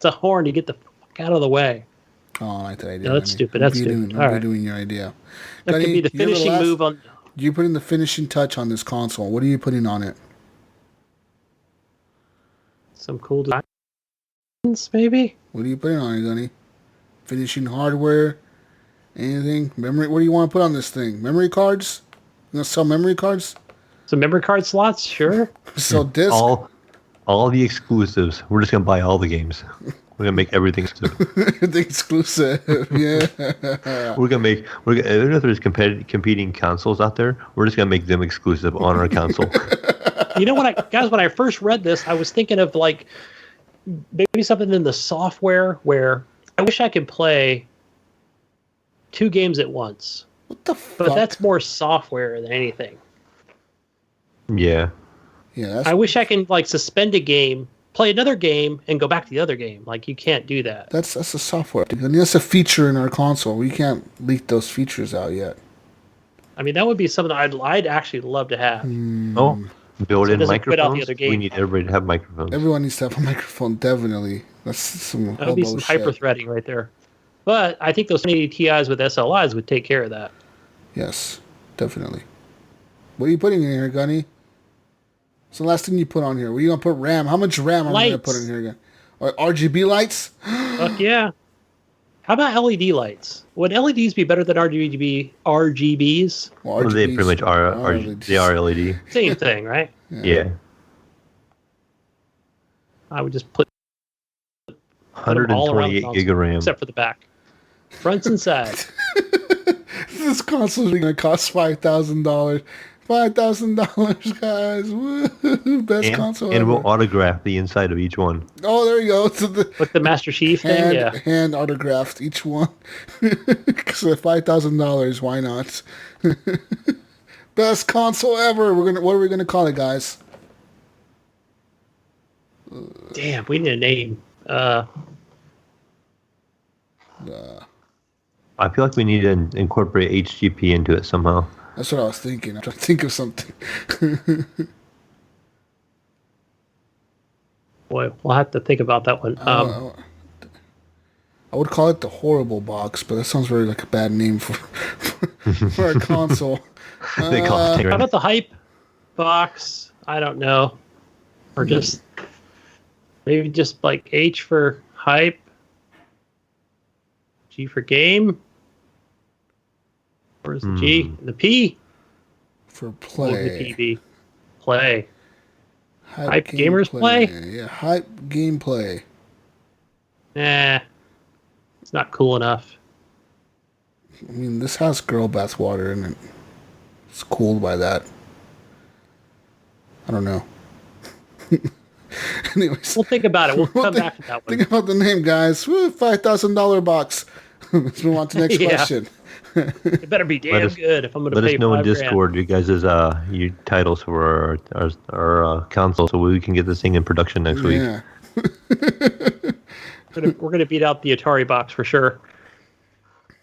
a horn to get the fuck out of the way. Oh, I like that idea. No, that's stupid. That's stupid. I'm doing your idea. That Gunny, could be the finishing move on. You put in the finishing touch on this console. What are you putting on it? Some cool designs, maybe. What are you putting on it, Gunny? Finishing hardware? Anything? Memory? What do you want to put on this thing? Memory cards? You gonna sell memory cards? Some memory card slots, sure. Sell discs? All the exclusives. We're just gonna buy all the games. We're gonna make everything exclusive. The exclusive, yeah. Even if there's competing consoles out there, we're just gonna make them exclusive on our console. You know what, guys? When I first read this, I was thinking of like maybe something in the software where I wish I could play 2 games at once. What the fuck? But that's more software than anything. Yeah. Yeah. I wish I can like suspend a game, play another game, and go back to the other game. Like you can't do that. That's a software. And that's a feature in our console. We can't leak those features out yet. I mean, that would be something I'd actually love to have. Oh, built-in So microphones. We need everybody to have microphones. Everyone needs to have a microphone, definitely. That's some That would be some hyper-threading right there. But I think those 2080 Ti's with SLIs would take care of that. Yes, definitely. What are you putting in here, Gunny? What's the last thing you put on here? What are you going to put RAM? How much RAM am I going to put in here again? Or RGB lights? Fuck yeah. How about LED lights? Would LEDs be better than RGBs? Well, They pretty much are. They are LED. Same thing, right? Yeah. I would just put Put 'em all around the 128 console, gig of RAM. except for the back, fronts and sides. This console is going to cost $5,000. $5,000, guys. Woo! Best console and ever. we'll autograph the inside of each one. Oh, there you go. So With the Master Chief thing, yeah. Hand autographed each one. Because at $5,000, why not? Best console ever. What are we gonna call it, guys? Damn, we need a name. I feel like we need to incorporate HGP into it somehow. That's what I was thinking. I'm trying to think of something. Boy, we'll have to think about that one. I would call it the Horrible Box, but that sounds very like a bad name for a console. They call it How about the Hype Box? I don't know. Or just maybe just like H for Hype, G for Game. Where's the G? The P? For What play. would the P be? Play. Hype Gameplay. Gamers Play? Yeah, Hype Gameplay. Nah. It's not cool enough. I mean, this has girl bathwater in it. It's cooled by that. I don't know. Anyways. We'll think about it. We'll come back to that one. Think about the name, guys. Woo, $5,000 box. Let's move on to the next Yeah. question. It better be damn good if I'm going to Let pay us know in $5,000. Discord you guys' your titles for our console so we can get this thing in production next week. Yeah. We're gonna beat out the Atari box for sure,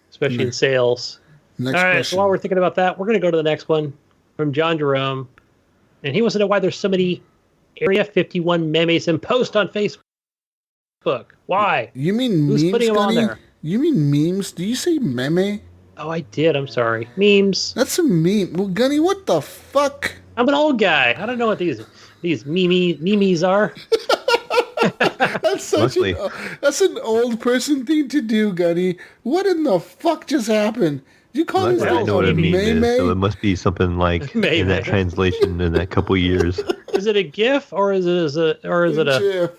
especially in sales. Next All right, question. so while we're thinking about that, we're gonna go to the next one from John Jerome, and he wants to know why there's so many Area 51 memes and posts on Facebook. Why? You mean Who's memes, putting them on Gunny? there? You mean memes? Do you say meme? Oh, I did. I'm sorry. Memes. That's a meme. Well, Gunny, what the fuck? I'm an old guy. I don't know what these memes are. That's an old person thing to do, Gunny. What in the fuck just happened? You call Well, this I know what a meme Me'Me? is, so it must be something like in Me'Me. that translation in that couple years. Is it a GIF or is it a Jeff.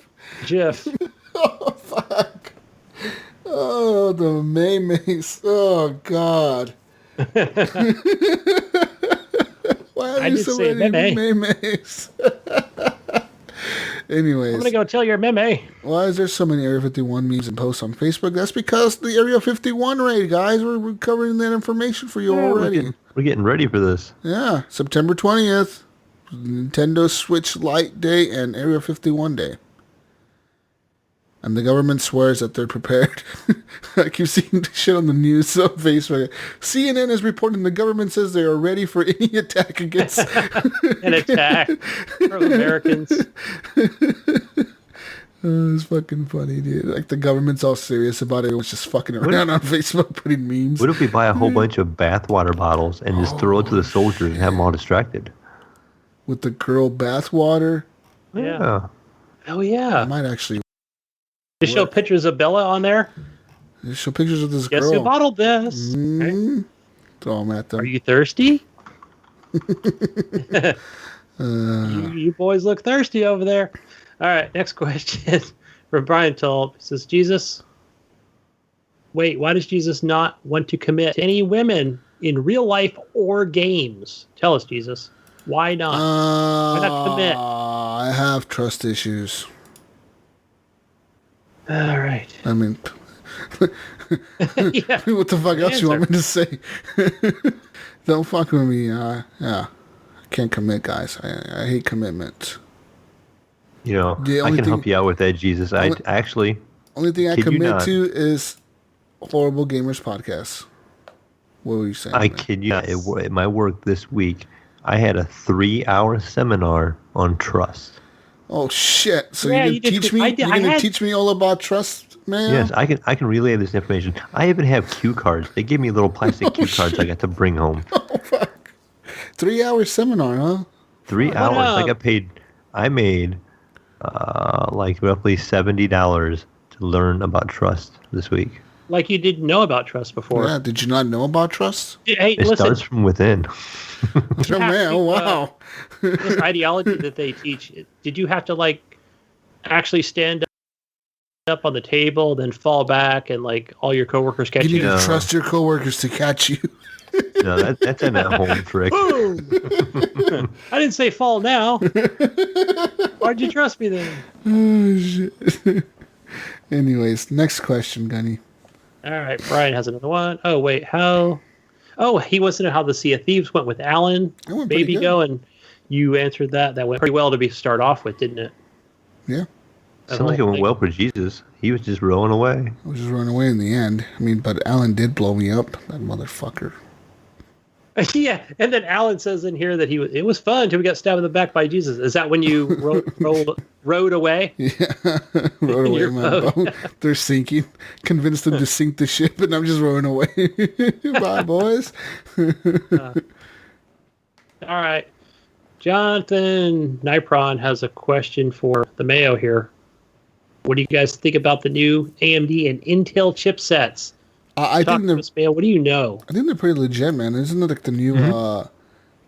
GIF? Oh, fuck. Oh, the memes. Oh, God. Why are I there did so say many meme. memes? Anyways. I'm gonna go tell your meme. Why is there so many Area 51 memes and posts on Facebook? That's because the Area 51 raid, guys. We're covering that information for you already. We're getting ready for this. Yeah, September 20th, Nintendo Switch Lite Day and Area 51 Day. And the government swears that they're prepared. I keep seeing shit on the news on Facebook. CNN is reporting the government says they are ready for any attack against... An attack from Americans. It's fucking funny, dude. Like, the government's all serious about it. Everyone's just fucking around on Facebook putting memes. What if we buy a whole bunch of bathwater bottles and just throw it to the soldiers and have them all distracted? With the girl bathwater. Yeah. Oh yeah. I might actually... They show pictures of Bella on there. They show pictures of this Guess girl. who bottled this? Throw them at them. Are you thirsty? You boys look thirsty over there. All right, next question from Brian Tulp. It says, Jesus, wait, why does Jesus not want to commit to any women in real life or games? Tell us, Jesus. Why not? Why not commit? I have trust issues. All right. I mean, Yeah. what the fuck else you want me to say? Don't fuck with me. Yeah, I can't commit, guys. I hate commitment. You know, I can help you out with that, Jesus. I actually... Only thing I kid you commit not. to is Horrible Gamers Podcast. What were you saying? I man? kid you not. At my work this week, I had a 3-hour seminar on trust. Oh shit! So Yeah, you're you gonna did teach too. me? I did- You're I gonna had- teach me all about trust, man? Yes, I can relay this information. I even have cue cards. They gave me little plastic cue cards I got to bring home. Oh fuck! 3-hour seminar, huh? 3 hours. I got paid. I made like roughly $70 to learn about trust this week. Like you didn't know about trust before. Yeah. Did you not know about trust? Hey, It listen, starts from within. Oh man! Oh wow! this ideology that they teach, did you have to like actually stand up on the table, then fall back, and like all your coworkers catch You you. need to trust your coworkers to catch you. No, that's an at-home trick. Boom! I didn't say fall now. Why'd you trust me then? Oh, shit. Anyways, next question, Gunny. All right, Brian has another one. Oh, wait, how... Oh, he wants to know how the Sea of Thieves went with Alan. That went pretty Baby good. Go, and you answered that. That went pretty well to start off with, didn't it? Yeah. Sounds like it went well for Jesus. He was just rolling away. I was just running away in the end. I mean, but Alan did blow me up, that motherfucker. Yeah, and then Alan says in here that it was fun until we got stabbed in the back by Jesus. Is that when you rode away? Yeah, rode away in my boat. They're sinking. Convinced them to sink the ship, and I'm just rowing away. Bye, boys. All right. Jonathan Nipron has a question for the Mayo here. What do you guys think about the new AMD and Intel chipsets? I think they're. Mayo, what do you know? I think they're pretty legit, man. Isn't it like the new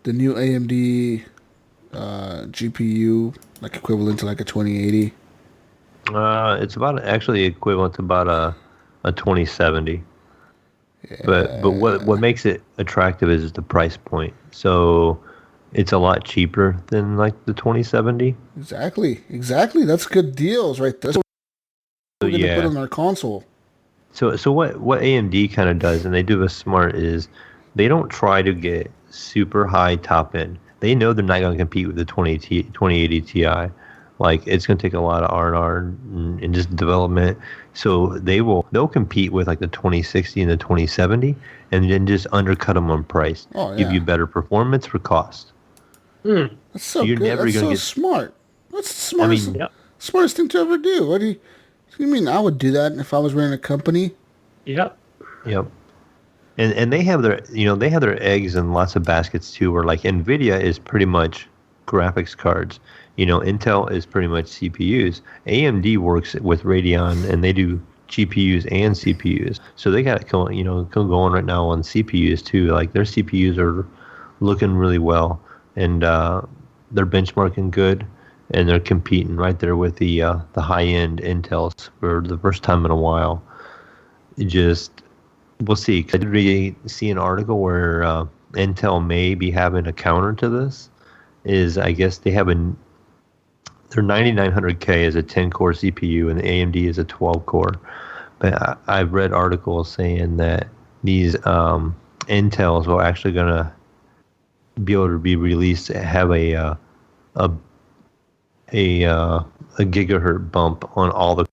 AMD GPU, like equivalent to like a 2080? It's about actually equivalent to about a 2070. Yeah. But what makes it attractive is the price point. So it's a lot cheaper than like the 2070. Exactly. That's good deals right there. That's what we're gonna put on our console. So what AMD kind of does, and they do this smart, is they don't try to get super high top end. They know they're not going to compete with the 2080 Ti. Like, it's going to take a lot of R&R and just development. So they'll compete with like the 2060 and the 2070, and then just undercut them on price. Oh, yeah. Give you better performance for cost. That's so You're good. never That's gonna so get- smart. That's the smartest, Yep. smartest thing to ever do. What do you mean? I would do that if I was running a company. Yep. Yep. And they have their eggs in lots of baskets too, where like Nvidia is pretty much graphics cards. Intel is pretty much CPUs. AMD works with Radeon, and they do GPUs and CPUs. So they got going right now on CPUs too. Like, their CPUs are looking really well, and they're benchmarking good, and they're competing right there with the high end Intels for the first time in a while. We'll see. I did see an article where Intel may be having a counter to this. I guess they have their 9900K is a 10-core CPU, and the AMD is a 12-core. But I've read articles saying that these Intels are actually going to be able to be released to have a gigahertz bump on all the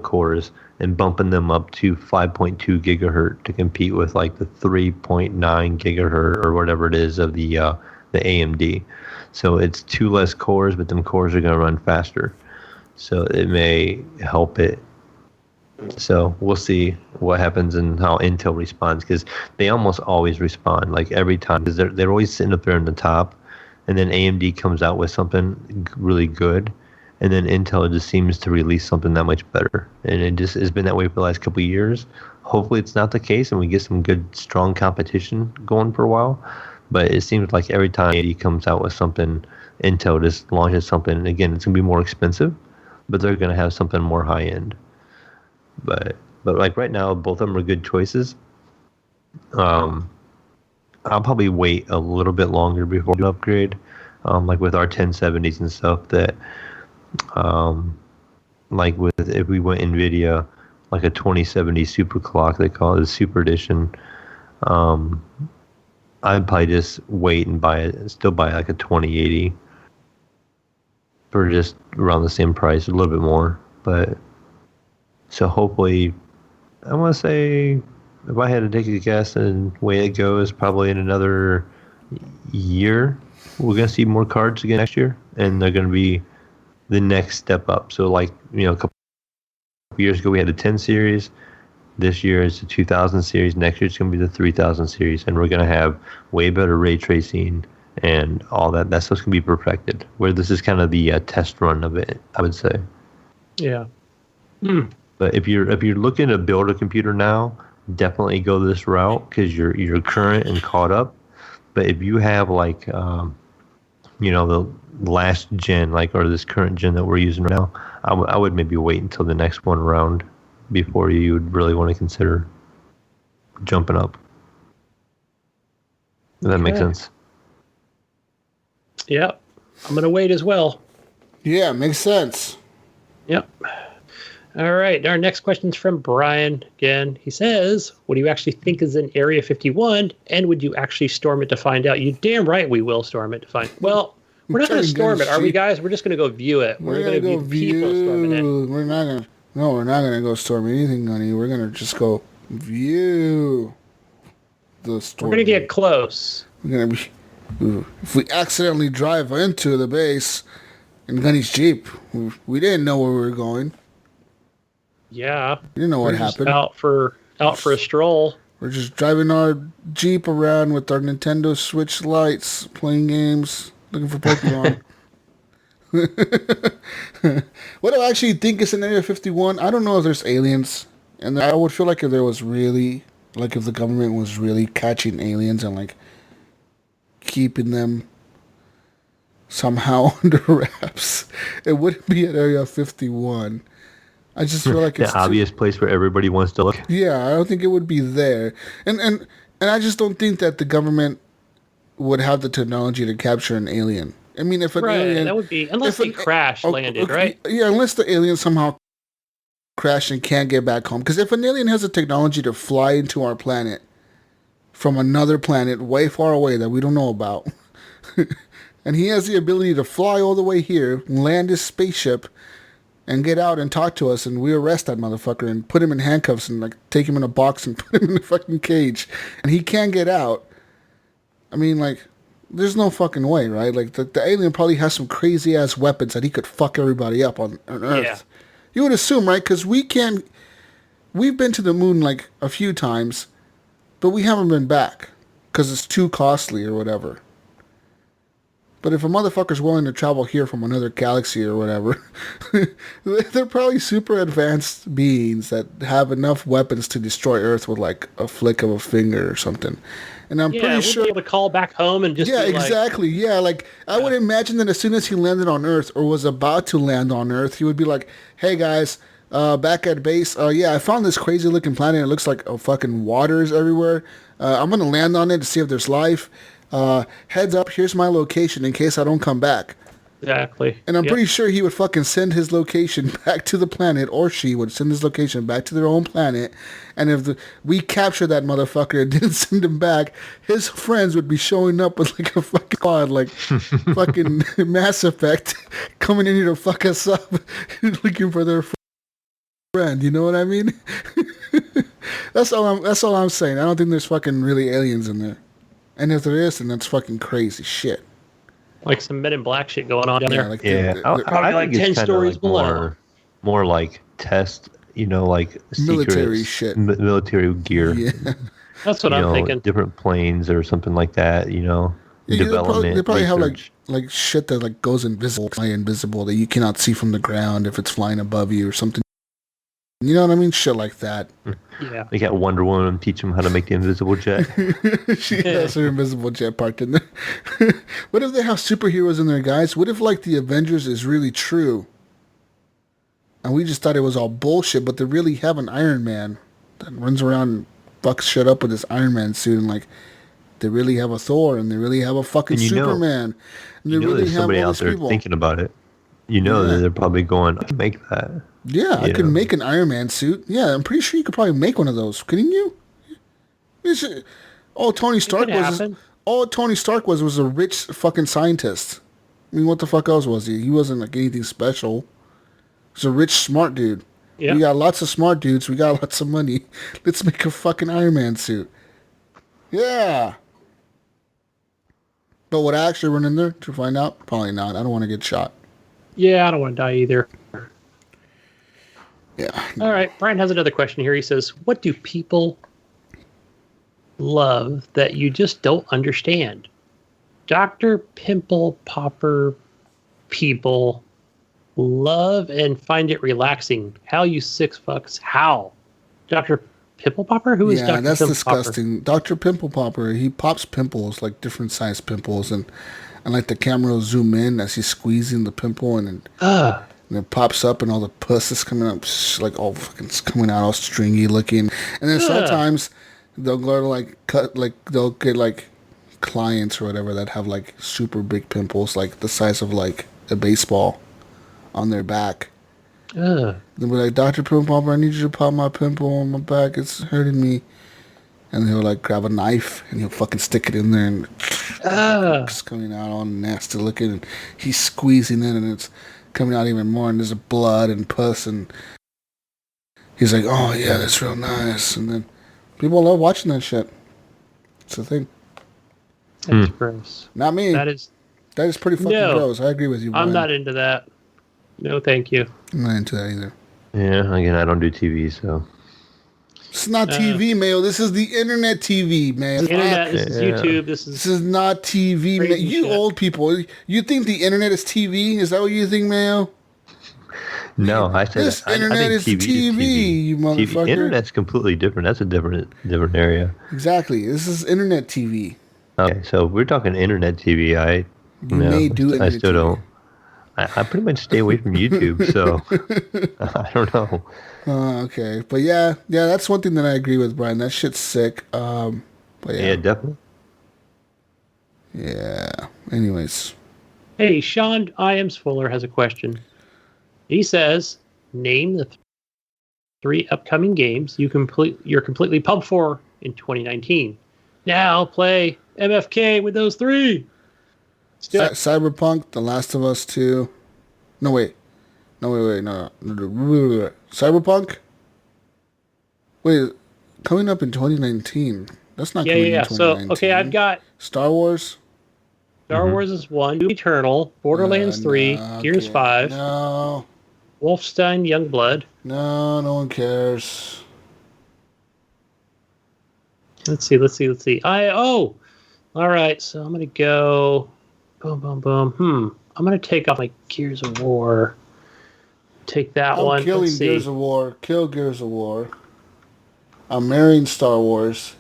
cores, and bumping them up to 5.2 gigahertz to compete with like the 3.9 gigahertz or whatever it is of the AMD. So it's 2 less cores, but them cores are going to run faster. So it may help it. So we'll see what happens and how Intel responds, because they almost always respond, like every time, because they're always sitting up there in the top, and then AMD comes out with something really good, and then Intel just seems to release something that much better. And it just has been that way for the last couple of years. Hopefully it's not the case, and we get some good, strong competition going for a while. But it seems like every time AMD comes out with something, Intel just launches something. And again, it's going to be more expensive, but they're going to have something more high-end. But like right now, both of them are good choices. I'll probably wait a little bit longer before we upgrade, like with our 1070s and stuff. That, like if we went NVIDIA, like a 2070 super clock, they call it a super edition. I'd probably just wait and still buy like a 2080 for just around the same price, a little bit more. But so hopefully, I want to say, if I had to take a guess, and the way it goes, probably in another year, we're going to see more cards again next year, and they're going to be the next step up. So like, a couple years ago, we had the 10 series. This year is the 2000 series. Next year it's going to be the 3000 series, and we're going to have way better ray tracing and all that. That's what's going to be perfected. Where this is kind of the test run of it, I would say. Yeah. But if you're looking to build a computer now, definitely go this route, because you're current and caught up. But if you have like the last gen, or this current gen that we're using right now, I would maybe wait until the next one around before you would really want to consider jumping up. If that makes sense. Yep. I'm going to wait as well. Yeah, makes sense. Yep. All right. Our next question is from Brian again. He says, what do you actually think is in Area 51? And would you actually storm it to find out? You damn right we will storm it to find. Well, we're not going to storm it, are we, guys? We're just going to go view it. We're going to go view people storming it. We're not going to. No, we're not going to go storm anything, Gunny. We're going to just go view the storm. We're going to get close. We're going to be. If we accidentally drive into the base in Gunny's Jeep, we didn't know where we were going. Yeah. You didn't know what happened. Out for a stroll. We're just driving our Jeep around with our Nintendo Switch lights, playing games, looking for Pokemon. What do I actually think is in Area 51? I don't know if there's aliens. And I would feel like if there was really, if the government was really catching aliens and, keeping them somehow under wraps, it wouldn't be at Area 51. I just feel like it's the obvious place where everybody wants to look. Yeah, I don't think it would be there. And I just don't think that the government would have the technology to capture an alien. I mean, if an alien... that would be... Unless they landed, right? Yeah, unless the alien somehow crashed and can't get back home. Because if an alien has the technology to fly into our planet from another planet way far away that we don't know about, and he has the ability to fly all the way here, land his spaceship, and get out and talk to us, and we arrest that motherfucker and put him in handcuffs and take him in a box and put him in a fucking cage, and he can't get out. I mean, there's no fucking way, right? The alien probably has some crazy ass weapons that he could fuck everybody up on Earth. Yeah. You would assume, right? Because we've been to the moon a few times, but we haven't been back because it's too costly or whatever. But if a motherfucker's willing to travel here from another galaxy or whatever, they're probably super advanced beings that have enough weapons to destroy Earth with a flick of a finger or something. And I'm pretty sure... be able to call back home and just exactly. Yeah, I would imagine that as soon as he landed on Earth or was about to land on Earth, he would be like, hey guys, back at base, I found this crazy looking planet. It looks like fucking waters everywhere. I'm going to land on it to see if there's life. Heads up, here's my location in case I don't come back. Exactly. And I'm pretty sure he would fucking send his location back to the planet, or she would send his location back to their own planet. And if we capture that motherfucker and didn't send him back, his friends would be showing up with a fucking squad, fucking Mass Effect, coming in here to fuck us up, looking for their friend. You know what I mean? That's all I'm saying. I don't think there's fucking really aliens in there. And if there is, then that's fucking crazy shit. Some Men in Black shit going on down there. Probably 10 stories below. More like test, military shit. Military gear. Yeah. That's what I'm thinking. Different planes or something like that, development. They probably have shit that goes invisible that you cannot see from the ground if it's flying above you or something. You know what I mean? Shit like that. Yeah. They got Wonder Woman teach them how to make the invisible jet. She has her invisible jet parked in there. What if they have superheroes in there, guys? What if the Avengers is really true? And we just thought it was all bullshit, but they really have an Iron Man that runs around and fucks shit up with his Iron Man suit, and they really have a Thor, and they really have a fucking Superman. And they really there's somebody out there thinking about it. That they're probably going, I can make that. Yeah, I could make an Iron Man suit. Yeah, I'm pretty sure you could probably make one of those. Couldn't you? All Tony Stark was a rich fucking scientist. I mean, what the fuck else was he? He wasn't anything special. He was a rich, smart dude. Yeah. We got lots of smart dudes. We got lots of money. Let's make a fucking Iron Man suit. Yeah. But would I actually run in there to find out? Probably not. I don't want to get shot. Yeah, I don't want to die either. Yeah. All right. Brian has another question here. He says, what do people love that you just don't understand? Dr. Pimple Popper people love and find it relaxing. How, you six fucks? How? Dr. Pimple Popper? Who is Yeah, Dr. that's Pimple disgusting. Dr. Pimple Popper, he pops pimples, like different size pimples, and like the camera will zoom in as he's squeezing the pimple, and it pops up, and all the pus is coming up, like all fucking coming out, all stringy looking. And then sometimes they'll go to like cut, like they'll get like clients or whatever that have like super big pimples, like the size of like a baseball, on their back. They'll be like, Dr. Pimple Popper, I need you to pop my pimple on my back. It's hurting me. And he'll like grab a knife and he'll fucking stick it in there, and it's coming out all nasty looking, and he's squeezing it and it's coming out even more, and there's blood and pus, and he's like, oh yeah, that's real nice. And then people love watching that shit. It's a thing. That's gross. Not me. That is pretty fucking gross. I agree with you, Brian. I'm not into that. No, thank you. I'm not into that either. Yeah, again, I don't do TV, so. This is not TV, Mayo. This is the internet TV, man. Internet, this is YouTube. This is not TV, man. You old people. You think the internet is TV? Is that what you think, Mayo? No, I said this internet is TV, you motherfucker. Internet's completely different. That's a different area. Exactly. This is internet TV. Okay, so we're talking internet TV. I still don't. I pretty much stay away from YouTube, so I don't know. Okay, but yeah, that's one thing that I agree with, Brian. That shit's sick. But yeah, definitely. Yeah. Anyways. Hey, Sean I Am Fuller has a question. He says, name the 3 upcoming games you're completely pumped for in 2019. Now play MFK with those 3. Cyberpunk, The Last of Us 2. No. Cyberpunk? Wait, coming up in 2019. That's not coming in 2019. So, okay, I've got Star Wars. Star Wars is 1. Doom Eternal. Borderlands 3. Gears 5. No. Wolfenstein Youngblood. No one cares. Let's see. All right, so I'm going to go... Boom, boom, boom. I'm going to take off my Gears of War. Take that one. I'm killing Gears of War. Kill Gears of War. I'm marrying Star Wars.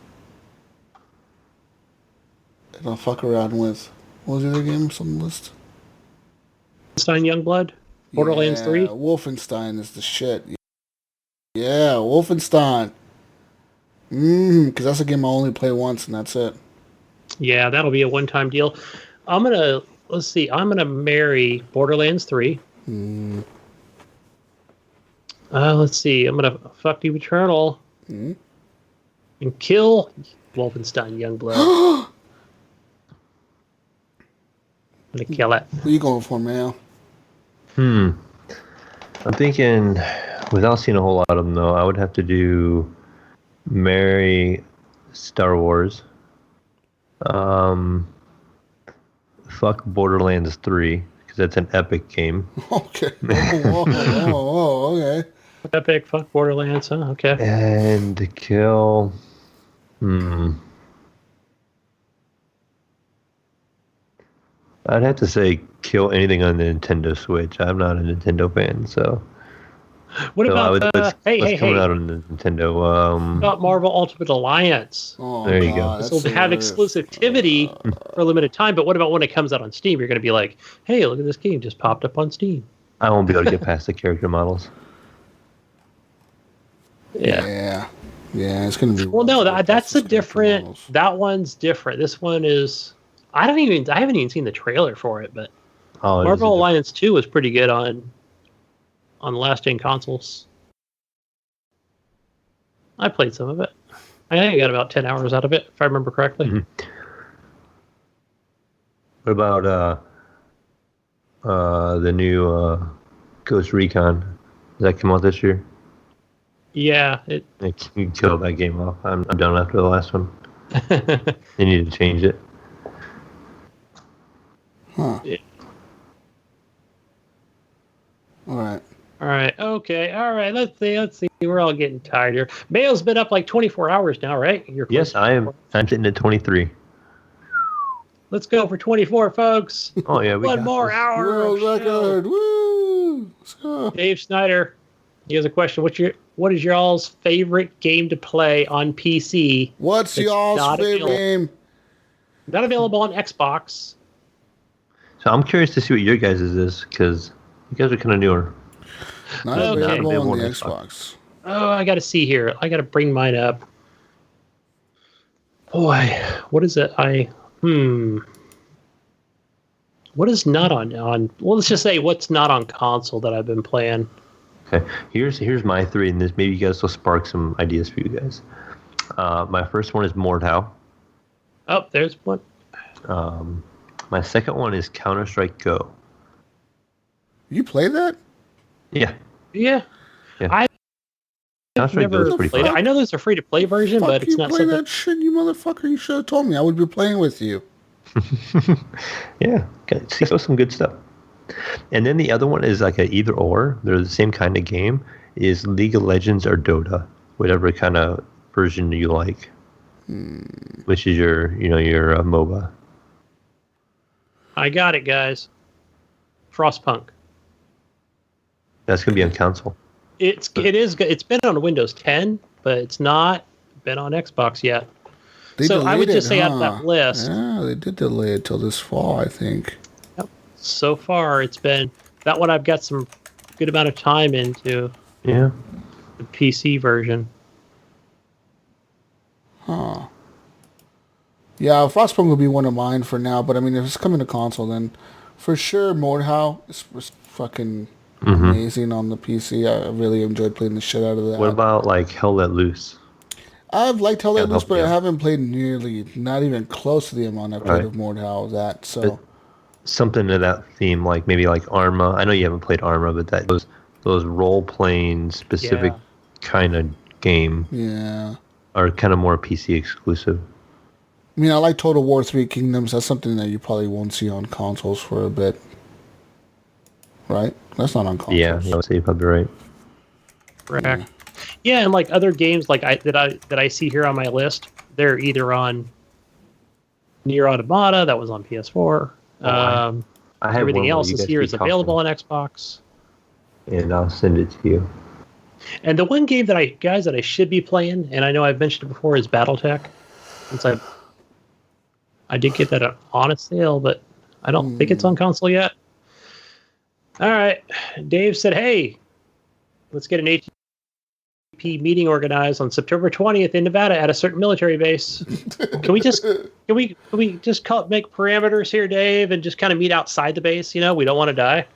And I'll fuck around with... What was the other game on the list? Wolfenstein Youngblood? Borderlands 3? Wolfenstein is the shit. Yeah, Wolfenstein. Because that's a game I only play once, and that's it. Yeah, that'll be a one-time deal. I'm going to marry Borderlands 3. Let's see. I'm going to fuck Doom Eternal. And kill Wolfenstein Youngblood. I'm going to kill it. What are you going for, Mayo? I'm thinking, without seeing a whole lot of them, though, I would have to do marry Star Wars. Fuck Borderlands 3, because that's an epic game. Okay. Whoa, okay. Epic, fuck Borderlands, huh? Okay. And to kill... I'd have to say kill anything on the Nintendo Switch. I'm not a Nintendo fan, so... What about let's coming out on the Nintendo? About Marvel Ultimate Alliance? Oh, there you go. This will have exclusivity for a limited time, but what about when it comes out on Steam? You're going to be like, hey, look at this game just popped up on Steam. I won't be able to get past the character models. Yeah, it's going to be... Well, no, that's a different... Models. That one's different. This one is... I haven't even seen the trailer for it, but Marvel Alliance 2 was pretty good on last-gen consoles. I played some of it. I think I got about 10 hours out of it, if I remember correctly. Mm-hmm. What about the new Ghost Recon? Does that come out this year? Yeah. You can kill that game off. I'm done after the last one. They need to change it. Huh. Yeah. All right. Okay. All right. Let's see. We're all getting tired here. Mayo's been up like 24 hours now, right? Yes, I am. I'm sitting at 23. Let's go for 24, folks. Oh, yeah. One more hour. World record. Woo! Let's go. Dave Snyder, Here's a question: what is y'all's favorite game to play on PC? What's that's y'all's not favorite game? Not available on Xbox. So I'm curious to see what your guys' is, because you guys are kind of newer. Not Okay. available on the Xbox. Oh, I got to see here. I got to bring mine up. Boy, what is it? What is not on? Well, let's just say what's not on console that I've been playing. Okay, here's my three, and this maybe you guys will spark some ideas for you guys. My first one is Mordhau. Oh, there's one. My second one is Counter-Strike Go. You play that? Yeah. Yeah. I've never played it. I know there's a free-to-play version, but it's not something. You play something. that shit, you motherfucker! You should have told me. I would be playing with you. Yeah, see some good stuff. And then the other one is like a either or. They're the same kind of game. Is League of Legends or Dota, whatever kind of version you like. Which is your MOBA. I got it, guys. Frostpunk. That's gonna be on console. It's been on Windows 10, but it's not been on Xbox yet. So I would just say out of that list. Yeah, they did delay it till this fall, I think. Yep. So far, it's been that one. I've got some good amount of time into. Yeah. The PC version. Huh. Yeah, Frostpunk will be one of mine for now, but I mean, if it's coming to console, then for sure, Mordhau is fucking amazing on the PC. I really enjoyed playing the shit out of that. What about like Hell Let Loose? I've liked Hell Let Loose, but I haven't played not even close to the amount I played of Mordhau. That so something to that theme, like maybe like Arma. I know you haven't played Arma, but those role playing specific kind of game, are kind of more PC exclusive. I mean, I like Total War 3 Kingdoms. That's something that you probably won't see on consoles for a bit. Right? That's not on consoles. Yeah, I would say you're probably right. Correct. Yeah, and like other games like that I see here on my list, they're either on Nier Automata, that was on PS4. I have everything else is here is available on Xbox. And I'll send it to you. And the one game that I should be playing, and I know I've mentioned it before, is BattleTech. Since I did get that on a sale, but I don't think it's on console yet. All right. Dave said, hey, let's get an HGP meeting organized on September 20th in Nevada at a certain military base. Can we just make parameters here, Dave, and just kind of meet outside the base? We don't want to die.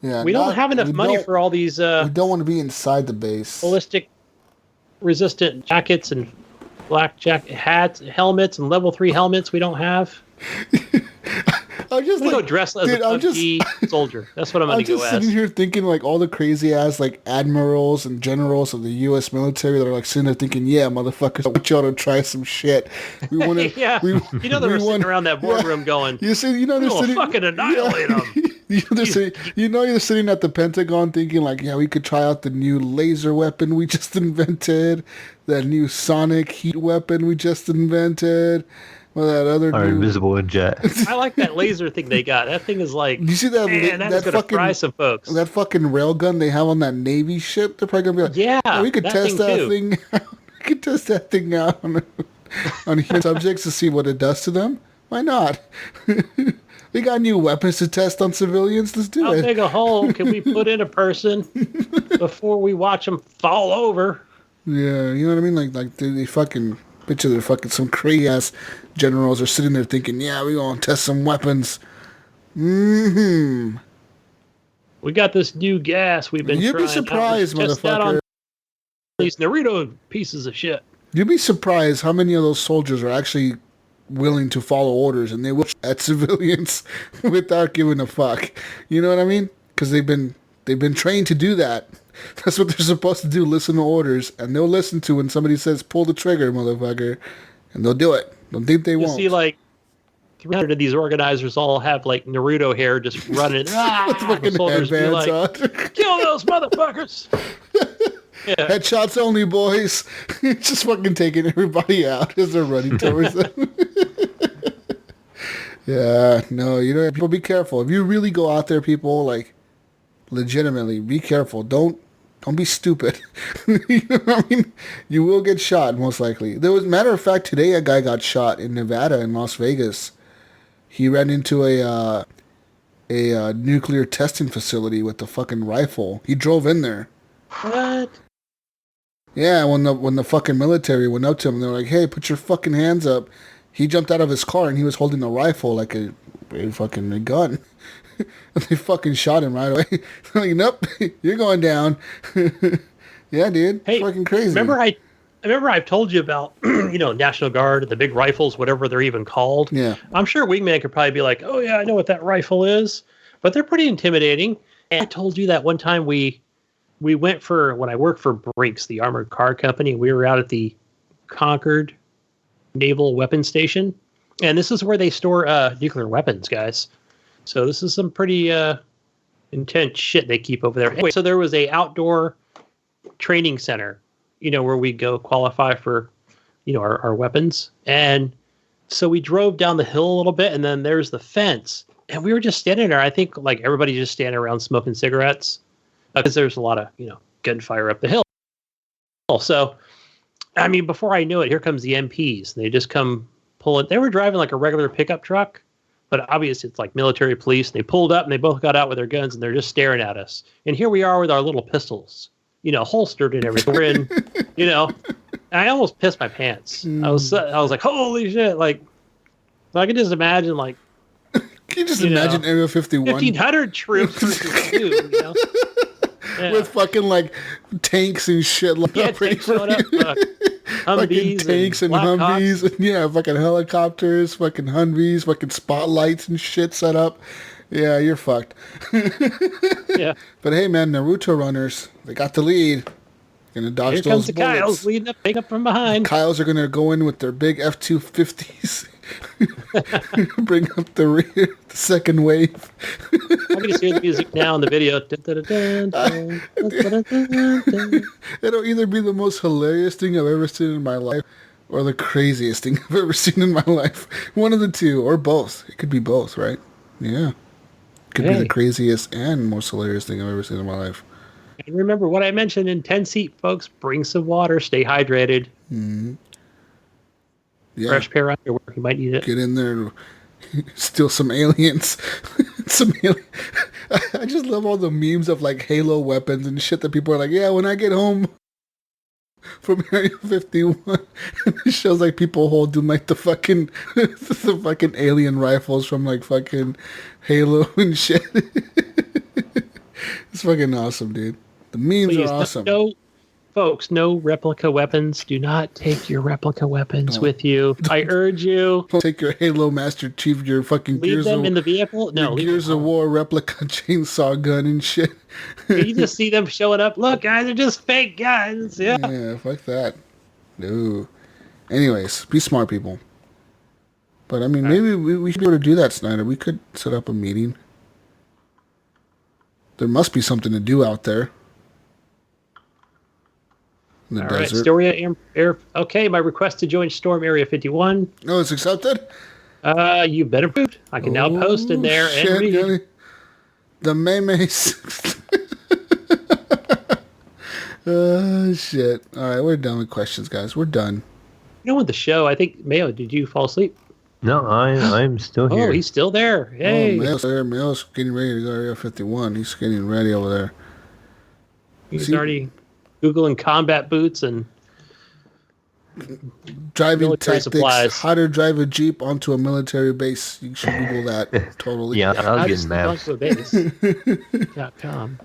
Yeah, we don't have enough money for all these. We don't want to be inside the base. Ballistic resistant jackets and black hats, helmets, and level 3 helmets we don't have. I'm just go dress as a PUBG soldier. That's what I'm going to go as. I'm just sitting here thinking like all the crazy ass like admirals and generals of the U.S. military that are like sitting there thinking, yeah, motherfuckers, I want y'all to try some shit. We want to. Yeah. They were sitting around that boardroom going, they're sitting, fucking annihilate them. You're sitting at the Pentagon thinking like, yeah, we could try out the new laser weapon we just invented, that new sonic heat weapon we just invented. Well, that other invisible jet. I like that laser thing they got. That thing is like, you see that? Man, that's going to fry some folks. That fucking railgun they have on that Navy ship. They're probably gonna be like, we could test that thing. We could test that thing out on human subjects to see what it does to them. Why not? We got new weapons to test on civilians. Let's do it. How big a hole can we put in a person before we watch them fall over? Yeah, you know what I mean. Like they fucking. Picture they're fucking some crazy ass generals are sitting there thinking, yeah, we're gonna test some weapons. We got this new gas we've been trying. You'd be surprised, motherfucker. These Naruto pieces of shit. You'd be surprised how many of those soldiers are actually willing to follow orders and they will shoot at civilians without giving a fuck. You know what I mean? Because they've been trained to do that. That's what they're supposed to do, listen to orders. And they'll listen to when somebody says, pull the trigger, motherfucker. And they'll do it. Don't think they won't. You see, like, 300 of these organizers all have, like, Naruto hair just running. Fucking soldiers be like, kill those motherfuckers! Yeah. Headshots only, boys. Just fucking taking everybody out as they're running towards them. Yeah, no, people be careful. If you really go out there, people, like, legitimately, be careful. Don't Don't be stupid. You know what I mean? You will get shot, most likely. There was, matter of fact, today a guy got shot in Nevada, in Las Vegas. He ran into a nuclear testing facility with a fucking rifle. He drove in there. What? Yeah, when the fucking military went up to him, they were like, "Hey, put your fucking hands up." He jumped out of his car and he was holding a rifle like a fucking gun. And they fucking shot him right away. Like, nope, you're going down. Yeah, dude. Hey, fucking crazy. Remember I've told you about, National Guard, the big rifles, whatever they're even called. Yeah. I'm sure Wingman could probably be like, oh yeah, I know what that rifle is. But they're pretty intimidating. And I told you that one time we went when I worked for Brinks, the armored car company, we were out at the Concord Naval Weapons Station. And this is where they store nuclear weapons, guys. So this is some pretty intense shit they keep over there. Anyway, so there was a outdoor training center, where we go qualify for, our weapons. And so we drove down the hill a little bit, and then there's the fence. And we were just standing there. I think like everybody just standing around smoking cigarettes because there's a lot of, gunfire up the hill. So, I mean, before I knew it, here comes the MPs. They just come pulling. They were driving like a regular pickup truck. But obviously, it's like military police. They pulled up and they both got out with their guns and they're just staring at us. And here we are with our little pistols, holstered and everything. We're in, and I almost pissed my pants. I was like, holy shit! Like, I can just imagine, like, can you just imagine Area 51? 1,500 troops versus you, Yeah. With fucking like tanks and shit. Tanks showed up. Fucking tanks and Humvees, and fucking helicopters, fucking Humvees, fucking spotlights and shit set up. Yeah, you're fucked. Yeah. But hey, man, Naruto runners, they got the lead. Gonna dodge Here those comes the bullets. Kyles leading up, pick up from behind. Kyles are gonna go in with their big F-250s. Bring up the rear, the second wave. I'm going to hear the music now in the video. It'll either be the most hilarious thing I've ever seen in my life or the craziest thing I've ever seen in my life. One of the two, or both. It could be both, right? Yeah. Could be the craziest and most hilarious thing I've ever seen in my life. And remember what I mentioned in 10 seat, folks. Bring some water. Stay hydrated. Mm-hmm. Yeah. Fresh pair of underwear. You might need it. Get in there and steal some aliens. I just love all the memes of like Halo weapons and shit that people are like, yeah, when I get home from Area 51, it shows like people holding like the fucking alien rifles from like fucking Halo and shit. It's fucking awesome, dude. The memes are awesome. Folks, no replica weapons. Do not take your replica weapons with you. I urge you. Don't take your Halo Master Chief, your fucking leave them in the vehicle. No, Gears of War replica chainsaw gun and shit. You just see them showing up. Look, guys, they're just fake guns. Yeah, fuck that. No. Anyways, be smart, people. But I mean, maybe we should be able to do that, Snyder. We could set up a meeting. There must be something to do out there. In the desert. Storia Air. Okay, my request to join Storm Area 51. Oh, it's accepted? You've been approved. I can now post in there and read. Gunny. The Me'Mes. Oh, shit. All right, we're done with questions, guys. We're done. With the show, I think, Mayo, did you fall asleep? No, I'm still here. Oh, he's still there. Hey. Oh, Mayo's there. Mayo's getting ready to go to Area 51. He's getting ready over there. He's already Googling combat boots and driving tactics, supplies. how to drive a Jeep onto a military base. You should Google that. Totally. Yeah, I'll get maps. .com.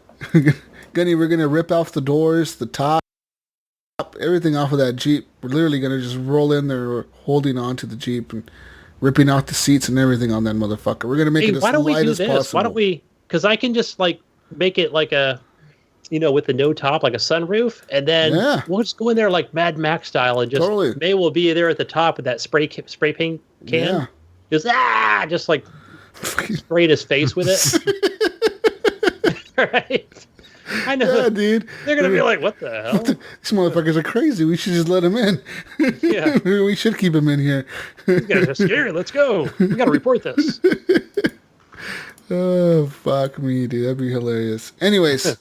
Gunny, we're going to rip off the doors, the top, everything off of that Jeep. We're literally going to just roll in there holding on to the Jeep and ripping out the seats and everything on that motherfucker. We're going to make it as light as possible. Why don't we, because I can just like make it like a, with the no top, like a sunroof, and then we'll just go in there like Mad Max style and just May will be there at the top with that spray paint can. Yeah. Just like sprayed his face with it. Right? I know. Yeah, dude. They're going to be like, what the hell? These motherfuckers are crazy. We should just let him in. Yeah. We should keep him in here. These guys are scary. Let's go. We got to report this. Oh, fuck me, dude. That'd be hilarious. Anyways,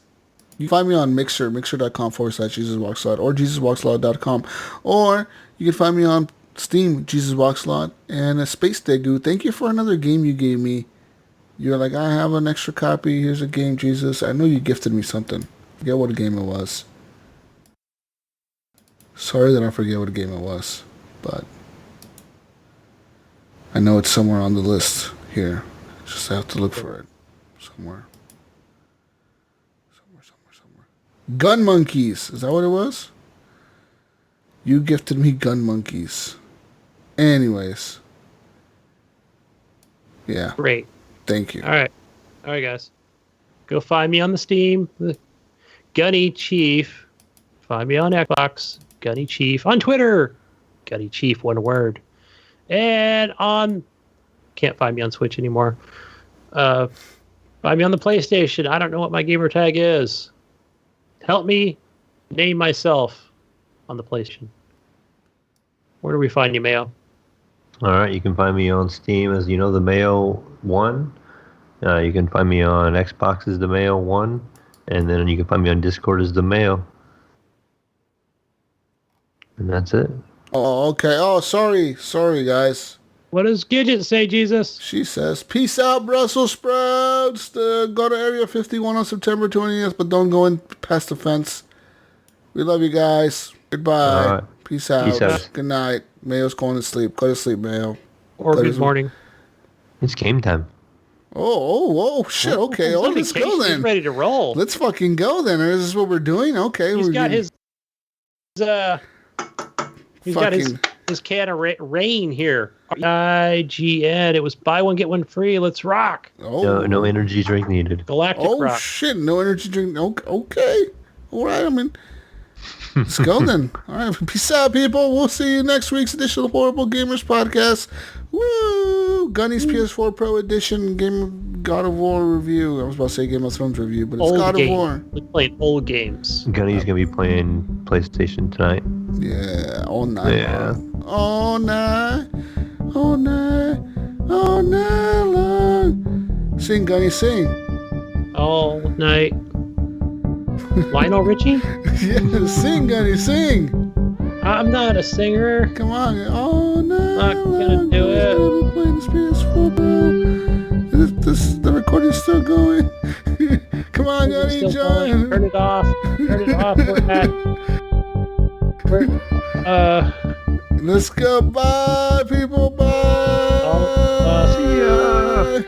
You can find me on Mixer, mixer.com/JesusWalksLoud or JesusWalksLoud.com. Or you can find me on Steam, Jesus Walks Loud, and a Space Degu. Thank you for another game you gave me. You're like, I have an extra copy. Here's a game, Jesus. I know you gifted me something. Forget what game it was. Sorry that I forget what game it was, but I know it's somewhere on the list here. Just have to look for it somewhere. Gun Monkeys. Is that what it was? You gifted me Gun Monkeys. Anyways. Yeah. Great. Thank you. All right, guys. Go find me on the Steam, the Gunny Chief. Find me on Xbox, Gunny Chief. On Twitter, Gunny Chief, one word. And can't find me on Switch anymore. Find me on the PlayStation. I don't know what my gamer tag is. Help me name myself on the PlayStation. Where do we find you, Mayo? All right, you can find me on Steam as the Mayo 1. You can find me on Xbox as the Mayo 1. And then you can find me on Discord as the Mayo. And that's it. Oh, okay. Oh, sorry, guys. What does Gidget say, Jesus? She says, peace out, Brussels sprouts. Go to Area 51 on September 20th, but don't go in past the fence. We love you guys. Goodbye. All right. Peace out. Peace out. Good night. Mayo's going to sleep. Go to sleep, Mayo. Or good morning. It's game time. Oh, shit. Okay. Oh, let's go then. He's ready to roll. Let's fucking go then. Is this what we're doing? Okay. He's got his can of rain here. IGN. It was buy one, get one free. Let's rock. Oh. No energy drink needed. Galactic rock. Oh, shit. No energy drink. Okay. All right. I mean, let's go then. All right. Peace out, people. We'll see you next week's edition of Horrible Gamers Podcast. Woo! Gunny's PS4 Pro Edition God of War review. I was about to say Game of Thrones review, but it's God of War. We're playing old games. Gunny's going to be playing PlayStation tonight. Yeah, all night. Yeah. All night long. Sing, Gunny, sing. All night. Lionel Richie? Yeah, sing, Gunny, sing. I'm not a singer. Come on, all night. Not gonna do it. I'm gonna play this PS4 Pro. The recording's still going. Come on, Gunny, John. Turn it off. Let's go. Bye, people. Bye. See ya.